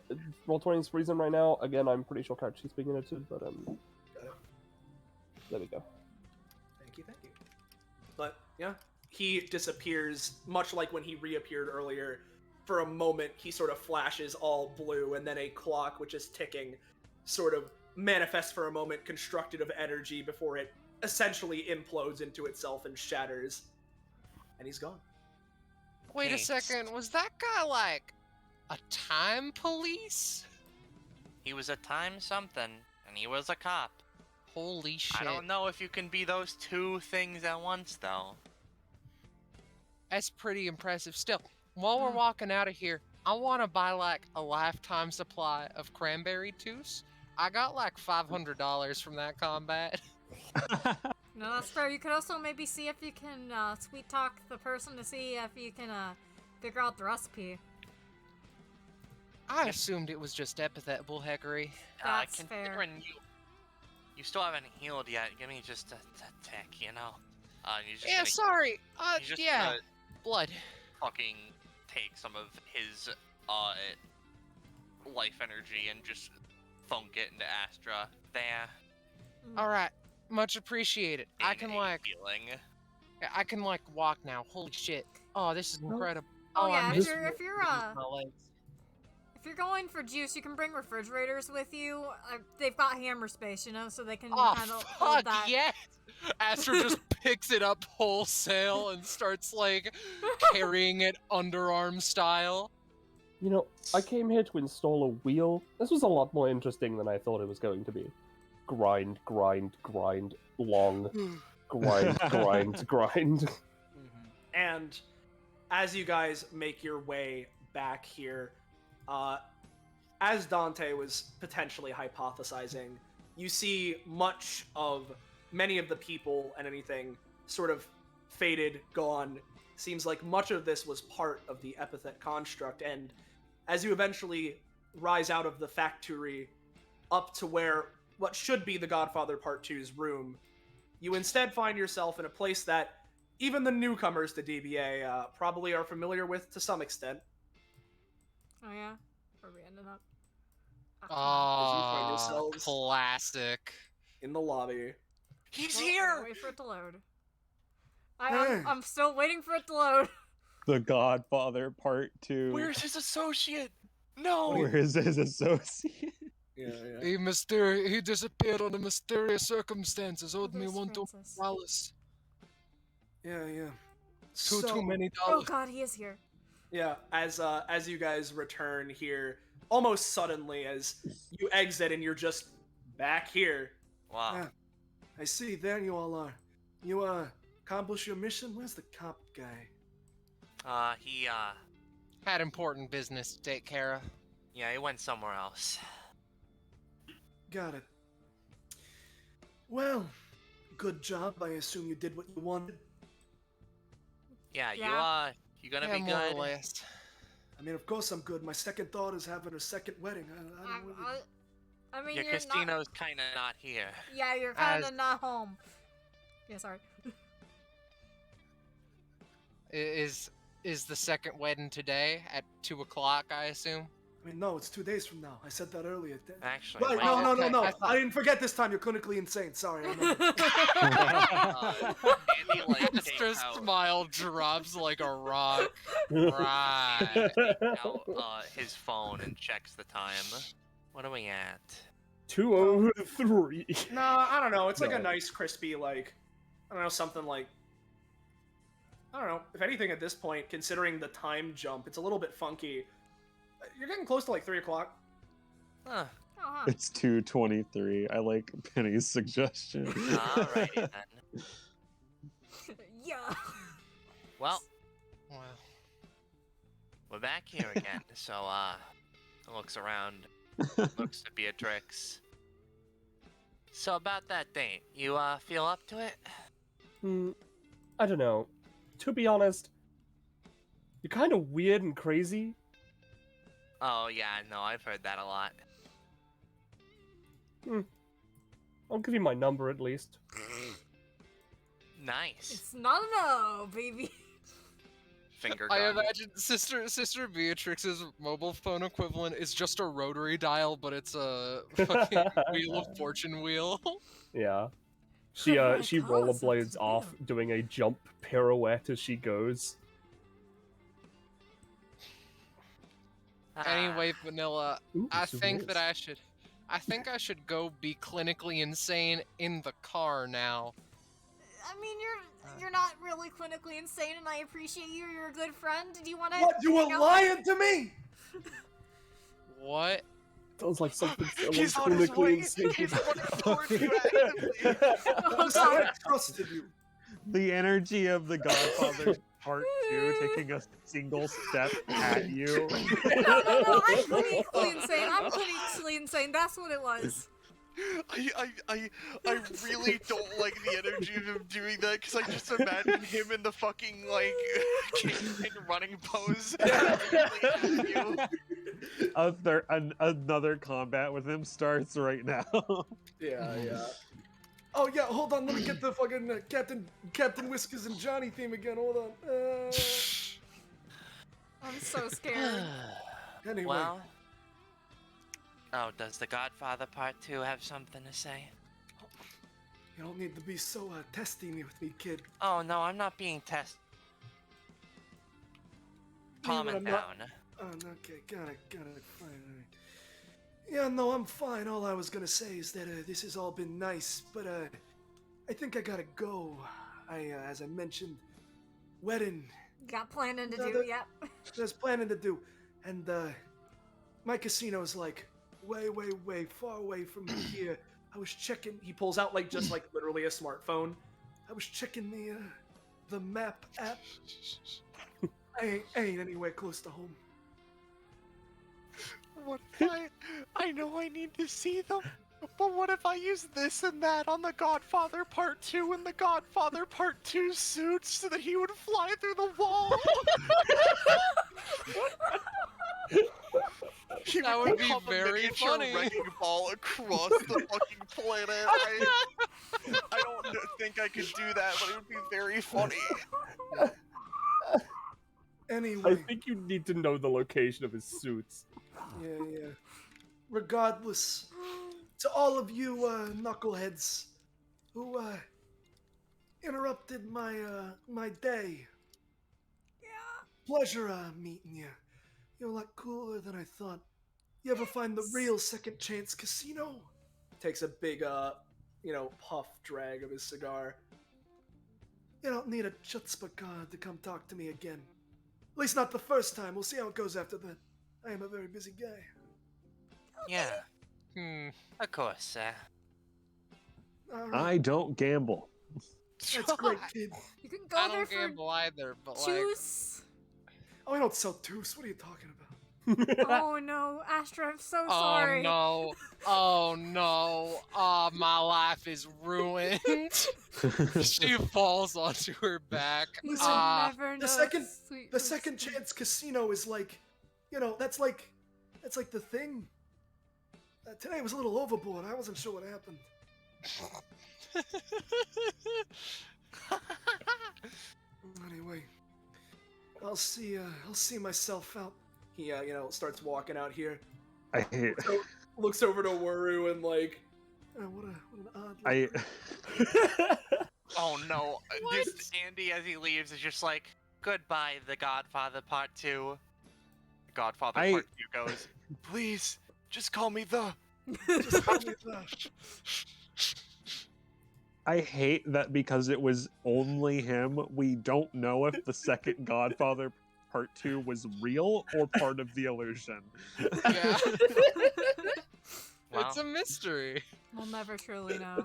Roll20's freezing right now. Again, I'm pretty sure Couchy's speaking it too, but Got it. there we go. Thank you. But yeah, he disappears, much like when he reappeared earlier. For a moment, he sort of flashes all blue, and then a clock, which is ticking, sort of manifests for a moment, constructed of energy, before it essentially implodes into itself and shatters. and he's gone. Wait a Thanks. second, was that guy like a time police? He was a time something, and he was a cop. Holy shit. I don't know if you can be those two things at once, though. That's pretty impressive. Still, while we're walking out of here, I want to buy like a lifetime supply of cranberry juice. I got like $500 from that combat. No, that's fair. You could also maybe see if you can sweet talk the person to see if you can figure out the recipe. I assumed it was just epithet bullheckery. That's fair. Considering you still haven't healed yet, give me just a tick, you know? You're just Yeah, gonna, sorry. you're just Yeah. gonna Blood. fucking take some of his life energy and just thunk it into Astra. There. Alright. Much appreciated. I can like Feeling. I can like walk now. Holy shit. Oh, this is incredible. Oh I yeah, miss if you're my legs. if you're going for juice, you can bring refrigerators with you. They've got hammer space, you know, so they can Oh, kind of fuck hold that. yes! Astra just picks it up wholesale and starts like carrying it underarm style. You know, I came here to install a wheel. This was a lot more interesting than I thought it was going to be. Grind, grind, grind, long. Grind, grind, grind. And as you guys make your way back here, as Dante was potentially hypothesizing, you see many of the people and anything sort of faded, gone. Seems like much of this was part of the epithet construct, and as you eventually rise out of the factory up to where what should be the Godfather Part 2's room, you instead find yourself in a place that even the newcomers to DBA probably are familiar with to some extent. Oh yeah, where we ended up? find Oh, yourselves- classic. In the lobby. He's Well, here! Wait for it to load. I'm still waiting for it to load. The Godfather Part 2. Where's his associate? No! Where is his associate? Yeah. He disappeared under mysterious circumstances. Owed me $1,000. Yeah. Too many Oh dollars. god, he is here. Yeah, as you guys return here, almost suddenly as you exit and you're just back here. Wow. Yeah. I see, there you all are. You, accomplish your mission? Where's the cop guy? He Had important business to take care of. yeah, he went somewhere else. Got it. Well, good job. I assume you did what you wanted. Yeah, Yeah. you gonna Yeah, be more or good? less. I mean, of course I'm good. My second thought is having her second wedding. I don't really... I mean, Yeah, you're Christina's kinda not here. Yeah, you're kind of not home. Yeah, sorry. Is the second wedding today at 2 o'clock? I assume. I mean, no, it's 2 days from now. I said that earlier. Actually, Right, wait. no. I thought- I didn't forget this time. You're clinically insane. Sorry. I remember. Andy, like, takes Just out, smile drops like a rock. Right. out his phone and checks the time. What are we at? 2:03. No, I don't know. It's like a No. nice, crispy, like, I don't know, something like, I don't know. If anything, at this point, considering the time jump, it's a little bit funky. You're getting close to like 3 o'clock. Huh. Oh, It's 2:23. I like Penny's suggestion. Alrighty then. yeah. Well, Wow. we're back here again. So, looks around. Looks to Beatrix. So about that date, you feel up to it? I don't know. To be honest, you're kind of weird and crazy. Oh yeah, no, I've heard that a lot. I'll give you my number at least. Nice. It's not a no, baby. Finger I gun. imagine Sister Beatrix's mobile phone equivalent is just a rotary dial, but it's a fucking Wheel of Fortune wheel. Yeah. She Oh my she God, rollerblades so off doing a jump pirouette as she goes. Anyway, Vanilla, Ooh, I souvenirs. think I should go be clinically insane in the car now. I mean, You're not really clinically insane, and I appreciate you. You're a good friend. Do you want to? What? You were lying to me? What? Sounds like something He's on his way. insane. He's running towards you actively. Listen, I trusted you. The energy of the Godfather Part 2 taking a single step at you. No, I'm clinically insane. I'm clinically insane. That's what it was. I really don't like the energy of him doing that because I just imagine him in the fucking like caveman running pose. Another combat with him starts right now. Yeah. Oh yeah, hold on. Let me get the fucking Captain Whiskers and Johnny theme again. Hold on. I'm so scared. Anyway. Well. Oh, does the Godfather Part 2 have something to say? You don't need to be so testy me with me, kid. Oh no, I'm not being tested. Calm it down. Oh, okay, got it, fine, alright. Yeah, no, I'm fine. All I was gonna say is that this has all been nice, but I think I gotta go. As I mentioned, wedding. Got planning to do, yep. There's planning to do, and my casino's like way far away from here. I was checking. He pulls out like just like literally a smartphone. I was checking the map app. I ain't anywhere close to home. What if I know I need to see them, but what if I use this and that on the Godfather Part 2 and the Godfather Part 2 suits so that he would fly through the wall? That would be very funny. Wrecking ball across the fucking planet. I don't think I could do that, but it would be very funny. Anyway. I think you need to know the location of his suits. Yeah. Regardless, to all of you knuckleheads who interrupted my day. Yeah. Pleasure meeting you. You're a lot cooler than I thought. You ever find the real Second Chance Casino? Takes a big puff drag of his cigar. You don't need a chutzpah card to come talk to me again. At least not the first time. We'll see how it goes after that. I am a very busy guy. Yeah. Of course, sir. I don't gamble. That's great, kid. You can go I there don't for gamble either, but juice. Oh, I don't sell juice. What are you talking about? Oh no, Astra, I'm so sorry. Oh no. Oh, my life is ruined. She falls onto her back. Listen, never know, the second chance casino is like, that's like the thing. Today was a little overboard. I wasn't sure what happened. Anyway, I'll see myself out. He starts walking out here. I hate. Looks over to Wuru and like, what an odd. Oh no! This Andy, as he leaves, is just like, "Goodbye, The Godfather Part 2." The Godfather Part 2 goes, "Please, just call me the." Just call me the. I hate that because it was only him. We don't know if the second Godfather Part 2 was real or part of the illusion. Yeah. Wow. It's a mystery. We'll never truly know.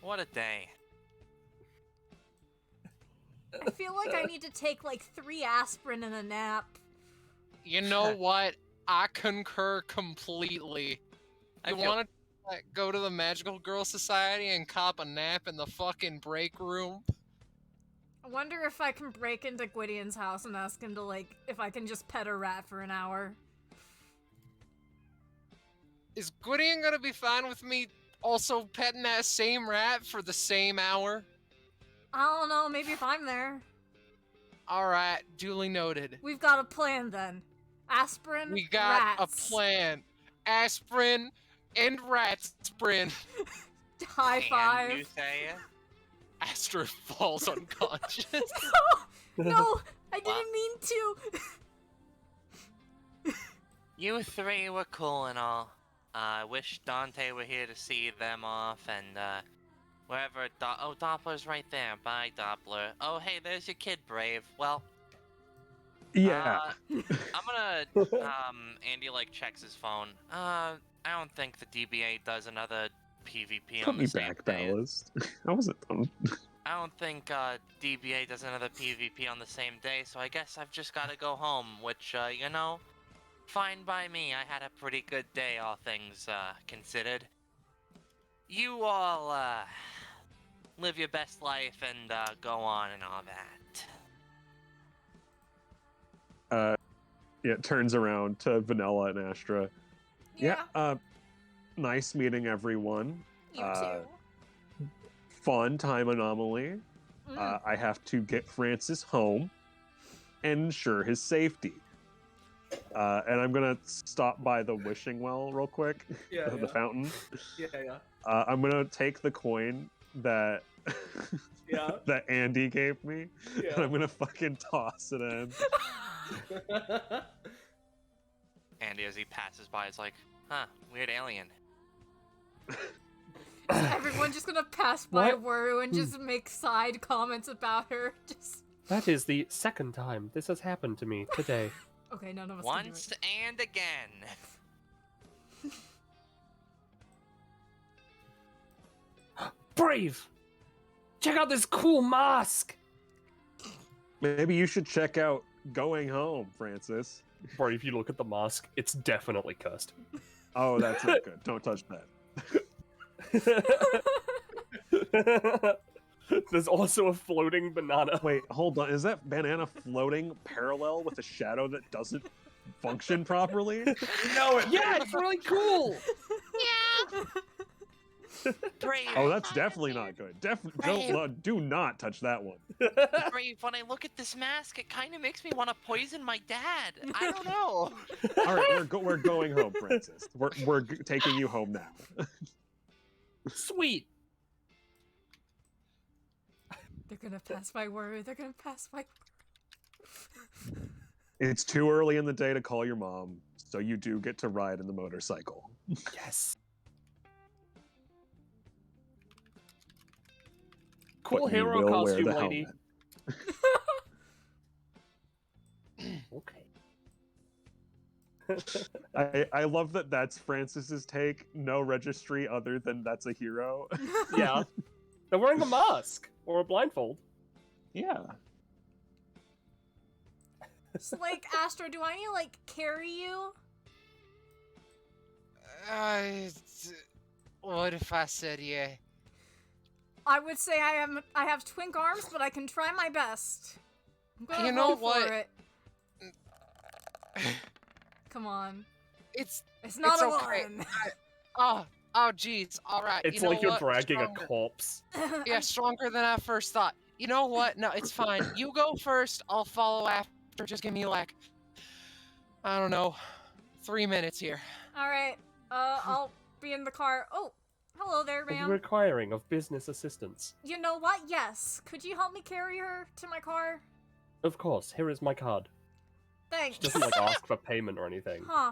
What a day. I feel like I need to take like 3 aspirin and a nap. You know what? I concur completely. You want to go to the Magical Girl Society and cop a nap in the fucking break room? I wonder if I can break into Gwydion's house and ask him to if I can just pet a rat for an hour. Is Gwydion gonna be fine with me also petting that same rat for the same hour? I don't know, maybe if I'm there. Alright, duly noted. We've got a plan then. Aspirin, We got rats. a plan. Aspirin and ratsprin. High five. Can you say it? Astra falls unconscious. No, I didn't mean to. You 3 were cool and all. I wish Dante were here to see them off, and Wherever oh, Doppler's right there. Bye, Doppler. Oh, hey, there's your kid, Brave. Well, Yeah. I'm gonna, Andy, like, checks his phone. I don't think the DBA does another PvP Put on the me same back, day. ballast. I wasn't done. I don't think, DBA does another PvP on the same day, so I guess I've just gotta go home, which, you know, fine by me. I had a pretty good day, all things, considered. You all, live your best life and, go on and all that. Yeah, turns around to Vanilla and Astra. Yeah. Nice meeting everyone. You too. Fun time anomaly. I have to get Francis home and ensure his safety. And I'm gonna stop by the wishing well real quick. Yeah, The yeah. fountain. Yeah. I'm gonna take the coin that Yeah. that Andy gave me, Yeah. and I'm gonna fucking toss it in. Andy, as he passes by, is like, huh, weird alien. Everyone just gonna pass by What? Wuru and just make side comments about her. Just That is the second time this has happened to me today. okay, none of us can do Once it. and again. Brave! Check out this cool mask! Maybe you should check out Going Home, Francis. Bro, if you look at the mask, it's definitely cursed. Oh, that's not good. Don't touch that. There's also a floating banana. Wait, hold on. Is that banana floating parallel with a shadow that doesn't function properly? No, it Yeah, it's really cool! Yeah. Brave. Oh, that's definitely not good. Brave. Do not touch that one. Brave, when I look at this mask, it kind of makes me want to poison my dad. I don't know. All right, we're going home, Francis. We're taking you home now. Sweet. They're gonna pass by Wuru. They're gonna pass by. It's too early in the day to call your mom, so you do get to ride in the motorcycle. Yes. Cool But you hero will wear costume, the lady. Okay. I love that that's Francis's take. No registry other than that's a hero. Yeah. They're wearing a mask or a blindfold. Yeah. So, like, Astro, do I need to, like, carry you? What if I said yeah? I would say I have twink arms, but I can try my best. I'm gonna You know roll what? for it. Come on. It's not a okay. one. Oh, jeez. All right. It's you know like you're what? dragging Stronger. a corpse. Yeah, stronger than I first thought. You know what? No, it's fine. You go first. I'll follow after. Just give me like, I don't know, 3 minutes here. All right. I'll be in the car. Oh, hello there, Are you ma'am. requiring of business assistance? You know what? Yes. Could you help me carry her to my car? Of course. Here is my card. Thanks. She doesn't like ask for payment or anything. Huh.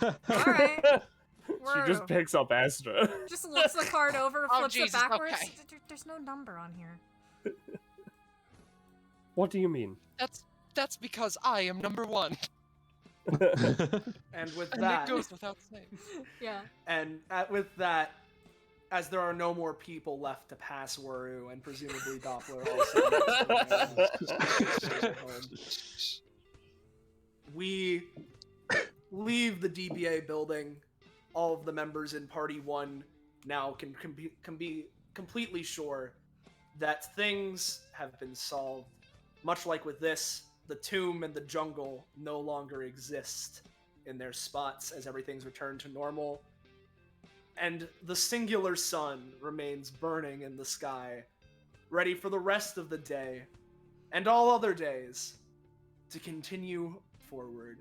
All right. She just picks up Astra. Just looks the card over, Oh, flips Jesus, it backwards. okay. There's no number on here. What do you mean? That's because I am number one. And with And that, it goes without saying. Yeah. and with that, as there are no more people left to pass Wuru, and presumably Doppler also, we leave the DBA building. All of the members in Party 1 now can be completely sure that things have been solved. Much like with this, the tomb and the jungle no longer exist in their spots as everything's returned to normal. And the singular sun remains burning in the sky, ready for the rest of the day, and all other days, to continue forward.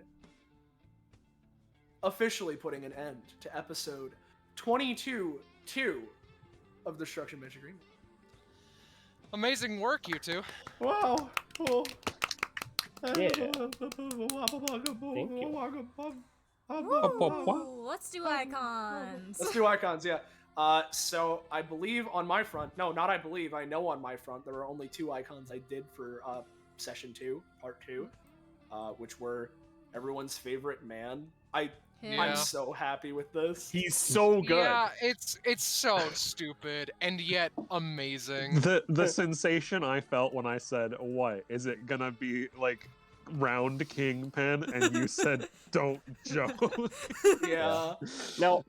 Officially putting an end to episode 22-2 of the Destruction Bench Agreement. Amazing work, you two. Wow. Cool. Yeah. Thank you. Woo, let's do icons. Let's do icons, yeah. So I believe on my front, no, not I believe, I know on my front, there were only 2 icons I did for session 2, part 2, which were everyone's favorite man. I'm Yeah. so happy with this. He's so good. Yeah, it's so stupid and yet amazing. The sensation I felt when I said, "What is it gonna be like?" Round Kingpin, and you said, "Don't joke." Yeah. Now,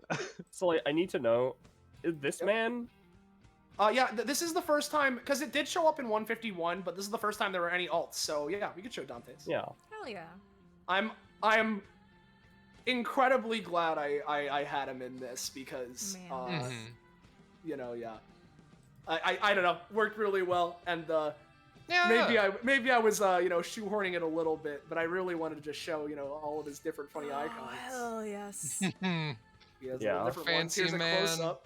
Soleil, I need to know, is this man? Yeah, this is the first time, because it did show up in 151, but this is the first time there were any alts, so yeah, we could show Dante's. Yeah. Hell yeah. I'm incredibly glad I had him in this, because, you know, yeah. I don't know, worked really well, and Yeah. maybe I was you know, shoehorning it a little bit, but I really wanted to just show, you know, all of his different funny icons. Hell yes. He has Yeah. different Fancy ones. Here's man. a close up.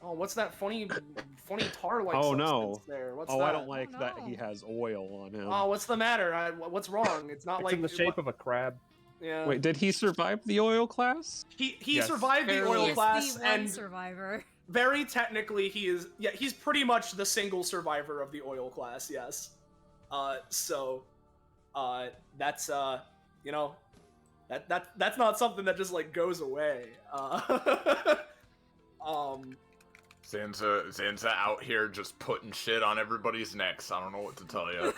Oh, what's that funny tar-like Oh substance no! there? What's oh, that? I don't like that he has oil on him. Oh, what's the matter? What's wrong? It's not It's like in the shape of a crab. Yeah. Wait, did he survive the oil class? He Yes. survived the Barely. oil He's class, the one and survivor. very technically he's pretty much the single survivor of the oil class. Yes. So, that's you know, that's not something that just like goes away. Zanza out here just putting shit on everybody's necks. I don't know what to tell you.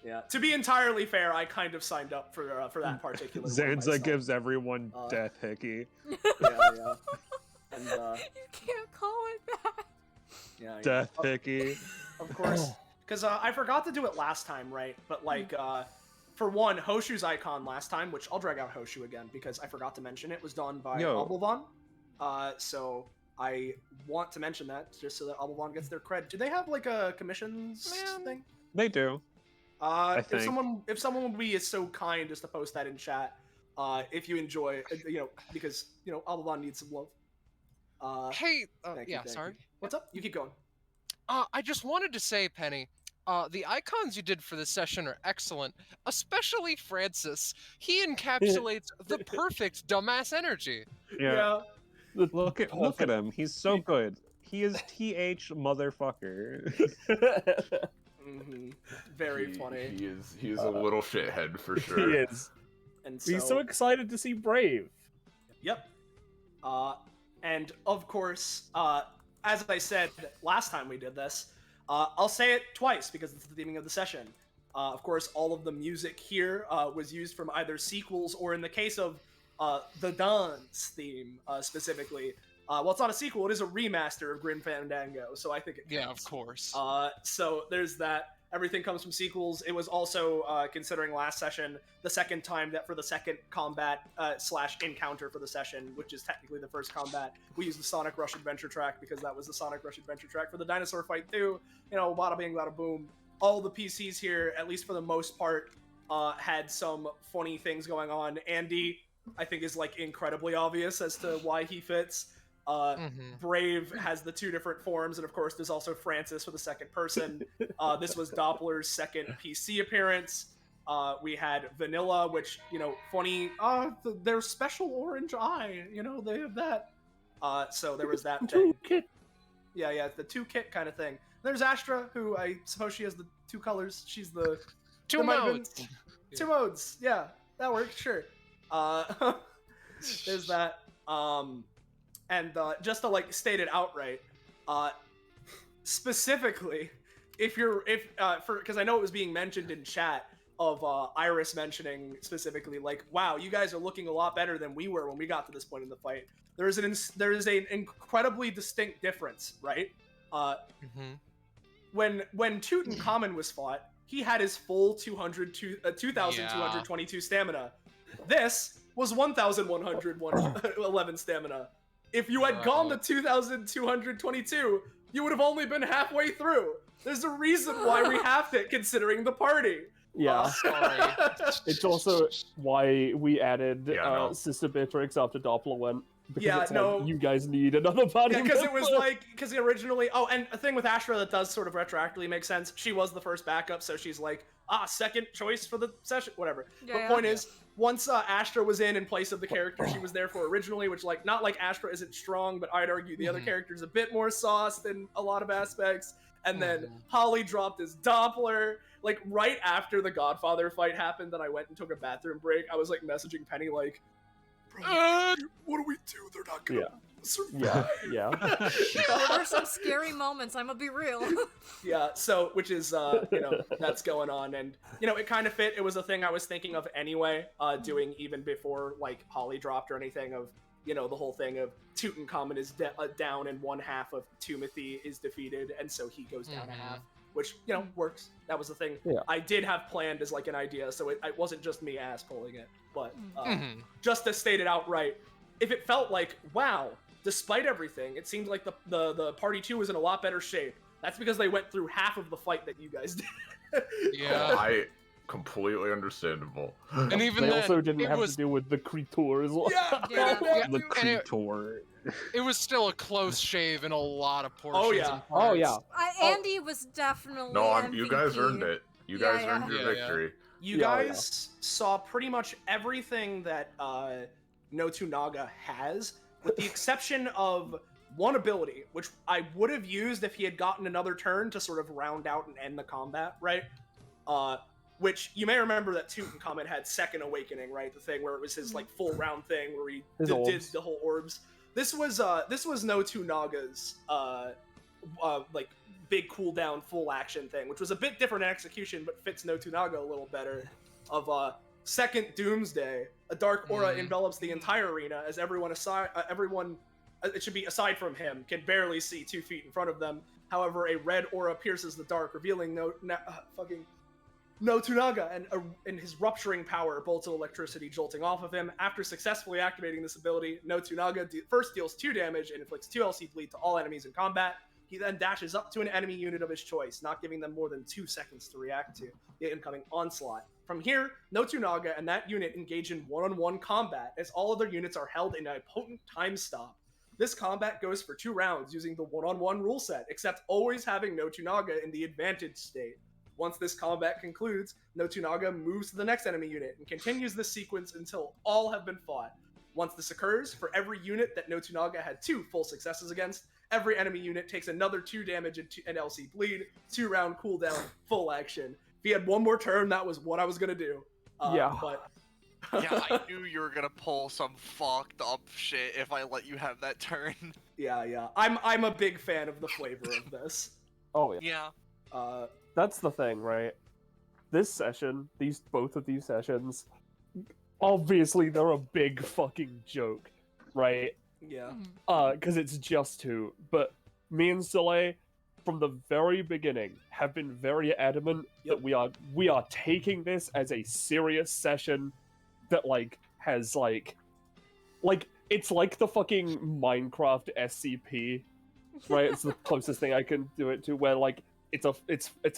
Yeah. To be entirely fair, I kind of signed up for that particular. one Zanza myself. gives everyone death hickey. Yeah. And You can't call it that. yeah. Death hickey. Of course. Because I forgot to do it last time, right? But like, for one, Hoshu's icon last time, which I'll drag out Hoshu again because I forgot to mention it, was done by Oblivion. So I want to mention that just so that Oblivion gets their cred. Do they have like a commissions thing? They do. If think. someone would be so kind as to post that in chat, if you enjoy, you know, because you know Oblivion needs some love. Hey, Thank you, yeah, thank sorry. you. What's up? You keep going. I just wanted to say, Penny, the icons you did for this session are excellent, especially Francis. He encapsulates the perfect dumbass energy. Yeah. Look at him. He's so good. He is TH motherfucker. Very funny. He is a little shithead for sure. He is. And He's so excited to see Brave. Yep. And of course, as I said last time we did this, I'll say it twice because it's the theming of the session. Of course, all of the music here was used from either sequels or, in the case of the Dawn's theme specifically, well, it's not a sequel, it is a remaster of Grim Fandango, so I think it counts. Yeah, of course. So there's that. Everything comes from sequels. It was also, considering last session, the second time that for the second combat / encounter for the session, which is technically the first combat, we used the Sonic Rush Adventure track because that was the Sonic Rush Adventure track for the dinosaur fight too. You know, bada bing, bada boom. All the PCs here, at least for the most part, had some funny things going on. Andy, I think, is like incredibly obvious as to why he fits. Brave has the 2 different forms, and of course there's also Francis for the second person. This was Doppler's second PC appearance. We had Vanilla, which, you know, funny, their special orange eye, you know, they have that. So there was that thing. Yeah, it's the 2 kit kind of thing. There's Astra, who I suppose she has the 2 colors. She's the 2 modes. 2 modes, yeah, that works, sure. There's that. And just to like state it outright, specifically, because I know it was being mentioned in chat of Iris mentioning specifically, like, wow, you guys are looking a lot better than we were when we got to this point in the fight. There is an incredibly distinct difference, right? When Tutankhamun was fought, he had his full 2,222 stamina. This was 1,111 stamina. If you had gone to 2,222, you would have only been halfway through. There's a reason why we halved it, considering the party. Yeah. It's also why we added no. Sister Beatrix after Doppler went. Because Yeah, it's no. like, you guys need another body Yeah, because it was member. like, because originally, oh, and a thing with Astra that does sort of retroactively make sense. She was the first backup, so she's like, second choice for the session, whatever. Yeah. But point is, once Astra was in place of the character she was there for originally, which like, not like Astra isn't strong, but I'd argue the other character's a bit more sauced in a lot of aspects. And then Holly dropped his Doppler. Like right after the Godfather fight happened, that I went and took a bathroom break. I was like messaging Penny like, bro, what do we do? They're not gonna survive. Yeah. There were some scary moments, I'm gonna be real. Yeah, so, which is, that's going on, and, it kind of fit. It was a thing I was thinking of anyway, doing even before, like, Holly dropped or anything of, the whole thing of Tutankhamun is down and one half of Timothy is defeated, and so he goes down a half, which, works. That was the thing I did have planned as, like, an idea, so it wasn't just me ass-pulling it, but, just to state it outright, if it felt like, wow, despite everything, it seemed like the Party 2 was in a lot better shape. That's because they went through half of the fight that you guys did. Yeah. Completely understandable. And even they then, also didn't it have was... to deal with the Creator as well. The Creator. It was still a close shave in a lot of portions. Oh, yeah. And parts. Andy was definitely No, MVP. you guys earned it. You guys earned your victory. You guys saw pretty much everything that No Naga has, with the exception of one ability, which I would have used if he had gotten another turn to sort of round out and end the combat, right? Which you may remember that Tutankhamun had Second Awakening, right? The thing where it was his like full round thing where he did the whole orbs. This was No Naga's like big cooldown full action thing, which was a bit different in execution, but fits No Naga a little better. Of second Doomsday, a dark aura envelops the entire arena as everyone it should be aside from him can barely see 2 feet in front of them. However, a red aura pierces the dark, revealing No Naga and his rupturing power bolts of electricity jolting off of him. After successfully activating this ability, No Naga first deals 2 damage and inflicts 2 LC bleed to all enemies in combat. He then dashes up to an enemy unit of his choice, not giving them more than 2 seconds to react to the incoming onslaught. From here, No Naga and that unit engage in one-on-one combat, as all other units are held in a potent time stop. This combat goes for 2 rounds using the one-on-one rule set, except always having No Naga in the advantage state. Once this combat concludes, No Naga moves to the next enemy unit and continues this sequence until all have been fought. Once this occurs, for every unit that No Naga had 2 full successes against, every enemy unit takes another 2 damage and LC bleed, 2-round cooldown, full action. If he had one more turn, that was what I was gonna do. But yeah, I knew you were gonna pull some fucked up shit if I let you have that turn. Yeah. I'm a big fan of the flavor of this. Oh Yeah. That's the thing, right? This session, both of these sessions, obviously they're a big fucking joke, right? Yeah. Because it's just 2. But me and Soleil, from the very beginning, have been very adamant that we are taking this as a serious session that has it's like the fucking Minecraft SCP, right? It's the closest thing I can do it to, where it's a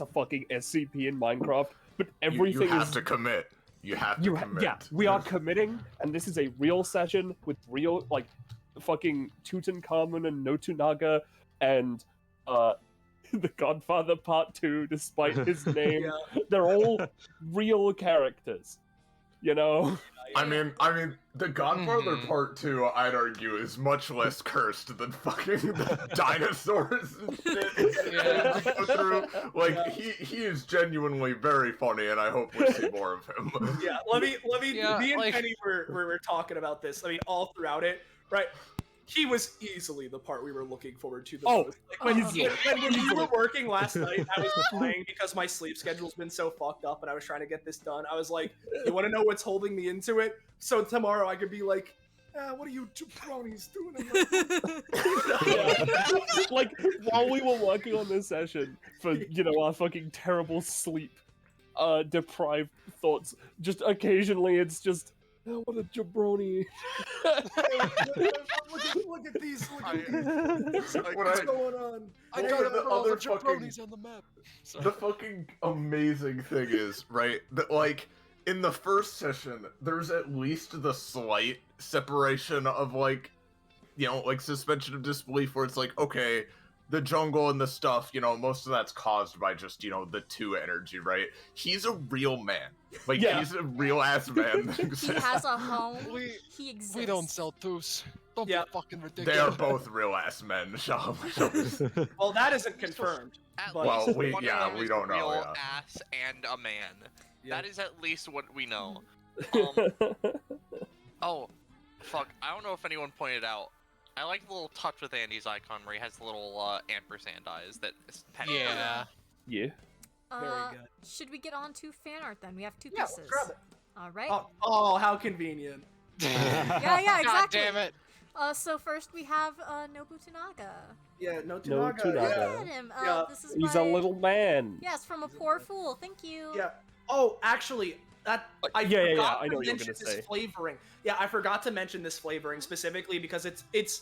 fucking SCP in Minecraft, but everything you have to commit. You have to commit. Yeah, we are committing, and this is a real session with real fucking Tutankhamun and No Naga and the Godfather Part 2, despite his name. They're all real characters, I mean, the Godfather Part 2, I'd argue, is much less cursed than fucking the dinosaurs and shit. Go through. He is genuinely very funny, and I hope we see more of him. Yeah, let me. Me and Penny were talking about this. I mean, all throughout it, right? He was easily the part we were looking forward to the most. When you were working last night, I was playing because my sleep schedule's been so fucked up and I was trying to get this done. I was like, you want to know what's holding me into it? So tomorrow I could be like, what are you jabronis doing? While we were working on this session for, our fucking terrible sleep deprived thoughts, just occasionally it's just, oh, what a jabroni. Look at these. What's going on? I got all the jabronis on the map. The fucking amazing thing is, right, that in the first session, there's at least the slight separation of like suspension of disbelief where it's like, okay, the jungle and the stuff, most of that's caused by just, the 2 energy, right? He's a real man. Like, he's a real ass man. That He exists. has a home. He exists. We don't sell twos. Don't be fucking ridiculous. They are both real ass men. Well, that isn't confirmed. At But Well, least we- one yeah, of them we is don't a know, real yeah. ass and a man. That is at least what we know. Oh, fuck! I don't know if anyone pointed out. I like the little touch with Andy's icon where he has the little ampersand eyes. That is petty. Yeah. Yeah. Very good. Should we get on to fan art then? We have 2 Yeah, pieces. let's grab it. All right. Oh, how convenient. Yeah, exactly. God damn it. So first we have Nobutonaga. Yeah, no No Tunaga. Tunaga. Yeah. Look at him. Yeah. This is He's by... a little man. Yes, from a poor fool. Thank you. Yeah. Oh, actually, that I yeah, forgot I know to what you're mention gonna this say. flavoring. Yeah, I forgot to mention this flavoring specifically because it's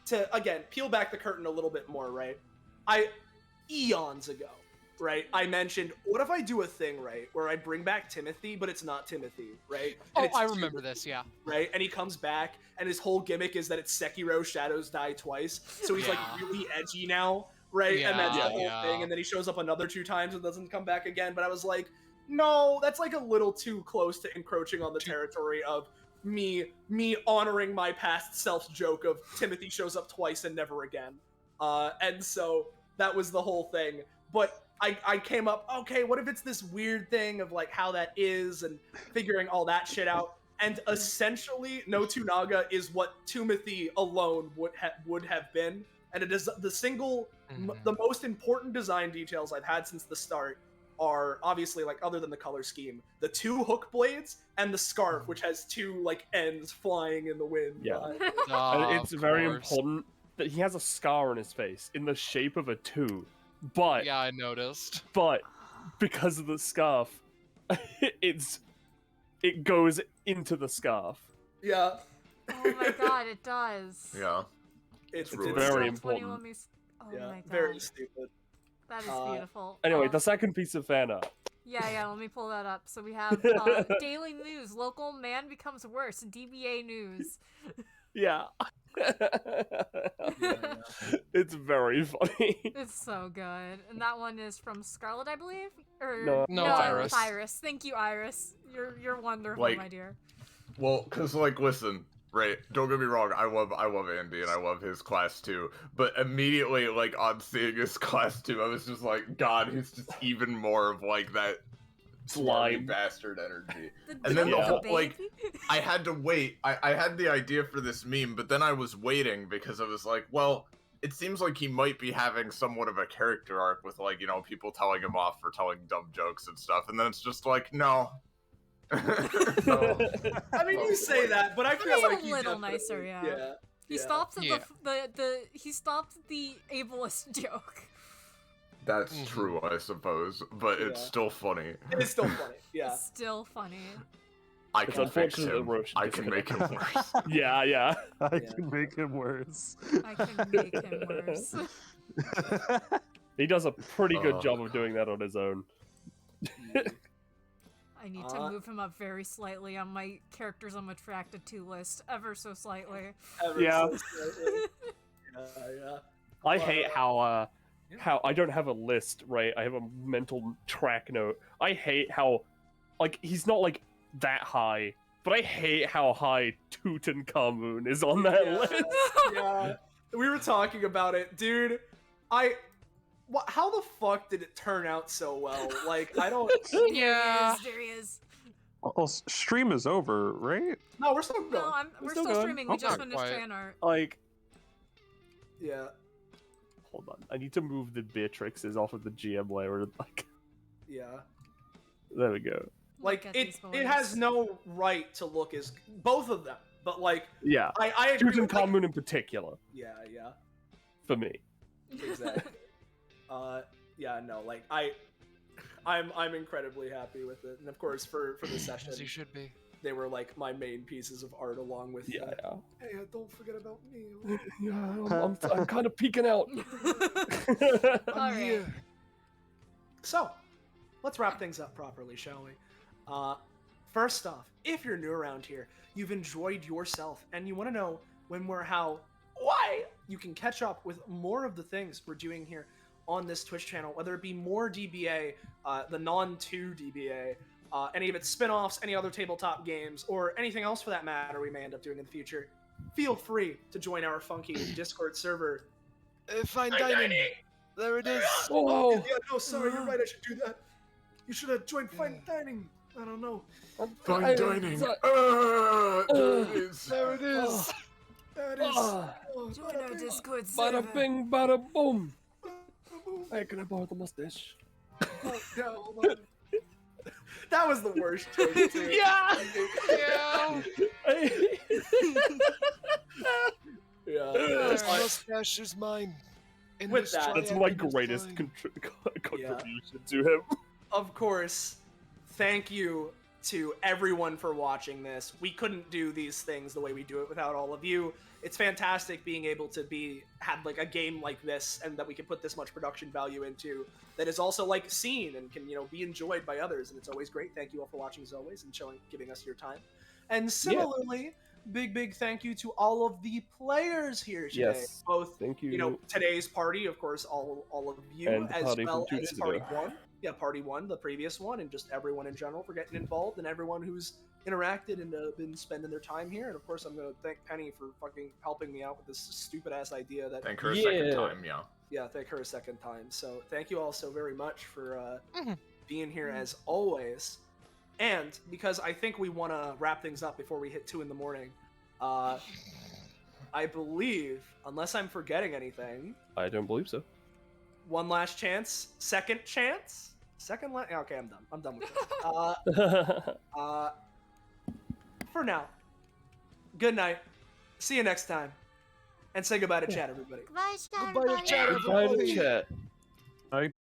to again peel back the curtain a little bit more, right? Eons ago, right? I mentioned, what if I do a thing, right, where I bring back Timothy, but it's not Timothy, right? And Oh, it's I remember this, yeah. Right, and he comes back, and his whole gimmick is that it's Sekiro, shadows die twice, so he's like Yeah. really edgy now, right? And that's the Yeah, whole yeah. thing, and then he shows up another 2 times and doesn't come back again. But I was like, no, that's like a little too close to encroaching on the territory of me honoring my past self's joke of Timothy shows up twice and never again. And so that was the whole thing. But I came up, okay, what if it's this weird thing of like how that is and figuring all that shit out. And essentially, No Tunaga is what Timothy alone would have been. And it is the most important design details I've had since the start are obviously, like, other than the color scheme, the 2 hook blades and the scarf, which has 2 like ends flying in the wind. Yeah. Oh, And it's of very course. important that he has a scar on his face in the shape of a 2. But Yeah, I noticed. but because of the scarf, it goes into the scarf. Yeah. Oh my god, it does. Yeah. It's Very Roll important. 20, let me oh Yeah, my god. very stupid. That is beautiful. Anyway, the second piece of fan art. Yeah, let me pull that up. So we have Daily News. Local man becomes worse. DBA News. Yeah. It's very funny. It's so good. And that one is from Scarlet, I believe? Or No, Iris. Iris. Thank you, Iris. You're wonderful, Like- my dear. Well, cause like, listen, right? Don't get me wrong. I love Andy and I love his class too. But immediately, like on seeing his class too, I was just like, God, he's just even more of like that slimy Slime. bastard energy. The And then the Yeah. whole baby. like, I had to wait. I had the idea for this meme, but then I was waiting because I was like, well, it seems like he might be having somewhat of a character arc with like, people telling him off for telling dumb jokes and stuff. And then it's just like, no. No. I mean, you say that, but I feel He's like a he little definitely- nicer, yeah. He yeah. stopped at Yeah. he stopped the ableist joke. That's true, I suppose, but it's Yeah. still funny. It's still funny. Yeah. It's still funny. I It's can fix unfortunate that him. Roche I can make him worse. Yeah. I can make him worse. I can make him worse. He does a pretty good Oh, job of doing that on his own. I need to move him up very slightly on my characters I'm attracted to list, ever so slightly. Ever Yeah. so slightly. Yeah. I hate how I don't have a list, right? I have a mental track note. I hate how, like, he's not like that high, but I hate how high Tutankhamun is on that Yeah. list. Yeah. We were talking about it, dude. How the fuck did it turn out so well? Like, I don't. Yeah. There he is. Well, stream is over, right? No, we're still going. No, we're still still going. streaming. We Oh, just not finished quite. fan art. Like, Yeah. hold on, I need to move the Beatrixes off of the GM layer. Like, Yeah. there we go. Like, at it these it has boys. no right to look as both of them, but like, Yeah, I agree. With, like, Tutankhamun in particular yeah. for me. Exactly. Yeah, no, like I'm incredibly happy with it, and of course for the session, As you should be. they were like my main pieces of art along with. Yeah. Hey, don't forget about me. Yeah, I'm kind of peeking out. All right. So, let's wrap things up properly, shall we? First off, if you're new around here, you've enjoyed yourself, and you want to know how you can catch up with more of the things we're doing here on this Twitch channel, whether it be more DBA, the non-2 DBA, any of its spin-offs, any other tabletop games, or anything else for that matter we may end up doing in the future, feel free to join our funky Discord server. Fine dining. There it is. Oh, yeah, no, sorry, you're right. I should do that. You should have joined fine dining. I don't know. Fine dining. There it is. There it is. There it is. Join our Discord server. Bada bing, bada boom. Hey, can I borrow the mustache? Oh, yeah, hold on. That was the worst joke, too. Yeah. Yeah. This mustache is mine. In With this that- That's triangle my is greatest mine. contribution to him. Of course, thank you to everyone for watching this. We couldn't do these things the way we do it without all of you. It's fantastic being able to have like a game like this and that we can put this much production value into that is also like seen and can, be enjoyed by others. And it's always great. Thank you all for watching as always and giving us your time. And similarly, big thank you to all of the players here today. Yes. Both, Thank you. Today's party, of course, all of you, And the as party from well 2 as days party ago. 1. Yeah, party 1, the previous one, and just everyone in general for getting involved, and everyone who's interacted and been spending their time here. And of course, I'm gonna thank Penny for fucking helping me out with this stupid ass idea. Thank her a second time, yeah. Yeah, thank her a second time. So thank you all so very much for being here as always. And because I think we want to wrap things up before we hit 2 in the morning, I believe, unless I'm forgetting anything, I don't believe so. one last chance, second chance, okay, I'm done. I'm done with this. For now, good night. See you next time, and say goodbye to chat, everybody. Goodbye, chat. Goodbye to chat, Goodbye to everybody. chat.